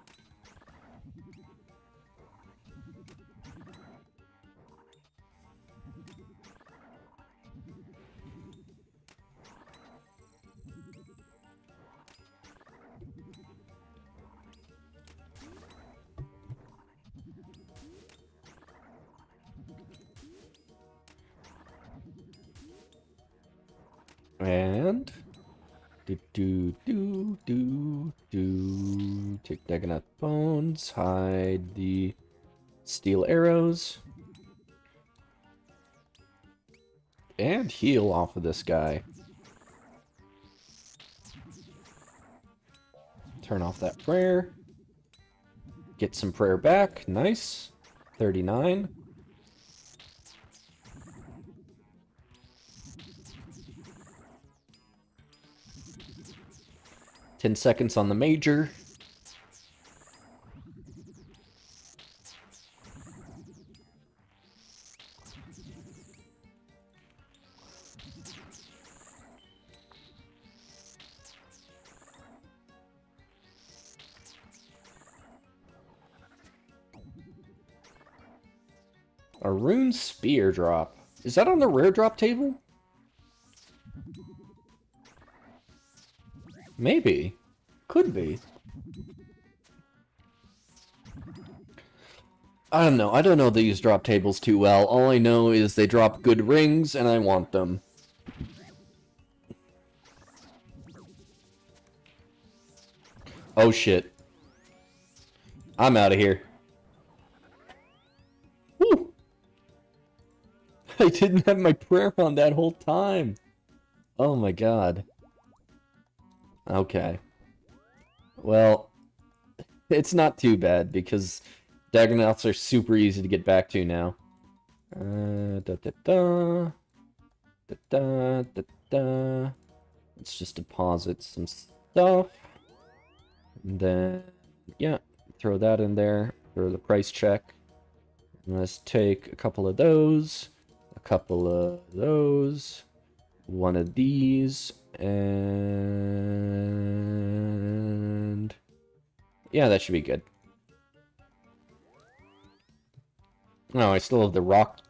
And take Dagonath bones, hide the steel arrows, and heal off of this guy. Turn off that prayer. Get some prayer back. Nice. 39. Ten seconds on the major. A rune spear drop. Is that on the rare drop table? Maybe. Could be. I don't know. I don't know these drop tables too well. All I know is they drop good rings, and I want them. Oh shit. I'm out of here. Woo! I didn't have my prayer on that whole time. Oh my god. Okay. Well, it's not too bad because Dagonaths are super easy to get back to now. Let's just deposit some stuff. And then, yeah, throw that in there for the price check. And let's take a couple of those, a couple of those, one of these, and yeah, that should be good. Oh, I still have the rock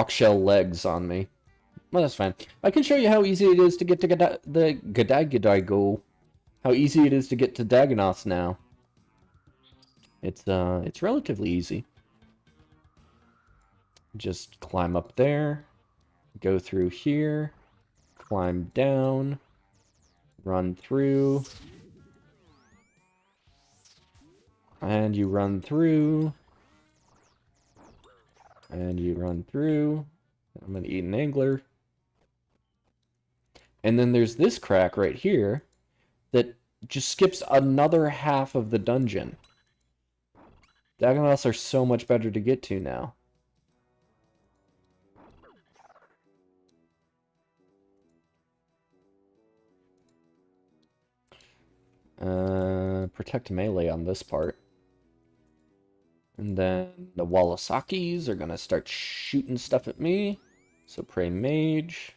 shell legs on me. Well, that's fine. I can show you how easy it is to get to the G'day-G'day-Go. How easy it is to get to Dagonaths now. It's relatively easy. Just climb up there, go through here, climb down, run through, and you run through, and you run through. I'm gonna eat an angler. And then there's this crack right here that just skips another half of the dungeon. Dagonaths are so much better to get to now. Protect melee on this part. And then the Walasakis are gonna start shooting stuff at me. So pray mage.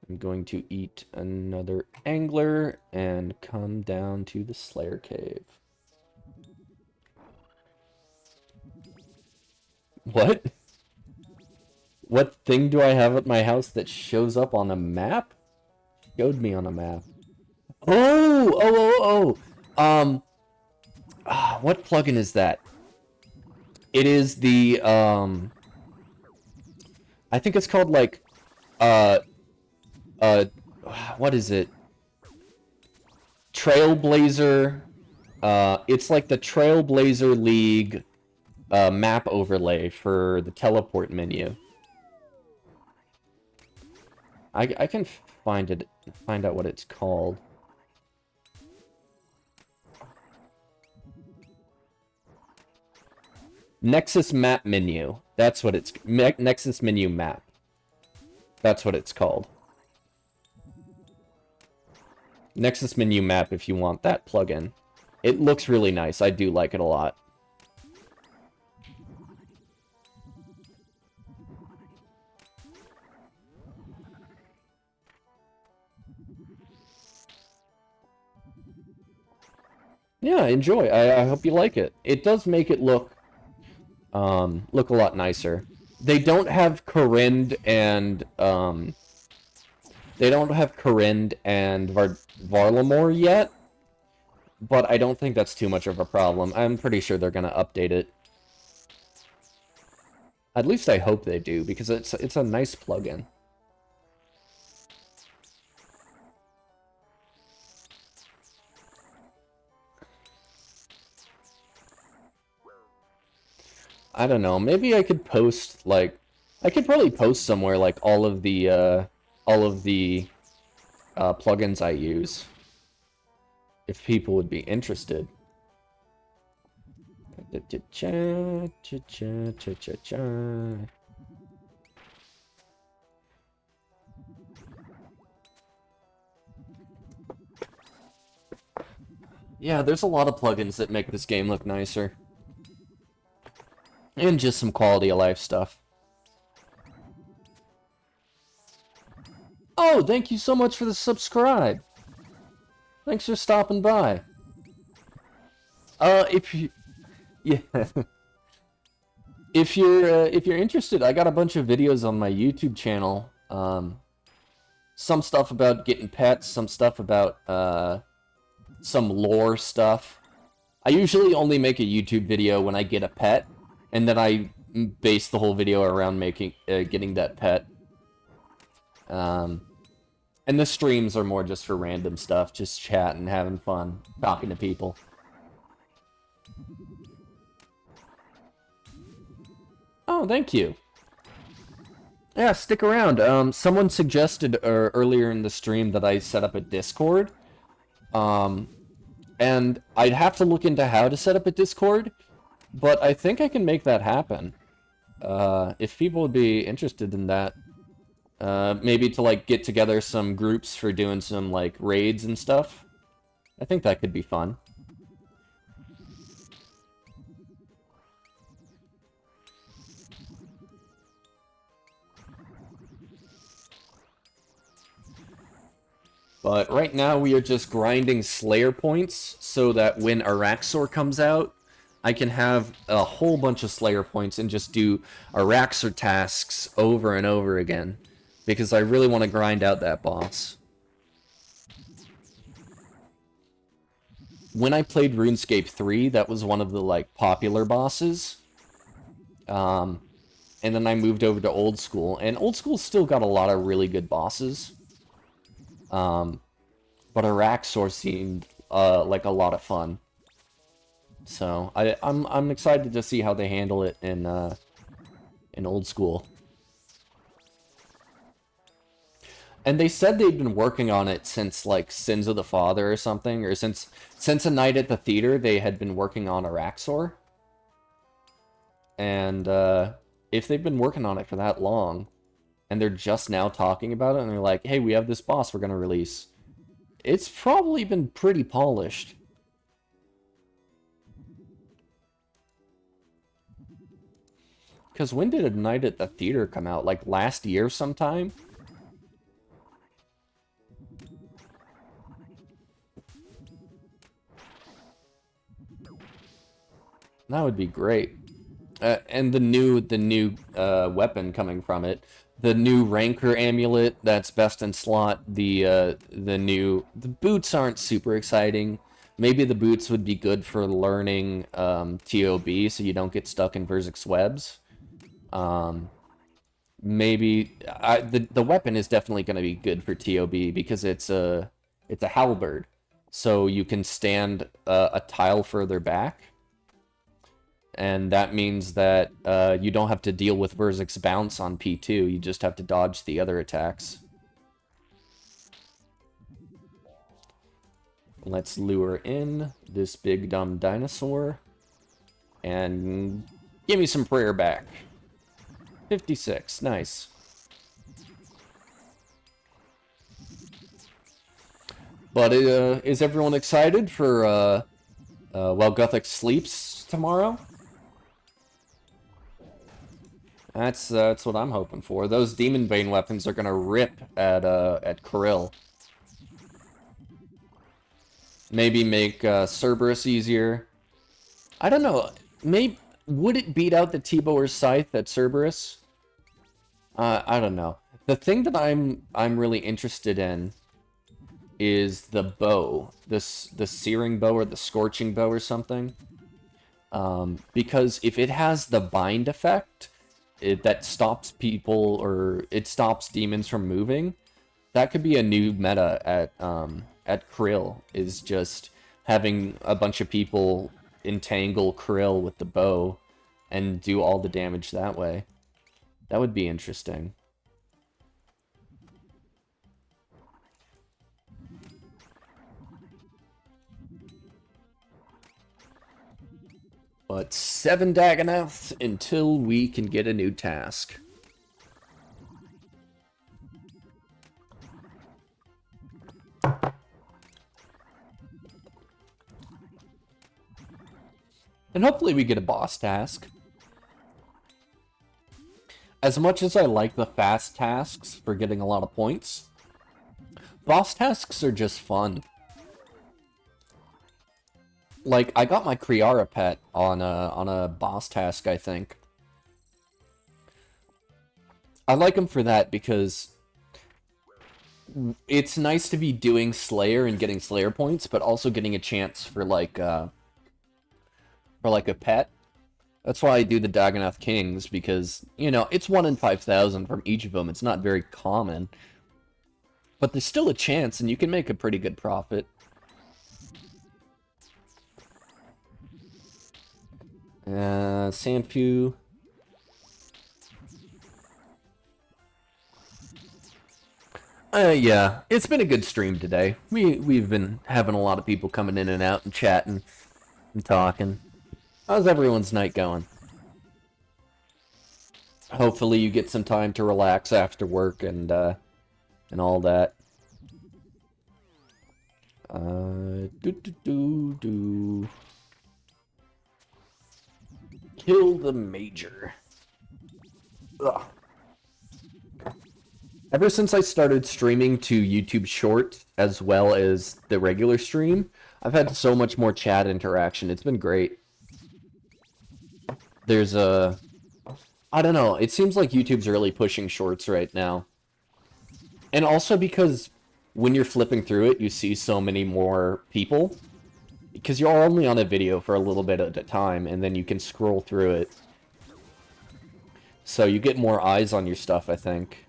I'm going to eat another angler and come down to the Slayer Cave. What? What thing do I have at my house that shows up on a map? Showed me on a map. Oh! What plugin is that? It is the, I think it's called, like, what is it? Trailblazer, it's like the Trailblazer League, map overlay for the teleport menu. I can find out what it's called. Nexus map menu. That's what it's... Nexus menu map. That's what it's called. Nexus menu map if you want that plugin. It looks really nice. I do like it a lot. Yeah, enjoy. I hope you like it. It does make it look a lot nicer. They don't have Corinne and Varlamore yet, but I don't think that's too much of a problem. I'm pretty sure they're gonna update it. At least I hope they do, because it's a nice plugin. I don't know, maybe I could post, like, I could probably post somewhere, like, all of the plugins I use, if people would be interested. Yeah, there's a lot of plugins that make this game look nicer. And just some quality of life stuff. Oh, thank you so much for the subscribe. Thanks for stopping by. If you... Yeah. If you're interested, I got a bunch of videos on my YouTube channel. Some stuff about getting pets, some stuff about, some lore stuff. I usually only make a YouTube video when I get a pet, and then I base the whole video around getting that pet. And the streams are more just for random stuff, just chatting, having fun, talking to people. Oh, thank you. Yeah, stick around. Someone suggested earlier in the stream that I set up a Discord. And I'd have to look into how to set up a Discord, but I think I can make that happen. If people would be interested in that. Maybe to, like, get together some groups for doing some, like, raids and stuff. I think that could be fun. But right now we are just grinding Slayer points so that when Araxxor comes out, I can have a whole bunch of Slayer points and just do Araxxor tasks over and over again. Because I really want to grind out that boss. When I played RuneScape 3, that was one of the, like, popular bosses. And then I moved over to Old School, and Old School's still got a lot of really good bosses. But Araxxor seemed like a lot of fun. So I'm excited to see how they handle it in Old School. And they said they'd been working on it since, like, Sins of the Father or something, or since A Night at the Theater, they had been working on Araxxor. And if they've been working on it for that long, and they're just now talking about it, and they're like, hey, we have this boss we're gonna release, it's probably been pretty polished. Because when did A Night at the Theater come out? Like, last year sometime? That would be great. And the new weapon coming from it, the new Rancor amulet that's best in slot. The boots aren't super exciting. Maybe the boots would be good for learning TOB, so you don't get stuck in Verzic's webs. Maybe the weapon is definitely going to be good for TOB because it's a halberd, so you can stand a tile further back. And that means that you don't have to deal with Verzic's bounce on P2, you just have to dodge the other attacks. Let's lure in this big dumb dinosaur. And Give me some prayer back. 56, nice. But is everyone excited for while Guthix sleeps tomorrow? That's what I'm hoping for. Those Demon Bane weapons are gonna rip at Krill. Maybe make Cerberus easier. I don't know. Maybe would it beat out the T-Bower's Scythe at Cerberus? I don't know. The thing that I'm really interested in is the bow, the searing bow or the scorching bow or something. Because if it has the bind effect, that stops people or it stops demons from moving, that could be a new meta at Krill, is just having a bunch of people entangle Krill with the bow and do all the damage that way. That would be interesting. But 7 Dagonaths until we can get a new task. And hopefully we get a boss task. As much as I like the fast tasks for getting a lot of points, boss tasks are just fun. Like, I got my Kriara pet on a boss task, I think. I like him for that because it's nice to be doing Slayer and getting Slayer points, but also getting a chance for like a pet. That's why I do the Dagonath Kings, because, you know, it's 1 in 5,000 from each of them. It's not very common. But there's still a chance, and you can make a pretty good profit. Sandpew. Yeah, it's been a good stream today. We've been having a lot of people coming in and out and chatting and talking. How's everyone's night going? Hopefully you get some time to relax after work and all that. Kill the Major. Ugh. Ever since I started streaming to YouTube Shorts as well as the regular stream, I've had so much more chat interaction. It's been great. There's a... I don't know, it seems like YouTube's really pushing Shorts right now. And also because when you're flipping through it, you see so many more people. Because you're only on a video for a little bit at a time, and then you can scroll through it. So you get more eyes on your stuff, I think.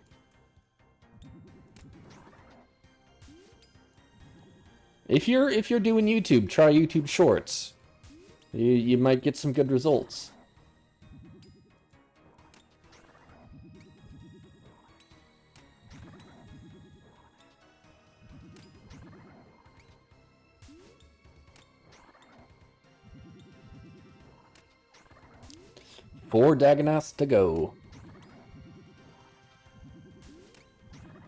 If you're doing YouTube, try YouTube Shorts. You might get some good results. Four Dagonaths to go.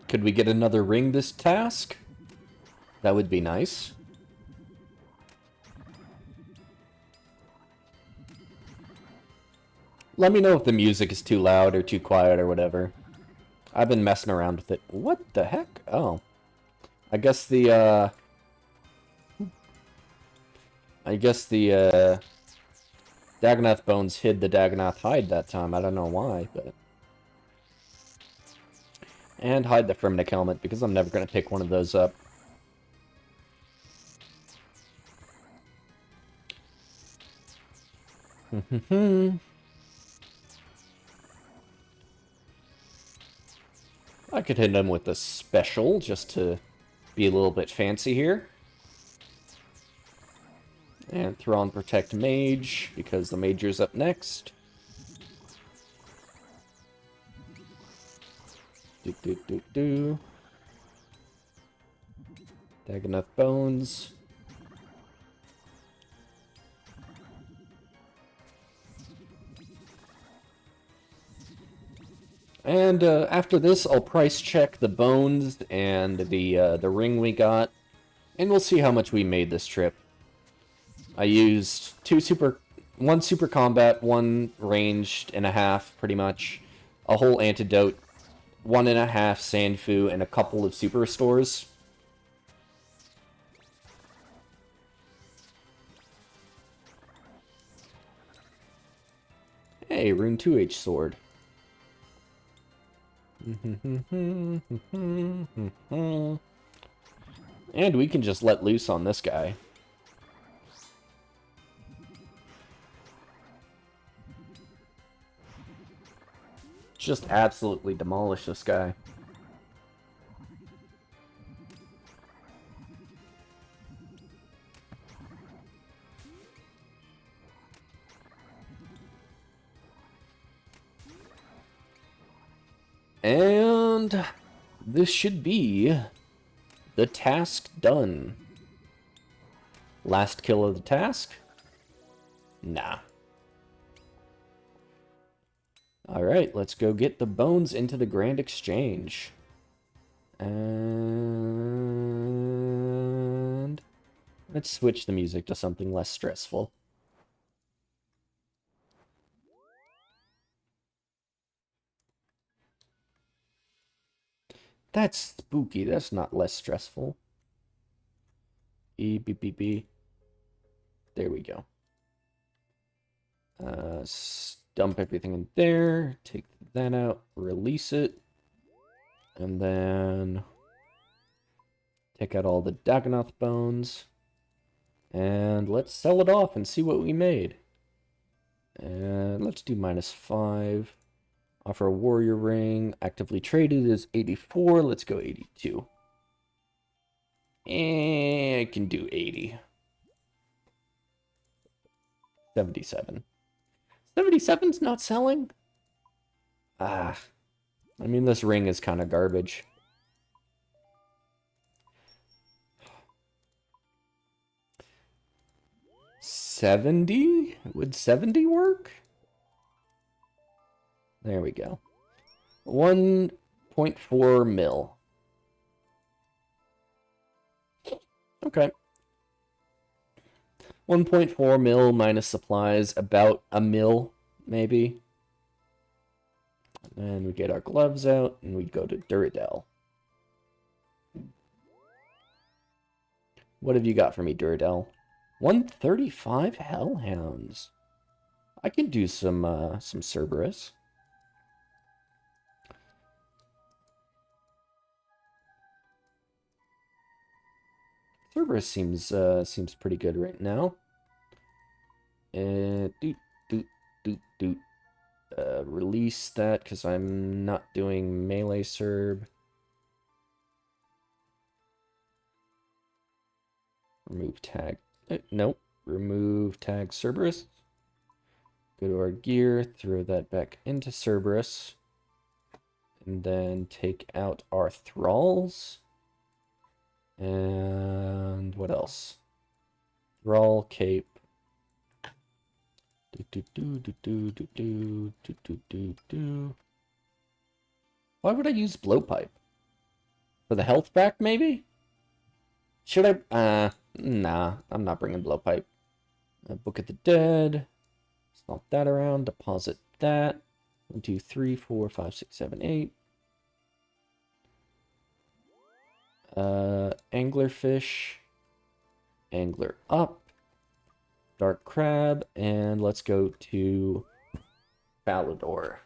Could we get another ring this task? That would be nice. Let me know if the music is too loud or too quiet or whatever. I've been messing around with it. What the heck? Oh. I guess the Dagonath bones hid the Dagonath hide that time. I don't know why, but... And hide the Firminic helmet, because I'm never going to pick one of those up. I could hit him with a special, just to be a little bit fancy here. And throw on Protect Mage, because the Major's up next. Dagonath Bones. And after this, I'll price check the bones and the ring we got, and we'll see how much we made this trip. I used one super combat, one ranged and a half, pretty much, a whole antidote, 1.5 Sandfu, and a couple of super restores. Hey, Rune 2H sword. And we can just let loose on this guy. Just absolutely demolish this guy. And this should be the task done. Last kill of the task? Nah. Alright, let's go get the bones into the Grand Exchange. And let's switch the music to something less stressful. That's spooky. That's not less stressful. E, beep, beep, beep. There we go. Dump everything in there. Take that out. Release it. And then take out all the Dagonoth bones. And let's sell it off and see what we made. And let's do -5. Offer a warrior ring. Actively traded is 84. Let's go 82. And I can do 80. 77. 77's not selling? I mean, this ring is kind of garbage. $70? Would 70 work? There we go. 1.4 mil. Okay. 1.4 mil minus supplies, about a mil, maybe. And we get our gloves out, and we go to Duradel. What have you got for me, Duradel? 135 Hellhounds. I can do some Cerberus. Cerberus seems pretty good right now. Release that because I'm not doing melee Cerb. Remove tag. Nope. Remove tag Cerberus. Go to our gear, throw that back into Cerberus. And then take out our thralls. And what else? Thrall cape. Why would I use blowpipe? For the health back, maybe? Should I? Nah, I'm not bringing blowpipe. Book of the Dead. Stomp that around. Deposit that. 1, 2, 3, 4, 5, 6, 7, 8. Anglerfish. Angler up. Dark crab. And let's go to Falador.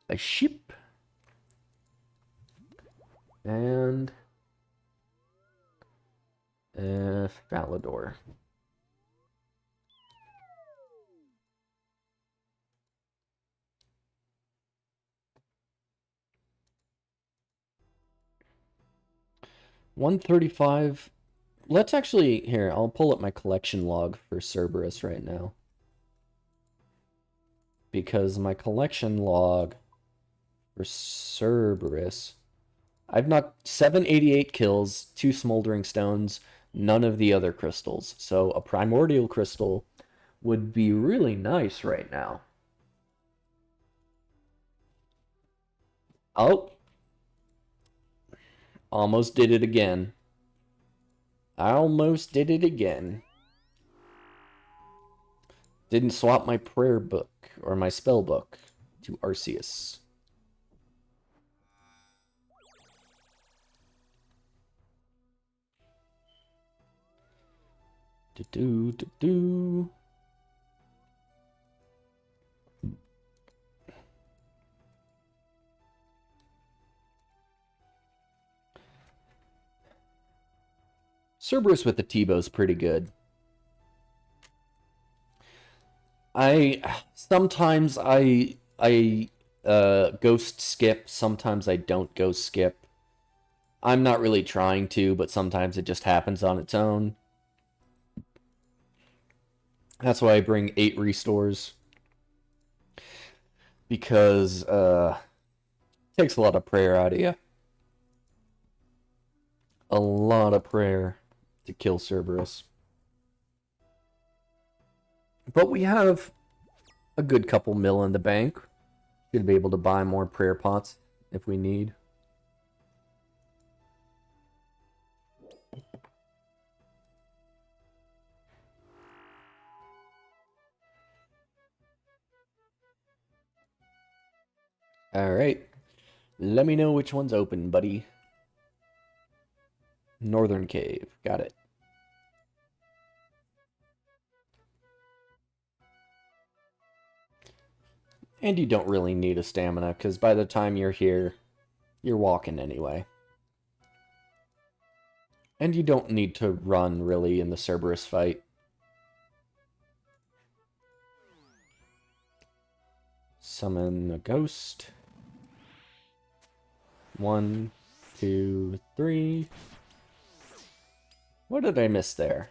A ship. And Falador. $135. Let's actually here. I'll pull up my collection log for Cerberus right now, because my collection log for Cerberus, I've knocked 788 kills, 2 smoldering stones, none of the other crystals. So a primordial crystal would be really nice right now. Oh. Almost did it again. I almost did it again. Didn't swap my prayer book, or my spell book, to Arceus. Do-do-do-do. Cerberus with the T-bow's pretty good. Sometimes I ghost skip, sometimes I don't ghost skip. I'm not really trying to, but sometimes it just happens on its own. That's why I bring 8 restores. Because it takes a lot of prayer out of you. A lot of prayer to kill Cerberus. But we have a good couple mil in the bank. Should be able to buy more prayer pots if we need. Alright. Let me know which one's open, buddy. Northern Cave. Got it. And you don't really need a stamina, because by the time you're here, you're walking anyway. And you don't need to run, really, in the Cerberus fight. Summon a ghost. 1, 2, 3. What did I miss there?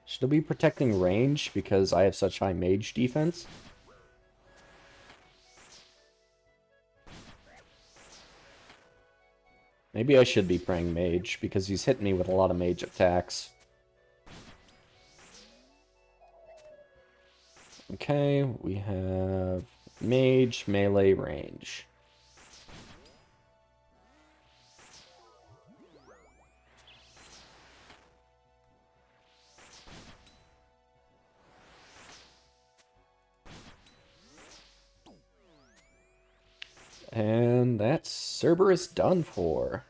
Should I be protecting range because I have such high mage defense? Maybe I should be praying mage because he's hitting me with a lot of mage attacks. Okay, we have mage, melee, range. And that's Cerberus done for.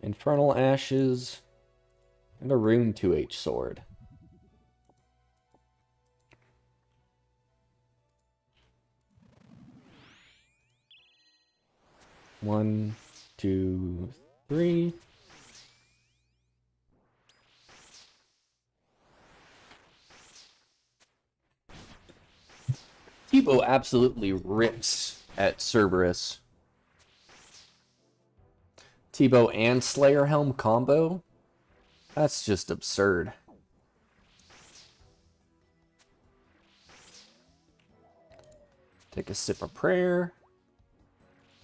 Infernal Ashes and a Rune 2H sword. One, 2, 3. T-bow absolutely rips at Cerberus. T-bow and Slayer Helm combo? That's just absurd. Take a sip of prayer.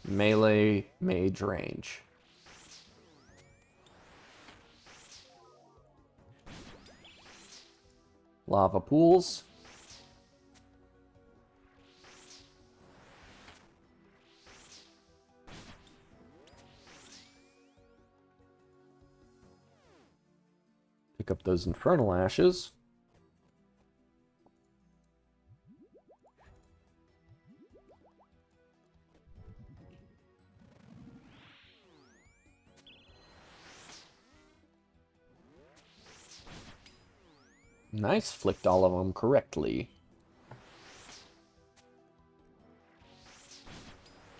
Melee, mage, range. Lava pools. Pick up those Infernal Ashes. Nice, flicked all of them correctly.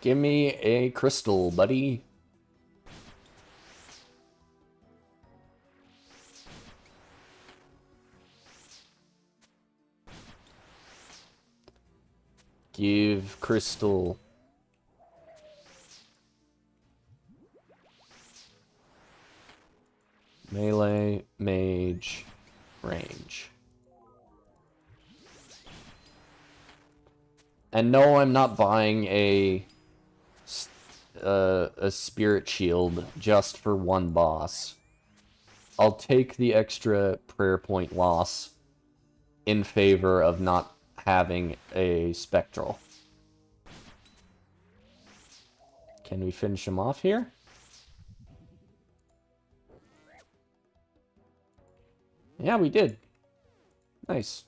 Give me a crystal, buddy. Give crystal. Melee, mage, range. And no, I'm not buying a spirit shield just for one boss. I'll take the extra prayer point loss in favor of not having a spectral. Can we finish him off here? Yeah, we did. Nice.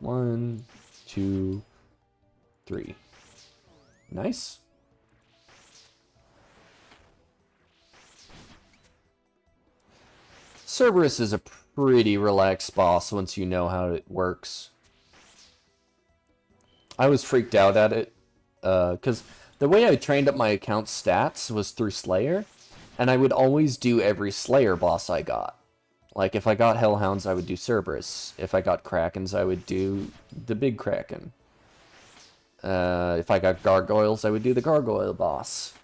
One, two, three. Nice. Cerberus is a pretty relaxed boss once you know how it works. I was freaked out at it, because the way I trained up my account stats was through Slayer, and I would always do every Slayer boss I got. Like, if I got Hellhounds, I would do Cerberus. If I got Krakens, I would do the big Kraken. If I got Gargoyles, I would do the Gargoyle boss.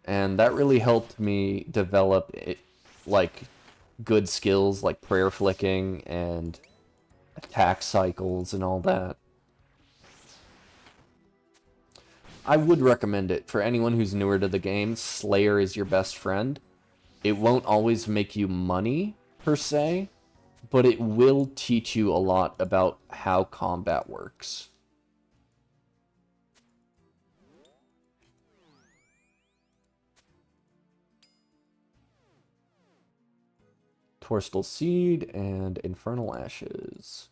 And that really helped me develop, like, good skills like prayer flicking and attack cycles and all that. I would recommend it for anyone who's newer to the game. Slayer is your best friend. It won't always make you money, per se, but it will teach you a lot about how combat works. Torstal Seed and Infernal Ashes.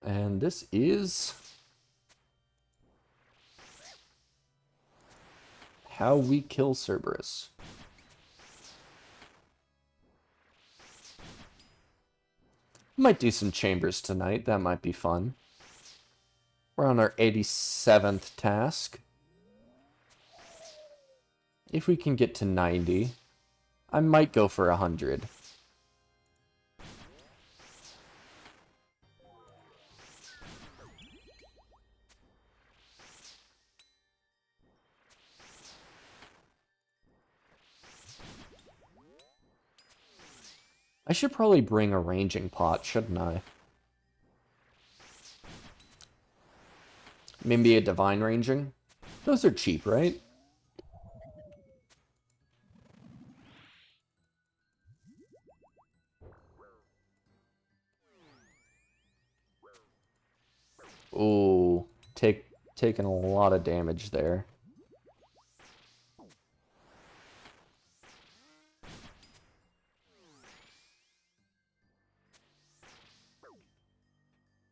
And this is how we kill Cerberus. Might do some chambers tonight. That might be fun. We're on our 87th task. If we can get to 90, I might go for 100. I should probably bring a ranging pot, shouldn't I? Maybe a divine ranging? Those are cheap, right? Ooh, taking a lot of damage there.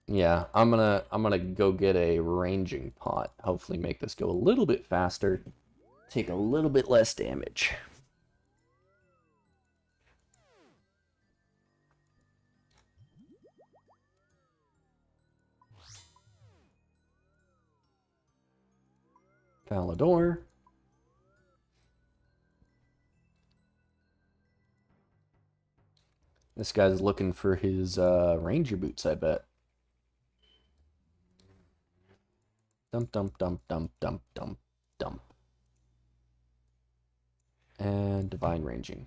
Yeah, I'm gonna go get a ranging pot. Hopefully make this go a little bit faster. Take a little bit less damage. Palador. This guy's looking for his ranger boots, I bet. Dump, dump, dump, dump, dump, dump, dump. And divine ranging.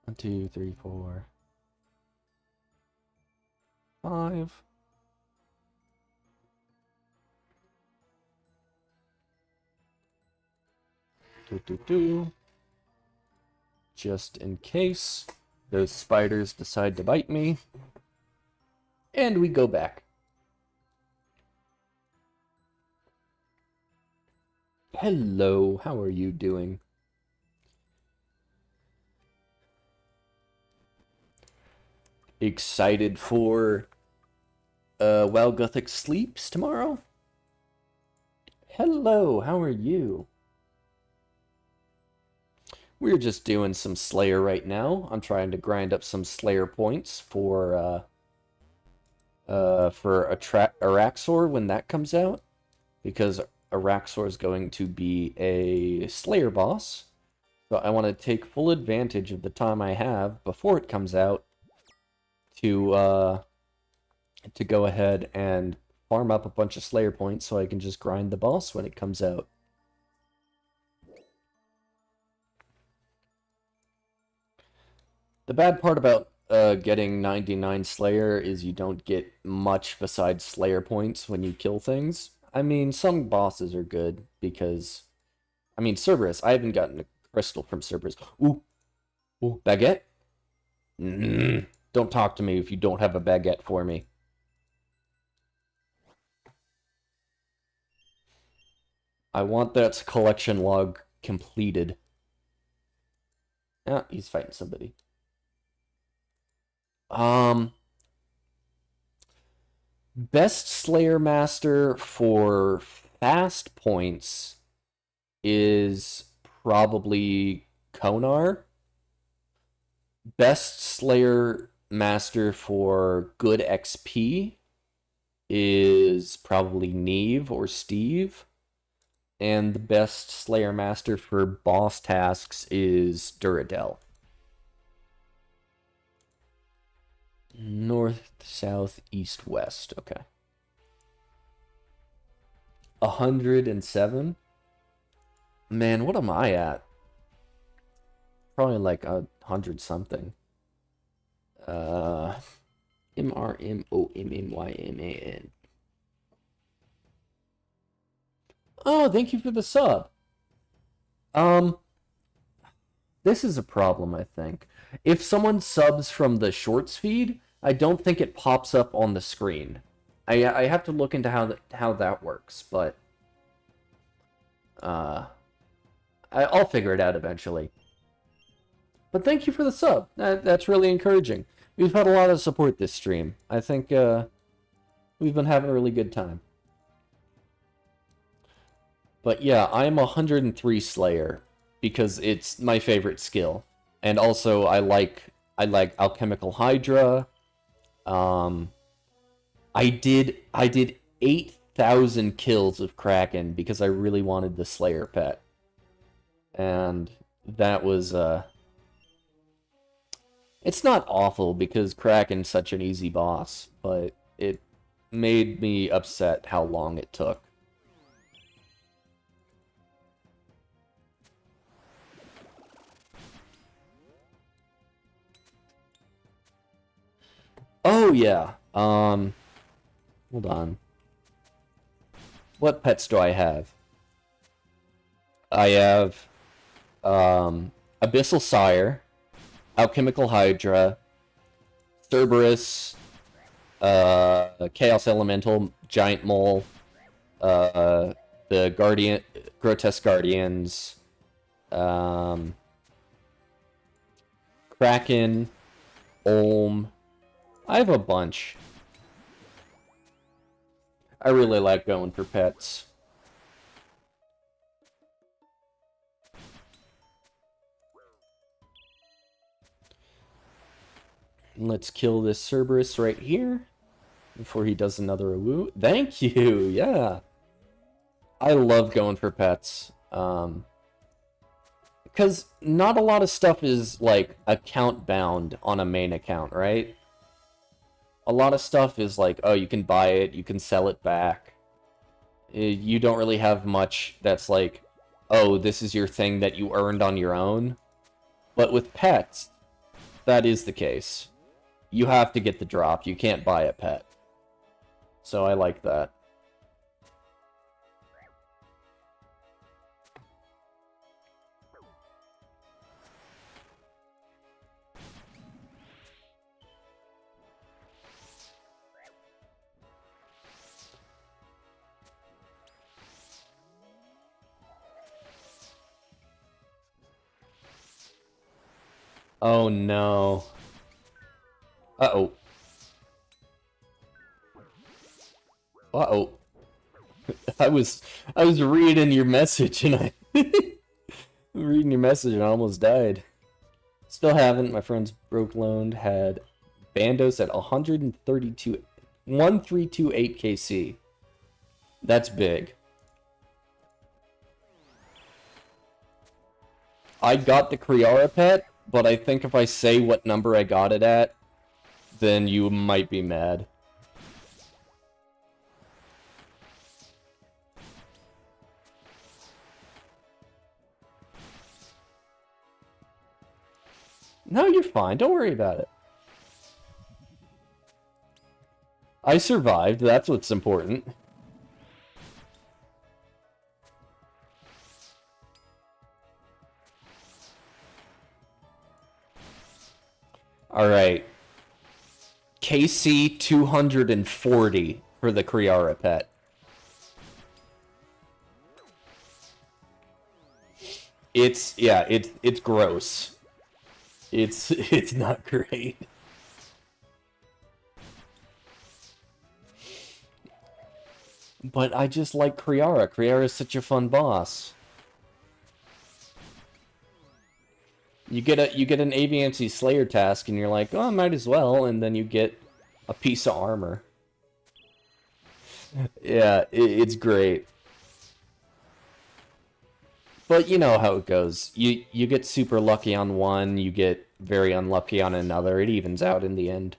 1, 2, 3, 4, 5. Just in case those spiders decide to bite me. And we go back. Hello, how are you doing? Excited for while Guthix sleeps tomorrow? Hello, how are you? We're just doing some Slayer right now. I'm trying to grind up some Slayer points for Araxxor when that comes out, because Araxxor is going to be a Slayer boss. So I want to take full advantage of the time I have before it comes out to go ahead and farm up a bunch of Slayer points so I can just grind the boss when it comes out. The bad part about getting 99 Slayer is you don't get much besides Slayer points when you kill things. I mean, some bosses are good because... I mean, Cerberus. I haven't gotten a crystal from Cerberus. Ooh. Ooh, baguette? Don't talk to me if you don't have a baguette for me. I want that collection log completed. Ah, he's fighting somebody. Best Slayer Master for fast points is probably Konar. Best Slayer Master for good XP is probably Neve or Steve. And the best Slayer Master for boss tasks is Duradel. North, south, east, west. Okay. 107? Man, what am I at? Probably like 100 something. MRMOMMYMAN. Oh, thank you for the sub. This is a problem, I think. If someone subs from the shorts feed, I don't think it pops up on the screen. I have to look into how that works, but I'll figure it out eventually. But thank you for the sub. That's really encouraging. We've had a lot of support this stream. I think we've been having a really good time. But yeah, I'm 103 Slayer because it's my favorite skill. And also I like Alchemical Hydra. I did 8,000 kills of Kraken because I really wanted the Slayer pet. And that was it's not awful because Kraken's such an easy boss, but it made me upset how long it took. Oh, yeah. Hold on. What pets do I have? I have, Abyssal Sire, Alchemical Hydra, Cerberus, Chaos Elemental, Giant Mole, the Grotesque Guardians, Kraken, Olm. I have a bunch. I really like going for pets. Let's kill this Cerberus right here before he does another woo. Thank you, yeah. I love going for pets. Because not a lot of stuff is, like, account bound on a main account, right? A lot of stuff is like, oh, you can buy it, you can sell it back. You don't really have much that's like, oh, this is your thing that you earned on your own. But with pets, that is the case. You have to get the drop, you can't buy a pet. So I like that. Oh no. Uh-oh. Uh-oh. I was reading your message and I reading your message and I almost died. Still haven't. My friend's broke loaned had Bandos at 1328 KC. That's big. I got the Kriara pet, but I think if I say what number I got it at, then you might be mad. No, you're fine. Don't worry about it. I survived. That's what's important. All right. KC 240 for the Kriara pet. It's gross. It's not great. But I just like Kriara. Kriara is such a fun boss. You get an AVMC Slayer task, and you're like, oh, I might as well, and then you get a piece of armor. Yeah, it's great. But you know how it goes. You get super lucky on one, you get very unlucky on another. It evens out in the end.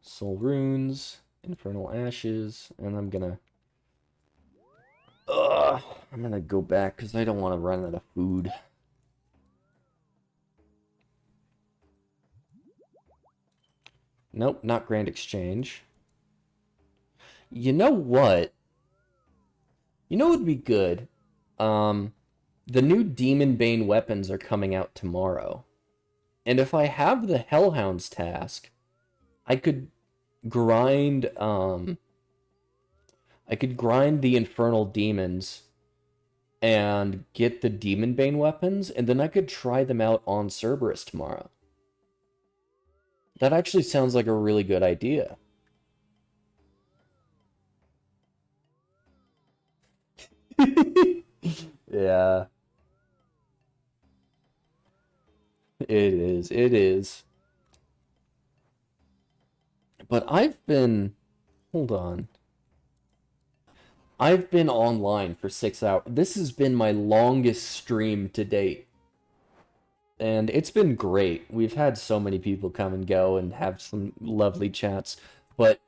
Soul Runes, Infernal Ashes, and I'm gonna go back because I don't want to run out of food. Nope, not Grand Exchange. You know what? You know what would be good? The new Demon Bane weapons are coming out tomorrow. And if I have the Hellhounds task, I could grind the Infernal Demons and get the Demon Bane weapons, and then I could try them out on Cerberus tomorrow. That actually sounds like a really good idea. Yeah. It is. But hold on. I've been online for 6 hours. This has been my longest stream to date. And it's been great. We've had so many people come and go and have some lovely chats. But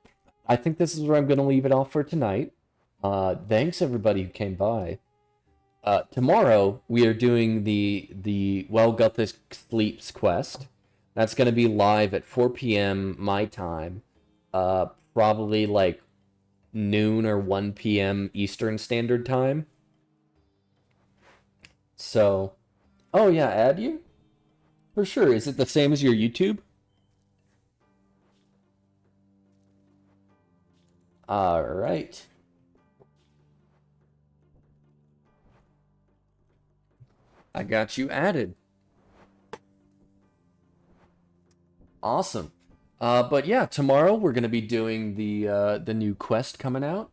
I think this is where I'm going to leave it off for tonight. Thanks everybody who came by. Tomorrow we are doing the Guthix Sleeps quest. That's going to be live at 4 p.m. my time. Probably like noon or 1 p.m. Eastern Standard Time. So, oh yeah, add you? For sure. Is it the same as your YouTube? Alright. I got you added. Awesome. But yeah, tomorrow we're gonna be doing the new quest coming out.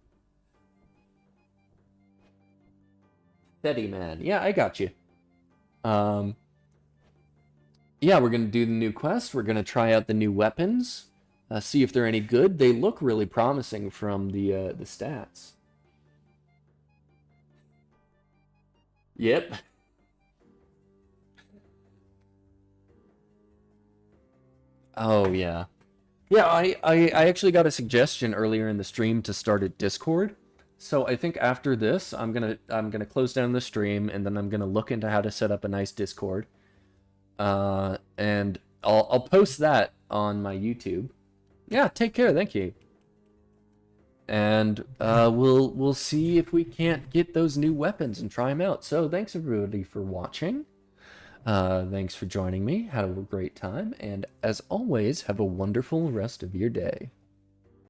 Steady man. Yeah, I got you. Yeah, we're gonna do the new quest. We're gonna try out the new weapons. See if they're any good. They look really promising from the stats. Yep. Oh yeah. Yeah, I actually got a suggestion earlier in the stream to start a Discord. So I think after this, I'm gonna close down the stream, and then I'm gonna look into how to set up a nice Discord. And I'll post that on my YouTube. Yeah, take care, thank you. And we'll see if we can't get those new weapons and try them out. So thanks everybody for watching. Thanks for joining me. Had a great time, and as always, have a wonderful rest of your day.